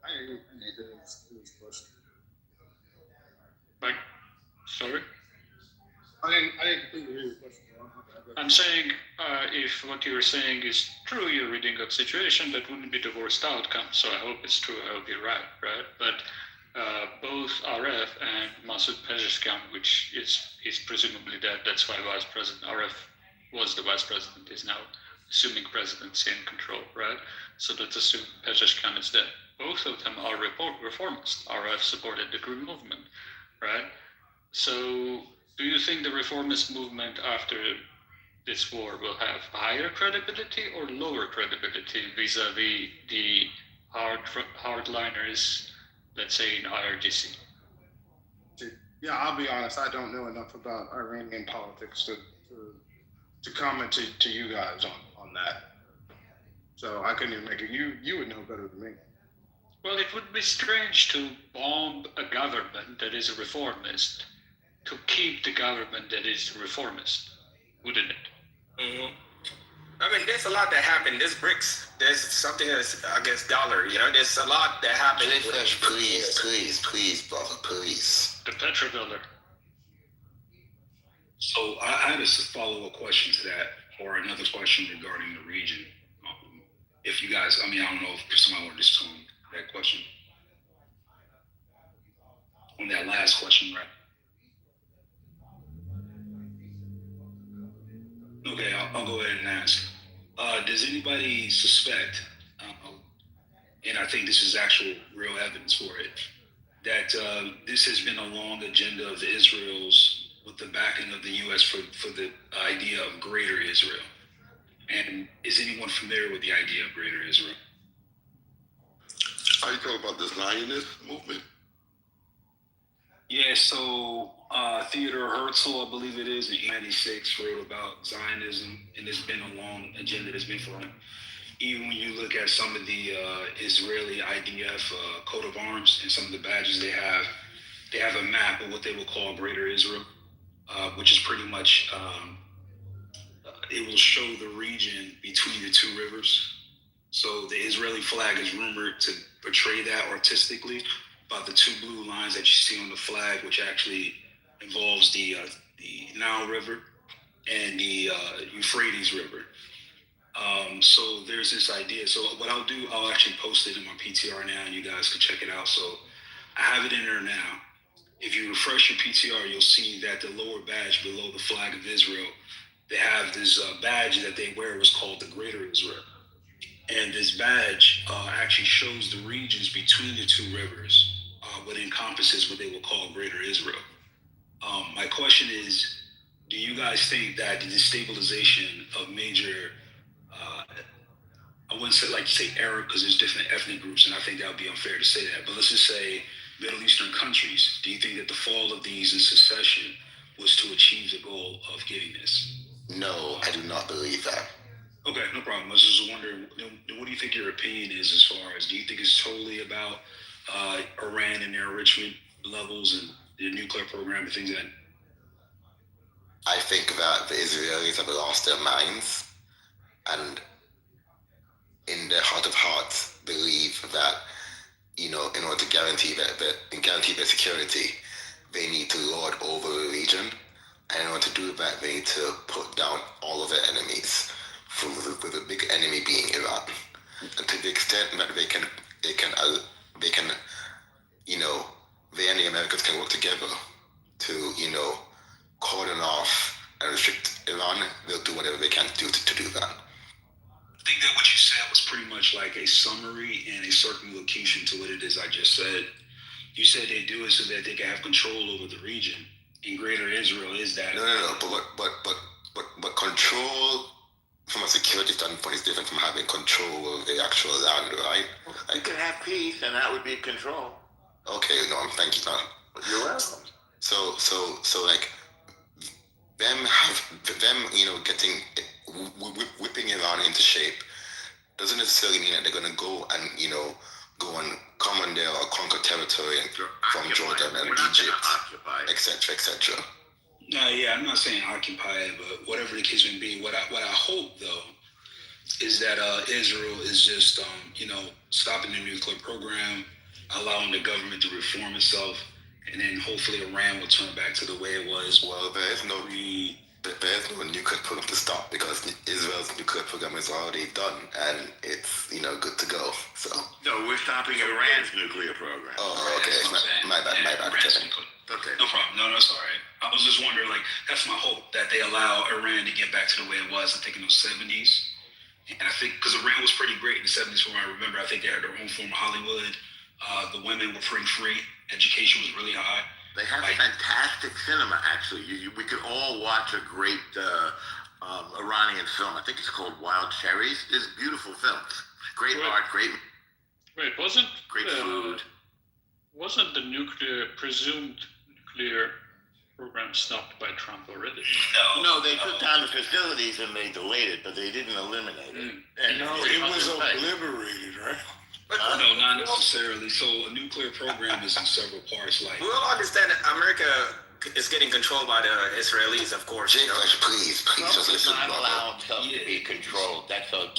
I need his question. Like, sorry? I didn't completely hear your question. I'm saying, if what you're saying is true, you're reading a situation, that wouldn't be the worst outcome. So I hope it's true. I hope you're right? But both RF and Masoud Pezeshkian, which is presumably dead. That's why Vice President RF was the Vice President, is now assuming presidency and control, right? So let's assume Pezeshkian is dead. Both of them are reformists. RF supported the Green movement, right? So do you think the reformist movement after this war will have higher credibility or lower credibility vis-a-vis the hardliners, let's say in IRGC? Yeah, I'll be honest. I don't know enough about Iranian politics to comment to you guys on that. So I couldn't even make it. You would know better than me. Well, it would be strange to bomb a government that is a reformist to keep the government that is reformist, wouldn't it? Mm-hmm. I mean, there's a lot that happened. There's BRICS. There's something that's against dollar. You know, there's a lot that happened. Please, brother, please. The petrodollar. So I had a follow-up question to that, or another question regarding the region. If you guys, I don't know if somebody wanted to respond to that question. On that last question, right? Okay, I'll go ahead and ask. Does anybody suspect, and I think this is actual real evidence for it, that this has been a long agenda of Israel's with the backing of the U.S. for the idea of Greater Israel? And is anyone familiar with the idea of Greater Israel? Are you talking about the Zionist movement? Yeah, so Theodore Herzl, I believe it is, in 1996, wrote about Zionism, and it's been a long agenda that's been for him. Even when you look at some of the Israeli IDF coat of arms and some of the badges they have a map of what they will call Greater Israel, which is pretty much, it will show the region between the two rivers. So the Israeli flag is rumored to portray that artistically, about the two blue lines that you see on the flag, which actually involves the Nile River and the Euphrates River. So there's this idea. So what I'll do, I'll actually post it in my PTR now, and you guys can check it out. So I have it in there now. If you refresh your PTR, you'll see that the lower badge below the flag of Israel, they have this badge that they wear was called the Greater Israel. And this badge actually shows the regions between the two rivers, what encompasses what they will call Greater Israel. My question is, do you guys think that the destabilization of major, I wouldn't say like to say Arab, because there's different ethnic groups, and I think that would be unfair to say that, but let's just say Middle Eastern countries, do you think that the fall of these in secession was to achieve the goal of getting this? No, I do not believe that. Okay, no problem. I was just wondering, what do you think your opinion is as far as, do you think it's totally about Iran and their enrichment levels and their nuclear program and things like that? I think that the Israelis have lost their minds and in their heart of hearts believe that, in order to guarantee their security, they need to lord over the region. And in order to do that, they need to put down all of their enemies, with the big enemy being Iran. And to the extent that they can, they and the Americans can work together to, cordon off and restrict Iran, they'll do whatever they can to do that. I think that what you said was pretty much like a summary and a circumlocution to what it is I just said. You said they do it so that they can have control over the region. In Greater Israel is that. No. But control from a security standpoint is different from having control of the actual land, right? You can have peace, and that would be control. Okay, no, thank you, man. You're welcome. So like them, getting whipping Iran into shape doesn't necessarily mean that they're gonna go and commandeer or conquer territory from Jordan and Egypt, etc. No, yeah, I'm not saying occupy it, but whatever the case may be, what I hope though is that Israel is just stopping the nuclear program, allowing the government to reform itself, and then hopefully Iran will turn back to the way it was. Well, there is no nuclear program to stop because Israel's nuclear program is already done and it's good to go. So no, we're stopping Iran's nuclear program. Oh, okay. My bad, Kevin. Okay. No problem. No, that's all right. I was just wondering, that's my hope, that they allow Iran to get back to the way it was, I think, in the 70s. And I think, because Iran was pretty great in the 70s from what I remember. I think they had their own form of Hollywood. The women were pretty free. Education was really high. They have fantastic cinema, actually. We could all watch a great Iranian film. I think it's called Wild Cherries. It's beautiful films. Great art, great. Wait, wasn't great food. Wasn't the presumed nuclear program stopped by Trump already? No, they took down the facilities and they delayed it, but they didn't eliminate it. And No, it was obliterated, right? No, not necessarily. So a nuclear program is in several parts. Like We all understand that America is getting controlled by the Israelis, of course. Jake, please just listen. Not allowed stuff to be controlled. That's a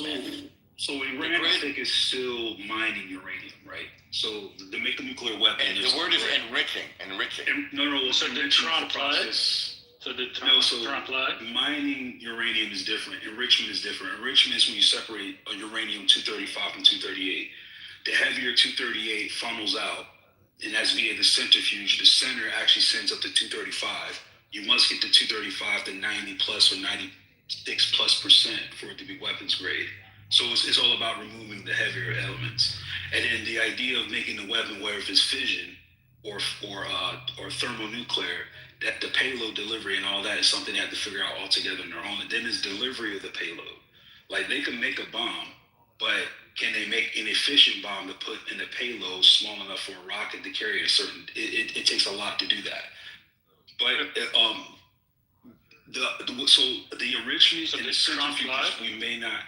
So Iran, I think, is still mining uranium, right? So to make a nuclear weapon, and the word is enriching. No. So did Trump lie? So did Trump lie? Mining uranium is different. Enrichment is different. Enrichment is when you separate a uranium 235 from 238. The heavier 238 funnels out, and that's via the centrifuge. The center actually sends up to 235. You must get the 235 to 90 plus or 96+% for it to be weapons grade. So it's all about removing the heavier elements. And then the idea of making the weapon, whether it's fission or thermonuclear, that the payload delivery and all that is something they have to figure out altogether on their own. And then there's delivery of the payload. Like they can make a bomb, but can they make an efficient bomb to put in a payload small enough for a rocket to carry a certain? It takes a lot to do that. But so the enrichment and the centrifuges, we may not.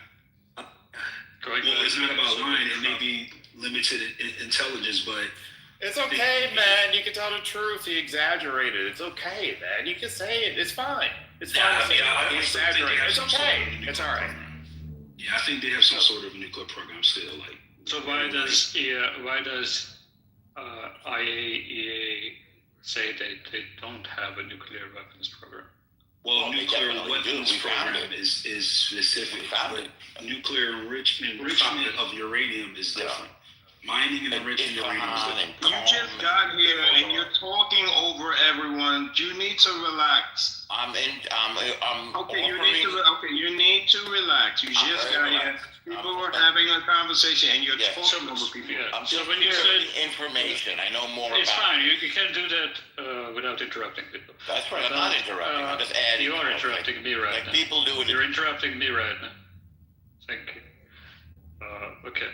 Well, it's not about lying. It may be limited intelligence, but it's okay, man. You can tell the truth. He exaggerated. It's okay, man. You can say it. It's fine. It's fine. He exaggerated. It's okay. It's all right. Yeah, I think they have some sort of nuclear program still. Like, so why does IAEA say that they don't have a nuclear weapons program? Well, nuclear weapons program is specific, but nuclear enrichment of uranium is different. Mining and enriching uranium is different. You just got here and you're talking over everyone. You need to relax. Okay, you need to relax. You just got here. People were having a conversation and you're talking over people. I'm just sharing information. I know more it's about fine. You can do that without interrupting people. That's right. I'm not interrupting. I'm just adding. You are interrupting me right now. People do it. You're interrupting me right now. Thank you. Okay.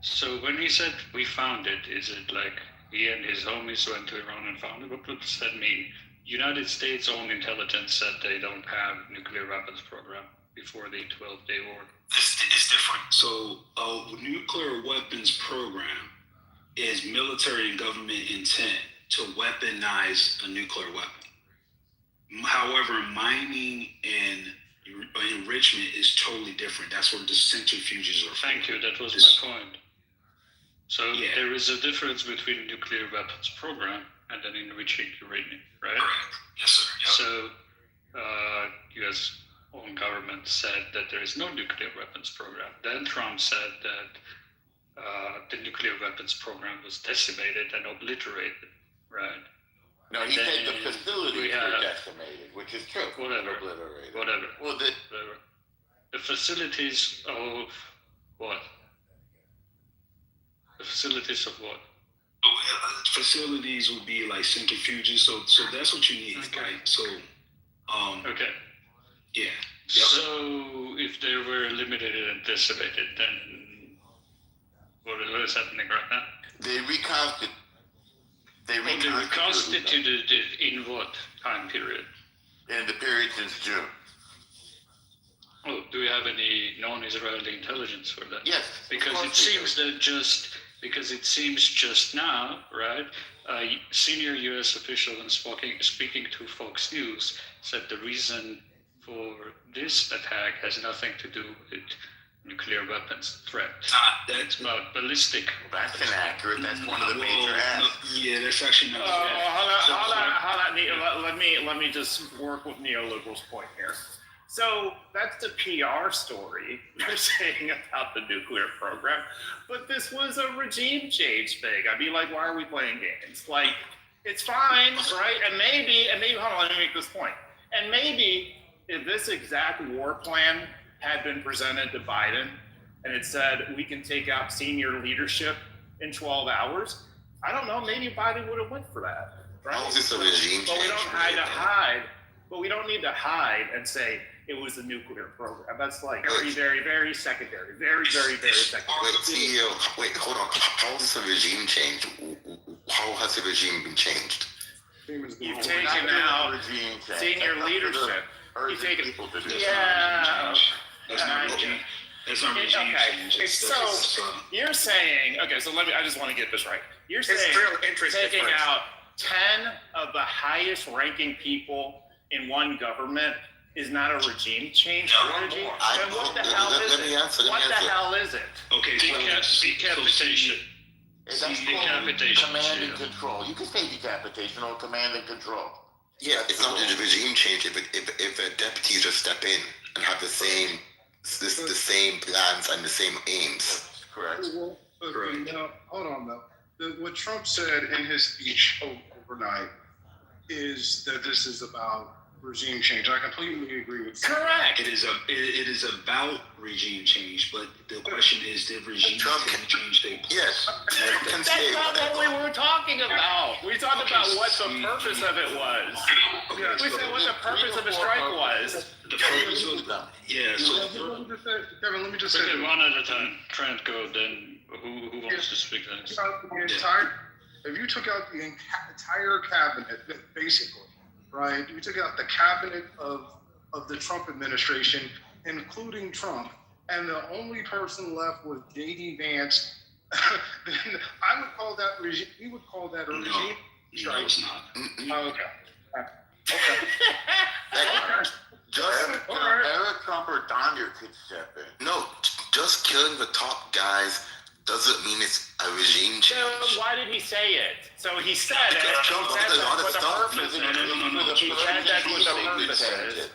So when he said we found it, is it like he and his homies went to Iran and found it? What does that mean? United States own intelligence said they don't have nuclear weapons program before the 12-day war. It's different. So a nuclear weapons program is military and government intent to weaponize a nuclear weapon. However, mining and enrichment is totally different. That's where the centrifuges are. Thank you. That was my point. So there is a difference between a nuclear weapons program and then enriching uranium, right? Correct. Yes, sir. Yep. So U.S. own government said that there is no nuclear weapons program. Then Trump said that the nuclear weapons program was decimated and obliterated, right? No, he said the facilities were decimated, which is true. Whatever. Obliterated. Whatever. Well, whatever. The facilities of what? The facilities of what? Facilities would be like centrifuges, so that's what you need, right? So, okay. Yeah. Yep. So if they were eliminated and decimated, then what is happening right now? They reconstituted it in what time period? In the period since June. Oh, do we have any non-Israeli intelligence for that? Yes. Because it seems that just now, right? A senior U.S. official and speaking to Fox News said the reason for this attack has nothing to do with nuclear weapons threat. That's about ballistic. That's inaccurate. That's one of the major asks. Yeah, that's actually not. Let me just work with neoliberals' point here. So that's the PR story they're saying about the nuclear program, but this was a regime change thing. I'd be like, why are we playing games? Like, it's fine, right? And maybe, hold on, let me make this point. And maybe if this exact war plan had been presented to Biden and it said we can take out senior leadership in 12 hours, I don't know, maybe Biden would have went for that, right? How is this a regime But we don't change? hide. But we don't need to hide and say, it was the nuclear program. That's like very, very, very secondary. Very, very, very secondary. Wait, CEO, wait, hold on. How is the regime changed? How has the regime been changed? You've taken out senior leadership. You've taken, yeah. That's not regime. That's not regime change. So you're saying, okay, so I just want to get this right. You're saying taking out 10 of the highest ranking people in one government is not a regime change strategy? Then what the hell is it? What the hell is it? Okay, so Decapitation. That's called decapitation. command and control. You can say decapitation or command and control. Yeah, it's not a regime change if a deputy just step in and have the same plans and the same aims. Correct. Now, hold on though. What Trump said in his speech overnight is that this is about regime change. I completely agree with you. Correct. It is about regime change, but the question is, did regime change take place? Yes. That's not what we were talking about. We talked about what the purpose of it was. We said what the purpose of the strike was. The purpose of Kevin, let me just say one at a time. Trent, go. Then who wants to speak next? If you took out the entire cabinet, basically, right? You took out the cabinet of the Trump administration, including Trump, and the only person left was J.D. Vance. Then I would call that regime. You would call that a regime? No, it's not. Oh, okay. Eric Trump or Donner could step in. No, just killing the top guys doesn't mean it's a regime change. So why did he say it? So he said it. Trump He said did a lot that's of what the stuff. purpose is. No. He said that's what the purpose is.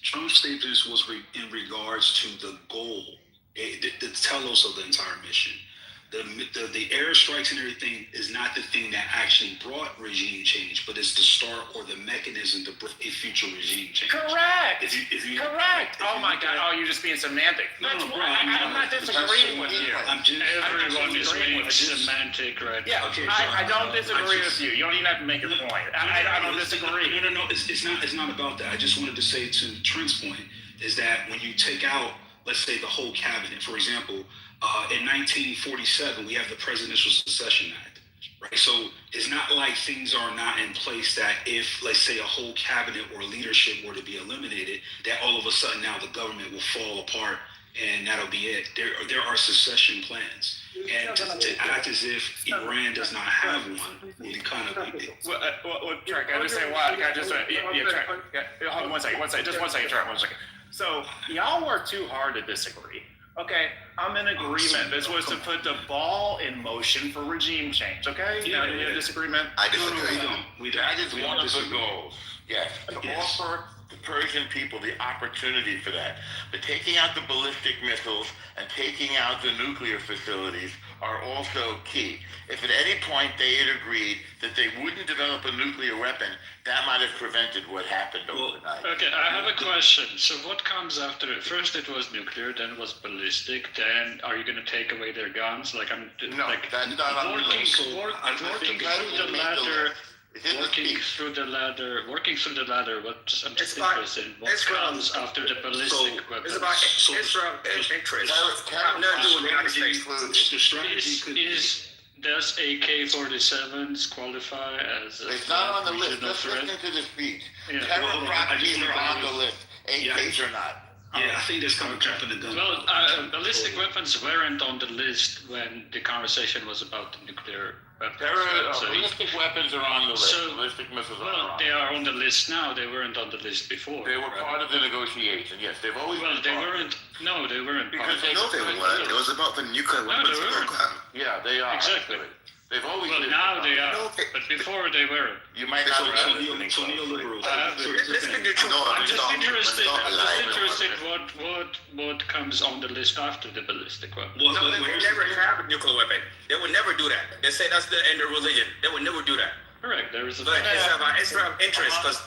Trump's statements was in regards to the goal, the telos of the entire mission. The airstrikes and everything is not the thing that actually brought regime change, but it's the start or the mechanism to bring a future regime change. Correct. Correct. Oh my God. Oh, you're just being semantic. No, bro. I'm not disagreeing with you. Everyone is being semantic right now. Yeah. Okay, I don't disagree with you. You don't even have to make your point. I don't disagree. No. It's not about that. I just wanted to say to Trent's point is that when you take out, let's say, the whole cabinet, for example, in 1947, we have the Presidential Succession Act, right? So it's not like things are not in place that if, let's say, a whole cabinet or leadership were to be eliminated, that all of a sudden now the government will fall apart and that'll be it. There are succession plans. And to act as if Iran does not have one would be kind of like it. Well, Trent, can I just say why? Can I just say, Trent, hold on one second, Trent, 1 second. So y'all work too hard to disagree. Okay, I'm in agreement. This was to put the ball in motion for regime change. Okay, you have a disagreement? I disagree. That is one of the goals. Yes, to offer the Persian people the opportunity for that. But taking out the ballistic missiles and taking out the nuclear facilities are also key. If at any point they had agreed that they wouldn't develop a nuclear weapon, that might have prevented what happened overnight. Okay, I have a question. So what comes after it? First it was nuclear, then it was ballistic, then are you going to take away their guns? Like I'm no, like that's not on the list. Working through the ladder. What I'm just interested in. What comes after the ballistic weapons? It's about interest. The strategy does AK-47s qualify as a it's not on the list. regional Let's threat? listen to the speech. Yeah. Terror properties are on the list. AKs are not. Yeah, I think that's kind of jumping the gun. Well, ballistic weapons weren't on the list when the conversation was about the nuclear weapons. Ballistic weapons are on the list. So, ballistic missiles are well, on. they are on the list now. They weren't on the list before. They were part of the negotiation. Yes, they've always been they weren't. No, they weren't. Because they weren't. It was about the nuclear weapons program. Yeah, they are. Exactly. They've always well, been. now they are, but before they weren't. You might not have been listening. I'm just interested what comes on the list after the ballistic weapon. No, they would never have a nuclear weapon. They would never do that. They say that's the end of religion. They would never do that. Correct. There is a. But it's about interest because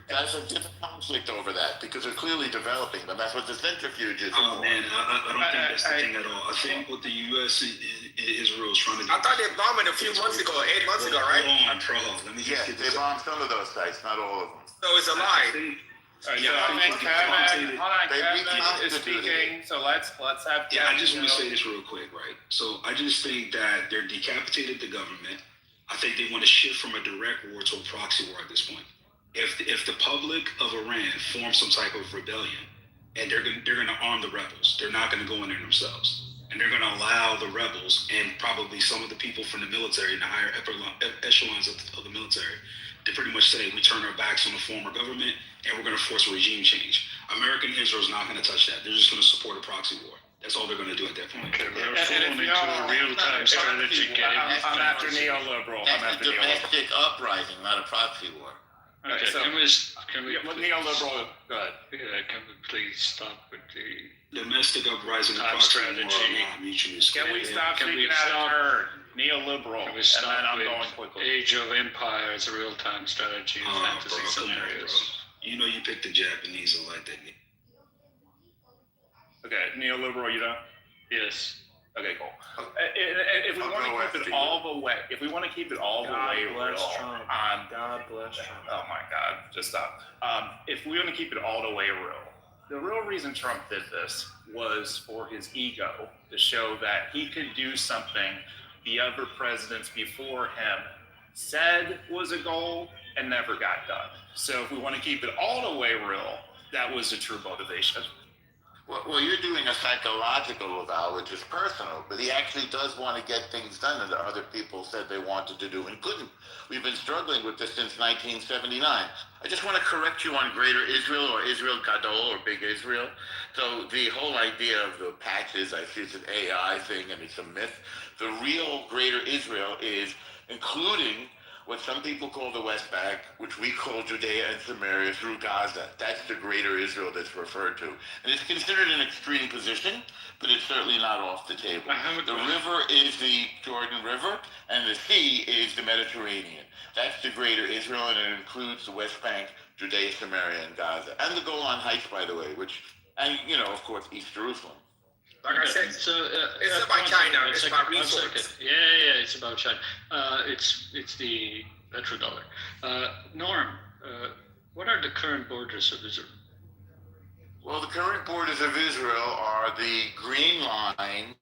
there's a different conflict over that because they're clearly developing them. That's what the centrifuge is. Oh man, I don't think that's the thing at all. I think what the U.S. and Israel is trying to do. I thought they bombed it a few months ago, 8 months ago, right? Hold on, bro. Let me just get they bombed some of those sites, not all of them. So it's a lie. All right, Yeah, so I think decapitated. Kevin is speaking. So let's have. Yeah, I Kevin just want to go. say this real quick, right? So I just think that they're decapitated the government. I think they want to shift from a direct war to a proxy war at this point. If the public of Iran forms some type of rebellion, and they're going to arm the rebels, they're not going to go in there themselves, and they're going to allow the rebels and probably some of the people from the military and the higher echelons of the military to pretty much say we turn our backs on the former government and we're going to force a regime change. American Israel is not going to touch that. They're just going to support a proxy war. That's all they're going to do at that point. Okay, we're falling into a real-time strategy game. I'm after neoliberal. I'm That's after a neoliberal. domestic uprising, not a proxy war. Okay, so can we let neoliberal. Go ahead. Yeah, can we please stop with the Domestic uprising and time proxy war strategy? are not mutually exclusive. Can we stop Can we speaking out stop- of turn? Neoliberal. Can we And stop then I'm with going quickly. Age of Empires, real-time strategy, and fantasy Bro, come on, bro. scenarios? You know you picked the Japanese are like that. Okay, neoliberal. You know. Yes. Okay, cool. If we want to keep it all the way, if we want to keep it all the way real, God bless Trump. oh my God, just stop. If we want to keep it all the way real, the real reason Trump did this was for his ego, to show that he could do something the other presidents before him said was a goal and never got done. So if we want to keep it all the way real, that was the true motivation. Well, you're doing a psychological avowal, which is personal, but he actually does want to get things done that other people said they wanted to do and couldn't. We've been struggling with this since 1979. I just want to correct you on Greater Israel or Israel Gadol or Big Israel. So the whole idea of the patches, I see it's an AI thing and it's a myth. The real Greater Israel is including what some people call the West Bank, which we call Judea and Samaria through Gaza. That's the Greater Israel that's referred to. And it's considered an extreme position, but it's certainly not off the table. The river is the Jordan River, and the sea is the Mediterranean. That's the Greater Israel, and it includes the West Bank, Judea, Samaria, and Gaza. And the Golan Heights, by the way, and, of course, East Jerusalem. Like I said, So it's about China. It's about one resources. second. Yeah, it's about China. It's the petrodollar. Norm, what are the current borders of Israel? Well, the current borders of Israel are the green line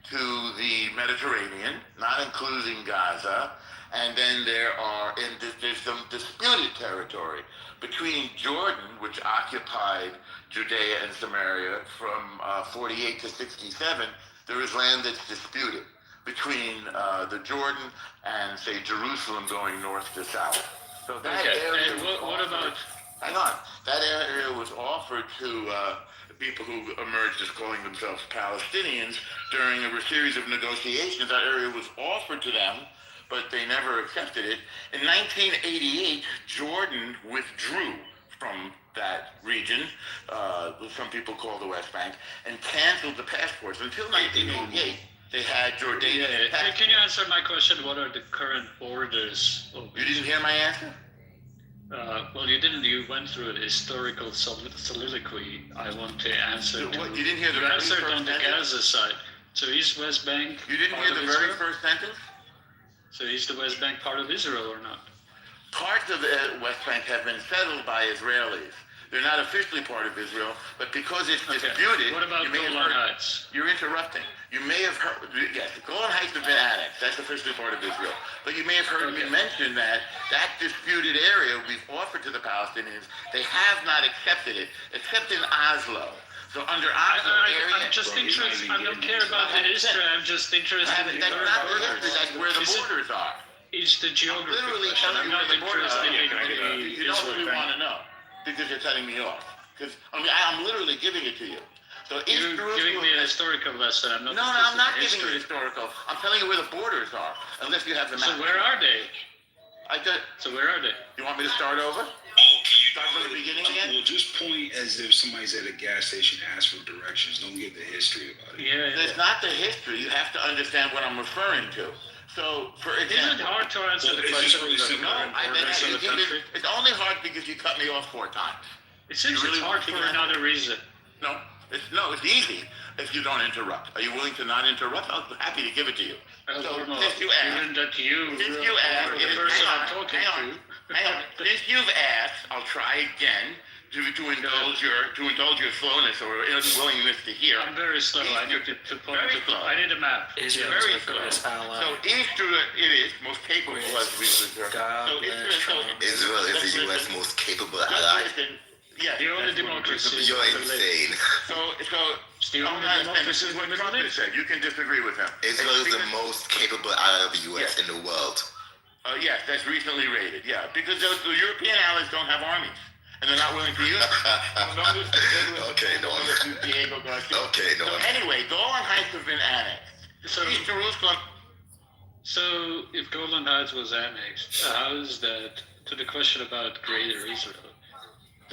to the Mediterranean, not including Gaza, and then there's some disputed territory between Jordan, which occupied Judea and Samaria from 48 to 67. There is land that's disputed between the Jordan and, say, Jerusalem going north to south. So that area. And what about? Hang on. That area was offered to people who emerged as calling themselves Palestinians during a series of negotiations. That area was offered to them, but they never accepted it. In 1988, Jordan withdrew from that region, some people call the West Bank, and canceled the passports. Until 1988, they had Jordanian passports. Can you answer my question? What are the current borders of You didn't hear my answer? well, you didn't. You went through a historical soliloquy. I want to answer. What, you didn't hear the you very answered first on the sentence? Gaza side. So is West Bank? You didn't part hear of the very Israel? first sentence? So is the West Bank part of Israel or not? Parts of the West Bank have been settled by Israelis. They're not officially part of Israel, but because it's disputed, What about you may have Golan heard, Heights? You're interrupting. You may have heard, yes, the Golan Heights have been annexed. That's officially part of Israel. But you may have heard me mention that disputed area we've offered to the Palestinians, they have not accepted it, except in Oslo. So under Oslo I'm just interested. I don't care about the history. I'm just interested in the That's current not the borders. history, that's where the borders are. It's the geography. Literally question. telling I'm you not where the borders are. interested in the You don't really Israel want to thing. know because you're cutting me off. Because I'm literally giving it to you. So East You're giving Jerusalem. me an historical lesson. I'm not. No, I'm not interested giving in you historical. I'm telling you where the borders are, unless you have the map. So where are they? So where are they? You want me to start over? Start from the beginning again? Well, just point as if somebody's at a gas station and ask for directions. Don't give the history about it. It's not the history. You have to understand what I'm referring to. So, for example, Isn't it hard to answer the question of the current borders of the country? it's only hard because you cut me off 4 times. It seems it's hard for another reason. No, it's easy if you don't interrupt. Are you willing to not interrupt? I'm happy to give it to you. Since you asked, the person I'm talking to. Since you've asked, I'll try again. indulge your slowness or unwillingness to hear. I'm very slow. I need a map. Very slow. So Easter it is most capable as we observe. Israel is the U.S. most capable ally. Yeah, the only democracy. You're insane. So this is what Trump has said. You can disagree with him. Israel is the most capable ally of the U.S. in the world. Yes, that's recently rated. Yeah, because the European allies don't have armies, and they're not willing to use them. Okay, no. Okay, no. So anyway, Golan Heights have been annexed. So East Jerusalem. So if Golan Heights was annexed, how is that to the question about Greater Israel?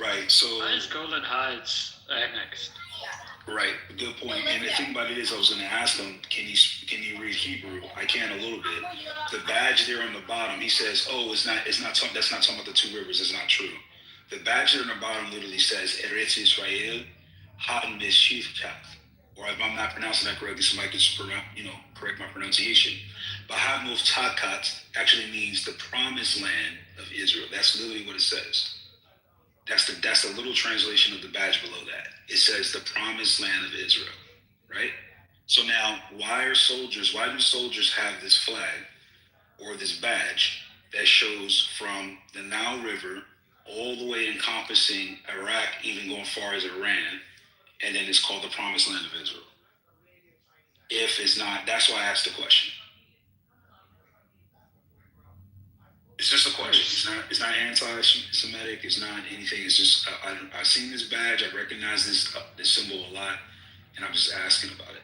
Right. So why is Golan Heights annexed? Right, good point. And the thing about it is, I was going to ask him, can you read Hebrew? I can a little bit. The badge there on the bottom, he says, oh, that's not talking about the two rivers. It's not true. The badge there on the bottom literally says Eretz Israel Ha Mishivkat. Or if I'm not pronouncing that correctly, somebody could just correct my pronunciation. But Ha Muftakat actually means the promised land of Israel. That's literally what it says. That's the little translation of the badge below that. It says the promised land of Israel, right? So now, why do soldiers have this flag or this badge that shows from the Nile River all the way encompassing Iraq, even going far as Iran, and then it's called the promised land of Israel? If it's not, that's why I asked the question. It's just a question. It's not anti-Semitic. It's not anything. It's just I've seen this badge. I recognize this symbol a lot, and I'm just asking about it.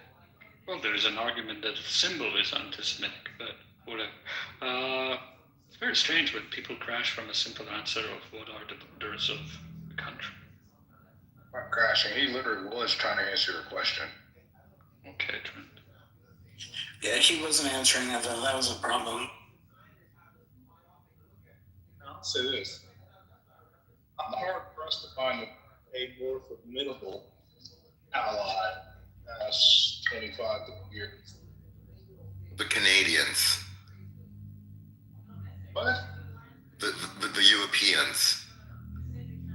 Well, there's an argument that the symbol is anti-Semitic, but whatever. It's very strange when people crash from a simple answer of what are the borders of the country. Not crashing. He literally was trying to answer your question. Okay, Trent. Yeah, he wasn't answering that. That was a problem. I'll say this. I'm hard pressed to find a more formidable ally past 25 years. The Canadians. What? The Europeans.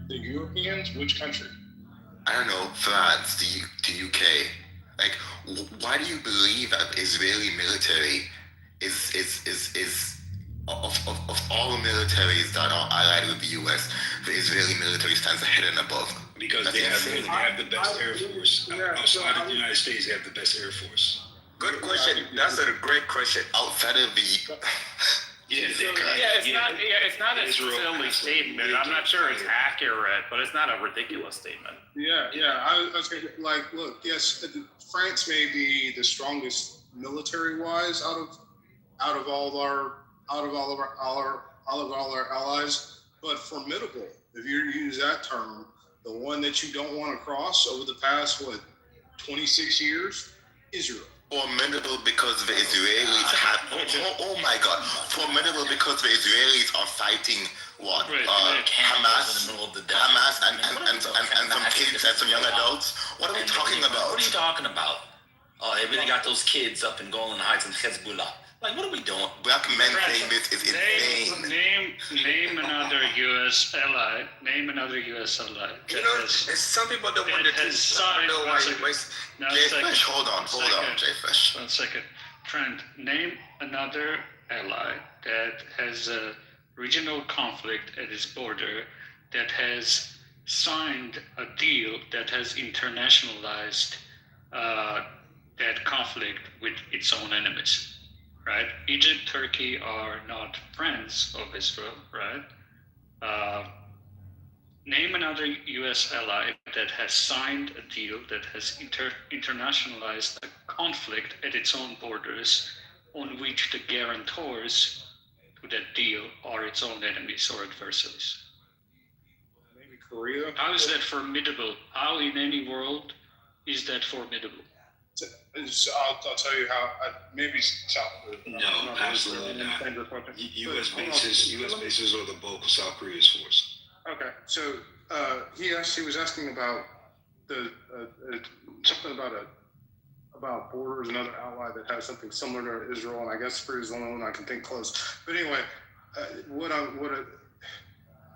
The Europeans? Which country? I don't know, France, the UK. Like, why do you believe that Israeli military is of all the militaries that are allied with the US, the Israeli military stands ahead and above? Because they have the best Air Force. Outside of the United States, they have the best Air Force. Good question. That's a great question. Outside of the it's not a silly statement. I'm not sure it's accurate, but it's not a ridiculous statement. Yeah. I was gonna, look, yes, France may be the strongest military-wise out of all of our allies, but formidable. If you use that term, the one that you don't want to cross over the past 26 years, Israel. Formidable because the Israelis have. Oh my God! Formidable because the Israelis are fighting what? Hamas and some kids and some young adults. What are we talking about? What are you talking about? Oh, they really got those kids up in Golan Heights and Hezbollah. Like, what are we doing? Black men saying this is insane. Name another U.S. ally. Name another U.S. ally. Some people don't want to know why. J-Fish, hold on, J-Fish. 1 second. Trent, name another ally that has a regional conflict at its border, that has signed a deal that has internationalized that conflict with its own enemies. Right? Egypt, Turkey are not friends of Israel, right? Name another U.S. ally that has signed a deal that has internationalized a conflict at its own borders, on which the guarantors to that deal are its own enemies or adversaries. Maybe Korea. How is that formidable? How in any world is that formidable? I'll tell you how. Maybe South Korea. No, absolutely not. U.S. bases are the bulk of South Korea's force. Okay, so he was asking about something about borders, another ally that has something similar to Israel, and I guess Korea is the only one I can think close. But anyway,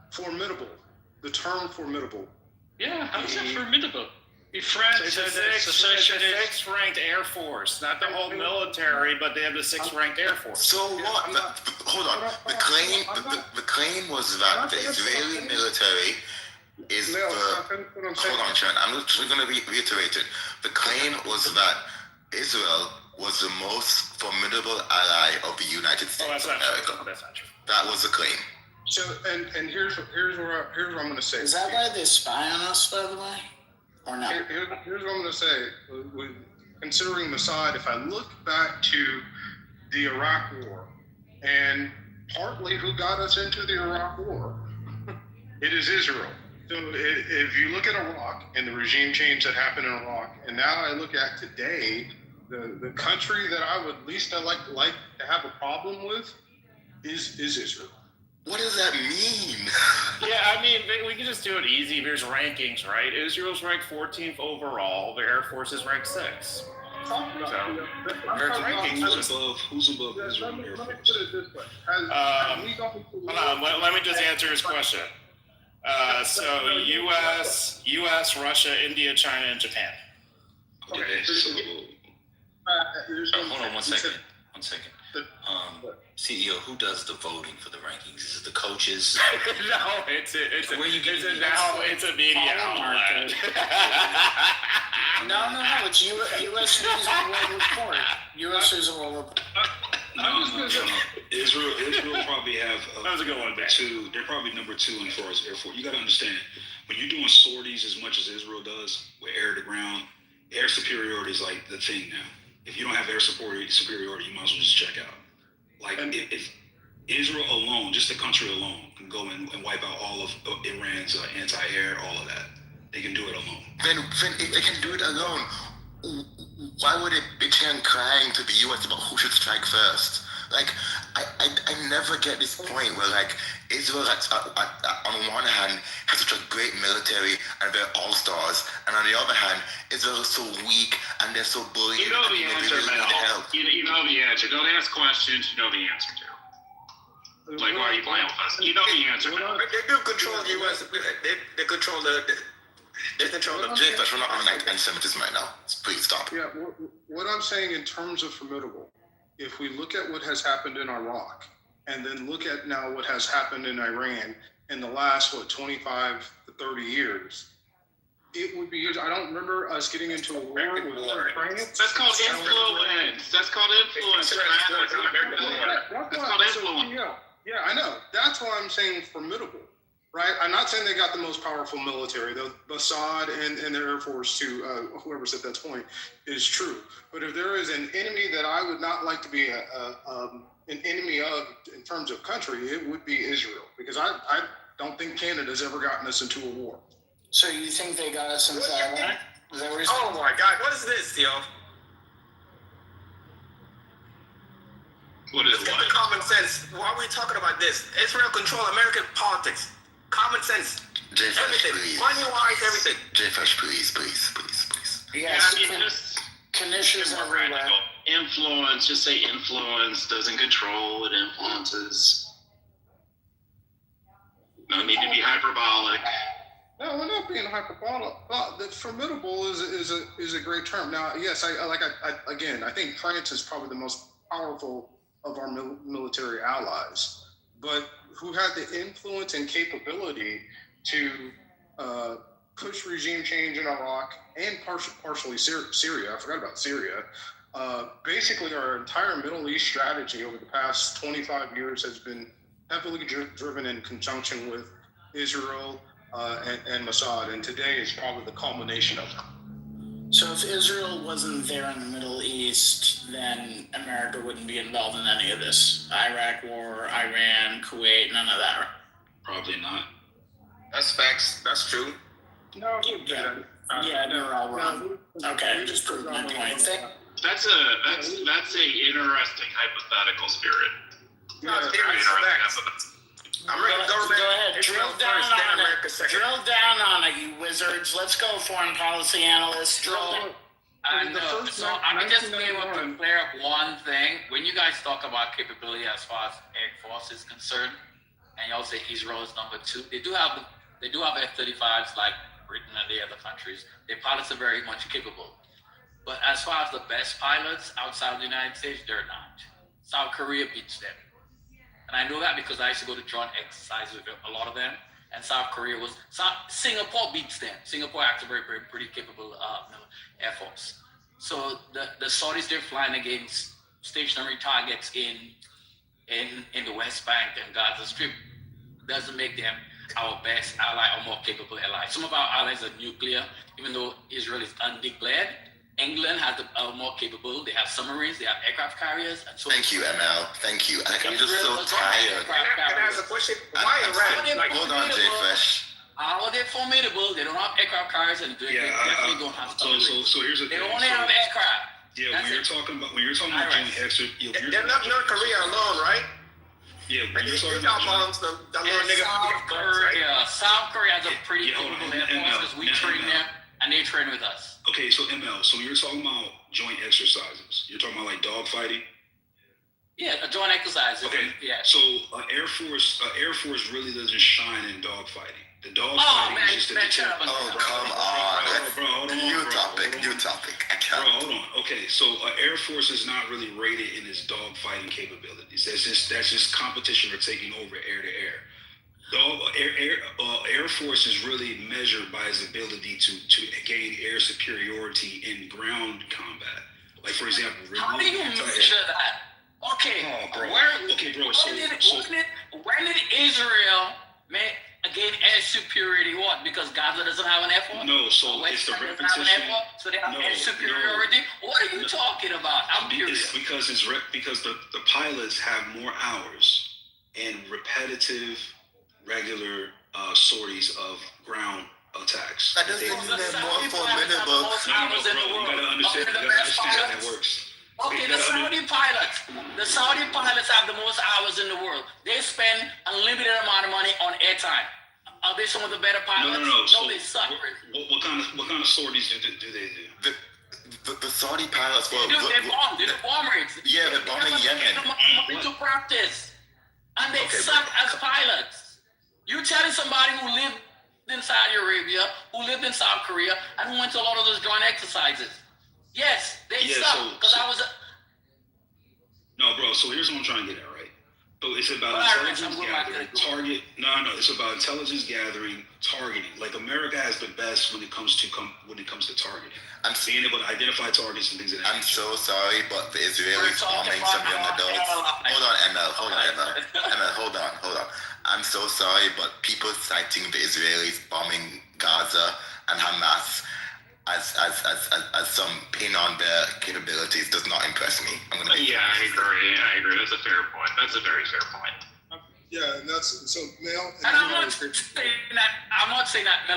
formidable. the term formidable. Yeah, how is that formidable? It's a sixth ranked Air Force, not the whole military, but they have the sixth ranked Air Force. So what? Hold on. The claim was that the Israeli military is hold on, Trent. I'm just going to reiterate it. The claim was that Israel was the most formidable ally of the United States of America. That's not true. That was the claim. So, and here's what I'm going to say. Is that why they spy on us, by the way? Or not? Here's what I'm going to say. Considering Mossad, if I look back to the Iraq War, and partly who got us into the Iraq War, it is Israel. So if you look at Iraq and the regime change that happened in Iraq, and now I look at today, the country that I would least like to have a problem with is Israel. What does that mean? Yeah, I mean, we can just do it easy. There's rankings, right? Israel's ranked 14th overall. The Air Force is ranked 6th. So, there's rankings. Who's above Israel and Air Force? Hold on, let me just answer his question. So, U.S., Russia, India, China, and Japan. Okay, so hold on 1 second. CEO, who does the voting for the rankings? Is it the coaches? No, it's a media outlet. No, it's U.S. News and World Report. U.S. News and World Report. No. Israel probably have that was a good one, two. They're probably number 2 as far as Air Force. You got to understand, when you're doing sorties as much as Israel does, with air to ground, air superiority is like the thing now. If you don't have air superiority, you might as well just check out. Like, if Israel alone, just the country alone, can go and wipe out all of Iran's anti-air, all of that. They can do it alone. Then if they can do it alone, why would it bitch and crying to the U.S. about who should strike first? Like, I never get this point where, like, Israel on one hand has such a great military and they're all-stars, and on the other hand, Israel is so weak and they're so bullied. You know the answer, Mel. You know the answer. Don't ask questions. You know the answer to. Like, why are you playing with us? You know the answer. They do control the U.S. They control the. They control the. We're not on anti-Semitism right now. Please stop. Yeah, what I'm saying in terms of formidable, if we look at what has happened in Iraq, and then look at now what has happened in Iran in the last 25 to 30 years, it would be. I don't remember us getting into a war with France. That's called influence. That's called influence. That's called influence. Yeah, I know. That's why I'm saying formidable, right? I'm not saying they got the most powerful military. The Mossad and the Air Force, to whoever said that point, is true. But if there is an enemy that I would not like to be an enemy of in terms of country, it would be Israel, because I don't think Canada's ever gotten us into a war. So you think they got us into Iraq? Oh my God! What is this, yo? What is Let's get the common sense. Why are we talking about this? Israel control American politics. Common sense. Everything. Money-wise, everything. J-Fresh, please. Yes, yeah, I mean, Knishes everywhere. Influence, just say influence, doesn't control, it influences. No need to be hyperbolic. No, we're not being hyperbolic. The formidable is a great term. Now, yes, I think France is probably the most powerful of our military allies, but who had the influence and capability to push regime change in Iraq and partially Syria. I forgot about Syria. Basically, our entire Middle East strategy over the past 25 years has been heavily driven in conjunction with Israel and Mossad, and today is probably the culmination of them. So if Israel wasn't there in the Middle East, then America wouldn't be involved in any of this. Iraq war, Iran, Kuwait, none of that, right? Probably not. That's facts. That's true. No, yeah, they're all wrong. Okay, just proving my point. That's a interesting hypothetical spirit. No, American government. Go ahead. Drill down on it, you wizards. Let's go, foreign policy analysts. Drill down. No. So I just be able to clear up one thing. When you guys talk about capability as far as Air Force is concerned, and y'all say Israel is number 2, they do have They do have F-35s like Britain and the other countries. Their pilots are very much capable. But as far as the best pilots outside of the United States, they're not. South Korea beats them. And I know that because I used to go to joint exercises with a lot of them. And South Korea Singapore beats them. Singapore actually pretty capable Air Force. So the Saudis, they're flying against stationary targets in the West Bank and Gaza Strip. Doesn't make them our best ally or more capable ally. Some of our allies are nuclear, even though Israel is undeclared. England has more capable. They have submarines, they have aircraft carriers. And so Thank you, ML. Thank you. I'm just so tired. Can I ask a question? Why Iran? Hold on, Jay Fresh. How are they formidable? They don't have aircraft carriers and they definitely don't have submarines. So here's the thing. They only have aircraft. Yeah, when you're talking about joint exercise, they're not North Korea alone, right? Yeah, when you're talking about about South Korea has a pretty capable Air Force because we train them and they train with us. Okay, so ML, so when you're talking about joint exercises, you're talking about like dogfighting? Yeah, a joint exercise. Okay, yeah. So Air Force really doesn't shine in dogfighting. The dogfighting is just a deterrent. Oh, come on. Bro, hold on. New topic. Bro, hold on. Okay, so Air Force is not really rated in its dogfighting capabilities. That's just competition or taking over air to air. Air Force is really measured by its ability to gain air superiority in ground combat. Like, for example, how do you measure that? Okay, bro. When did Israel gain air superiority? What? Because Gaza doesn't have an Air Force? No, so it's the repetition. So they have air superiority? No. What are you talking about? I'm curious. It's because the pilots have more hours and repetitive, regular sorties of ground attacks. That doesn't mean they're more formidable. You gotta understand how that works. Okay, the Saudi pilots have the most hours in the world. They spend unlimited amount of money on airtime. Are they some of the better pilots? No. They suck. What kind of sorties do they do? The Saudi pilots were... They bomb raids. Yeah, they're bombing Yemen. To practice. And they suck as pilots. You're telling somebody who lived in Saudi Arabia, who lived in South Korea, and who went to a lot of those joint exercises. Yes, they suck. Because I was... No, bro, so here's what I'm trying to get at, right? So it's about intelligence gathering, it's about intelligence gathering, targeting. Like, America has the best when it comes to targeting. I'm being able to identify targets and things like that. I'm so sorry, but the Israelis bombing some young adults. Hold on, ML. Hold on. I'm so sorry, but people citing the Israelis bombing Gaza and Hamas as some pin on their capabilities does not impress me. I agree. That's a fair point. That's a very fair point. Yeah, and that's so Mel. And I'm not saying that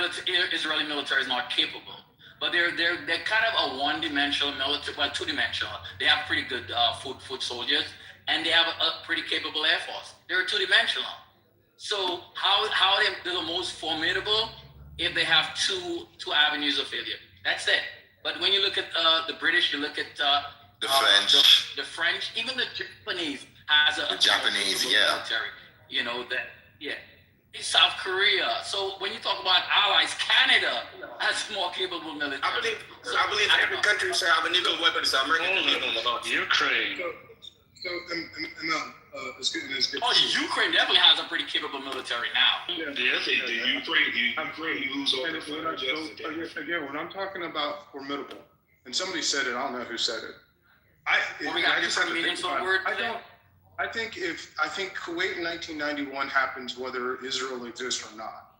Israeli military is not capable, but they're kind of a one-dimensional military, well, two-dimensional. They have pretty good foot soldiers, and they have a pretty capable air force. They're two-dimensional. So how are they the most formidable if they have two avenues of failure? That's it. But when you look at the British, you look at the French, the French, even the Japanese has a Japanese, military. You know that, It's South Korea. So when you talk about allies, Canada has more capable military. I believe every country should have a nuclear weapon. So Ukraine. So it's good. Ukraine definitely has a pretty capable military now. Ukraine lose all again, when I'm talking about formidable, and somebody said it, I don't know who said it. I just have to think about it. I think Kuwait in 1991 happens whether Israel exists or not.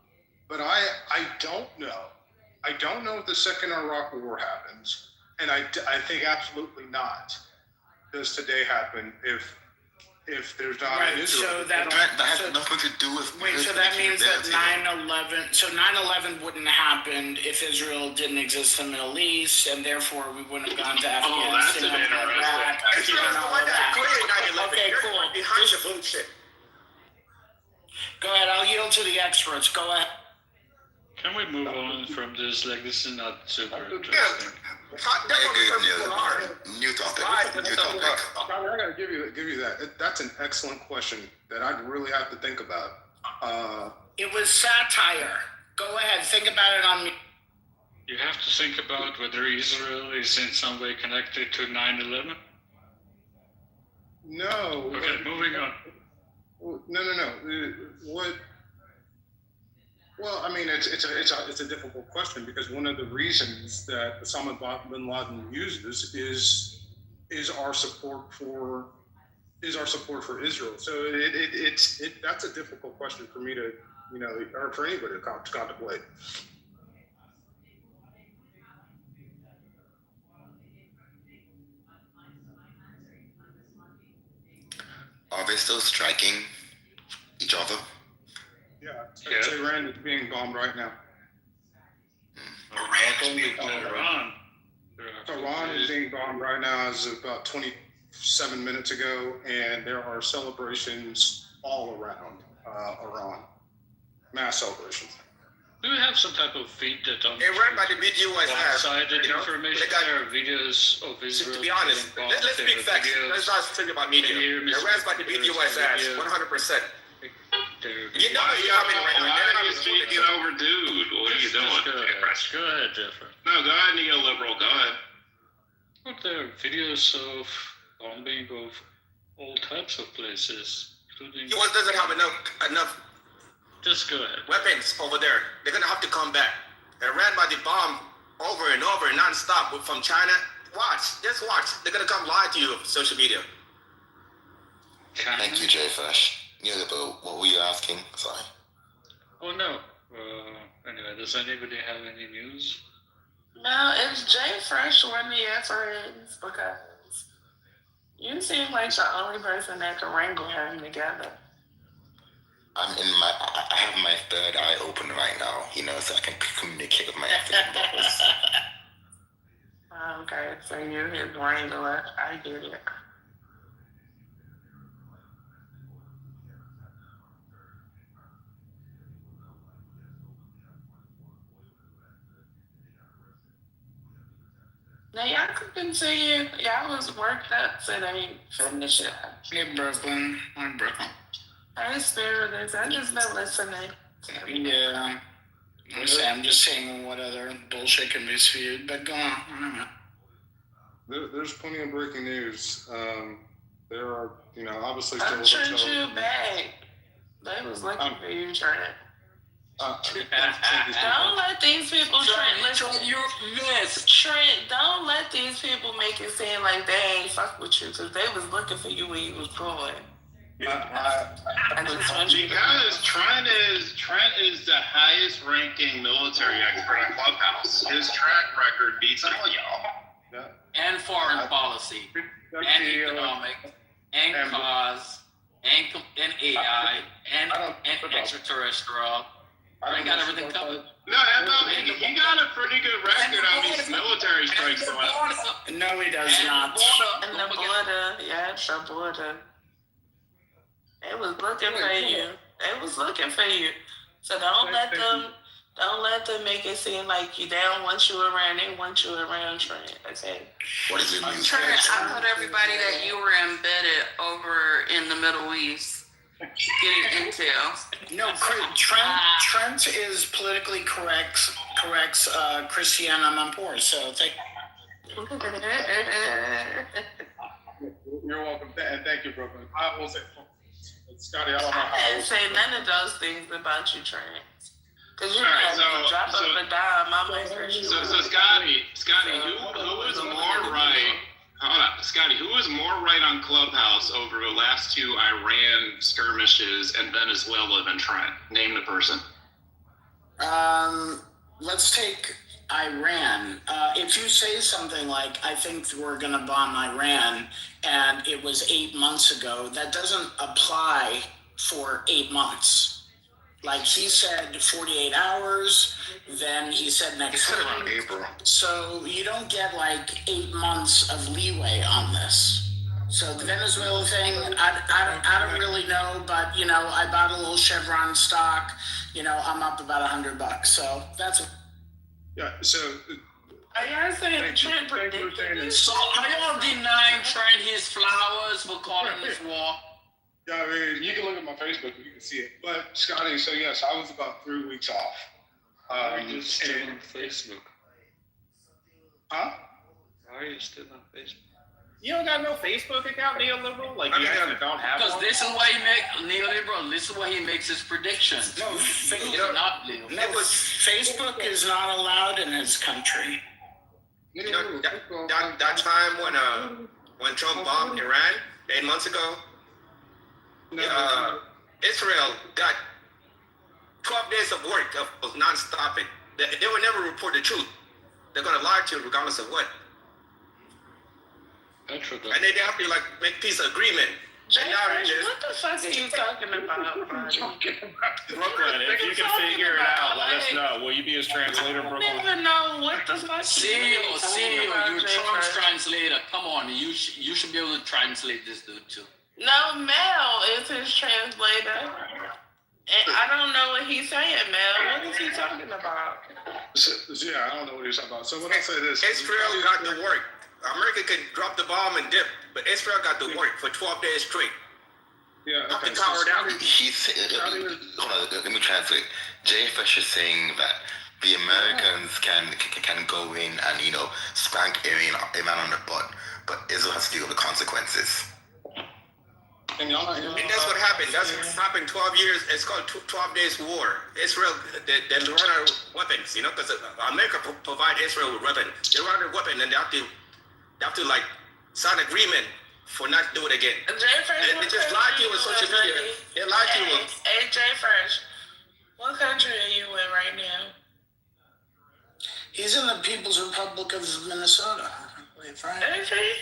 But I don't know. I don't know if the second Iraq War happens, and I think absolutely not. Does today happen if there's not an Israel? So that has nothing to do with... Wait, so that means that 9/11... So 9/11 wouldn't have happened if Israel didn't exist in the Middle East, and therefore we wouldn't have gone to Afghanistan. Okay, cool. Behind the bullshit. Go ahead, I'll yield to the experts. Go ahead. Can we move on from this? Like, this is not super interesting. New topic. I gotta give you that. That's an excellent question that I'd really have to think about. It was satire. Go ahead, think about it on me. You have to think about whether Israel is in some way connected to 9/11. No. Okay, moving on. No. What? Well, I mean, it's a difficult question because one of the reasons that Osama bin Laden uses is our support for Israel. So it's that's a difficult question for me to or for anybody to contemplate. Are they still striking each other? Yeah. Iran is being bombed right now. Iran. Iran is being bombed right now as of about 27 minutes ago, and there are celebrations all around Iran. Mass celebrations. Do we have some type of feed that don't Iran by the video was one-sided information? There are videos of Israel. To be honest, let's speak facts. Let's not think about media. Iran's by the video was 100%. You know, right now. Why are you speaking over dude? What are you doing? Go ahead, Jeffrey. No, go ahead, neoliberal. Go ahead. But there are videos of bombing of all types of places, including. US doesn't have enough. Just go ahead. Weapons over there. They're gonna have to come back. Iran by the bomb over and over non-stop from China. Just watch. They're gonna come lie to you on social media. Thank you, Jay Fresh. But what were you asking? Sorry. Oh no. Anyway, does anybody have any news? No, it's Jay Fresh when the answer is because you seem like the only person that can wrangle him together. I have my third eye open right now, so I can communicate with my African brothers. Okay, so you're his wrangler. I get it. Now y'all could continue. Y'all was worked up today. Finish it. Hey, Brooklyn. I'm Brooklyn. Hey, Spirit, I just been listening. Yeah. I'm just saying what other bullshit can be spewed, but go on. I don't know. There's plenty of breaking news. There are, obviously I'm still Trent you back. They was looking for you, Trent. Don't let these people, Trent, don't let these people make it seem like they ain't fuck with you, because they was looking for you when you was growing. Because Trent is the highest ranking military expert on Clubhouse. His track record beats all y'all. And foreign policy, and economic, and cause, and AI, and extraterrestrial. I got everything covered. No, he got a pretty good record on these military strikes. No, he does not. And the border, the border. They was looking for you. They was looking for you. So don't let them make it seem like they don't want you around. They want you around, Trent. Okay. What is it mean? Trent, I heard everybody that you were embedded over in the Middle East. Getting intel. No, Trent is politically corrects Christiane Amanpour. So You're welcome, and thank you, Brooklyn. I will say, Scotty, I don't know how. I didn't say none of those things about you, Trent. Because you drop up a dime, I might hurt you. So Scotty, who was more right? Hold on, Scotty, who was more right on Clubhouse over the last two Iran skirmishes and Venezuela than Trent? Name the person. Let's take Iran. If you say something like, I think we're going to bomb Iran, and it was 8 months ago, that doesn't apply for 8 months. Like he said 48 hours, then he said next week. Around April. So you don't get like 8 months of leeway on this. So the Venezuela thing, I don't really know, but I bought a little Chevron stock. I'm up about $100. So that's it. Yeah. So. Are y'all saying Trent predicted? So are y'all denying Trent his flowers for calling this war? Yeah, I mean, you can look at my Facebook, you can see it. But Scotty, so yes, I was about 3 weeks off. Why are you still on Facebook? Huh? Why are you still on Facebook? You don't got no Facebook account, neoliberal? Like, you actually don't have Because one? this is why he neoliberal. This is why he makes his predictions. No, Facebook is not allowed in his country. You know, that time when Trump bombed Iran 8 months ago, Israel got 12 days of work of non-stopping. They will never report the truth. They're going to lie to you regardless of what. And they have to make peace agreement. What the fuck are you talking about, Brooklyn, if you can figure it out, let us know. Will you be his translator, I Brooklyn? don't even know what the fuck. CEO, you're Trump's translator. Come on, you should be able to translate this dude too. No, Mel is his translator. And I don't know what he's saying, Mel. What is he talking about? Yeah, I don't know what he's talking about. So when I say this, Israel got the work. America could drop the bomb and dip, but Israel got the work for 12 days straight. Yeah, okay. The tower down. Hold on, let me translate. Jay Fresh is saying that the Americans can go in and spank Iran on the butt, but Israel has to deal with the consequences. And that's what happened. That's what happened 12 years. It's called 12 Days War. Israel, they run out of weapons, because America provide Israel with weapons. They run out of weapons, and they have to sign agreement for not to do it again. They just lied to you with social media. They lied to you. Hey, Jay Fresh, what country are you in right now? He's in the People's Republic of Minnesota, I believe, right? Is he?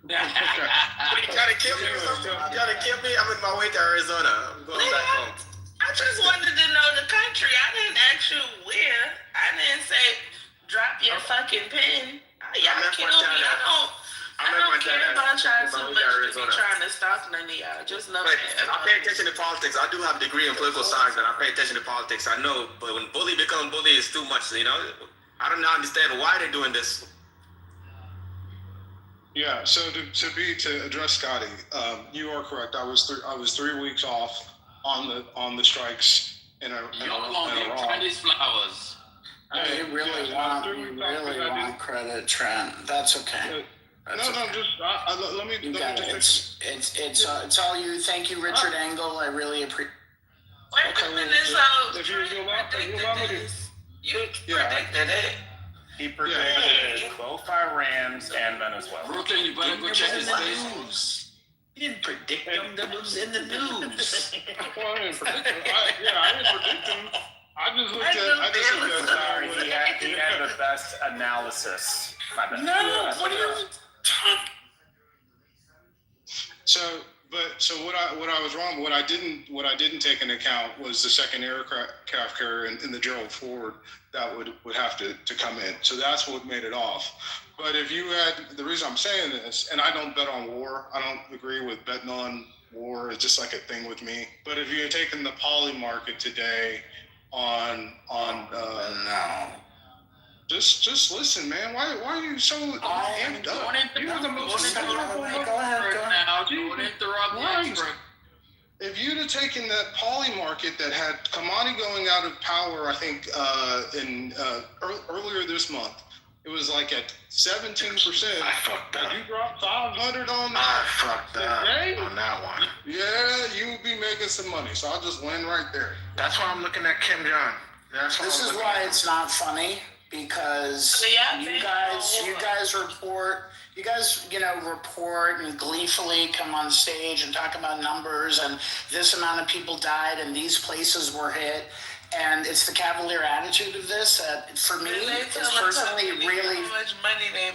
You trying to kill me or something? You trying to kill me? I'm in my way to Arizona. I'm going back home. I just wanted to know the country. I didn't ask you where. I didn't say drop your fucking pen. Y'all kill me. I don't care about y'all so much to be trying to stop none of y'all. Just know that. I pay attention to politics. I do have a degree in political science, and I pay attention to politics. I know, but when bully become bully, it's too much. I don't understand why they're doing this. Yeah, so to address Scotty, you are correct. I was 3 weeks off on the strikes in Iran. Chinese flowers. You really want credit, Trent. That's okay. Let me. You got it. It's all you. Thank you, Richard Engel. I really appreciate. Wait a minute, so if you allow me to, you predicted it. He predicted both Iran's and Venezuela. Brooklyn, you better go check his news. He didn't predict them. That was in the news. Well, I didn't predict them. I didn't predict them. I just looked at. Sorry, he had the best analysis. My bad. No, what are you talking? So what I was wrong. What I didn't take into account was the second aircraft carrier in the Gerald Ford that would have to come in. So that's what made it off. But if you had, the reason I'm saying this, and I don't bet on war. I don't agree with betting on war. It's just like a thing with me. But if you had taken the poly market today on no. Just listen, man. Why are you so amped up? You're the most powerful. If you'd have taken that poly market that had commodity going out of power, I think earlier this month, it was like at 17%. I fucked up. You dropped 500 on that. I fucked up on that one. Yeah, you would be making some money. So I'll just land right there. That's why I'm looking at Kim Jong. This is why it's not funny. Because you guys report and gleefully come on stage and talk about numbers and this amount of people died and these places were hit. And it's the cavalier attitude of this that, for me, is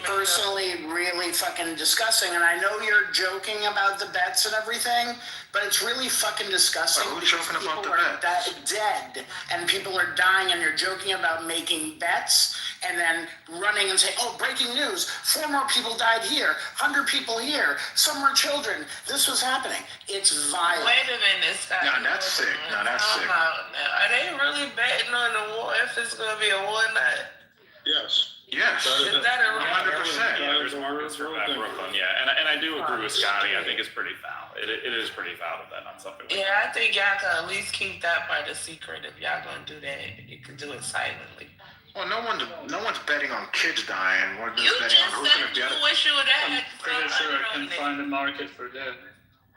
personally really fucking disgusting. And I know you're joking about the bets and everything, but it's really fucking disgusting. Who's joking about the bets? Dead, and people are dying, and you're joking about making bets, and then running and saying, "Oh, breaking news! 4 more people died here. 100 people here. Some were children. This was happening." It's violent. Wait a minute, Scott. No, that's sick. No, that's sick. Are they really betting on the war if it's going to be a war night? Yes. Yes. Is that a 100%. Yeah, there's markets for that, Brooklyn. Yeah, and I do agree with Scotty. I think it's pretty foul. It is pretty foul to bet on something like that. Yeah, I think y'all can at least keep that part a secret. If y'all gonna do that, you can do it silently. Well, no one's betting on kids dying. We're just You betting just on who's said going to you get it. wish you would have I'm had pretty sure I can 500 on find it. a market for that.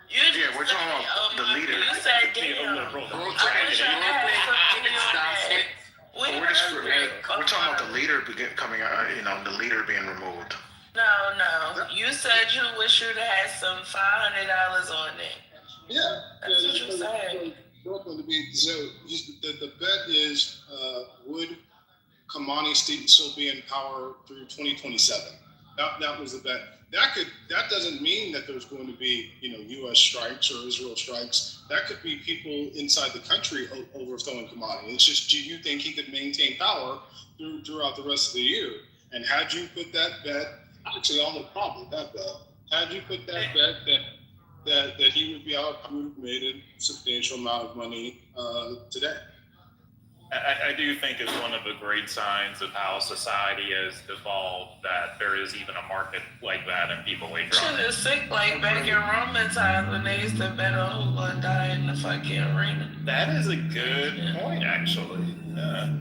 You Yeah, just we're talking said, about the leader. You said, Be a damn. liberal. I wish I had some video on that. We're talking about the leader coming out. The leader being removed. No. You said you wish you'd had some $500 on it. Yeah. That's what you said. So just the bet is would Kamani still be in power through 2027? That was the bet. That doesn't mean that there's going to be U.S. strikes or Israel strikes. That could be people inside the country overthrowing Kamani. It's just, do you think he could maintain power throughout the rest of the year? And had you put that bet, actually, I have no problem with that bet. Had you put that bet that he would be out, I would have made a substantial amount of money today. I do think it's one of the great signs of how society has evolved that there is even a market like that and people wager on Shit it. is sick like back in Roman times when they used to bet on who gonna die in the fucking arena. That is a good point, actually. Yeah.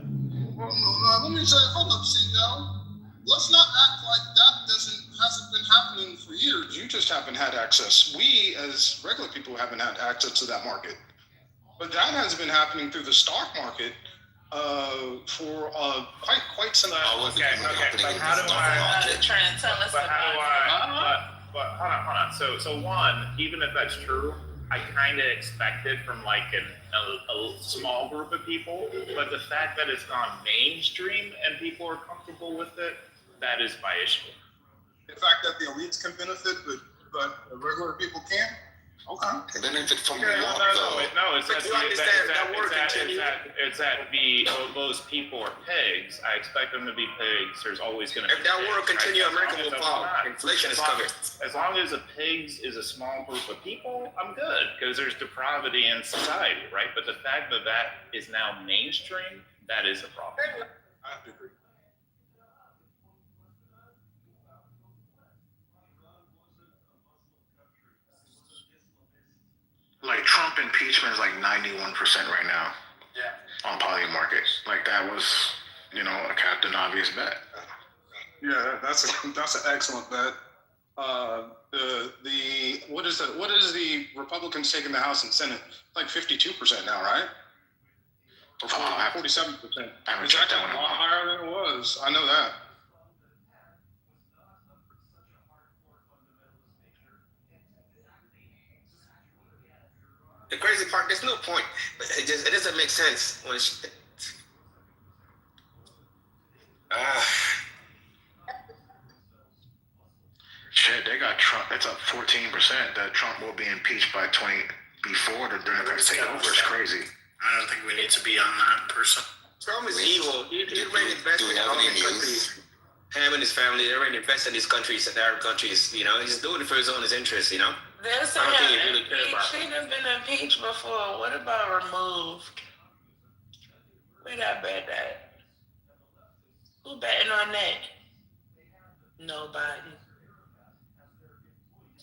Well, let me say, hold up, see now. Let's not act like that hasn't been happening for years. You just haven't had access. We, as regular people, haven't had access to that market. But that has been happening through the stock market for quite some time. Okay, but how do I? Trying to tell us But how do about I? But hold on. So one, even if that's true, I kind of expect it from like a small group of people. But the fact that it's gone mainstream and people are comfortable with it, that is my issue. The fact that the elites can benefit, but regular people can't. Okay. Benefit from No. It's But you understand that word continue. It's that those people are pigs. I expect them to be pigs. There's always going to be. If that pigs, word continue, right? America will fall. Inflation is coming. As long as a pigs is a small group of people, I'm good because there's depravity in society, right? But the fact that that is now mainstream, that is a problem. I have to agree. Like Trump impeachment is like 91% right now. Yeah. On poly market. Like that was, a Captain Obvious bet. Yeah, that's an excellent bet. What is the Republicans taking the House and Senate? Like 52% now, right? Or 47%. I haven't checked that one in a a lot while. higher than it was. I know that. The crazy part, there's no point. It doesn't make sense when Shit, they got Trump. It's up 14% that Trump will be impeached by before the Democrats take over. It's crazy. I don't think we need to be on that person. Trump is evil. He already invested in all these countries. Him and his family, they already invested in these countries, in Arab countries. He's doing it for his own interests. They're saying I don't think he really cares about he should have been impeached before. What about removed? Where that bet at? Who betting on that? Nobody.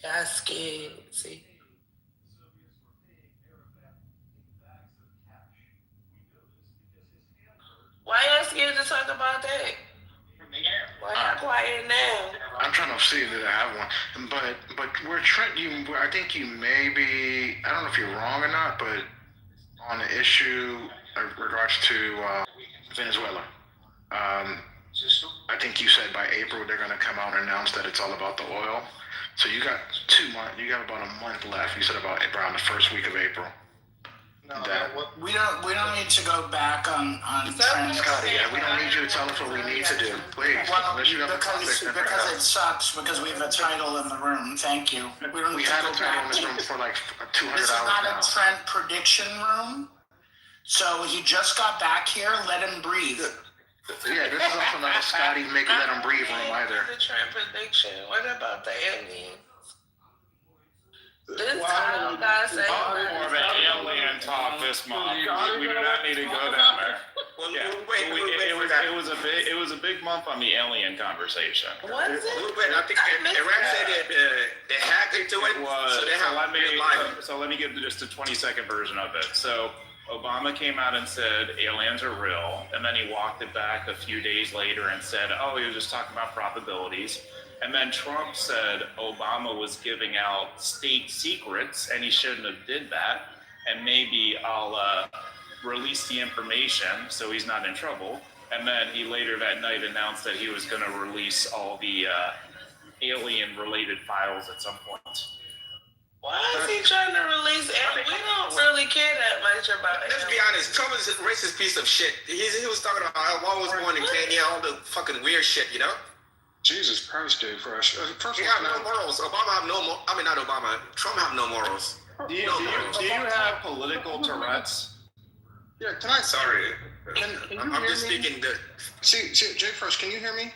Y'all scared. See? Why y'all scared to talk about that? Why y'all quiet now? I'm trying to see that I have one, but where Trent, I think you may be. I don't know if you're wrong or not, but on the issue in regards to Venezuela, I think you said by April they're going to come out and announce that it's all about the oil. So you got 2 months. You got about a month left. You said about around the first week of April. We don't need to go back on trends. Scotty, we don't need you to tell us what we need to do, please. Well, Unless you have a topic, then because it sucks because we have a title in the room. Thank you. We had a title in this room for like 200 This is hours not now. a Trent prediction room. So he just got back here. Let him breathe. Yeah, this is also not a Scotty make let him breathe room either. The Trump prediction. What about the aliens? This time, God said more of an alien talk this month. We do not need to go down there. Well, Yeah. It was a big month on the alien conversation. Was it? I think Iran said that they hacked into it. So they have so let me give just a 20-second version of it. So Obama came out and said aliens are real, and then he walked it back a few days later and said, oh, he was just talking about probabilities. And then Trump said Obama was giving out state secrets and he shouldn't have did that. And maybe I'll release the information so he's not in trouble. And then he later that night announced that he was going to release all the alien-related files at some point. Why is he trying to release aliens? We don't really care that much about aliens. Let's be honest, Trump is a racist piece of shit. He was talking about how Obama was born in Kenya, all the fucking weird shit, you know? Jesus Christ, Dave Fresh. He have no morals. Obama have no morals. I mean, not Obama. Trump have no morals. Do you have political Tourette's? Yeah, can I? Sorry. Can you I'm hear just me? speaking the... See, Jay Fresh, can you hear me?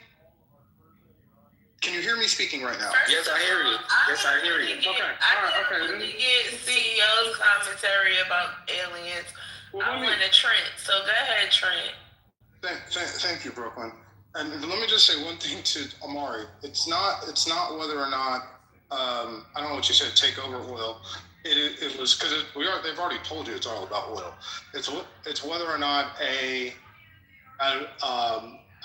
Can you hear me speaking right now? Yes, I hear you. Yes, I hear you. I can't really get CEO's commentary about aliens. I want to Trent. So go ahead, Trent. Thank you, Brooklyn. And let me just say one thing to Amari. It's not whether or not I don't know what you said. Take over oil. It was because they've already told you it's all about oil. It's whether or not a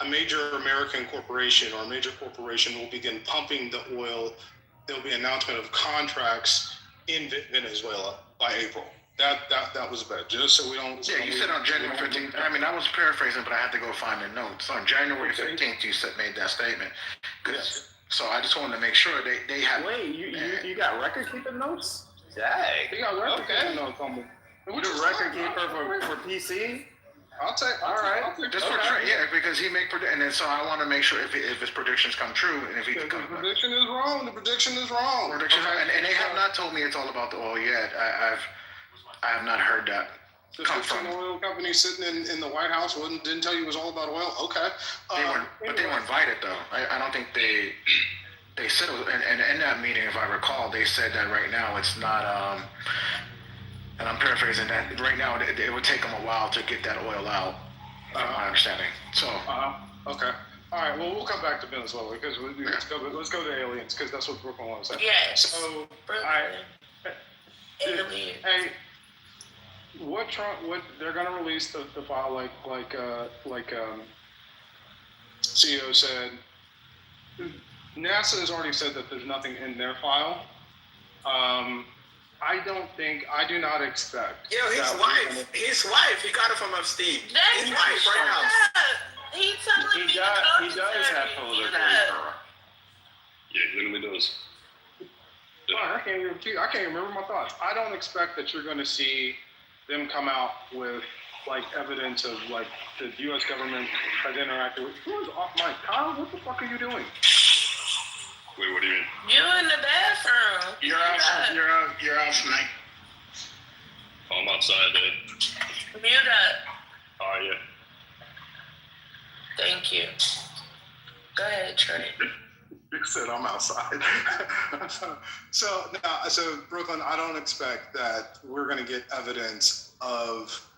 major American corporation or a major corporation will begin pumping the oil. There'll be an announcement of contracts in Venezuela by April. That was bad. Just so we don't. Yeah, you said on January 15th. I mean, I was paraphrasing, but I had to go find the notes. On January 15th, you made that statement. Yes. So I just wanted to make sure they have. Wait, you got record keeping notes? Dang. You got record keeping notes on me. You the record keeper for PC? I'll take. All right. Just for Trent, yeah, because he make and then so I want to make sure if his predictions come true and if he the prediction is wrong. The prediction is wrong. And they have not told me it's all about the oil yet. I have not heard that. The 15 oil company sitting in the White House didn't tell you it was all about oil. Okay. But they were invited though. I don't think they said it was, and in that meeting, if I recall, they said that right now it's not. And I'm paraphrasing that. Right now, it would take them a while to get that oil out. From my understanding. So. Okay. All right. Well, we'll come back to Venezuela because let's go to aliens because that's what Brooklyn wants to say. Yes. So. Aliens. Hey. What they're gonna release the file like CEO said. NASA has already said that there's nothing in their file. I do not expect. Yo, his wife, he got it from Steve. His wife right now. He does have political power. Yeah, he literally does. I can't even remember my thoughts. I don't expect that you're going to see them come out with like evidence of like the U.S. government has interacted with. Who is off mic? Kyle, what the fuck are you doing? Wait, what do you mean? You in the bathroom. You're off, Mike. Oh, I'm outside, dude. Mute up. Oh, yeah. Thank you. Go ahead, Trey. You said I'm outside. So Brooklyn, I don't expect that we're going to get evidence of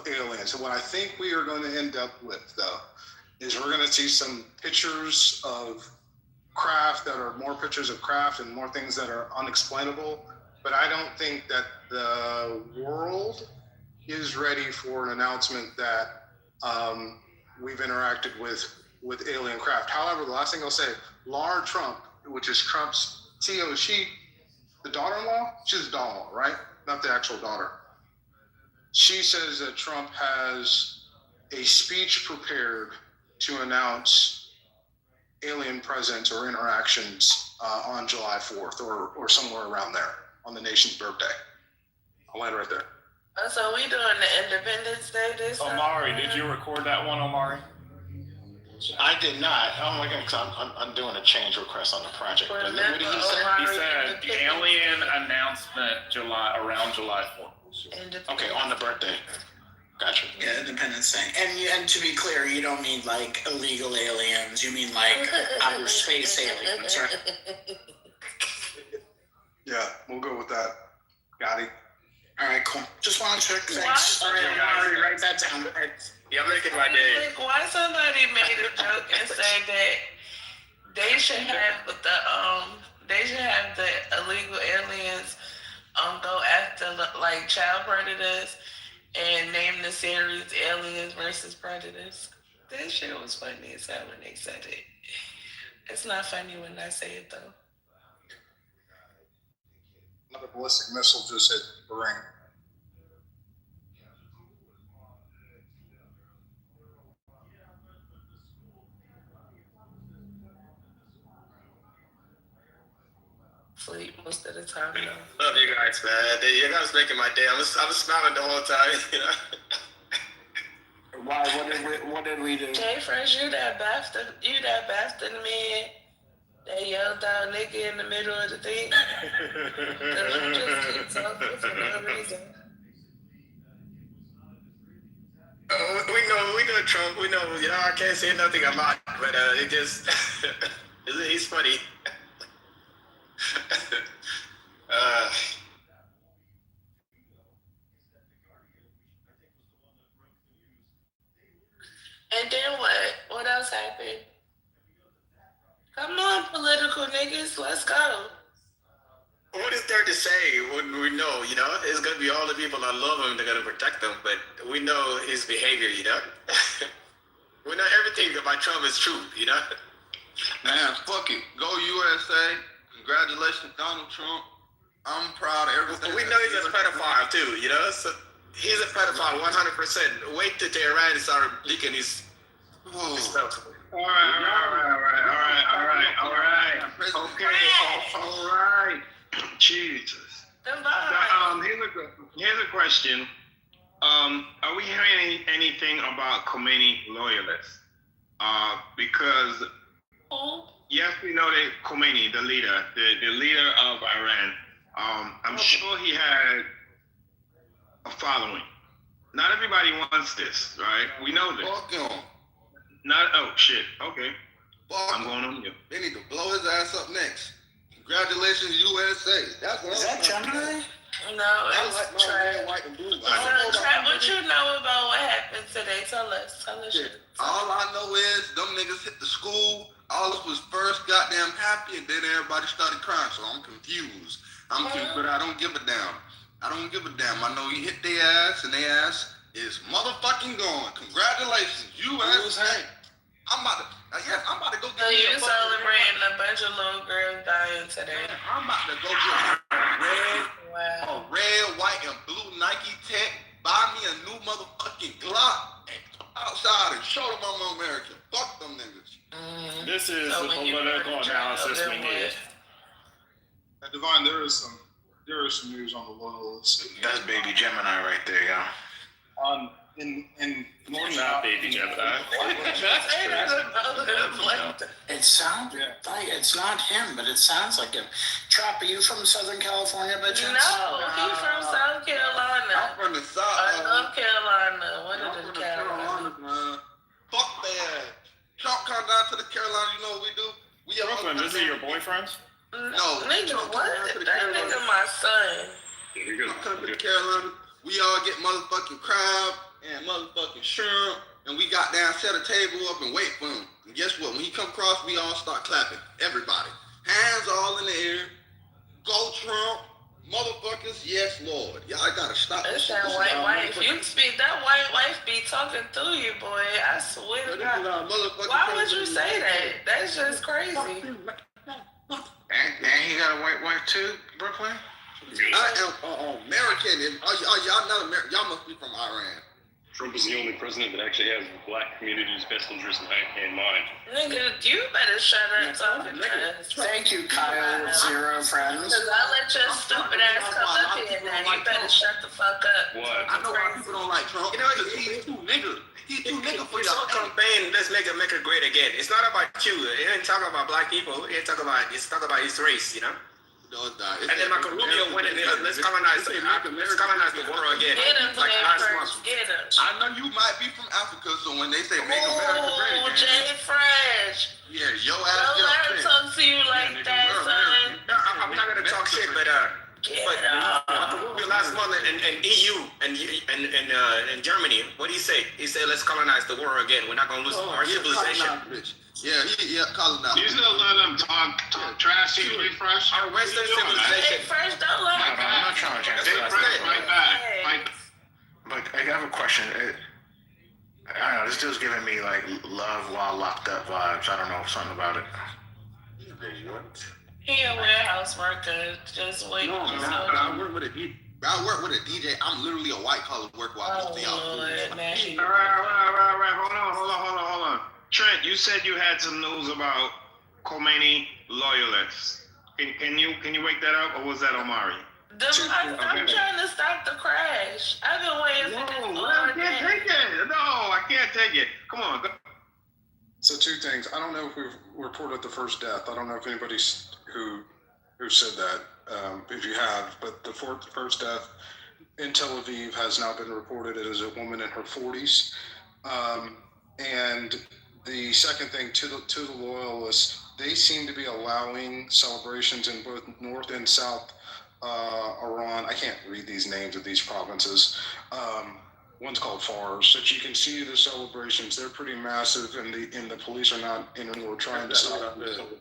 aliens. And what I think we are going to end up with, though, is we're going to see some pictures of craft that are more pictures of craft and more things that are unexplainable. But I don't think that the world is ready for an announcement that we've interacted with alien craft. However, the last thing I'll say, Laura Trump, which is Trump's CEO, the daughter-in-law? She's the daughter-in-law, right? Not the actual daughter. She says that Trump has a speech prepared to announce alien presence or interactions on July 4th or somewhere around there on the nation's birthday. I'll land right there. So we doing the Independence Day this time? Omari, did you record that one, Omari? I did not. Oh my God, because I'm doing a change request on the project. But what did he say? He said the alien announcement around July 4th. Okay, on the birthday. Gotcha. Yeah, Independence Day. And to be clear, you don't mean like illegal aliens. You mean like outer space aliens, right? Yeah, we'll go with that. Got it. All right, cool. Just want to check. Why? Thanks. All right, Mari, write that down. All right. Yeah, I'm making my day. Like, why somebody made a joke and said that they should have the illegal aliens go after like child predators and name the series Aliens versus Predators. That shit was funny as hell when they said it. It's not funny when I say it though. Another ballistic missile just hit the ring. Sleep most of the time though. Love you guys, man. You guys making my day. I was smiling the whole time, you know. Why? What did we do? Hey, Fresh, you that bastard man that yelled out nigga in the middle of the thing? Because you just keep talking for no reason. We know Trump. We know, I can't say nothing about it, but it just, he's funny. And then what? What else happened? Come on, political niggas, let's go. What is there to say when we know, it's going to be all the people that love him, they're going to protect him, but we know his behavior, We know everything about Trump is true, Man, fuck it. Go USA. Congratulations, Donald Trump. I'm proud of everything. We know he's a pedophile too, So he's a pedophile 100%. Wait till Iran start leaking his stuff. All right. Jesus. Here's a question. Are we hearing anything about Khomeini loyalists? Because yes, we know that Khomeini, the leader of Iran, I'm sure he had a following. Not everybody wants this, right? We know this. Fuck him. Shit. Okay. I'm going on you. They need to blow his ass up next. Congratulations, USA. That's what Is that Gemini? No, it's like my Trap. red, white, and blue. So, Trap, what you know about what happened today? Tell us. All I know is them niggas hit the school. All of us first goddamn happy, and then everybody started crying. So I'm confused. But I don't give a damn. I know you hit their ass, and their ass is motherfucking gone. Congratulations, USA. I'm about to go get So you celebrating a bunch of little girls dying today? I'm about to go get a red, white, and blue Nike Tech. Buy me a new motherfucking Glock and come outside and show them I'm American. Fuck them niggas. This is the political analysis we need. Divine, there is some news on the loyalists. That's baby Gemini right there, y'all. In morning. Not baby Gemini. It sounds like it's not him, but it sounds like him. Trap, are you from Southern California, bitches? No, he's from South Carolina. I'm from the South. North Carolina. One of the Carolinas. Man. Fuck that. Trump come down to the Carolinas, you know what we do? Brooklyn, this is your boyfriend? No. Nigga, what? That nigga my son. Come to the Carolinas. We all get motherfucking crab and motherfucking shrimp, and we got down, set a table up, and wait for him. And guess what? When he come across, we all start clapping. Everybody, hands all in the air. Go Trump, motherfuckers! Yes, Lord. Y'all gotta stop. That's that white wife. You speak. That white wife be talking through you, boy. I swear to God. Why would you say that? That's just crazy. And he got a white wife too, Brooklyn? I am American. And y'all not American. Y'all must be from Iran. Trump is the only president that actually has the black community's best interest in mind. Nigga, you better shut up talking to us. Thank you, Kyle with zero friends. Because I let your stupid ass come up here now. You better shut the fuck up. What? I know why people don't like Trump. He's too nigga. He's too nigga for y'all. Campaign, let's make America great again. It's not about you. It ain't talking about black people. It's talking about his race, No, it's not. And then Marco Rubio went in there. Let's colonize the world again. Get him, like last month. Get him. I know you might be from Africa, so when they say make America great again, Jay Fresh. Yeah, your ass Don't get let up her there. talk to you like that, son. No, I'm not gonna talk shit, but Last month in EU and Germany, what did he say? He said, "Let's colonize the world again. We're not gonna lose our civilization." Colonize. You still let him talk trash to you, Big Fresh? Our Western civilization. First, don't lie. I'm not trying to change Big Fresh, right back. But I have a question. I don't know. This dude's giving me like love while locked up vibes. I don't know something about it. What? He a warehouse worker. Just wait. No, I work with a DJ. I work with a DJ. I'm literally a white collar worker while most of y'all. All right. Hold on. Trent, you said you had some news about Khomeini loyalists. Can you wake that up, or was that Omari? I'm trying to stop the crash. I've been waiting for this. I can't take it. No, I can't take it. Come on. Go. So two things. I don't know if we've reported the first death. I don't know if anybody's who said that. If you have, but the first death in Tel Aviv has now been reported. It is a woman in her 40s. And the second thing to the loyalists, they seem to be allowing celebrations in both North and South Iran. I can't read these names of these provinces. One's called Fars. That you can see the celebrations. They're pretty massive, and the police are not anymore trying to stop them.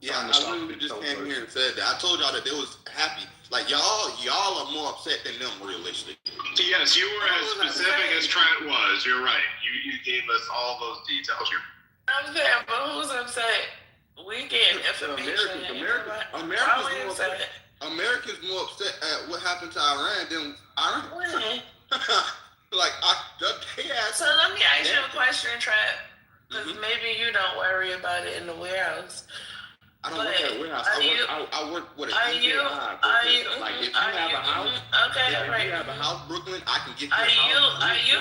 Yeah, I literally just came here and said that. I told y'all that they was happy. Like y'all are more upset than them, realistically. Yes, you were as specific as Trent was. You're right. You gave us all those details. I'm saying, but who's upset? We get information. Americans more upset at what happened to Iran than Iran. So let me ask you a question, Trap. Because maybe you don't worry about it in the warehouse. I don't work at a warehouse. I work with a DJ. Like if you have a house, if you have a house, Brooklyn, I can get you a house. Are you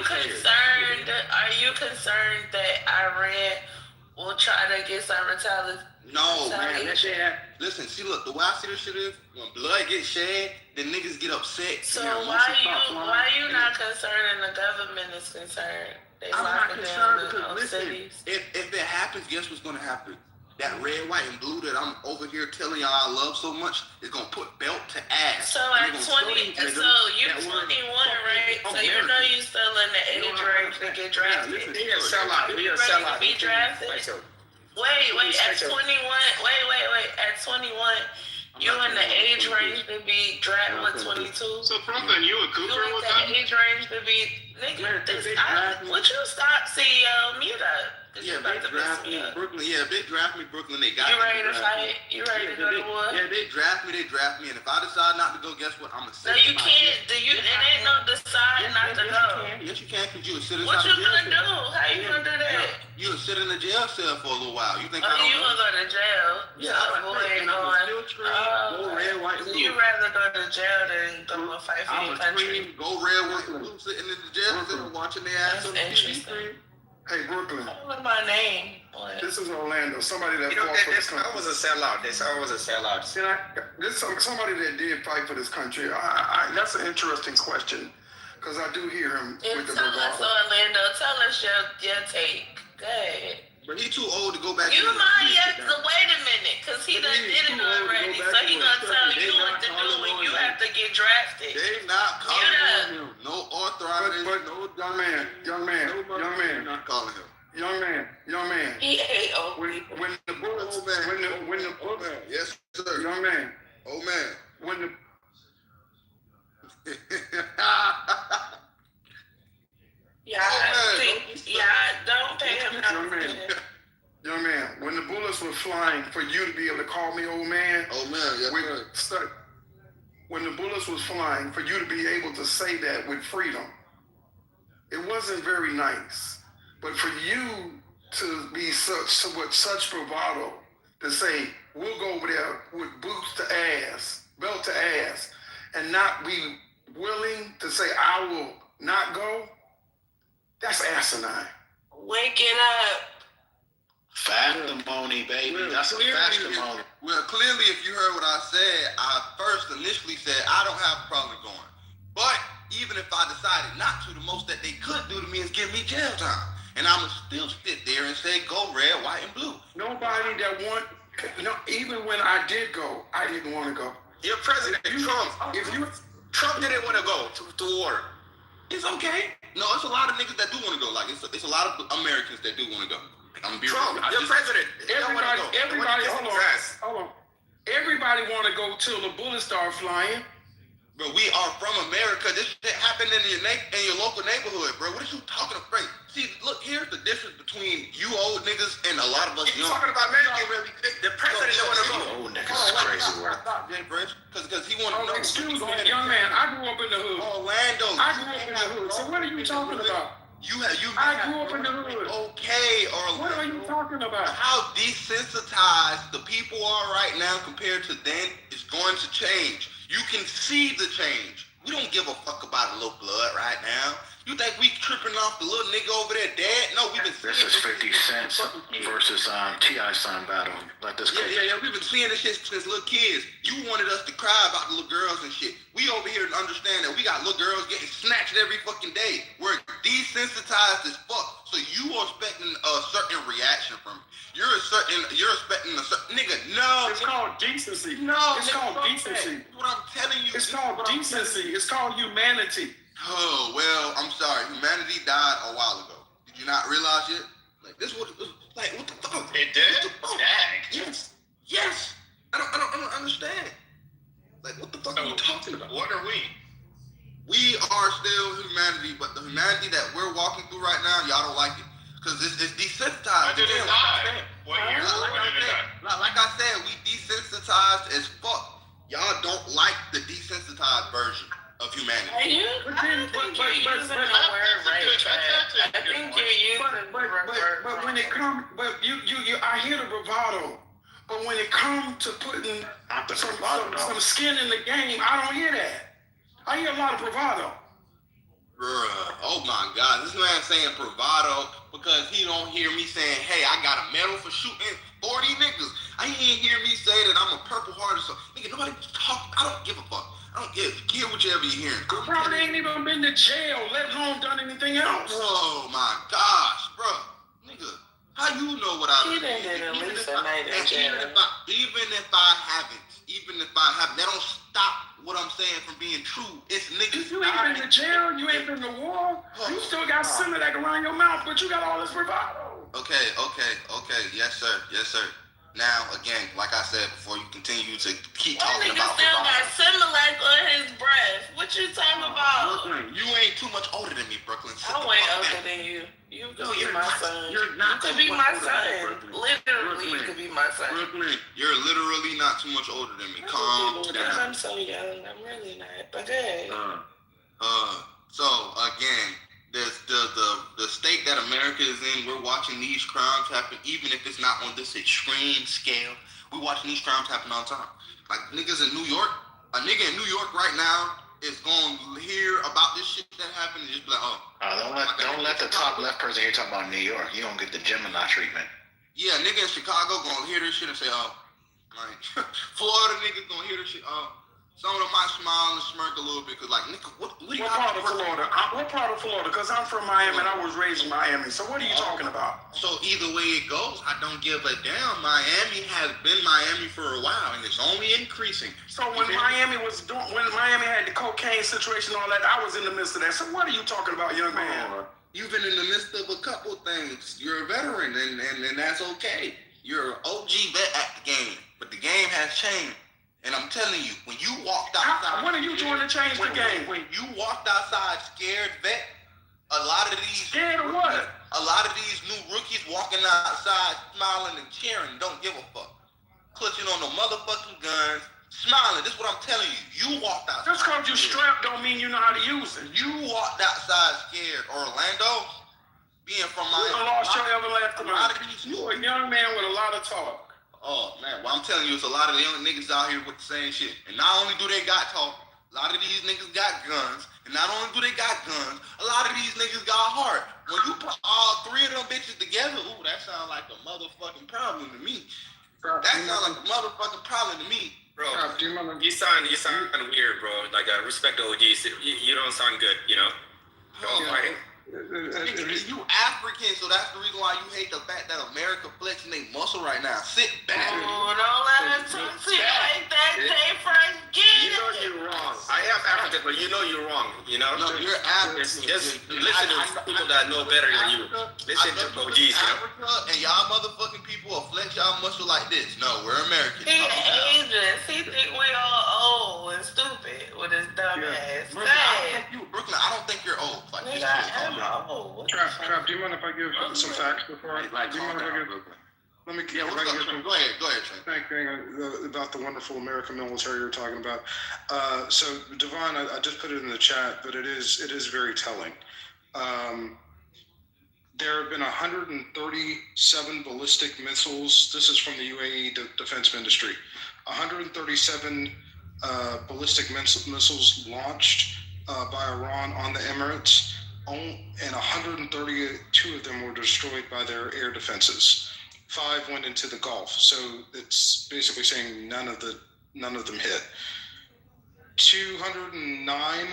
concerned that Iran will try to get some retaliation? No, man. Listen, see, look, the way I see this shit is when blood gets shed, the niggas get upset. So why you not concerned and the government is concerned? I'm not concerned because listen, if it happens, guess what's gonna happen? That red, white, and blue that I'm over here telling y'all I love so much is gonna put belt to ass. So at 20, so you're 21, right? So you know you still in the age range to get drafted. He a sellout. He a sellout. Be drafted. Wait. At 21, wait. At 21, you in the age range to be drafted with 22. So Brooklyn, you a Cooper with that? Age range to be nigga. Would you stop, CEO? Mute up. Yeah, they draft me, Brooklyn. Yeah, they draft me, Brooklyn. They got you ready to fight? You ready to go to war? Yeah, they draft me, and if I decide not to go, guess what? I'm a citizen. No, you can't. It ain't no decide not to go. Yes, you can, because you a citizen. What you gonna do? How you gonna do that? You would sit in a jail cell for a little while. You think you gonna go to jail? Yeah, go red, white, and blue. You rather go to jail than go to fight for your country? Go red, white, and blue, sitting in the jail cell watching their ass on TV. Hey, Brooklyn. What's my name? This is Orlando. Somebody that fought for this country. I was a sellout. I was a sellout. This somebody that did fight for this country. That's an interesting question, because I do hear him with the Tell us, Orlando. Tell us your take. Go ahead. But he too old to go back. You might have to wait a minute, because he done did it already. So he gonna tell you what to do when you have to get drafted. They not calling him. No arthritis. But young man. Not calling him. Young man. He ain't old. When the bullets, when the bullets. Yes, sir. Young man. Old man. When the don't pay him Young man, when the bullets were flying for you to be able to call me old man. Yes, sir. When the bullets was flying for you to be able to say that with freedom, it wasn't very nice. But for you to be with such bravado to say, we'll go over there with boots to ass, belt to ass, and not be willing to say, I will not go, that's asinine. Wake it up. Factimony, baby. That's a factimony. Well, clearly, if you heard what I said, I first initially said I don't have a problem going. But even if I decided not to, the most that they could do to me is give me jail time. And I'ma still sit there and say, go red, white, and blue. Nobody that even when I did go, I didn't want to go. Your president, Trump didn't want to go to war. It's okay. No, it's a lot of niggas that do want to go. Like it's a lot of Americans that do want to go. I'm Trump, your president. Everybody, hold on. Everybody want to go till the bullets start flying. Bro, we are from America. This shit happened in your local neighborhood, bro. What are you talking about? See, look, here's the difference between you old niggas and a lot of us young. Talking about America really quick. The president don't want to go. Old niggas is crazy word. Because he want to know. Excuse me, young man. I grew up in the hood. Orlando. I grew up in the hood. So what are you talking about? I grew up in the hood. Okay, Orlando. What are you talking about? How desensitized the people are right now compared to then is going to change. You can see the change. We don't give a fuck about a little blood right now. You think we tripping off the little nigga over there dead? No, we've been seeing this is 50 Cent versus T.I. son battle. Like this. Yeah. We've been seeing this shit since little kids. You wanted us to cry about the little girls and shit. We over here to understand that we got little girls getting snatched every fucking day. We're desensitized as fuck. So you are expecting a certain reaction from it. You're expecting a certain nigga. No, it's called decency. No, it's called decency. What I'm telling you. It's called decency. It's called humanity. Oh well, I'm sorry. Humanity died a while ago. Did you not realize it? Like this, what the fuck? It did. Yes. I don't understand. Like what the fuck are you talking about? What are we? We are still humanity, but the humanity that we're walking through right now, y'all don't like it. Because it's desensitized. When did it die? What year? Like I said, we desensitized as fuck. Y'all don't like the desensitized version of humanity. I don't think you're using the word right. I think you're using the word. But when it comes, I hear the bravado. But when it comes to putting some skin in the game, I don't hear that. I hear a lot of bravado. Bruh, oh my God, this man saying bravado because he don't hear me saying, hey, I got a medal for shooting 40 niggas. I ain't hear me say that I'm a Purple Heart or something. Nigga, nobody talk. I don't give a fuck. I don't give. Hear whichever you're hearing. You probably ain't even been to jail, let alone done anything else. Oh my gosh, bro, nigga, how you know what I? He done did at least a night in jail. Even if I haven't, that don't stop what I'm saying from being true. It's niggas. You ain't been to jail, you ain't been to war. You still got some of that around your mouth, but you got all this bravado. Okay. Yes, sir. Now, again, like I said before, you continue to keep talking about still got Similac on his breath. What you talking about? Brooklyn, you ain't too much older than me, Brooklyn. I ain't older than you. You could be my son. You could be my son. Literally, you could be my son. Brooklyn, you're literally not too much older than me. Calm down. I'm so young. I'm really not. But good. So again, the state that America is in, we're watching these crimes happen, even if it's not on this extreme scale. We're watching these crimes happen all the time. Like niggas in New York, a nigga in New York right now is going to hear about this shit that happened and just be like, don't let the top left person here talk about New York. You don't get the Gemini treatment. Yeah, nigga in Chicago gonna hear this shit and say, like, Florida niggas gonna hear this shit, some of them might smile and smirk a little bit, cause like, nigga, what part of Florida? What part of Florida? Cause I'm from Miami and I was raised in Miami. So what are you talking about? So either way it goes, I don't give a damn. Miami has been Miami for a while, and it's only increasing. So when Miami had the cocaine situation and all that, I was in the midst of that. So what are you talking about, young man? You've been in the midst of a couple things. You're a veteran, and that's okay. You're an OG vet at the game, but the game has changed. And I'm telling you, when you walked outside... When are you trying to change the game? When you walked outside scared vet, a lot of these... Scared of what? A lot of these new rookies walking outside smiling and cheering don't give a fuck. Clutching on the motherfucking guns, smiling. This is what I'm telling you. You walked outside. Just because you strapped don't mean you know how to use it. You walked outside scared. Orlando, being from Miami... You lost your everlasting mind. You a young man with a lot of talk. Oh man, well I'm telling you, it's a lot of the young niggas out here with the same shit. And not only do they got talk, a lot of these niggas got guns. And not only do they got guns, a lot of these niggas got heart. When you put all three of them bitches together, ooh, that sounds like a motherfucking problem to me. That sounds like a motherfucking problem to me. Bro, you sound kind of weird, bro. Like, respect the OGs. You don't sound good, you know? Don't fight. You African, so that's the reason why you hate the fact that America flexing their muscle right now. Sit back. Oh, don't let us talk to you like that, Jay Fresh. You know you're wrong. I am African, but you know you're wrong. You know. No, you're African. Just listen to people that know better than you. Listen to OGs. You know. Africa and y'all motherfucking people will flex y'all muscle like this. No, we're Americans. He ageless. He think we all old and stupid with his dumb ass. Brooklyn, I don't think you're old. Like, Nigga, I am old. Trap, do you mind if I give some facts before I? Like, do you mind if I give? Let me go ahead, Trent. Thing about the wonderful American military you're talking about. So Devon, I just put it in the chat, but it is very telling. There have been 137 ballistic missiles. This is from the UAE Defense Ministry. 137 ballistic missiles launched by Iran on the Emirates, and 132 of them were destroyed by their air defenses. 5 went into the Gulf, so it's basically saying none of them hit. 209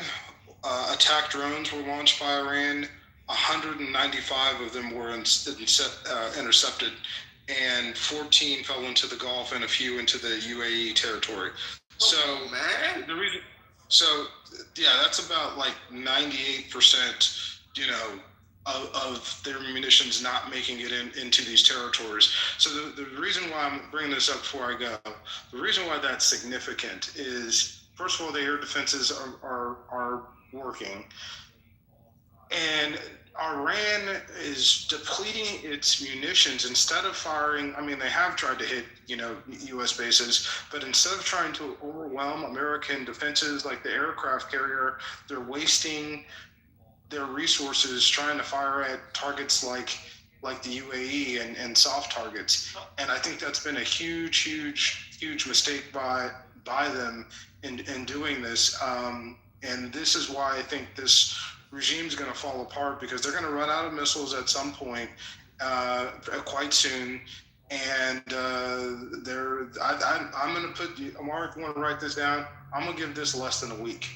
attack drones were launched by Iran. 195 of them were intercepted, and 14 fell into the Gulf and a few into the UAE territory. So, that's about like 98%, of their munitions not making it into these territories. So the reason why I'm bringing this up before I go, the reason why that's significant is, first of all, the air defenses are working, and Iran is depleting its munitions. Instead of firing, they have tried to hit, U.S. bases, but instead of trying to overwhelm American defenses like the aircraft carrier, they're wasting their resources trying to fire at targets like the UAE and soft targets. And I think that's been a huge mistake by them in doing this. And this is why I think this regime's going to fall apart, because they're going to run out of missiles at some point, quite soon. And I'm going to put, Mark, you want to write this down? I'm going to give this less than a week.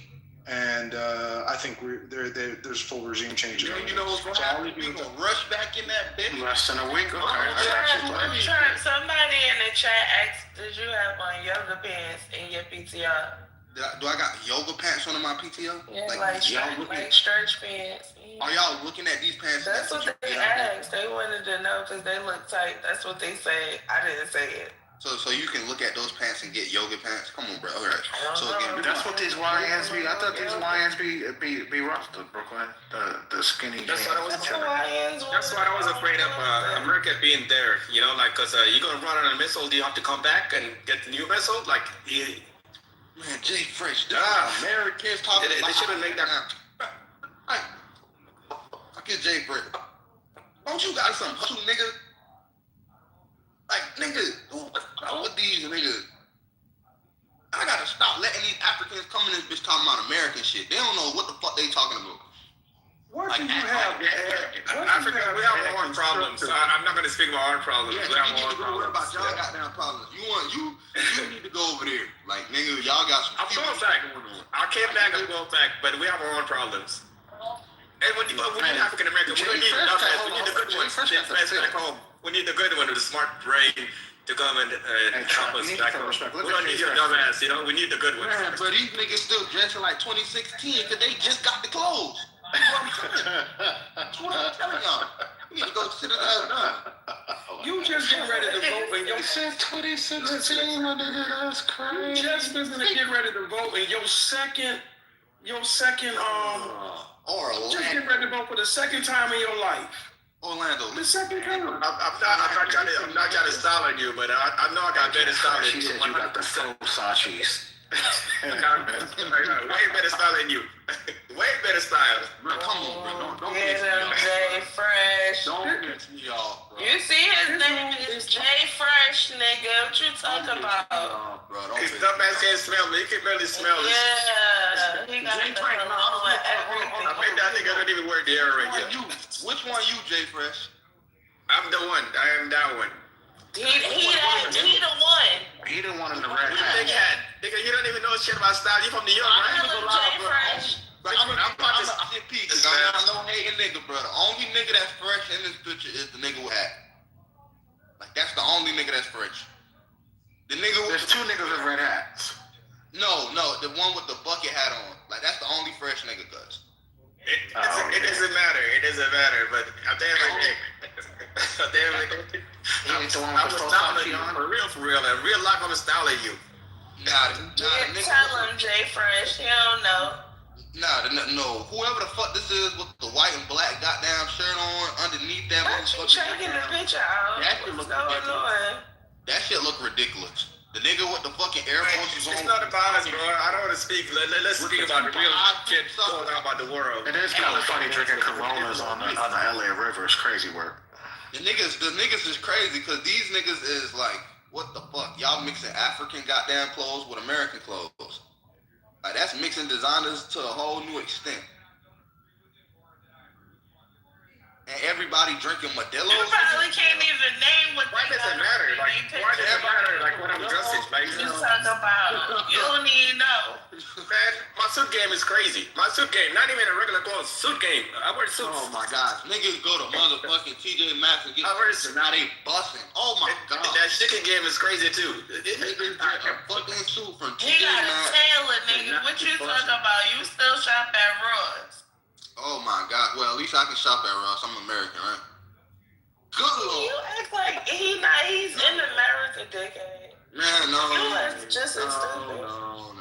And I think there's full regime change. You know what's going to happen? We going to rush back in that bitch. Less than a week? Okay. Somebody in the chat asked, did you have on yoga pants in your PTR? Do I got yoga pants on my PTO? Yeah, like stretch pants. Are y'all looking at these pants? That's what they asked. They wanted to know because they look tight. That's what they said. I didn't say it. So you can look at those pants and get yoga pants? Come on, bro. All right. So again, that's what these YNs be. I thought these YNs be rough to Brooklyn. The skinny jeans. That's what I was afraid of America being there. Because you're going to run on a missile. Do you have to come back and get the new missile? Man, Jay Fresh, Americans talking about... They should have made that... Fuck it, Jay Fresh. Don't you got some hustle, nigga? What's with these niggas? I gotta stop letting these Africans come in this bitch talking about American shit. They don't know what the fuck they talking about. What do you have? Africa, we have our own problems. I'm not going to speak about our problems. Yeah, we have our own problems. Worry about y'all goddamn problems. You need to go over there. Like, nigga, y'all got some... I'm going back. I came back, I'm going back, but we have our own problems. And we need African Americans. We need the good ones. Back home. We need the good one with the smart brain to come and help us back home. We don't need your dumb ass, we need the good ones. Man, but these niggas still dressing like 2016 because they just got the clothes. That's what I'm telling y'all. You need to go sit down. You just get ready to vote and you said 2016, that's crazy. You just going to get ready to vote and your second Orlando. Just get ready to vote for the second time in your life. Orlando. The second time. I'm not trying to style on you, but I know I got better style than you. She said you got the Versace's. Way better style than you. Way better style. Bro, come on, bro. Don't get him, Jay Fresh. Don't piss me off, bro. You see his name is Jay Fresh, nigga. What you talking about? Bro, his dumb ass can't smell me. He can barely smell it. Yeah, he got the cologne and everything. Maybe that nigga don't even wear deodorant yet. Which one you, Jay Fresh? I'm the one. I am that one. He the one. He the one in the red hat. Big hat. Nigga, you don't even know shit about style. You from New York, right? Jay Fresh. I'm about to get peaks. I'm no hating nigga, bro. The only nigga that's fresh in this picture is the nigga with hat. Like, that's the only nigga that's fresh. The nigga with There's two niggas with red hats. No, the one with the bucket hat on. Like, that's the only fresh nigga, cuz. It doesn't matter. It doesn't matter. But at the end of the day, I'm styling you for real. And real life, I'm styling you. Tell him, Jay Fresh. He don't know. No. Whoever the fuck this is with the white and black goddamn shirt on underneath that. Why you checking the picture out? What's going on? That shit look ridiculous. The nigga with the fucking Air Forces on. It's not about us, bro. I don't want to speak. Let's speak about the real shit going on about the world. It is kind of funny drinking Coronas on the LA River. It's crazy work. The niggas is crazy because these niggas is like, what the fuck? Y'all mixing African goddamn clothes with American clothes. Like, that's mixing designers to a whole new extent. And everybody drinking Modelo's. You probably can't even name what. Why does it matter? Like, why does it matter? Like, what I'm dressing, like, you talk about. You don't even know. Man, my suit game is crazy. My suit game, not even a regular clothes. Suit game. I wear suits. Oh my gosh, niggas go to motherfucking TJ Maxx and get. So now they busting. Oh my god. That chicken game is crazy too. Niggas get a fucking suit from TJ He got a Maxx. tailor, nigga. What you talking about? You still shop at Ross? Oh my god. Well, at least I can shop at Ross. I'm American, right? Good lord. You act like he's in America, dickhead. Man, no. You act just as stupid. No.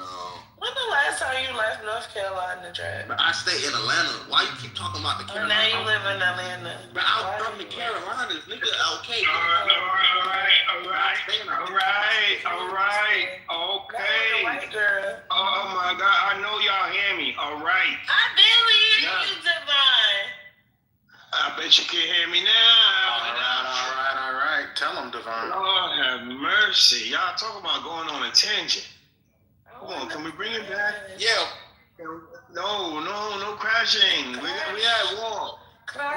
When the last time you left North Carolina, Drake? But I stay in Atlanta. Why you keep talking about the Carolinas? Now you live in Atlanta. But I'm from the Carolinas, nigga. Okay. All right. Okay. White girl. Oh my God, I know y'all hear me. All right. I barely hear you, Devon. I bet you can hear me now. All right. Tell him, Devon. Lord have mercy. Y'all talking about going on a tangent. Come on, can we bring it back? Yeah. No crashing. We had war.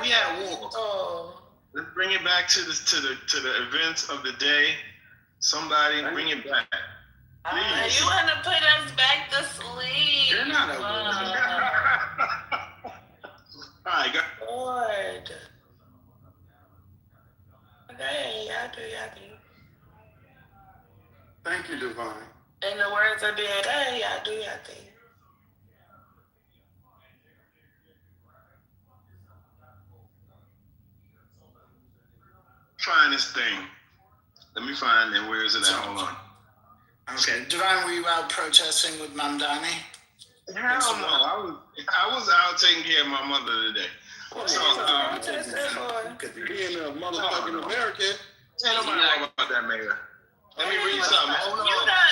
We had war. Oh. Let's bring it back to the events of the day. Somebody bring it back. Please. You want to put us back to sleep? You're not a All right, go. Lord. Okay, y'all do. Thank you, Devon. In the words of being, hey, y'all do y'all thing. Find this thing. Let me find it. Where is it at? Hold on. Okay, Devon, were you out protesting with Mamdani? Hell no. I was out taking care of my mother today. Being a motherfucking American. Ain't nobody know about that, man. Let me read something. Hold on. You got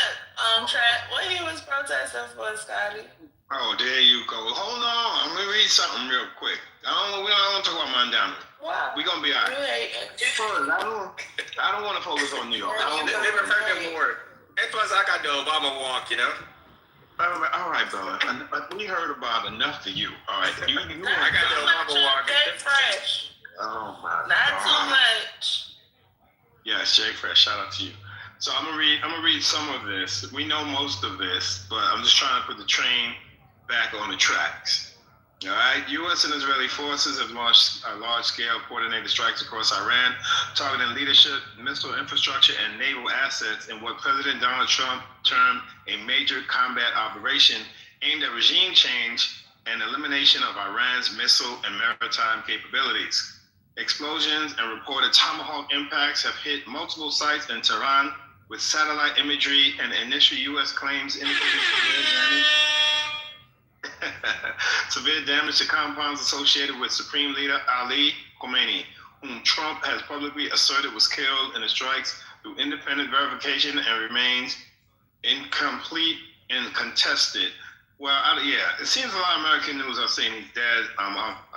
what he was protesting for, Scotty? Oh, there you go. Hold on. Let me read something real quick. We don't want to talk about Mandana. Wow. We're going to be all right. I don't want to focus on New York. Never heard them more. And plus, I got the Obama walk, you know? All right, brother. We heard about enough of you. All right. I got the Obama walk. Jay Fresh. Oh, my God. Not too much. Yes, Jay Fresh. Shout out to you. So I'm gonna read some of this. We know most of this, but I'm just trying to put the train back on the tracks. All right. U.S. and Israeli forces have launched large-scale coordinated strikes across Iran, targeting leadership, missile infrastructure, and naval assets in what President Donald Trump termed a major combat operation aimed at regime change and elimination of Iran's missile and maritime capabilities. Explosions and reported Tomahawk impacts have hit multiple sites in Tehran, with satellite imagery and initial U.S. claims indicating severe damage to compounds associated with Supreme Leader Ali Khamenei, whom Trump has publicly asserted was killed in the strikes through independent verification and remains incomplete and contested. Well, it seems a lot of American news are saying he's dead.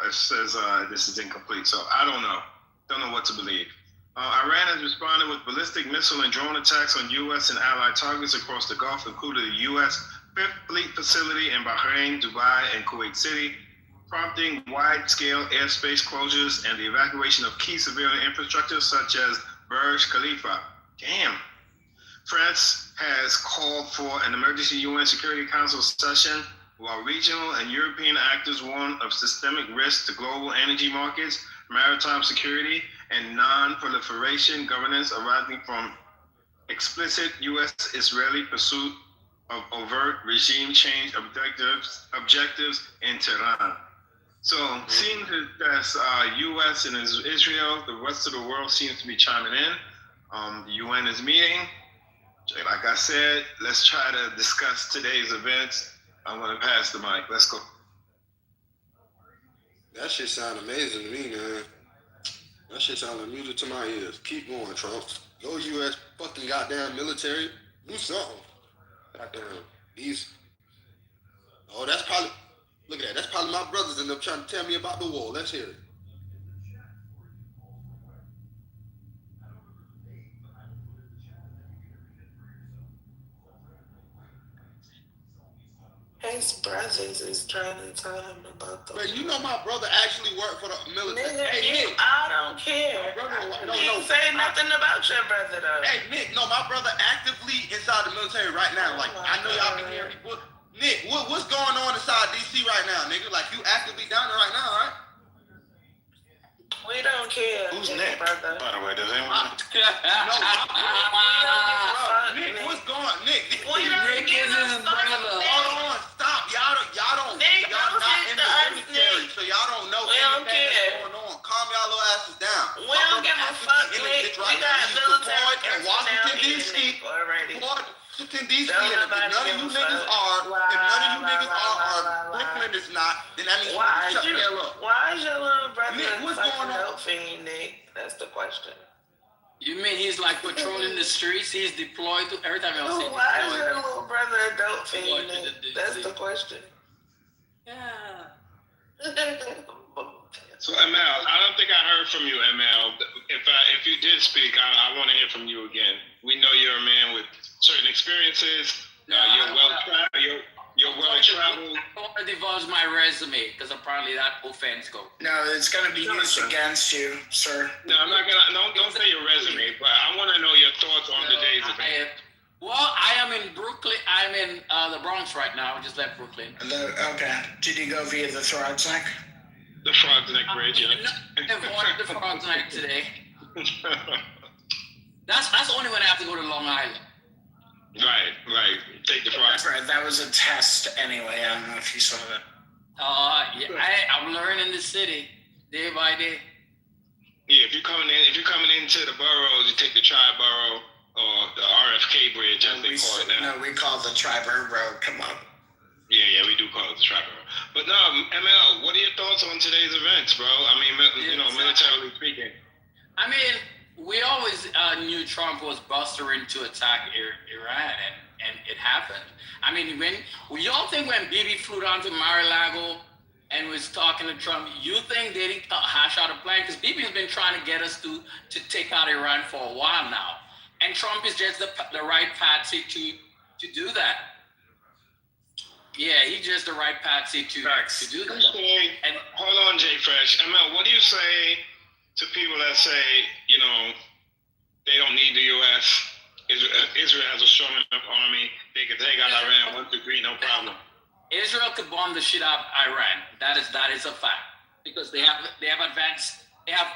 It says this is incomplete, so I don't know. Don't know what to believe. Iran has responded with ballistic missile and drone attacks on U.S. and allied targets across the Gulf, including the U.S. Fifth Fleet facility in Bahrain, Dubai, and Kuwait City, prompting wide-scale airspace closures and the evacuation of key civilian infrastructure such as Burj Khalifa. Damn. France has called for an emergency UN Security Council session while regional and European actors warn of systemic risk to global energy markets, maritime security, and non-proliferation governance arising from explicit U.S.-Israeli pursuit of overt regime change objectives in Tehran. So, seeing that that's U.S. and Israel, the rest of the world seems to be chiming in. The UN is meeting. Like I said, let's try to discuss today's events. I'm going to pass the mic. Let's go. That shit sound amazing to me, man. That shit sound like music to my ears. Keep going, Trump. Go U.S. fucking goddamn military. Do something. Goddamn. These. Oh, that's probably. Look at that. That's probably my brothers and them trying to tell me about the war. Let's hear it. His brothers is trying to tell him about the. But you know my brother actually worked for the military. Nigga, Hey, Nick. I don't care. No, He say nothing about your brother though. Hey, Nick, no, my brother actively inside the military right now. Like, I know y'all been hearing me. Nick, what's going on inside D.C. right now, nigga? Like, you actively down there right now, right? We don't care. Who's Nick, brother? by the way? Does anyone know? Nick, what's going on? Nick We don't give a fuck. Hold on, stop. Y'all not in the military, so y'all don't know anything that's going on. Calm y'all little asses down. We don't give a fuck, Nick. We got military in Washington, D.C. Washington, D.C. And if none of you niggas are, Brooklyn is not, then that means Why shut the hell up. Why is your little brother Nick, what's going on? dope fiend, Nick? That's the question. You mean he's like patrolling the streets? He's deployed to every time I say Why is deployed. your little brother a dope fiend, Nick? That's the question. Yeah. So ML, I don't think I heard from you, ML. If you did speak, I want to hear from you again. We know you're a man with certain experiences. You're well traveled. I don't want to divulge my resume because apparently that offense goes. No, it's going to be used against you, sir. No, I'm not gonna. Don't say your resume, but I want to know your thoughts on today's event. Well, I am in Brooklyn. I'm in the Bronx right now. I just left Brooklyn. Okay. Did you go via the Throgs Neck? The Frogs Neck Bridge, yeah. I avoided the Frogs Neck today. That's only when I have to go to Long Island. Right. Take the Frogs. That's right. That was a test anyway. I don't know if you saw that. Yeah, I'm learning the city day by day. Yeah, if you're coming into the boroughs, you take the Tri-Borough or the RFK Bridge, as they call it now. No, we call it the Tri-Borough. Come on. Yeah, we do call it the Tri-Borough. But no, ML, what are your thoughts on today's events, bro? I mean, militarily speaking. I mean, we always knew Trump was bustering to attack Iran, and it happened. I mean, y'all think when Bibi flew down to Mar-a-Lago and was talking to Trump, you think they didn't hash out a plan? Because Bibi's been trying to get us to take out Iran for a while now. And Trump is just the right patsy to do that. Yeah, he's just the right patsy to do that. And hold on, Jay Fresh. ML, what do you say to people that say, they don't need the U.S., Israel has a strong enough army, they can take out Iran 1, 2, 3, no problem? Israel could bomb the shit out of Iran. That is a fact. Because they have advanced, they have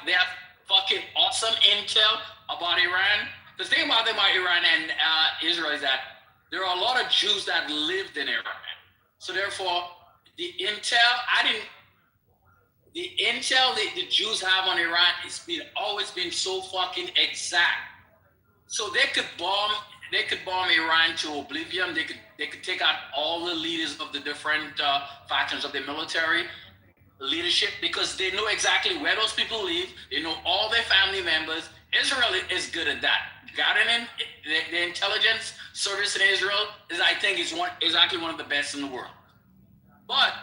fucking awesome intel about Iran. The thing about Iran and Israel is that there are a lot of Jews that lived in Iran. So therefore, the intel the Jews have on Iran has always been so fucking exact. So they could bomb Iran to oblivion. They could take out all the leaders of the different factions of the military leadership because they know exactly where those people live. They know all their family members. Israel is good at that. The intelligence service in Israel is exactly one of the best in the world. But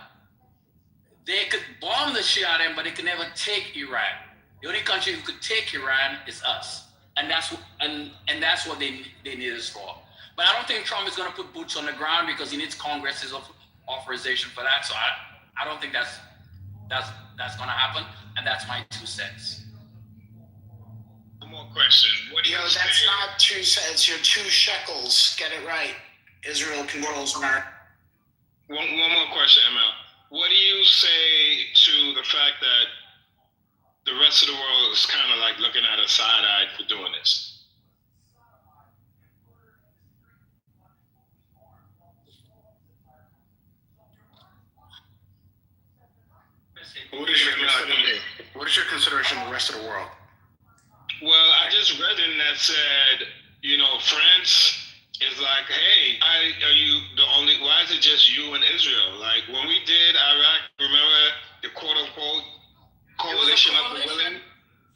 they could bomb the shit out of them, but they could never take Iran. The only country who could take Iran is us, and that's what they need us for. But I don't think Trump is going to put boots on the ground because he needs Congress's authorization for that. So I don't think that's going to happen, and that's my 2 cents. One more question. What do you say? That's not 2 cents. You're 2 shekels. Get it right. Israel controls America. One more question, ML. What do you say to the fact that the rest of the world is kind of like looking at us side-eyed for doing this? What is your consideration of the rest of the world? Well, I just read in that said, France is like, hey, are you the only? Why is it just you and Israel? Like when we did Iraq, remember the quote unquote coalition of the willing?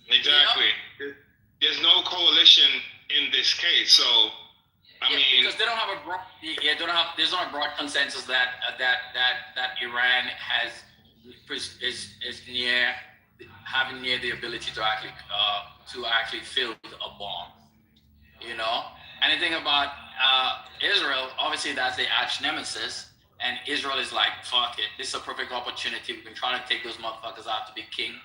Exactly. Yep. There's no coalition in this case, so I mean, because they don't have a broad, there's not a broad consensus that Iran is having near the ability to actually field a bomb. Anything about Israel, obviously that's the arch nemesis, and Israel is like, fuck it, this is a perfect opportunity. We've been trying to take those motherfuckers out to be king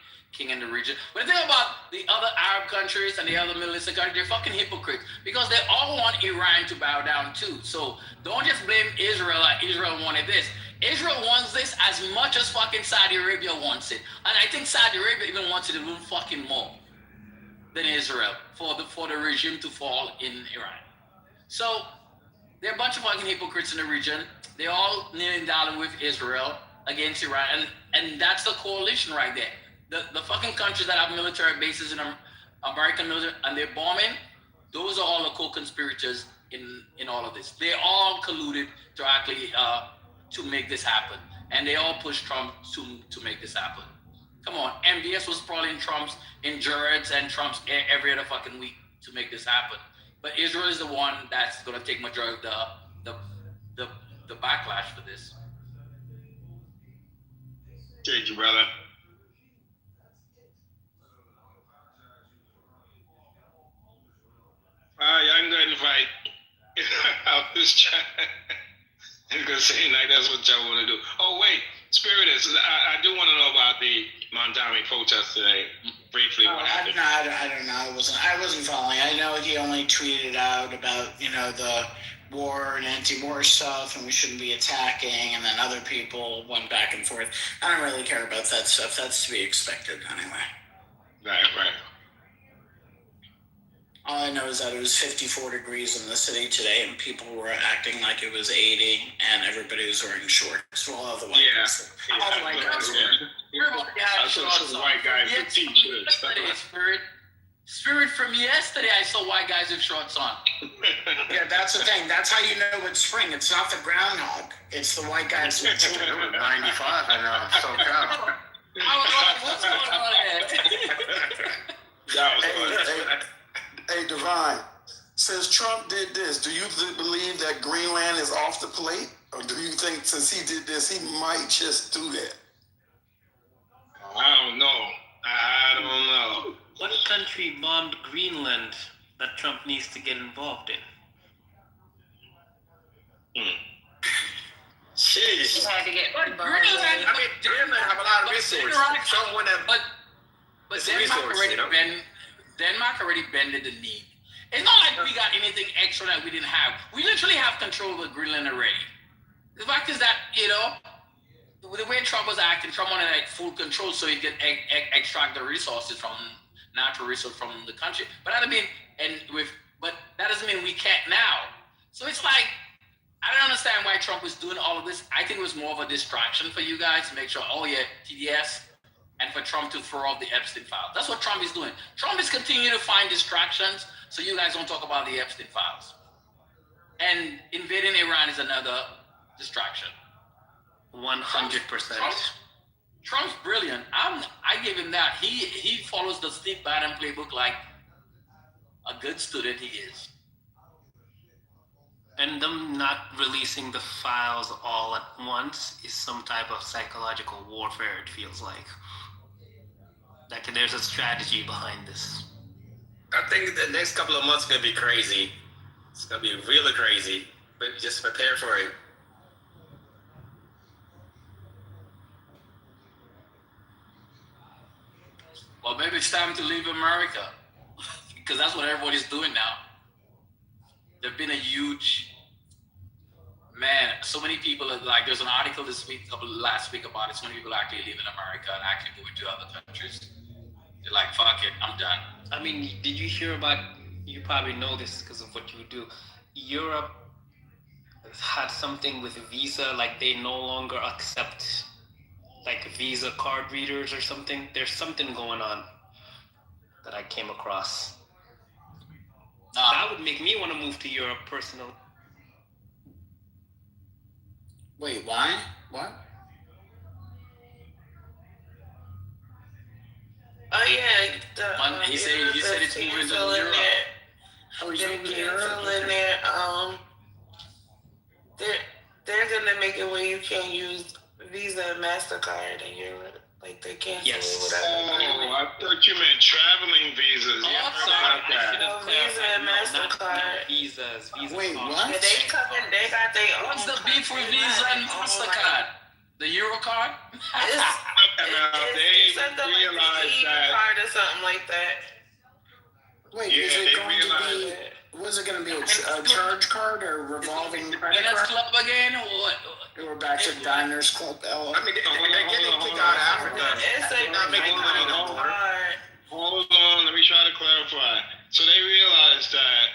in the region. But the thing about the other Arab countries and the other Middle Eastern countries, they're fucking hypocrites because they all want Iran to bow down too. So don't just blame Israel like Israel wanted this. Israel wants this as much as fucking Saudi Arabia wants it. And I think Saudi Arabia even wants it a little fucking more than Israel for the regime to fall in Iran. So there are a bunch of fucking hypocrites in the region. They're all kneeling down with Israel against Iran. And that's the coalition right there. The fucking countries that have military bases in American military and they're bombing, those are all the co-conspirators in all of this. They all colluded to actually to make this happen. And they all pushed Trump to make this happen. Come on, MBS was probably in Jared's and Trump's every other fucking week to make this happen. But Israel is the one that's gonna take majority of the backlash for this. Thank you, brother. I'm going to fight. I was gonna say like that's what y'all want to do. Oh wait, Spiritus, I do want to know about the Mondami protest today. Briefly, what happened? I don't know. I wasn't following. I know he only tweeted out about the war and anti-war stuff, and we shouldn't be attacking. And then other people went back and forth. I don't really care about that stuff. That's to be expected anyway. Right. All I know is that it was 54 degrees in the city today, and people were acting like it was 80, and everybody was wearing shorts. Well, all the white guys. All the white guys. I saw some white guys with t-shirts. Spirit from yesterday, I saw white guys with shorts on. Yeah, that's the thing. That's how you know it's spring. It's not the groundhog. It's the white guys with shorts. It was 95. I know. I'm so proud. What's going on there? Hey, Divine, since Trump did this, do you believe that Greenland is off the plate? Or do you think since he did this, he might just do that? I don't know. I don't know. What country bombed Greenland that Trump needs to get involved in? Sheesh. Had to get Greenland have a lot of resources. Trump wouldn't have. But Denmark already bended the knee. It's not like we got anything extra that we didn't have. We literally have control over Greenland already. The fact is that, the way Trump was acting, Trump wanted full control so he could extract the resources natural resources from the country. But that doesn't mean we can't now. So it's like, I don't understand why Trump was doing all of this. I think it was more of a distraction for you guys to make sure, TDS, and for Trump to throw off the Epstein files. That's what Trump is doing. Trump is continuing to find distractions so you guys don't talk about the Epstein files. And invading Iran is another distraction. 100%. Trump's brilliant. I give him that. He follows the Steve Bannon playbook like a good student he is. And them not releasing the files all at once is some type of psychological warfare, it feels like. Like there's a strategy behind this. I think the next couple of months are going to be crazy. It's going to be really crazy, but just prepare for it. Well, maybe it's time to leave America because that's what everybody's doing now. There's been a huge Man, so many people, like, there's an article last week about it. So many people actually leaving America and actually moving to other countries. They're like, fuck it, I'm done. I mean, did you hear about, you probably know this because of what you do, Europe had something with Visa, like they no longer accept like Visa card readers or something. There's something going on that I came across. That would make me want to move to Europe personally. Wait, why? What? Oh yeah, He said it's moving to Europe. Oh, he's They're moving to Europe? canceling their they're gonna make it where you can't use Visa and MasterCard in Europe. Like they cancel it, whatever. Oh, I thought you meant traveling visas. Yeah, sorry. No, Visa and MasterCard. Visas. Wait, what? Yeah, they got their own. What's the beef with Visa and MasterCard? The Euro card? It's something like the card or something like that. Wait, is it going to be? Was it going to be a charge card or revolving credit Diners card? Club again or what? We're back to Diners Club. I mean, they're getting kicked out of Africa. They're not making money no more. Hold on, let me try to clarify. So they realized that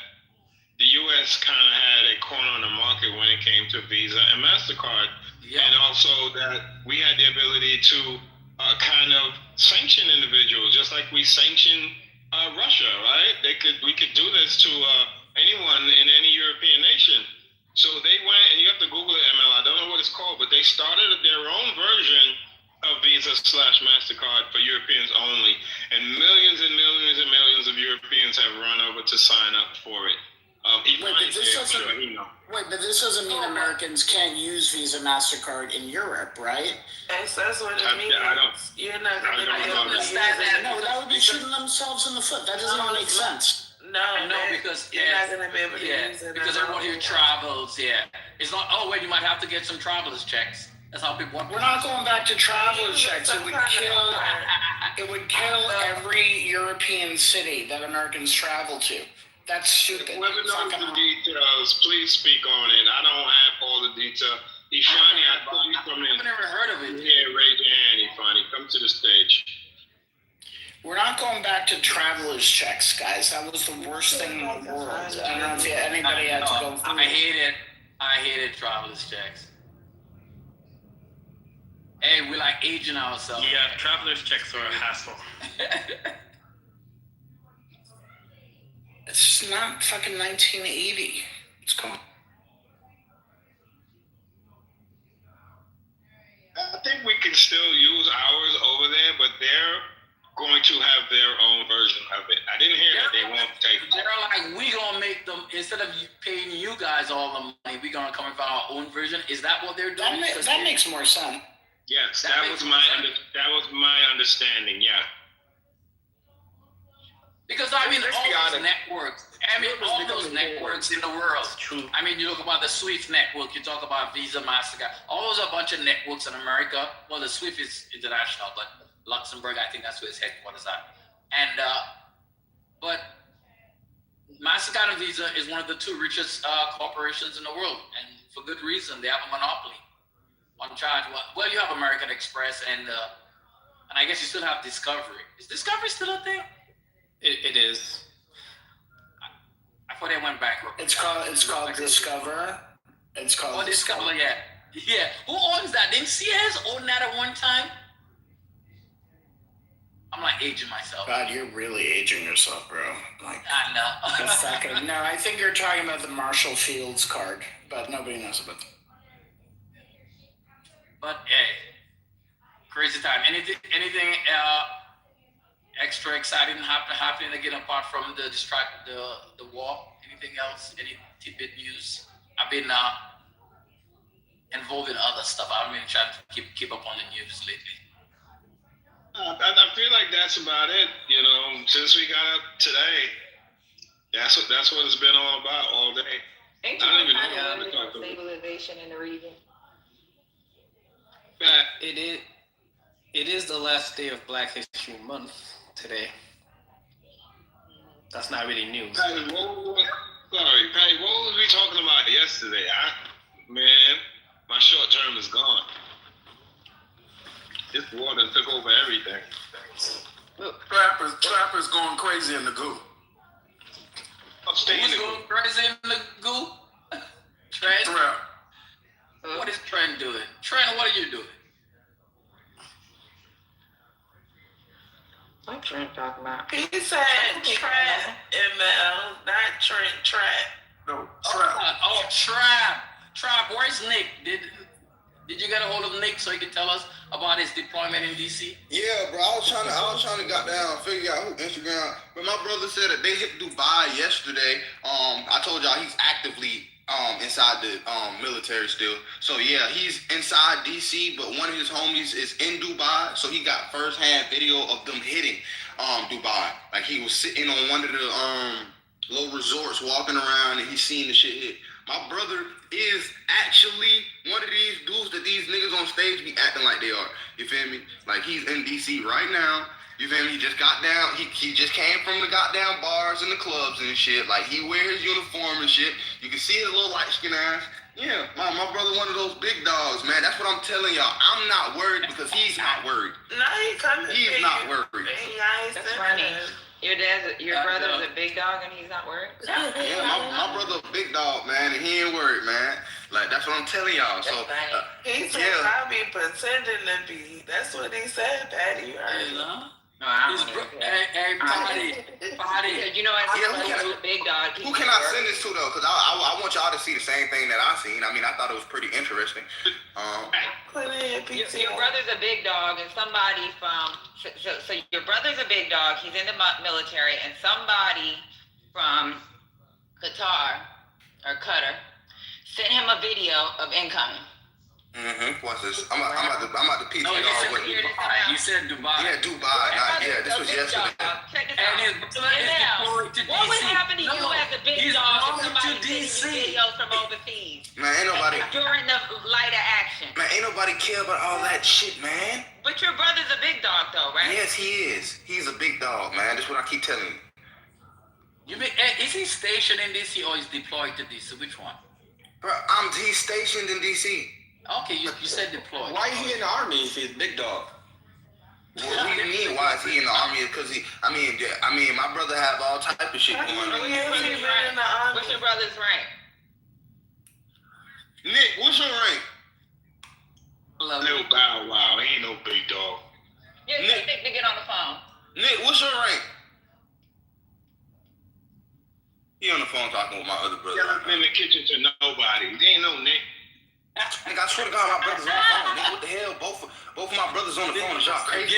the U.S. kind of had a corner on the market when it came to Visa and MasterCard. And also that we had the ability to kind of sanction individuals, just like we sanction Russia, right? We could do this to anyone in any European nation. So they went, and you have to Google it, ML, I don't know what it's called, but they started their own version of Visa/MasterCard for Europeans only. And millions and millions and millions of Europeans have run over to sign up for it. But this doesn't mean Americans can't use Visa, MasterCard in Europe, right? That's what it means. You're not going to be able to use it. No, that would be shooting themselves in the foot. That doesn't even make sense. No, because you're not going to be able to use it. Because everyone here travels, It's not, you might have to get some traveler's checks. That's how people want. We're not going back to traveler's checks. It would kill every European city that Americans travel to. That's stupid. Whoever knows the details, please speak on it. I don't have all the details. Ifani, I thought you come in. I've never heard of it. Yeah, raise your hand, Ifani. Come to the stage. We're not going back to traveler's checks, guys. That was the worst thing in the world. I don't know if anybody had to go through. I hated traveler's checks. Hey, we like aging ourselves. Yeah, traveler's checks are a hassle. It's not fucking 1980. It's cool. I think we can still use ours over there, but they're going to have their own version of it. I didn't hear that they won't take it. They're like, we gonna make them, instead of paying you guys all the money, we gonna come up with our own version. Is that what they're doing? That makes more sense. Yes, that was my understanding. Yeah. Because I mean, all those networks. I mean, all those networks in the world. True. I mean, you look about the SWIFT network. You talk about Visa, MasterCard. All those are a bunch of networks in America. Well, the SWIFT is international, but Luxembourg, I think that's where its headquarters are. And but MasterCard and Visa is one of the two richest corporations in the world, and for good reason. They have a monopoly on charge. Well, you have American Express, and I guess you still have Discovery. Is Discovery still a thing? It is. I thought they went bankrupt. It's called Discover. It's called Discover. Yeah. Who owns that? Didn't Sears own that at one time? I'm like aging myself. God, you're really aging yourself, bro. Like, I know. No, I think you're talking about the Marshall Fields card, but nobody knows about that. But hey, crazy time. Anything extra exciting happening again apart from the war? Anything else? Any tidbit news? I've been involved in other stuff. I've been trying to keep up on the news lately. I feel like that's about it. You know, since we got up today, that's what it's been all about all day. I don't even know what to talk about. Stabilization in the region. It is the last day of Black History Month today. That's not really news. Patty, what was we talking about yesterday? Man, my short term is gone. This war done took over everything. Trappers going crazy in the goo. I'm staying Who's in the going crazy in the goo? Trent? Trap. What is Trent doing? Trent, what are you doing? What Trent talking about? He said Trap ML, not Trent Trap. No, Trap. Oh, Trap. Where's Nick? Did you get a hold of Nick so he can tell us about his deployment in DC? Yeah, bro. I was trying to goddamn figure out who Instagram. But my brother said that they hit Dubai yesterday. I told y'all he's actively inside the military still. So yeah, he's inside DC, but one of his homies is in Dubai. So he got first-hand video of them hitting Dubai. Like he was sitting on one of the little resorts walking around and he seen the shit hit. My brother is actually one of these dudes that these niggas on stage be acting like they are. You feel me? Like he's in DC right now. You feel me? He just got down. He just came from the goddamn bars and the clubs and shit. Like he wear his uniform and shit. You can see his little light skin ass. Yeah, my brother one of those big dogs, man. That's what I'm telling y'all. I'm not worried because he's not worried. No, he coming. He's not worried. That's funny. Your brother's a big dog and he's not worried? Yeah, my brother a big dog, man, and he ain't worried, man. Like, that's what I'm telling y'all. So, he said I be pretending to be. That's what he said, Patty. You heard me? No, I don't Party. You know, as a big dog. Who can I send this to, though? Because I want y'all to see the same thing that I seen. I mean, I thought it was pretty interesting. Your brother's a big dog, and somebody from so your brother's a big dog. He's in the military, and somebody from Qatar or Qatar sent him a video of incoming. What's this? I'm at the PTR. No, you said Dubai. Yeah, Dubai. This was yesterday. Check this out. What would happen to you as a big dog if somebody sending you videos from overseas? Man, ain't nobody. During the lighter action. Man, ain't nobody care about all that shit, man. But your brother's a big dog, though, right? Yes, he is. He's a big dog, man. That's what I keep telling you. You mean, is he stationed in DC or is deployed to DC? Which one? Bro, he's stationed in DC. Okay, you said deployed. Why is he in the army if he's a big dog? What do you mean? Why is he in the army? Because I mean, my brother have all type of shit going on. What's your brother's rank? Nick, what's your rank? Little Bow Wow. He ain't no big dog. Yeah, Nick to get on the phone. Nick, what's your rank? He on the phone talking with my other brother. Yeah, I'm in the kitchen to nobody. They ain't no Nick. Nigga, I swear to God, my brother's on the phone. Nigga, what the hell? Both of my brothers on the phone. Is y'all crazy?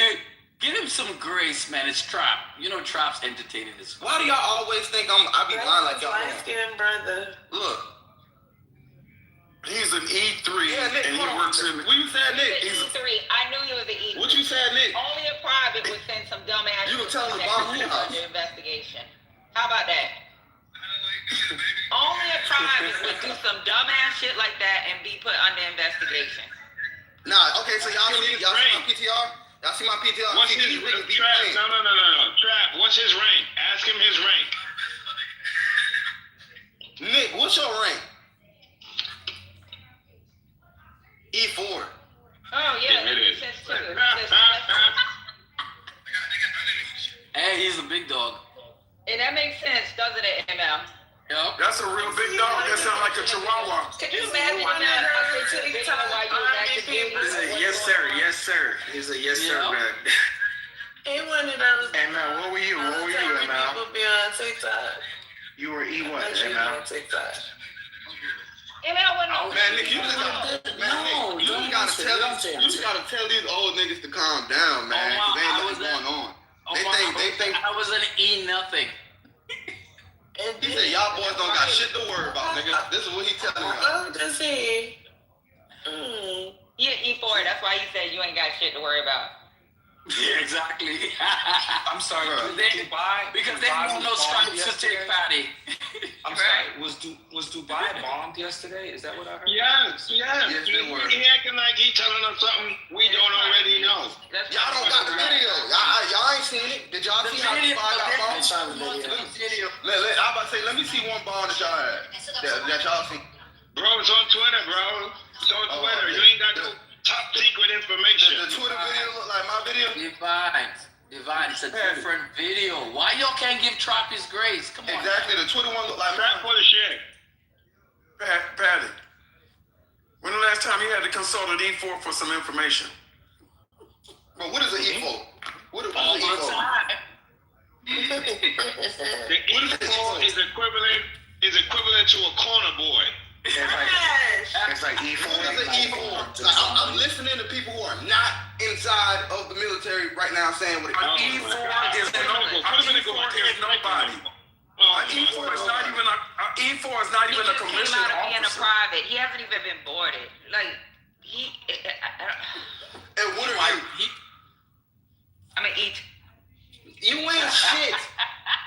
Give him some grace, man. It's Trap. You know Trap's entertaining this. Why do y'all always think I be lying like y'all? Light-skinned brother. Look. He's an E3 Nick, and he works in. What you said, Nick? He's an E3. I knew he was an E3. What you said, Nick? Only a private would send some dumbass You shit can tell him like about that who? under investigation. How about that? Only a private would do some dumbass shit like that and be put under investigation. Nah, okay, so y'all see my PTR? Y'all see my PTR? What's his rank? Trap, no. Trap, what's his rank? Ask him his rank. Nick, what's your rank? E4. Oh, yeah. It is. Hey, he's a big dog. And that makes sense, doesn't it, ML? Yep. That's a real big dog. That sounds like a chihuahua. Could you imagine Yes, sir. Yes, sir. He's a yes, sir, man. He one of those. Hey, man, what were you? What were you, people ML? be on TikTok. You were E what, Make sure you ML? on TikTok. ML went on. Man, Nick, you just gotta tell these old niggas to calm down, man. Cause they ain't nothing going on. They think I was an E nothing. He said y'all boys don't got shit to worry about, nigga. This is what he telling y'all. Oh, does he? He an E4, that's why he said you ain't got shit to worry about. Yeah, exactly. I'm sorry, Dubai? Because they have no stripes to take Patty. I'm sorry, was Dubai bombed yesterday? Is that what I heard? Yes. He acting like he telling us something we don't already know. Y'all don't got the video. Y'all ain't seen it. Did y'all see how Dubai got bombed? I'm about to say, let me see one bomb that y'all had. That y'all see. Bro, it's on Twitter, bro. It's on Twitter. You ain't got no top secret information. The Twitter video look like my video? Divide. It's a different video. Why y'all can't give Trump his grace? Come on. Exactly. The Twitter one look like Trap for the shit. Patty, when the last time you had to consult an E4 for some information? But what is an E4? What is All an the E4? time. The E4 is equivalent to a corner boy. It's like E4. What is an E4? Like, I'm listening to people who are not inside of the military right now saying what it is. E4 is nobody. E4 is not even a commissioned He came out of being a officer. private. He hasn't even been boarded. Like And what are you? I mean, eat. You ain't shit.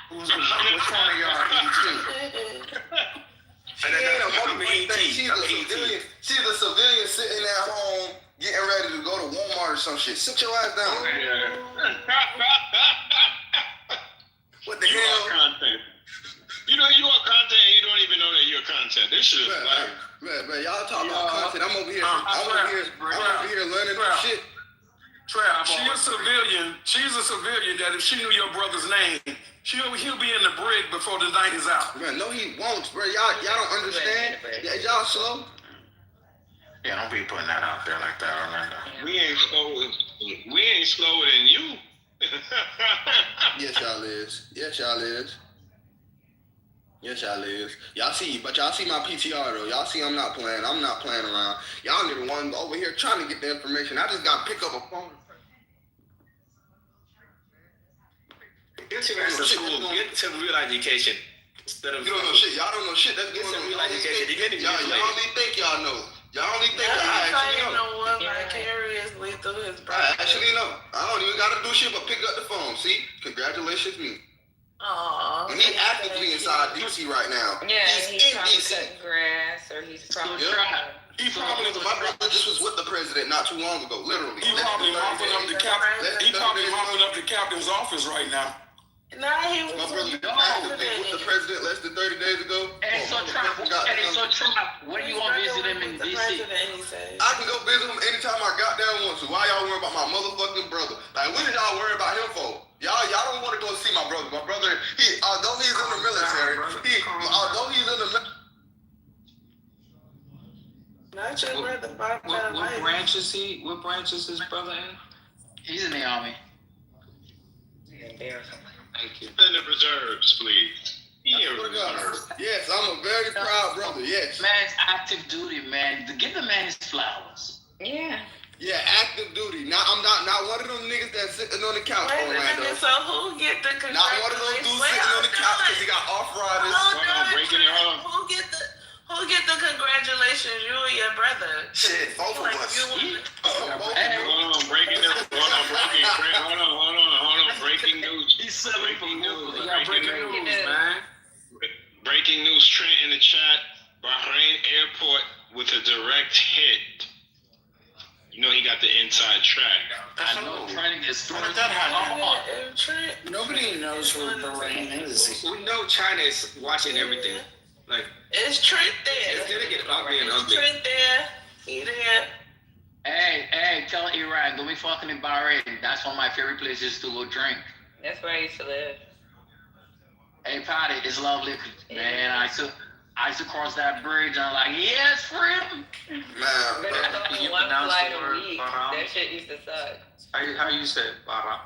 Which one of y'all E2? She ain't a motherfucking thing. She's a civilian. She's a civilian sitting at home getting ready to go to Walmart or some shit. Sit your ass down. What the You hell? are content. You know you are content and you don't even know that you're content. This shit is like... Man, y'all talk about content. I'm over here learning this shit. Trap, she's a civilian. She's a civilian that if she knew your brother's name, he'll be in the brig before the night is out. Man, no, he won't, bro. Y'all don't understand. Y'all slow. Yeah, don't be putting that out there like that, Orlando. We ain't slower than you. Yes, y'all is. Yes, y'all is. Yes, y'all is. Y'all see my PTR though. Y'all see I'm not playing. I'm not playing around. Y'all need the one over here trying to get the information. I just got to pick up a phone. Get to school. Get to real education. Instead of you don't know shit. Y'all don't know shit. That's get going to on. real education. Y'all only think y'all know. Y'all only think I actually know. Vicariously through his brother. I actually know. I don't even got to do shit but pick up the phone. See? Congratulations, me. Aww. And he actively inside DC right now. Yeah, he's in probably DC. cutting grass or he's probably He probably my brother just was with the president not too long ago, literally. He probably mopping up the captain's office right now. Nah, he was my brother actively with the president less than 30 days ago. And so Trump, when you gonna visit him in DC? I can go visit him anytime I got down once. So why y'all worry about my motherfucking brother? Like, what did y'all worry about him for? Y'all don't want to go see my brother. My brother, although he's in the military, Not your brother, What branch is he? What branch is his brother in? He's in the army. Thank you. In the reserves, please. Yes, I'm a very proud brother. Yes. Man's active duty, man. Give the man his flowers. Yeah. Yeah, active duty. Now I'm not one of them niggas that's sitting on the couch. Wait a minute, so who get the congratulations? Not one of those dudes sitting on the couch because he got arthritis. Who get the congratulations? You or your brother? Shit, both of us. Hold on, breaking news. Breaking news. Breaking news, man. Breaking news, Trent in the chat. Bahrain airport with a direct hit. You know he got the inside track. I know. Trying to get started. Nobody knows where Bahrain is. We know China is watching everything. Like it's Trent there. It's gonna get ugly and ugly. Trent there. He there. Hey, tell Iran, don't be fucking in Bahrain. That's one of my favorite places to go drink. That's where I used to live. Hey, Patty, it's lovely. Man, I used to cross that bridge and I'm like, yes, freedom. Man, one flight a week. That shit used to suck. How you say Bara?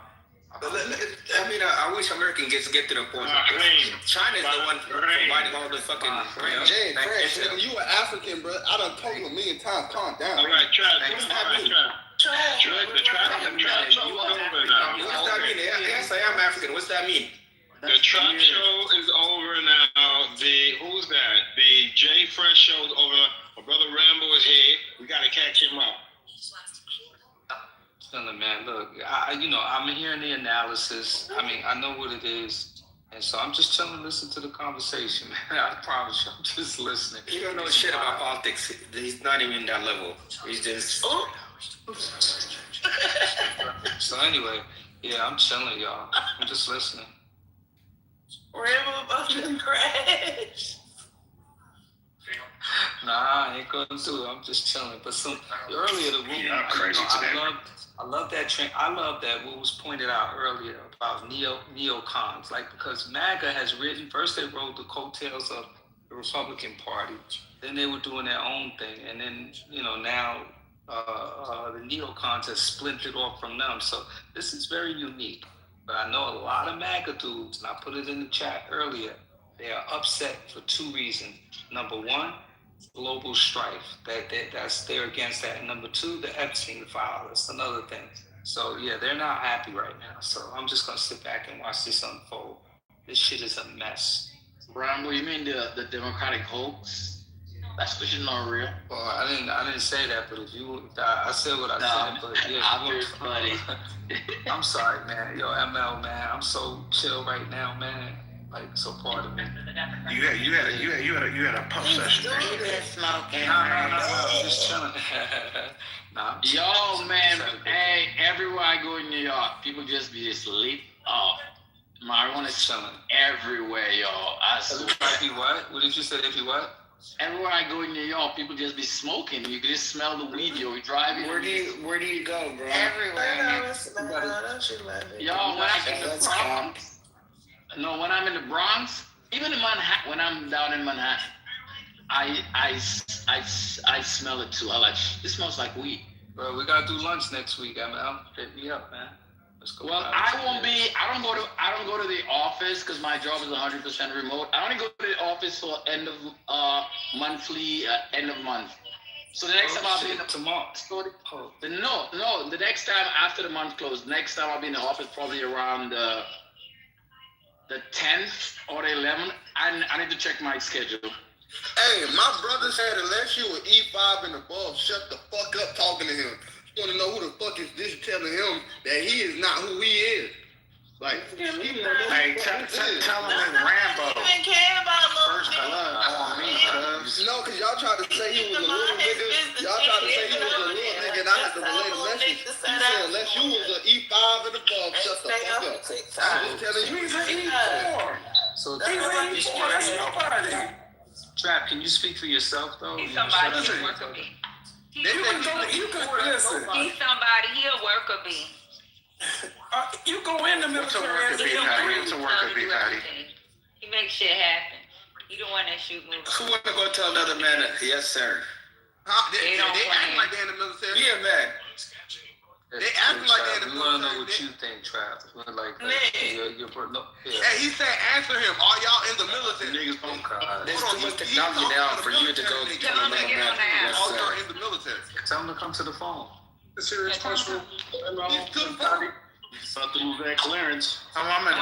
I mean, I wish American gets get to the point. China's the one providing all the fucking. Jay, Fresh, you an African, bro. I done told you a million times, calm down. All right, Trav. What does that mean? The trap show is over now. What does that mean? Yes, I am African. What's that mean? The trap show is over now. Who's that? The Jay Fresh show is over. My brother Rambo is here. We gotta catch him up. Man, look, I'm hearing the analysis. I mean, I know what it is. And so I'm just chilling, listen to the conversation, man. I promise you, I'm just listening. He don't know shit about politics. He's not even in that level. He's just... So anyway, yeah, I'm chilling, y'all. I'm just listening. Rambo about to crash. Nah, I ain't going to. I'm just chilling. But earlier the room, I love that trend. I love that what was pointed out earlier about neocons. Like, because MAGA has written, first they rode the coattails of the Republican Party, then they were doing their own thing, and then now the neocons have splintered off from them. So this is very unique. But I know a lot of MAGA dudes, and I put it in the chat earlier. They are upset for two reasons. Number one, global strife. They're against that. And number two, the Epstein file. That's another thing. So yeah, they're not happy right now. So I'm just gonna sit back and watch this unfold. This shit is a mess. Rambo, you mean the Democratic hoax? That's for sure not real. Well, I didn't say that, but I said what I said. But yeah, I'm just funny. I'm sorry, man. Yo, ML, man, I'm so chill right now, man. Like, so part of me. You had a puff session. No, I'm just chilling. Yo, man, hey, everywhere I go in New York, people just be lit off. Marijuana chilling everywhere, yo. If you what? What did you say? If you what? Everywhere I go in New York, people just be smoking. You can just smell the weed, yo. You're driving. Where do you go, bro? Everywhere. Yo, when I'm in the Bronx. No, when I'm in the Bronx, even in Manhattan, when I'm down in Manhattan, I smell it too. I like, it smells like weed. Bro, we gotta do lunch next week, ML. Hit me up, man. Let's go. Well, I don't go to the office because my job is 100% remote. I only go to the office for end of monthly, end of month. So the next time I'll be in the next time after the month closed, next time I'll be in the office probably around the 10th or the 11th. I need to check my schedule. Hey, my brother said unless you were E5 and above, shut the fuck up talking to him. You want to know who the fuck is this telling him that he is not who he is? Like, hey, tell him it's Rambo. First blood on me, cuz. No, because y'all tried to say he was a little nigga. Y'all tried to say he was a little nigga, and I had to relay the message. He said unless you was an E5 and above, shut the fuck up. I'm just telling you. He's an E4. So he's an E4. That's nobody. Trap, can you speak for yourself, though? He's somebody. He'll work with me. You can listen. He's somebody. He'll work with me. You go in the military as a young man. He makes shit happen. He the one that shoot movies. Who want to go tell another man that, yes, sir? They act like they're in the military. Yeah, man. They acting like they're in the military. We want to know what you think, Trap. Like Hey, he said answer him. Are y'all in the military? Niggas don't cry. There's too much technology now for you to go tell another man. Yes, All sir. y'all in the military. Tell him to come to the phone. A serious question. About to lose that clearance. Tell him I'm a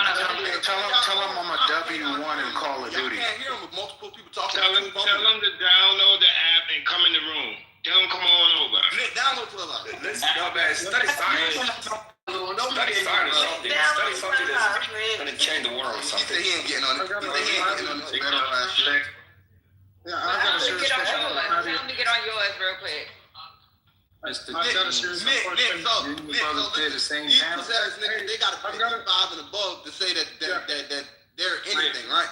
W1 in Call of Duty. You can't hear him with multiple people talking. Tell him to download the app and come in the room. Tell him come on over. Download Clubhouse. Let's go back. Study science. Study science. Study something that's gonna change the world. He said he ain't getting on it. Yeah, I got a serious question. Tell him to get on yours real quick. Mr. I got a serious question. They got to be 5 and above to say that they're anything, right?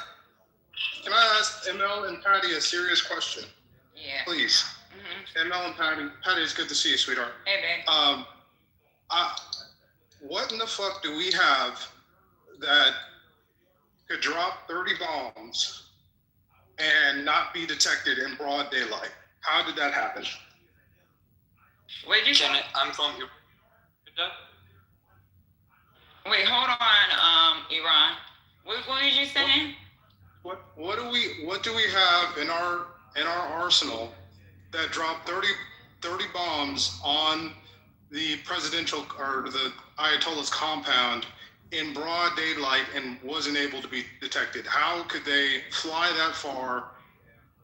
Can I ask ML and Patty a serious question? Yeah. Please. ML and Patty. Patty, it's good to see you, sweetheart. Hey, man. What in the fuck do we have that could drop 30 bombs and not be detected in broad daylight? How did that happen? Where'd you say? I'm from your. Wait, hold on, Iran. What did you say? What do we have in our arsenal that dropped 30 bombs on the presidential or the Ayatollah's compound in broad daylight and wasn't able to be detected? How could they fly that far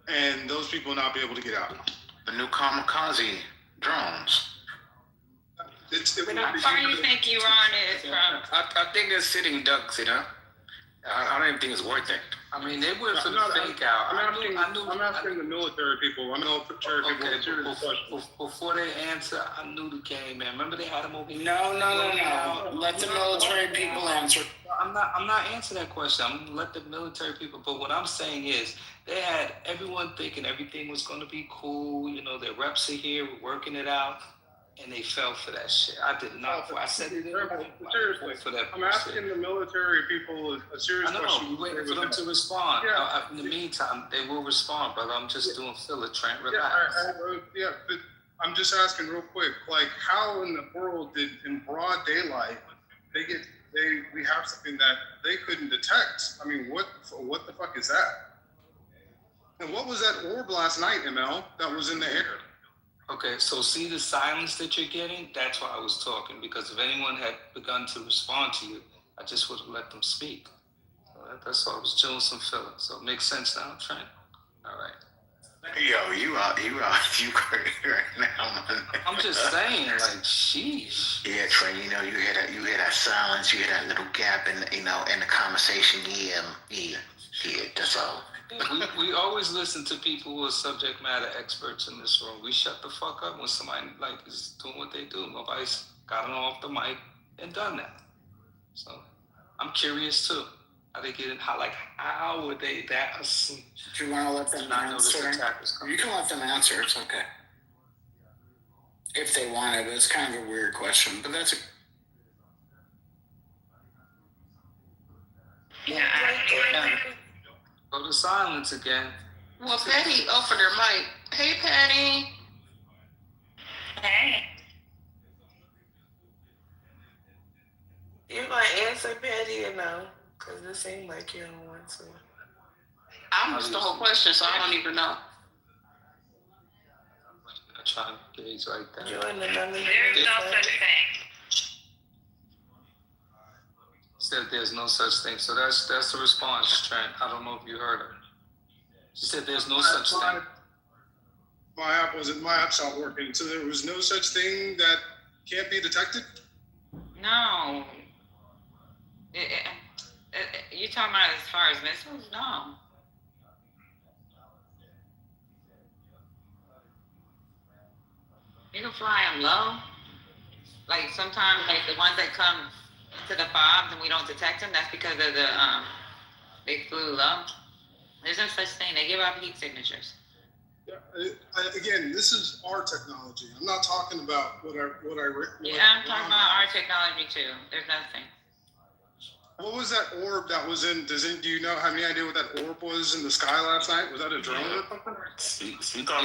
and those people not be able to get out? The new kamikaze drones. How far do you think Iran is from? I think they're sitting ducks, you know. I don't even think it's worth it. I mean, they went for the fake out. I'm asking the military people. I'm military people. Okay, Serious question. before they answer, I knew the game, man. Remember they had them over here? No. Let the military people answer. I'm not answering that question. I'm gonna let the military people. But what I'm saying is, they had everyone thinking everything was gonna be cool. You know, their reps are here, we're working it out, and they fell for that shit. I did not. I said it. Seriously, for that. I'm asking the military people a serious I know. question. We're waiting for them to respond. Yeah. In the meantime, they will respond, brother. I'm just doing filler, Trent. Relax. Yeah, but I'm just asking real quick. Like, how in the world did, in broad daylight, we have something that they couldn't detect? I mean, what the fuck is that? And what was that orb last night, ML, that was in the air? Okay, so see the silence that you're getting? That's why I was talking, because if anyone had begun to respond to you, I just would have let them speak. So that's why I was doing some filler. So it makes sense now, Trent? All right. Yo, you crazy right now, man. I'm just saying, like, sheesh. Yeah, Trey, you know, you hear that silence, you hear that little gap in the conversation. Yeah, that's all. We always listen to people who are subject matter experts in this room. We shut the fuck up when somebody is doing what they do. Nobody's gotten off the mic and done that. So I'm curious too. How they get in? How were they that asleep? Do you want to let them answer? You can let them answer. It's okay. If they want it, it's kind of a weird question, but that's Go to silence again. Well, Patty opened her mic. Hey, Patty. Hey. You gonna answer Patty or no? Because it seems like you don't want to. I missed the whole question, so I don't even know. I try to gauge like that. There's no such thing. Said there's no such thing. So that's the response, Trent. I don't know if you heard her. She said there's no such thing. My app's not working. So there was no such thing that can't be detected? No. You talking about as far as missiles? No. You can fly them low. Like sometimes, like the ones that come to the fobs and we don't detect them, that's because of they flew low. There's no such thing. They give out heat signatures. Yeah, again, this is our technology. I'm not talking about what I Yeah, I'm talking about our technology too. There's nothing. What was that orb that was in? Do you have any idea what that orb was in the sky last night? Was that a drone or something?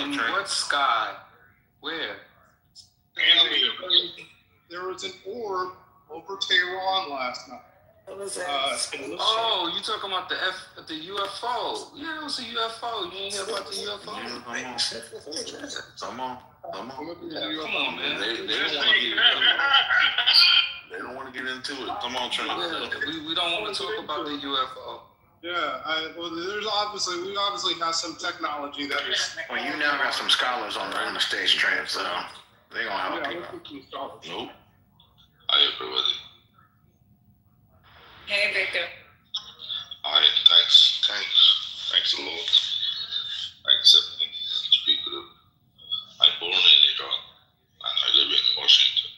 In what sky? Where? There was an orb over Tehran last night. What was that? Oh, you talking about the UFO? Yeah, it was a UFO. You ain't hear about the UFO? Come on. Come on, man. They don't want to get into it. Come on, Trent. Yeah, we don't want to talk about the UFO. Yeah, we obviously have some technology that is. Well, you now got some scholars on the stage, Trent, so they gonna help you. Nope. Hi, everybody. Hey, Victor. Hi, thanks a lot. I accept me to speak with you. I'm born in Iran and I live in Washington.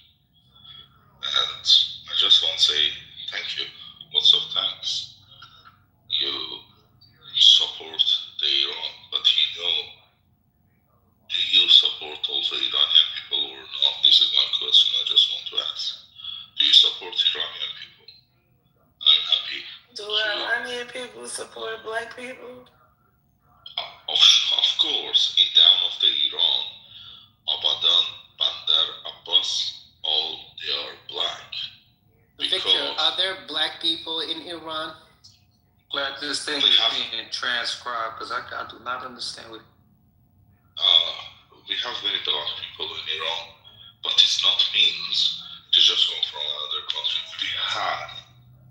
And I just want to say thank you, lots of thanks. You support the Iran, but do you support also Iranian people or not? This is my question I just want to ask. Do you support Iranian people? I'm happy. Do Iranian people support black people? Of course, down of the Iran, Abadan, Bandar, Abbas, all they are black. Victor, are there black people in Iran? Glad this thing is being transcribed because I do not understand what. We have many black people in Iran, but it's not means they just come from another country.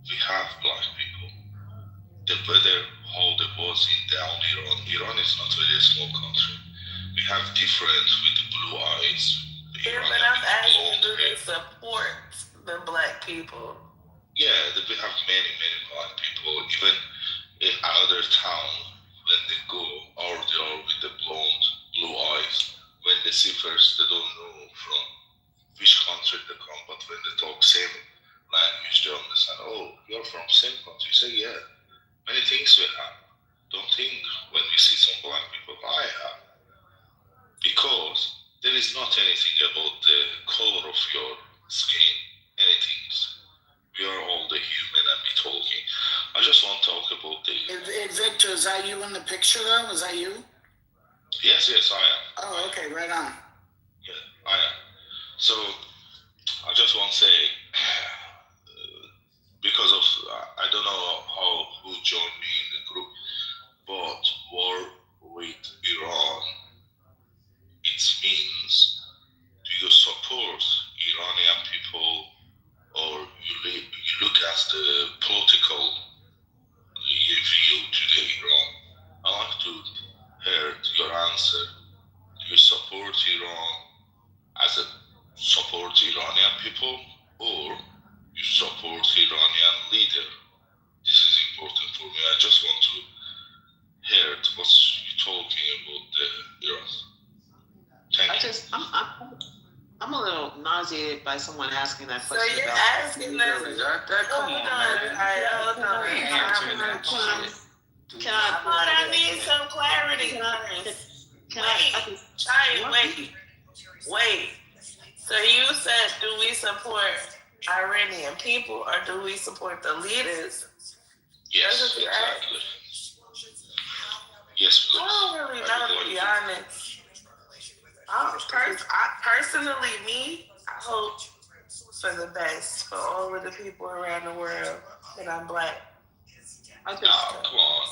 We have black people. The weather, how the was in down Iran. Iran is not really a small country. We have different with the blue eyes. Yeah, but I'm asking, do they support the black people? Yeah, we have many black people. Even in another town, when they go, or they are with the blue eyes, when they see first, they don't know from which country they come, but when they talk same language, they understand, oh, you're from same country. You say, yeah, many things we have. Don't think when we see some black people, I have. Because there is not anything about the color of your skin, anything. We are all the human and we talking. I just want to talk about the... Victor, is that you in the picture though? Is that you? Yes, I am. Oh, okay, right on. Yeah, I am. So, I just want to say, because of, I don't know who joined me in the group, but war with Iran, it means, do you support Iranian people, or you look at the political view to the Iran? I like to hear your answer. Do you support Iran as a support Iranian people, or you support Iranian leader? This is important for me. I just want to hear what you're talking about the Iran. Thank you. I'm a little nauseated by someone asking that question. So you're asking us? Come on, man. Hold on. I need some clarity. Wait. So you said, do we support Iranian people or do we support the leaders? Yes, exactly. Yes, please. I don't really know, to be honest. Personally, me, I hope for the best for all of the people around the world that I'm black. Come on.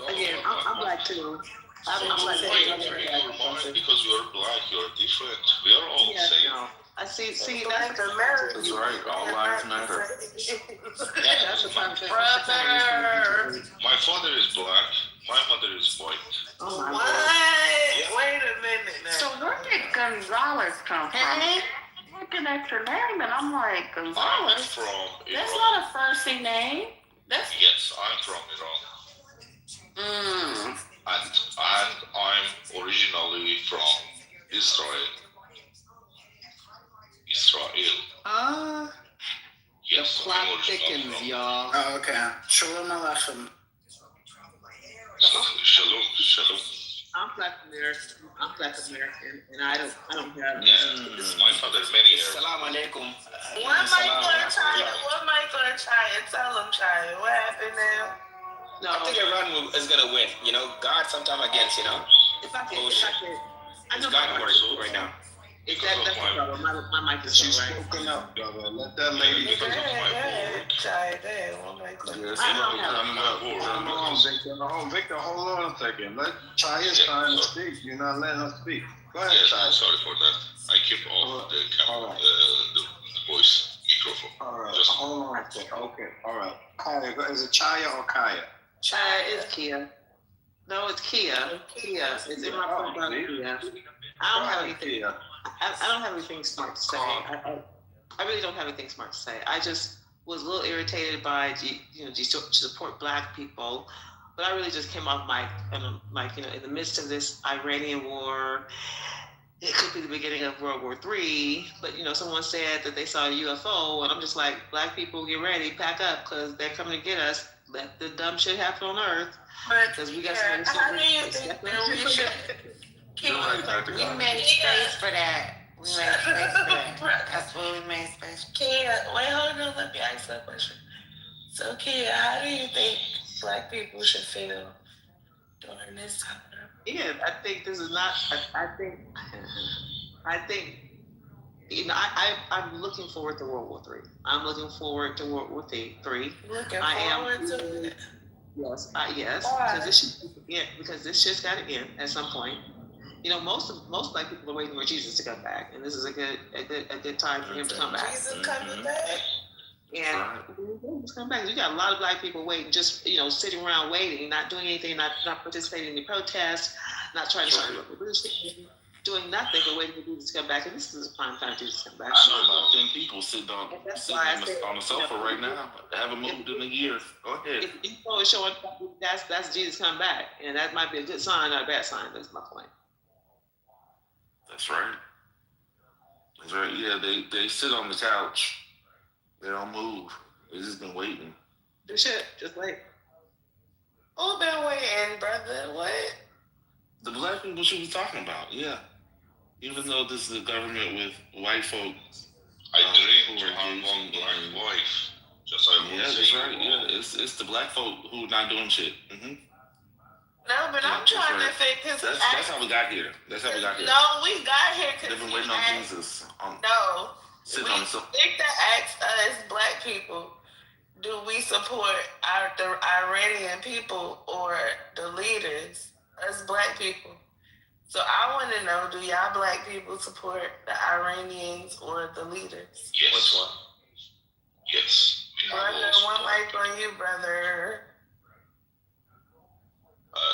Again, I'm black too. I'm black too. Because you're black, you're different. We are all the same. No. I see. Black America. That's right. All lives matter. That's the conversation. Brother. My father is black. My mother is white. Oh my what? Wait a minute now. So where did Gonzalez come from? Hey. Looking at your name, and I'm like, I'm Gonzalez? from Iran. That's not a Farsi name. That's Yes, I'm from Iran. And I'm originally from Israel. Yes, the plot thickens, y'all. Oh, okay. Shalom Aleichem. Shalom. I'm Black American, and I don't have. It's my father many years. Salam alaikum. One mic on Chaya. Tell them, Chaya. What happened now? No, I think Iran is gonna win. You know, God sometime against. You know. If I could, I know God my works right now. That's the problem. My mic is She's right. spoken up, brother. Let that lady. Chaya, one mic on. Victor, hold on a second. Let Chaya's trying to speak. You're not letting her speak. Go ahead, Yes, Chaya. I'm sorry for that. I keep off the camera, the voice microphone. All right, hold on a second. Okay, all right. Kaya, is it Chaya or Kaya? Chaya is Kia. No, it's Kia. Kia. It's in my profile. Kia. I don't have anything. I don't have anything smart to say. I really don't have anything smart to say. I just was a little irritated by to support black people, but I really just came off mic and I'm like, in the midst of this Iranian war, it could be the beginning of World War III, but someone said that they saw a UFO, and I'm just like, black people, get ready, pack up, because they're coming to get us. Let the dumb shit happen on Earth, because we got some. How do you think that we should keep? we made space for that. We made space for that. That's what we made space for. Kia, wait, hold on. Let me ask that question. So, Kia, how do you think black people should feel during this time? Yeah, I think this is not. I think. I'm looking forward to World War III. I'm looking forward to World War III. Looking forward to it. Yes, yes. Because this shit's got to end at some point. Most black people are waiting for Jesus to come back, and this is a good time for him to come back. Jesus coming back. And he's coming back. You got a lot of black people waiting, just sitting around waiting, not doing anything, not participating in the protests, not trying to start a revolution. doing nothing but waiting for Jesus to come back. And this is a prime time Jesus to come back. I know about 10 people sitting on the sofa right now. They haven't moved in a year. Go ahead. If info is showing that's Jesus come back, and that might be a good sign or a bad sign. That's my point. That's right. That's right. Yeah, they sit on the couch. They don't move. They just been waiting. Do shit. Just wait. Who been waiting, brother? What? The black people she was talking about, yeah. Even though this is a government with white folks. I dream to have one black wife. Just like yeah, that's right. Yeah, it's the black folk who not doing shit. Mm-hmm. No, but I'm trying to think because that's how we got here. That's how we got here. No, we got here because they've been waiting on Jesus. No, sitting on some. Victor asked us, black people, do we support the Iranian people or the leaders? Us black people. So I want to know, do y'all black people support the Iranians or the leaders? Yes. Which one? Yes. Brother, one mic on you, brother.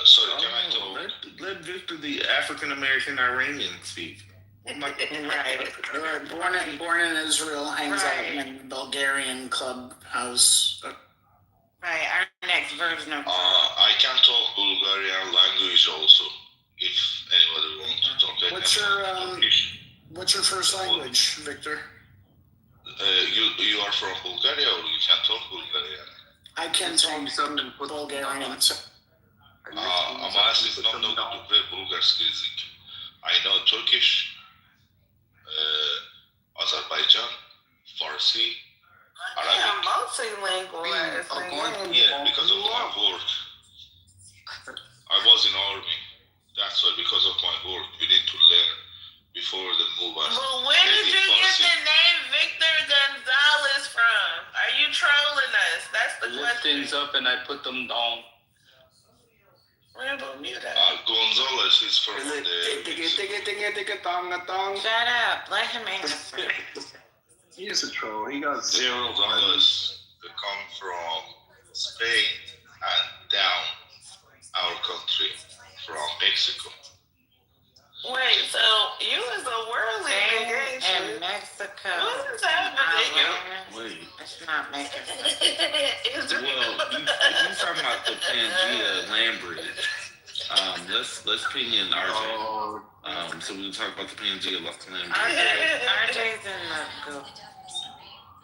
Sorry, can I tell? Let Victor, the African American Iranian, speak. Right. Born in Israel, hangs out in the Bulgarian clubhouse. Right, our next version of I can talk Bulgarian language also, if anybody wants to talk. What's your first language, Victor? You are from Bulgaria, or you can talk Bulgarian? I can talk Bulgarian. Ama аз не знам много добре български език. I know Turkish, Azerbaijan, Farsi, Arabic. Yeah, multilingual. Yeah, because of my work. I was in army. That's why, because of my work, we need to learn before the move us. Well, where did you get the name Victor Gonzalez from? Are you trolling us? That's the question. I lift things up and I put them down. Gonzalez is from the... Shut up. Let him answer. He is a troll. He got zero Gonzalez come from Spain and down our country from Mexico. Wait, so you was a worldly nigga in Mexico. What is happening? Wait. It's not making sense. Well, he's talking about the Pangea land bridge. Let's ping in RJ. So we can talk about the Pangea land bridge. RJ's in the group.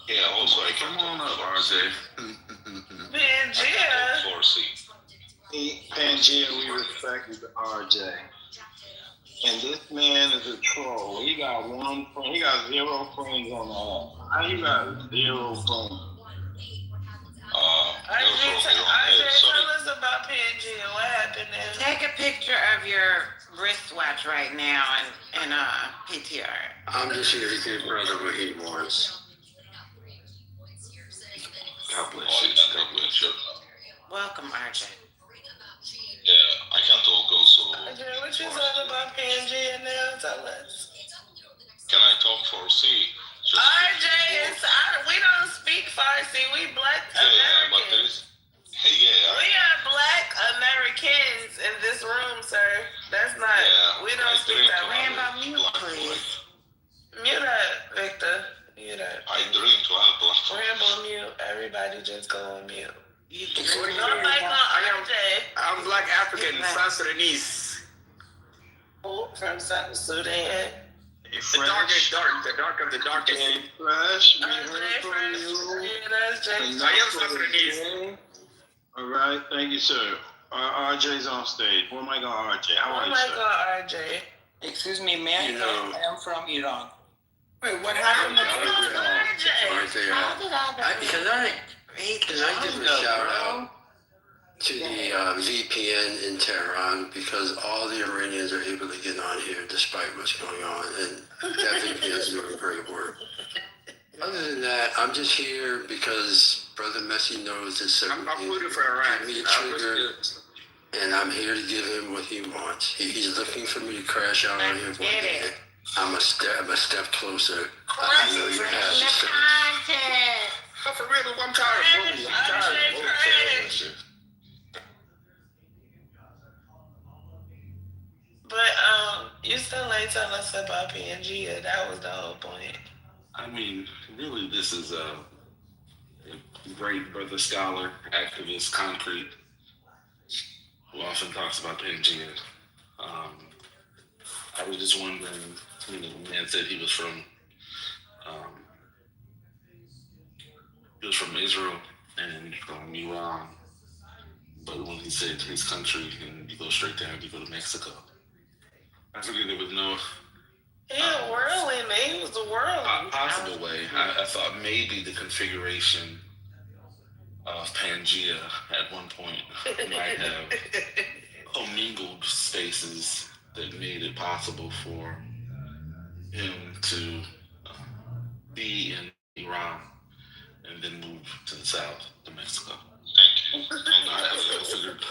Yeah, also I can come on up, RJ. Pangea. Pangea, we respect RJ. And this man is a troll. He got one friend. He got zero friends on the app. How you got zero friends? Tell us about Pangea. What happened there? Take a picture of your wristwatch right now and PTR. I'm just here to give brother what he wants. God bless you. God bless you. Welcome, RJ. Yeah, I can't talk also. RJ, what you talking about Pangea now? Tell us. Can I talk Farsi? RJ, we don't speak Farsi. We black Americans. We are black Americans in this room, sir. That's not. We don't speak that. Rambo, mute, please. Mute up, Victor. Mute up. I dream to have black. Rambo, mute. Everybody just go on mute. I'm black African, South Sudanese. From South Sudan. The darkest. Fresh, we heard from you. Yeah, that's Jay. I am South Sudanese. All right, thank you, sir. RJ's on stage. Where am I going, RJ? How are you, sir? RJ. Excuse me, man. I am from Iran. Wait, what happened to Can I give a shout out to the VPN in Tehran, because all the Iranians are able to get on here despite what's going on, and that VPN is doing great work. Other than that, I'm just here because Brother Messi knows that certain things give me a trigger, and I'm here to give him what he wants. He's looking for me to crash out on him one day. I'm a step closer. I know you have to say. For real, I'm tired of bullying. I'm tired of bullying. But You still ain't tell us about Pangea. That was the whole point. I mean, really, this is a great brother scholar, activist, concrete, who often talks about Pangea. I was just wondering, the man said he was from Israel and from Iran, but when he said his country, and you go straight down, you go to Mexico. I figured there was no worldly, man. He was a worldly. possible way. I thought maybe the configuration of Pangea at one point might have commingled spaces that made it possible for him to be in Iran and then move to the south, to Mexico. Thank you.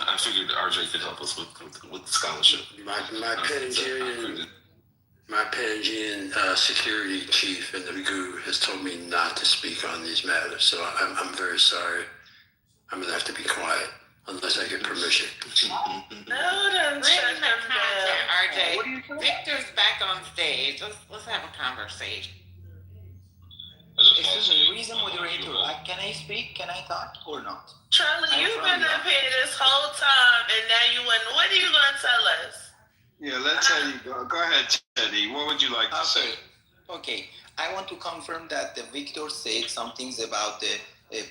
I figured RJ could help us with the scholarship. My Pangean security chief in the GU has told me not to speak on these matters, so I'm very sorry. I'm gonna have to be quiet unless I get permission. No, don't shut him down. RJ, Victor's back on stage. Let's have a conversation. Excuse me, reason moderator. Can I speak? Can I talk or not? Charlie, you've been up here this whole time, and now you went. What are you gonna tell us? Yeah, let Teddy go. Go ahead, Teddy. What would you like to say? Okay. I want to confirm that Victor said some things about the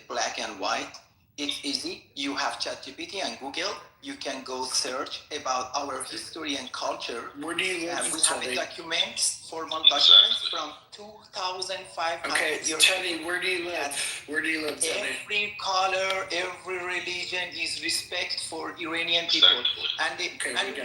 black and white. It's easy. You have ChatGPT and Google. You can go search about our history and culture. Where do you live? We have documents, formal documents from 2,500 years. Teddy, where do you live? Where do you live, Teddy? Every color, every religion is respect for Iranian people. And we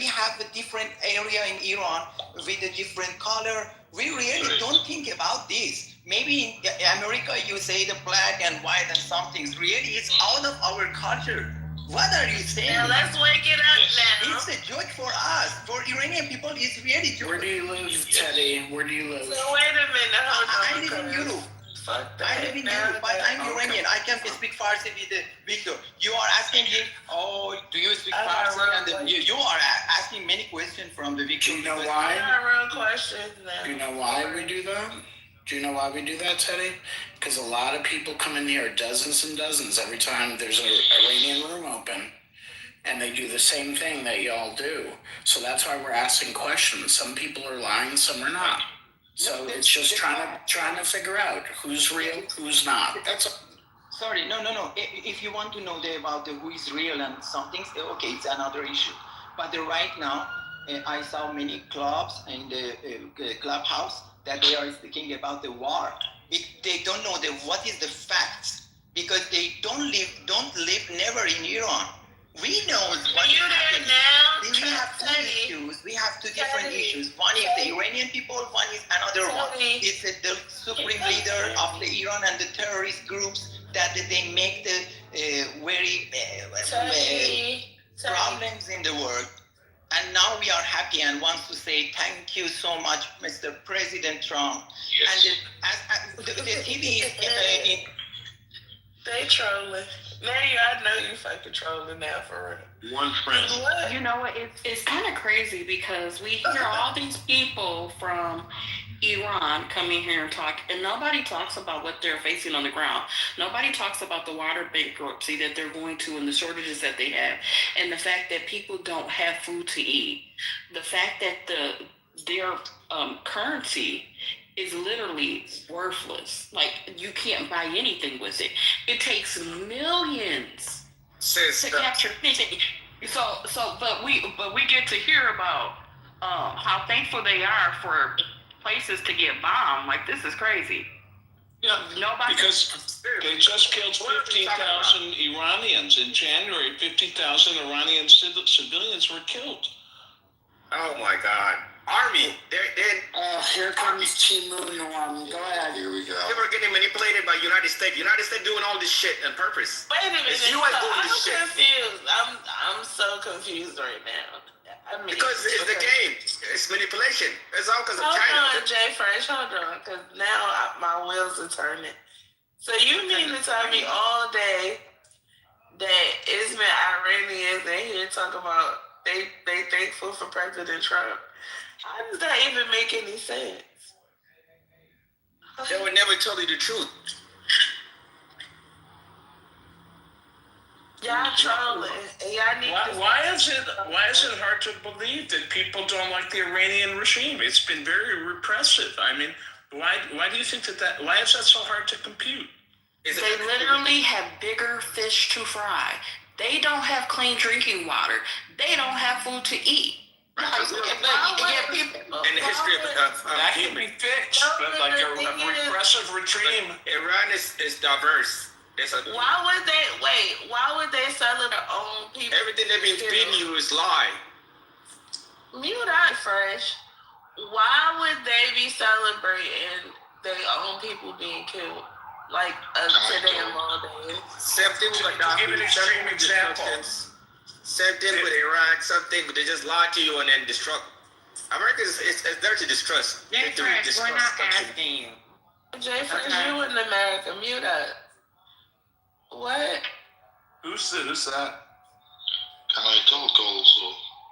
have a different area in Iran with a different color. We really don't think about this. Maybe in America you say the black and white and some things. Really, it's out of our culture. What are you saying? Now let's wake it up now. It's a joke for us. For Iranian people, it's really joke. Where do you live, Teddy? Where do you live? So wait a minute. I live in Europe. I live in Europe, but I'm Iranian. I can speak Farsi with Victor. You are asking him, do you speak Farsi? And you are asking many questions from the Victor. Do you know why? Real questions now. Do you know why we do that? Do you know why we do that, Teddy? Because a lot of people come in here, dozens and dozens, every time there's an Iranian room open. And they do the same thing that y'all do. So that's why we're asking questions. Some people are lying, some are not. So it's just trying to figure out who's real, who's not. That's all. Sorry, no. If you want to know about who is real and some things, okay, it's another issue. But right now, I saw many clubs in the clubhouse that they are speaking about the war. They don't know what is the facts because they don't live never in Iran. We know what is happening. Now, we have two issues. We have two different issues. One is the Iranian people. One is another one. It's the supreme leader of the Iran and the terrorist groups that they make the very problems in the world. And now we are happy and want to say thank you so much, Mr. President Trump. Yes. And the TV is they trolling. I know you fucking trolling now for real. One friend. You know what? It's kind of crazy because we hear all these people from Iran coming here and talk, and nobody talks about what they're facing on the ground. Nobody talks about the water bankruptcy that they're going to and the shortages that they have, and the fact that people don't have food to eat. The fact that their currency is literally worthless. Like, you can't buy anything with it. It takes millions to capture anything. But we get to hear about how thankful they are for places to get bombed. Like, this is crazy. Yeah, because they just killed 15,000 Iranians in January. 50,000 Iranian civilians were killed. Oh my God. Army, here comes Timu Norm. Go ahead. Here we go. They were getting manipulated by United States. United States doing all this shit on purpose. Wait a minute. It's U.S. doing this shit. I'm confused. I'm so confused right now. I mean, because it's the game. It's manipulation. It's all because of China. Hold on, Jay Fresh. Hold on, because now my wheels are turning. So you mean to tell me all day that it's been Iranians in here talking about they thankful for President Trump. How does that even make any sense? They would never tell you the truth. Y'all trolling. Y'all need Why is it hard to believe that people don't like the Iranian regime? It's been very repressive. I mean, why do you think that why is that so hard to compute? They literally have bigger fish to fry. They don't have clean drinking water. They don't have food to eat. In the history of that can be fixed, but like a repressive regime. Iran is diverse. Why would they sell their own people? Everything they've been feeding you is lie. Mute out, Fresh. Why would they be celebrating their own people being killed? Like today and all day. Same thing with Gaddafi. Give an extreme example. Same thing with Iran. Something they just lie to you and then destruct. America is there to distrust. Jay Fresh, we're not asking you. Jay Fresh, you in America. Mute up. What? Who's that? Can I talk also?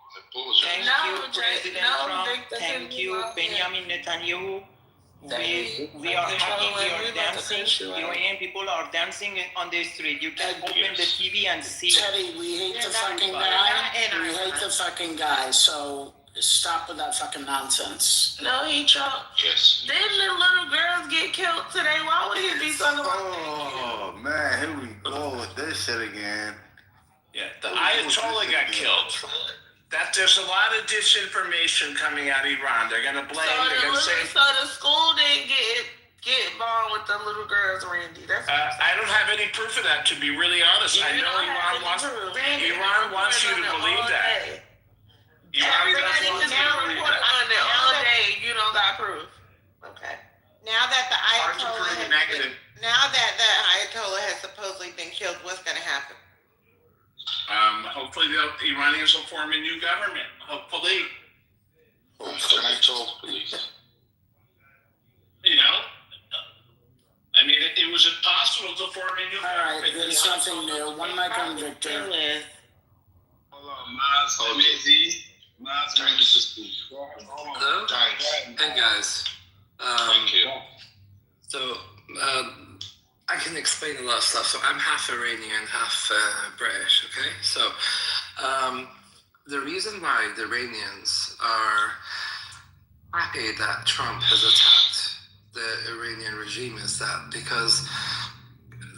I apologize. Thank you, President Trump. Thank you, Benjamin Netanyahu. We are happy. We are dancing. Iranian people are dancing on the street. You can open the TV and see. Teddy, we hate the fucking guy. We hate the fucking guy. So stop with that fucking nonsense. No, he Trump. Yes. Didn't the little girls get killed today? Why would he be talking about Oh man, here we go with this shit again. Yeah, the Ayatollah got killed. That there's a lot of disinformation coming out of Iran. They're gonna blame. So the school didn't get bombed with the little girls, Randy. I don't have any proof of that, to be really honest. I know Iran wants you to believe that. Everybody has been reporting on it all day. You don't got proof. Okay. Now that the Hard to prove a negative. Ayatollah has supposedly been killed, what's going to happen? Hopefully the Iranians will form a new government. Hopefully. Can I talk, please? You know, I mean, it was impossible to form a new government. All right, there's something new. One mic on Victor. Hold on, Maz, MAZ. Maz, ready to speak. Hello? Thanks. Hey, guys. Thank you. So, I can explain a lot of stuff. So I'm half Iranian, half British, okay? So the reason why the Iranians are happy that Trump has attacked the Iranian regime is that because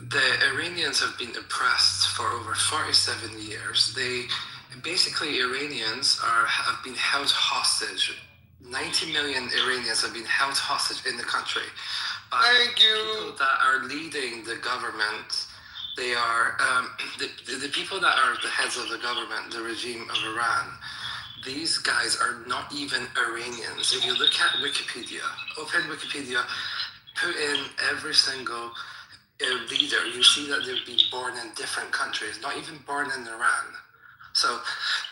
the Iranians have been oppressed for over 47 years. Iranians have been held hostage. 90 million Iranians have been held hostage in the country. Thank you. People that are leading the government, they are the people that are the heads of the government, the regime of Iran. These guys are not even Iranians. If you look at Wikipedia, open Wikipedia, put in every single leader, you see that they've been born in different countries, not even born in Iran. So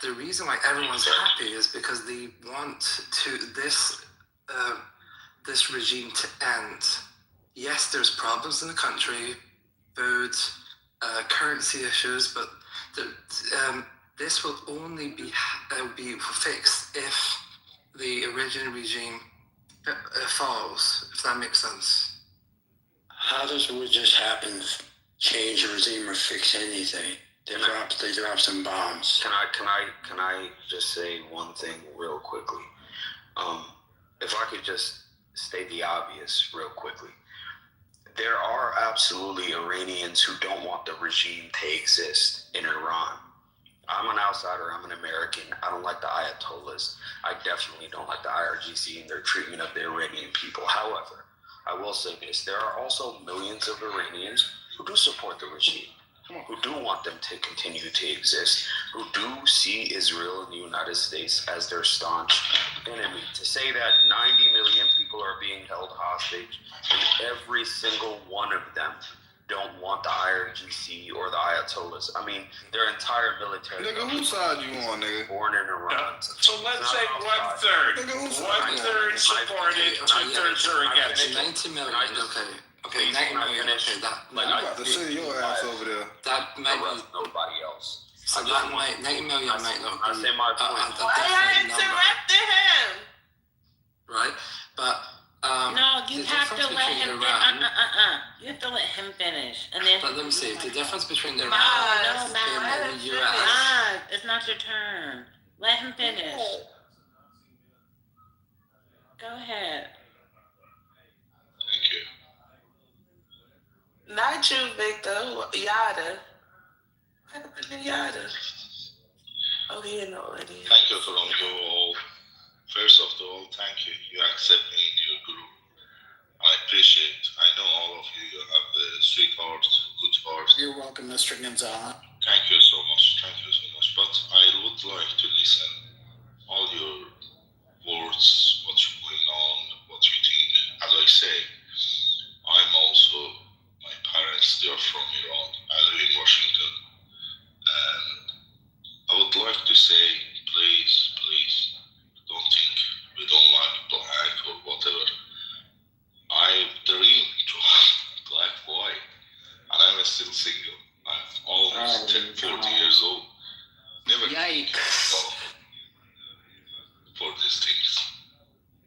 the reason why everyone's happy is because they want this regime to end. Yes, there's problems in the country, food, currency issues, but this will only be fixed if the Iranian regime falls, if that makes sense. How does what just happened change the regime or fix anything? They drop some bombs. Can I just say one thing real quickly? If I could just state the obvious real quickly. There are absolutely Iranians who don't want the regime to exist in Iran. I'm an outsider, I'm an American, I don't like the Ayatollahs. I definitely don't like the IRGC and their treatment of the Iranian people. However, I will say this, there are also millions of Iranians who do support the regime, who do want them to continue to exist, who do see Israel and the United States as their staunch enemy. To say that 90 million people are being held hostage and every single one of them don't want the IRGC or the Ayatollahs. I mean, their entire military. Nigga, whose side you on, nigga? Born in Iran. So let's say 1/3. 1/3 supported, 2/3 are against. 90 million, okay. Okay, Please, 90 when I million, finish, okay, that like, I'm about to see your ass over there. That might be nobody else. So that might, 90 million might not be say my point. a Why I definite number, interrupted him? right? But No, you the have difference to let between him Iran, You have to let him finish, and then. but let me see, the difference between Iran No, and no, the US. it's not your turn. Let him finish. Go ahead. Thank you. Not you, Victor. Yada. What happened to Yada? Oh, he in the audience. Thank you from you all. First of all, thank you. You accept me in your group. I appreciate. I know all of you. You have a sweet heart, good heart. You're welcome, Mr. Gonzalez. Thank you so much. Thank you so much. But I would like to listen all your words, what's going on, what you think. As I say, I'm also, my parents, they are from Iran. I live in Washington. And I would like to say, please, don't think we don't like black or whatever. I dream to have black boy, and I'm still single. I'm almost 40 years old. Never for these things.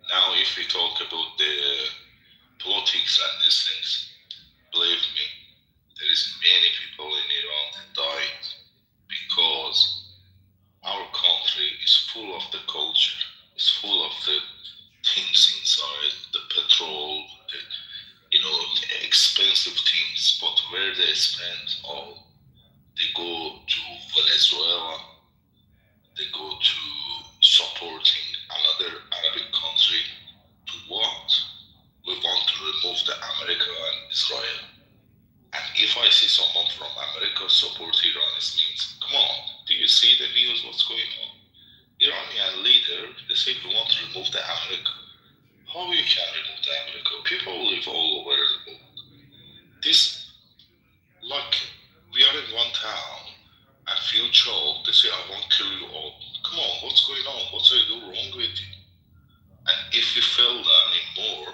Now, if we talk about the politics and these things, believe me, there is many people in Iran that died because our country is full of the culture, it's full of the things inside, the petrol, the expensive things, but where they spend all, they go to Venezuela, they go to supporting another Arabic country. To what? We want to remove the America and Israel. And if I see someone from America support Iran, it means, come on, do you see the news, what's going on? Iranian leader, they say we want to remove the America. How you can remove the America? People live all over the world. This, like, we are in one town, and few child, they say, I won't kill you all. Come on, what's going on? What I do wrong with you? And if you feel that anymore,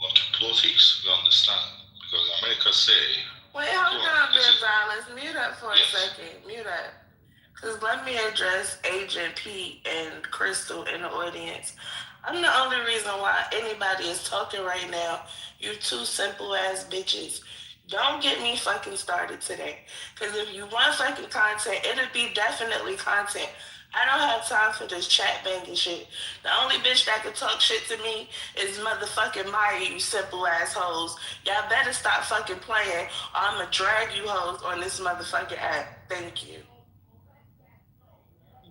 like politics, we understand. Because America say... Wait, hold on, Gonzalez. Mute up for a second. Mute up. Because let me address Agent Pete and Crystal in the audience. I'm the only reason why anybody is talking right now. You two simple ass bitches. Don't get me fucking started today. Because if you want fucking content, it'll be definitely content. I don't have time for this chat banging shit. The only bitch that can talk shit to me is motherfucking Maya, you simple ass hoes. Y'all better stop fucking playing or I'ma drag you hoes on this motherfucking app. Thank you.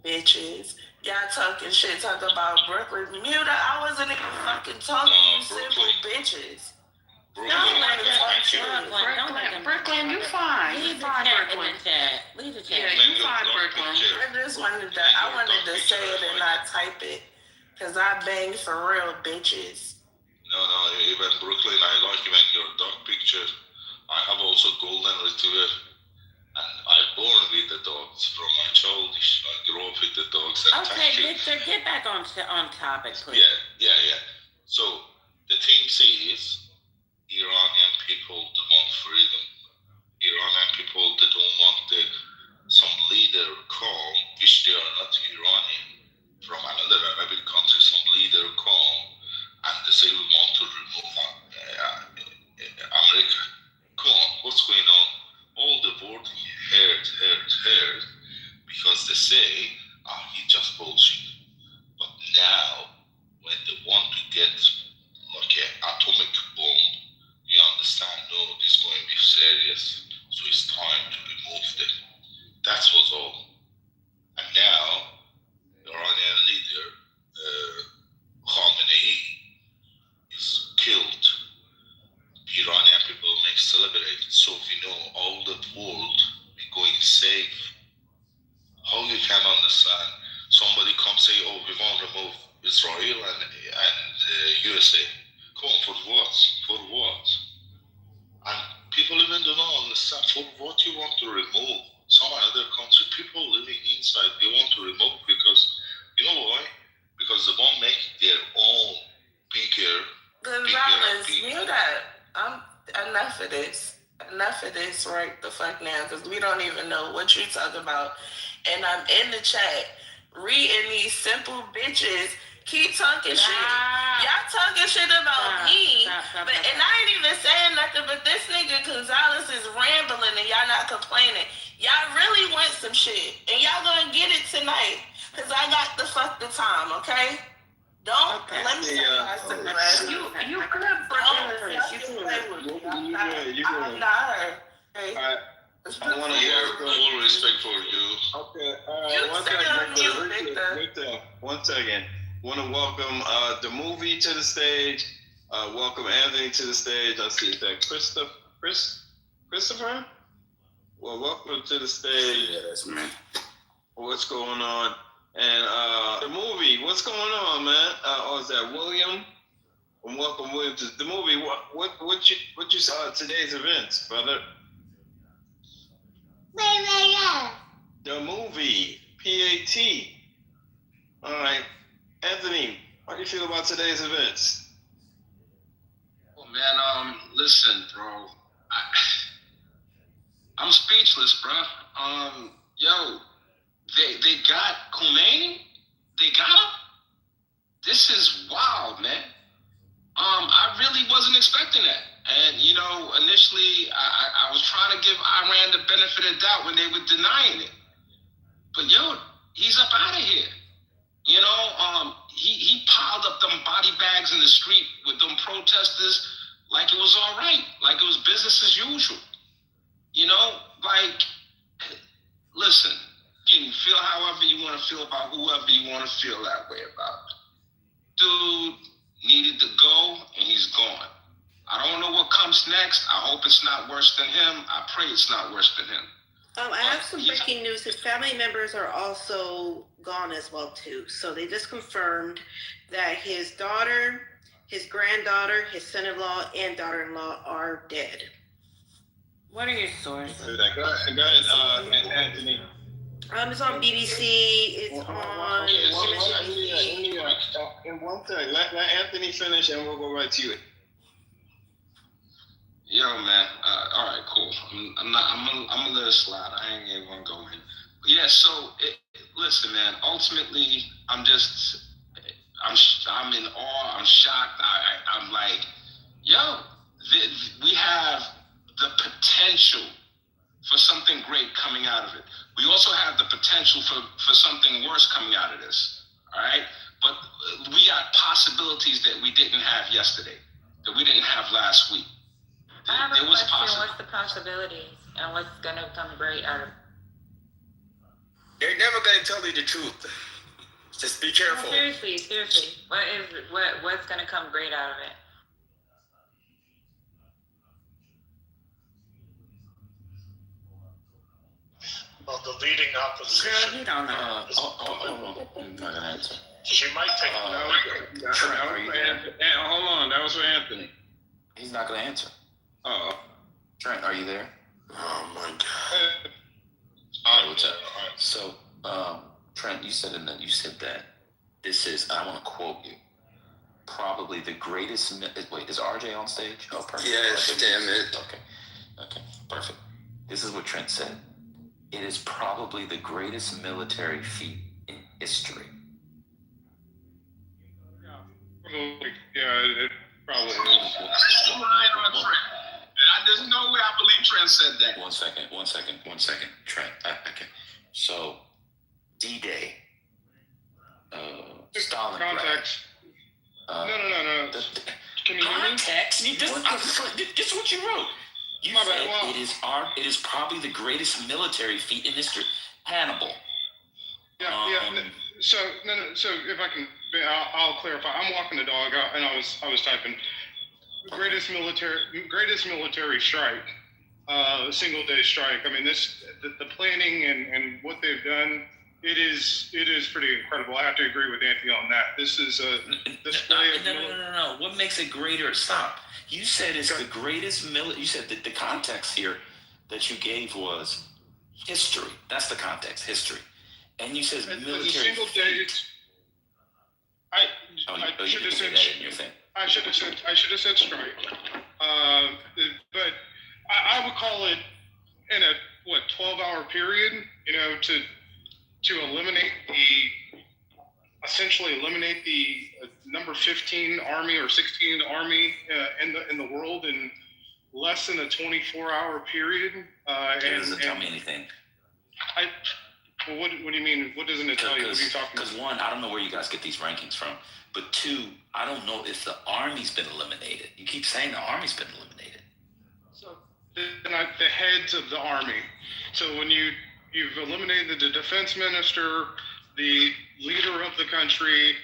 Bitches. Y'all talking shit, talking about Brooklyn. Mute up. I wasn't even fucking talking, you simple bitches. Brooklyn, you fine. Leave the chat in the chat. Leave the chat. Yeah, you fine, Brooklyn. I wanted to say it and not type it. Because I bang for real, bitches. No, even Brooklyn, I like even your dog picture. I have also golden retriever. And I born with the dogs from my childhood. I grew up with the dogs. And okay, Victor, get back on topic, please. Yeah. So, the thing is, Iranian people don't want freedom. Iranian people, they don't want some leader come, which they are not Iranian, from another Arabic country, some leader come, and they say we want to remove America. Come on, what's going on? All the world heard, because they say, he just bullshit. But now, when they want to get like an atomic bomb, you understand, no, this is going to be serious. So it's time to remove them. That was all. And now, the Iranian leader, Khamenei, is killed. Iranian people may celebrate. So we know all the world be going safe. How you can understand? Somebody come say, oh, we want to remove Israel and USA. Come on, for what? For what? And people even do not understand for what you want to remove. Some other country, people living inside, they want to remove because, you know why? Because they want to make their own bigger. Gonzalez, mute up. Enough of this. Enough half of this right the fuck now because we don't even know what you're talking about. And I'm in the chat reading these simple bitches keep talking shit. Y'all talking shit about me, but and I ain't even saying nothing. But this nigga Gonzalez is rambling and y'all not complaining. Y'all really want some shit, and y'all gonna get it tonight because I got the fuck the time. Okay. Don't let me tell you. You could have I'm not her. Okay. I want to hear full respect for you. Okay. One second. Want to welcome the movie to the stage. Welcome Anthony to the stage. I see that Christopher. Well, welcome to the stage. Yeah, that's me. What's going on? And the movie, what's going on, man? Or is that William? And welcome William to the movie. What you saw at today's events, brother? The movie, PAT. All right, Anthony, how do you feel about today's events? Oh man, listen, bro, I'm speechless, bro. Yo, they got Khomeini. They got him. This is wild, man. I really wasn't expecting that. And, you know, initially I was trying to give Iran the benefit of the doubt when they were denying it. But, yo, he's up out of here. You know, he piled up them body bags in the street with them protesters like it was all right, like it was business as usual. You know, like, listen, you can feel however you want to feel about whoever you want to feel that way about. Dude needed to go, and he's gone. I don't know what comes next. I hope it's not worse than him. I pray it's not worse than him. I have some breaking news. His family members are also gone as well, too. So they just confirmed that his daughter, his granddaughter, his son-in-law, and daughter-in-law are dead. What are your sources? Go ahead, Anthony. It's on BBC. It's on MSNBC. In one thing, let Anthony finish, and we'll go right to you. Yo, man. All right, cool. I'm gonna let it slide. I ain't even gonna go in. Yeah. So, listen, man. Ultimately, I'm in awe. I'm shocked. I'm like, yo, we have the potential for something great coming out of it. We also have the potential for something worse coming out of this. All right. But we got possibilities that we didn't have yesterday, that we didn't have last week. I have a question. What's the possibilities and what's going to come great out of it? They're never going to tell you the truth. Just be careful. No, seriously. What's going to come great out of it? Well, the leading opposition. Girl, you don't know. I'm not gonna answer. She might take Hold on, that was for Anthony. He's not gonna answer. Oh. Trent, are you there? Oh my God. Hey, what's up? So, Trent, you said that this is, I want to quote you, probably the greatest. Wait, is RJ on stage? Oh, perfect. Yes, damn it. Okay, perfect. This is what Trent said. It is probably the greatest military feat in history. Yeah, it probably is. That's right on Trent. There's no way I believe Trent said that. One second. Trent, okay. So, D-Day, Stalingrad. Context. No. Can you hear me? Context? This is what you wrote. You said it is probably the greatest military feat in history. Hannibal. So if I can, I'll clarify. I'm walking the dog out, and I was typing. Greatest military strike, single day strike. I mean, the planning and what they've done. It is pretty incredible. I have to agree with Anthony on that. This is a display of no. What makes it greater? Stop. You said it's the greatest You said that the context here that you gave was history. That's the context, history. And you said military. Single day. I should have said. I should have said strike. But I would call it in a 12-hour period, to essentially eliminate the number 15 army or 16 army in the world in less than a 24-hour period. It doesn't tell me anything. Well, what do you mean? What doesn't it tell you? What are you talking about? Because one, I don't know where you guys get these rankings from. But two, I don't know if the Army's been eliminated. You keep saying the Army's been eliminated. So the heads of the Army. So when you've eliminated the defense minister, the leader of the country,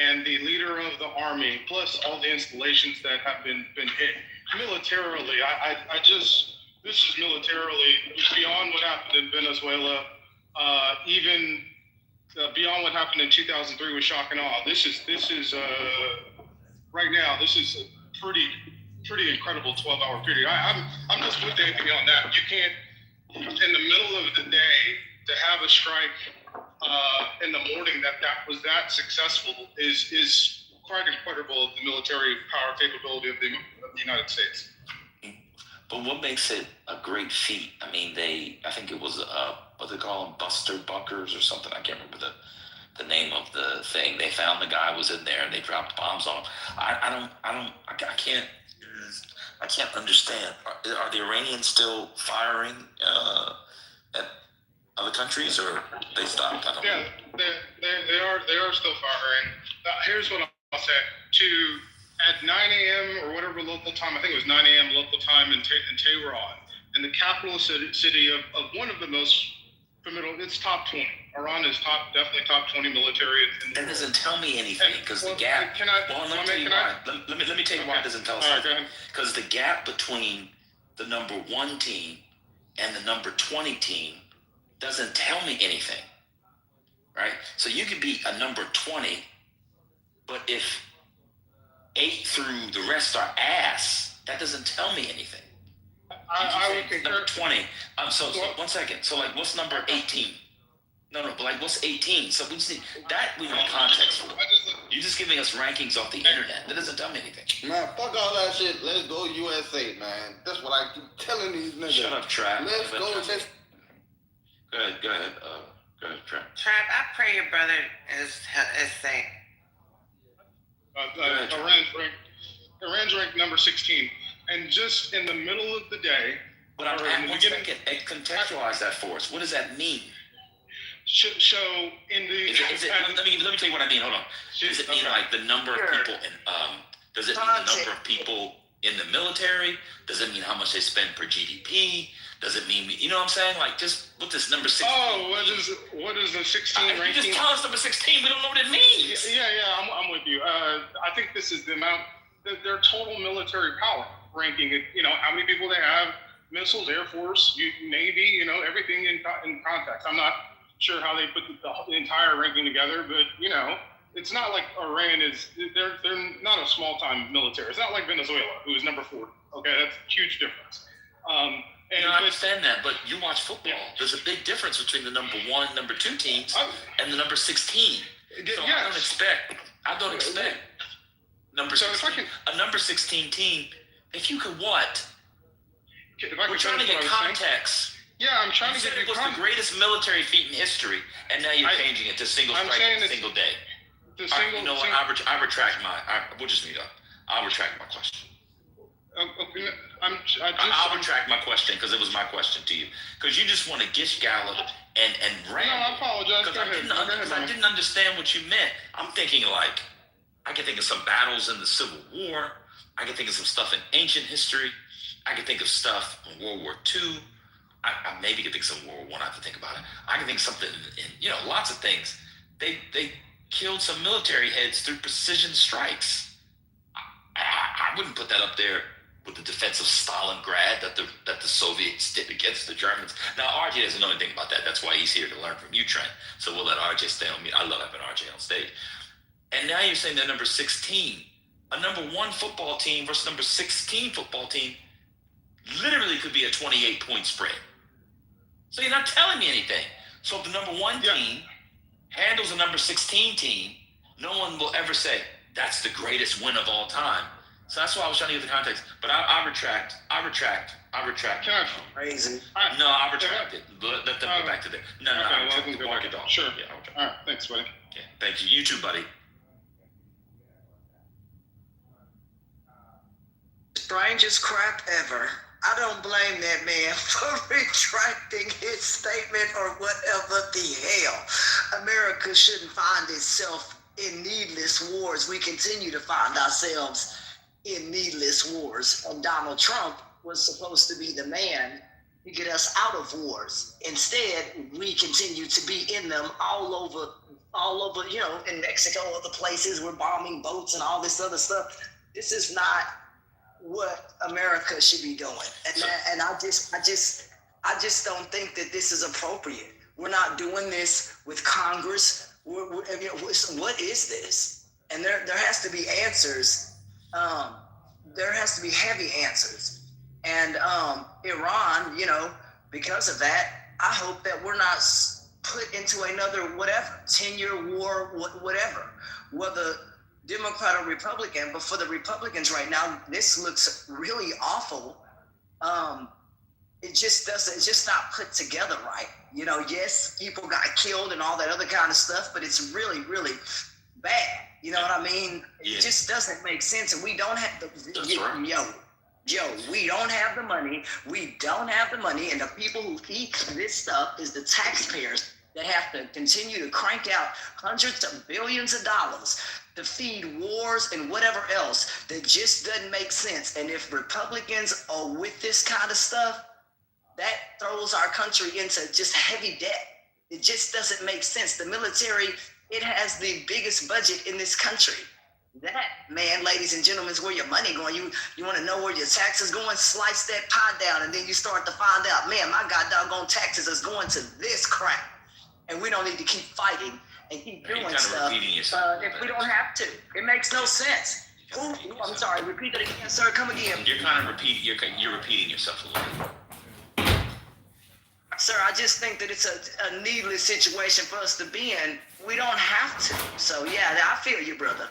and the leader of the Army, plus all the installations that have been hit militarily. This is militarily beyond what happened in Venezuela. Even beyond what happened in 2003 with shock and awe. This is right now. This is a pretty incredible 12-hour period. I'm just with Anthony on that. You can't, in the middle of the day, to have a strike in the morning that was that successful is quite incredible. The military power capability of the United States. But what makes it a great feat? I mean, I think it was what they call them, Buster Bunkers or something. I can't remember the name of the thing. They found the guy was in there and they dropped bombs on him. I can't understand. Are the Iranians still firing at other countries, or they stopped? I don't know. They are still firing. Here's what I'll say. At 9 a.m. or whatever local time, I think it was 9 a.m. local time in Tehran, in the capital city of one of the most formidable, it's top 20. Iran is definitely top 20 military. That doesn't tell me anything, because the gap. Let me tell you why. Let me tell you why it doesn't tell us anything. Because the gap between the number 1 team and the number 20 team doesn't tell me anything, right? So you could be a number 20, but if 8 through the rest are ass, that doesn't tell me anything. I would concur. Number 20. So 1 second. So like, what's number 18? No, but like, what's 18? So we just need that. We need context for. You're just giving us rankings off the internet. That doesn't tell me anything. Man, fuck all that shit. Let's go USA, man. That's what I keep telling these niggas. Shut up, Trap. Let's go. Go ahead. Go ahead, Trap. Trap, I pray your brother is safe. Iran's ranked number 16, and just in the middle of the day. But I'm at 1 second. Contextualize that for us. What does that mean? So in the let me tell you what I mean. Hold on. Does it mean like the number of people in does it mean the number of people in the military? Does it mean how much they spend per GDP? Does it mean, you know what I'm saying? Like, just what this number 16? Oh, what is the 16 ranking? You just tell us number 16. We don't know what it means. Yeah, I'm with you. I think this is the amount, their total military power ranking. How many people they have, missiles, Air Force, Navy, everything in context. I'm not sure how they put the entire ranking together, but it's not like Iran is. They're not a small time military. It's not like Venezuela, who is number 4. Okay, that's a huge difference. I understand that, but you watch football. Yeah. There's a big difference between the number 1, number 2 teams and the number 16. So yes. I don't expect number 16. A number 16 team. If you could what? We're trying to get context. Yeah, I'm trying to get it was the greatest military feat in history, and now you're changing it to single strike in a single day. You know what? I retract my. We'll just meet up. I'll retract my question. I'll retract my question because it was my question to you. Because you just want to gish gallop and ramble. No, I apologize. Because I didn't understand what you meant. I'm thinking like, I can think of some battles in the Civil War. I can think of some stuff in ancient history. I can think of stuff in World War II. I maybe can think of some World War I. I have to think about it. I can think of something in lots of things. They killed some military heads through precision strikes. I wouldn't put that up there with the defense of Stalingrad that the Soviets did against the Germans. Now, RJ doesn't know anything about that. That's why he's here to learn from you, Trent. So we'll let RJ stay on me. I love having RJ on stage. And now you're saying they're number 16. A number 1 football team versus number 16 football team literally could be a 28-point spread. So you're not telling me anything. So if the number 1 team handles a number 16 team, no one will ever say, that's the greatest win of all time. So that's why I was trying to get the context. But I retract. Crazy. No, I retract it. Let them go back to there. No, Okay, I well, retract we it. can go Walk back. it off. Sure. Yeah, okay. All right, thanks, buddy. Yeah, thank you. You too, buddy. Strangest crap ever. I don't blame that man for retracting his statement or whatever the hell. America shouldn't find itself in needless wars. We continue to find ourselves in needless wars. And Donald Trump was supposed to be the man to get us out of wars. Instead, we continue to be in them all over, you know, in Mexico, other places. We're bombing boats and all this other stuff. This is not what America should be doing, and I just don't think that this is appropriate. We're not doing this with Congress. I mean, what is this? And there has to be answers. There has to be heavy answers. And Iran, you know, because of that, I hope that we're not put into another 10-year war, whatever, whether Democrat or Republican. But for the Republicans right now, this looks really awful. It's just not put together right. You know, yes, people got killed and all that other kind of stuff, but it's really, really bad. You know what I mean? Yeah. It just doesn't make sense. And we don't have That's right. we don't have the money. We don't have the money. And the people who eat this stuff is the taxpayers that have to continue to crank out hundreds of billions of dollars to feed wars and whatever else that just doesn't make sense. And if Republicans are with this kind of stuff, that throws our country into just heavy debt. It just doesn't make sense. The military, it has the biggest budget in this country. That, man, ladies and gentlemen, is where your money going. You want to know where your taxes going? Slice that pie down, and then you start to find out, man, my god doggone taxes is going to this crap. And we don't need to keep fighting and keep doing stuff if we don't have to. It makes no sense. Ooh, I'm sorry. Repeat that again, sir. Come again. You're kind of you're repeating yourself a little bit. Sir, I just think that it's a needless situation for us to be in. We don't have to. So yeah, I feel you, brother.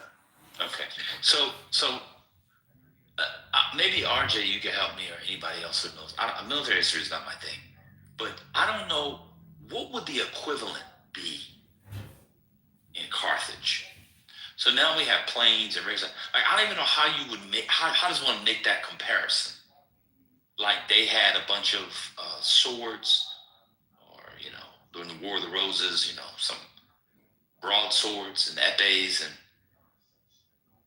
Okay. So maybe RJ, you can help me, or anybody else who knows. Military history is not my thing, but I don't know what would the equivalent be in Carthage. So now we have planes and rigs. Like, I don't even know how you would make. How does one make that comparison? Like they had a bunch of swords, or during the War of the Roses, some broadswords and epées, and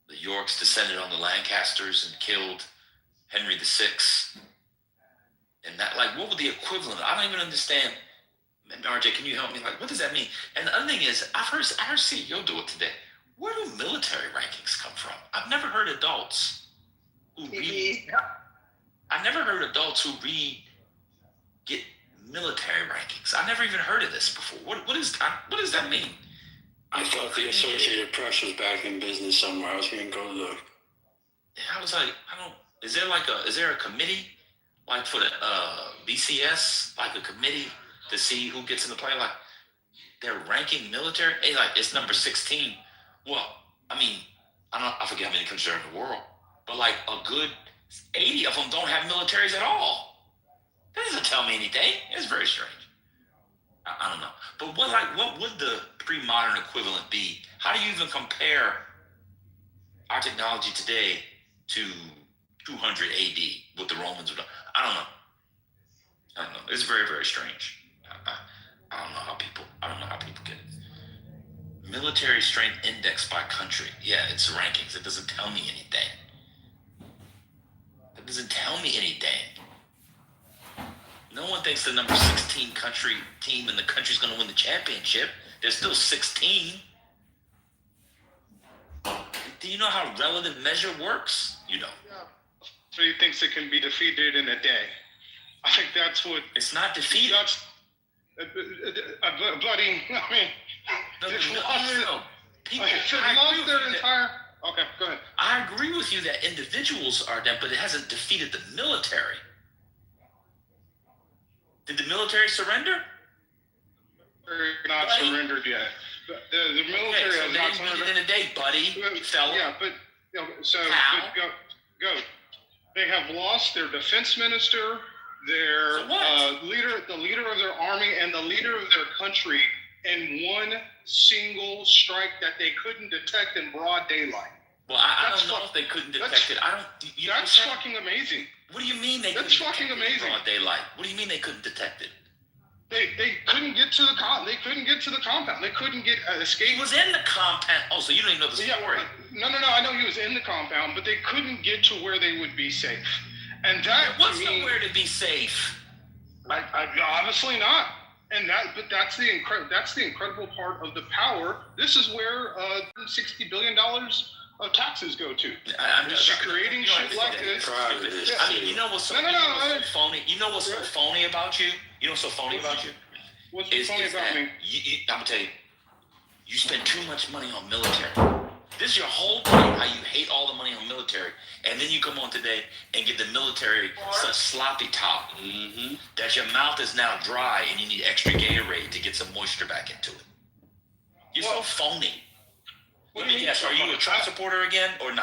the Yorks descended on the Lancasters and killed Henry VI. And that, like, what would the equivalent? I don't even understand. RJ, can you help me? Like, what does that mean? And the other thing is, I heard CEO do it today. Where do military rankings come from? I've never heard adults who read. I've never heard adults who read get military rankings. I've never even heard of this before. What does that mean? I thought the Associated Press was back in business somewhere. I was going to go to the. Yeah, I was like, is there a committee, like for the BCS, like a committee to see who gets in the play? Like, they're ranking military. Hey, like, it's number 16. Well, I mean, I forget how many countries are in the world, but like a good 80 of them don't have militaries at all. That doesn't tell me anything. It's very strange. I don't know. But what would the pre-modern equivalent be? How do you even compare our technology today to 200 AD, what the Romans would do? I don't know. It's very, very strange. I don't know how people get it. Military strength index by country. Yeah, it's rankings. It doesn't tell me anything. It doesn't tell me anything. No one thinks the number 16 country team in the country is going to win the championship. There's still 16. Do you know how relative measure works? You don't. Yeah. So he thinks it can be defeated in a day. I think that's what. It's not defeated. That's a bloody. I mean, no. People lost their entire. Okay, go ahead. I agree with you that individuals are dead, but it hasn't defeated the military. Did the military surrender? They're not surrendered yet. The military has not surrendered in a day, buddy. Fella. Yeah, but so. go. They have lost their defense minister, their leader, the leader of their army, and the leader of their country in one single strike that they couldn't detect in broad daylight. Well, I don't know if they couldn't detect it. That's fucking amazing. What do you mean they couldn't detect it in broad daylight? What do you mean they couldn't detect it? They couldn't get to the They couldn't get to the compound. They couldn't get escape. He was in the compound. Oh, so you don't even know the story. No. I know he was in the compound, but they couldn't get to where they would be safe. And that there was nowhere to be safe. Obviously not. And that's the incredible part of the power. This is where $60 billion of taxes go to. I'm just creating shit like this. I mean, you know what's so phony? You know what's so phony about you? You know what's so phony about you? What's phony about me? I'm gonna tell you, you spend too much money on military. This is your whole point, how you hate all the money on military, and then you come on today and get the military such sloppy talk that your mouth is now dry and you need extra Gatorade to get some moisture back into it. You're so phony. Let me guess, are you a Trump supporter again or not?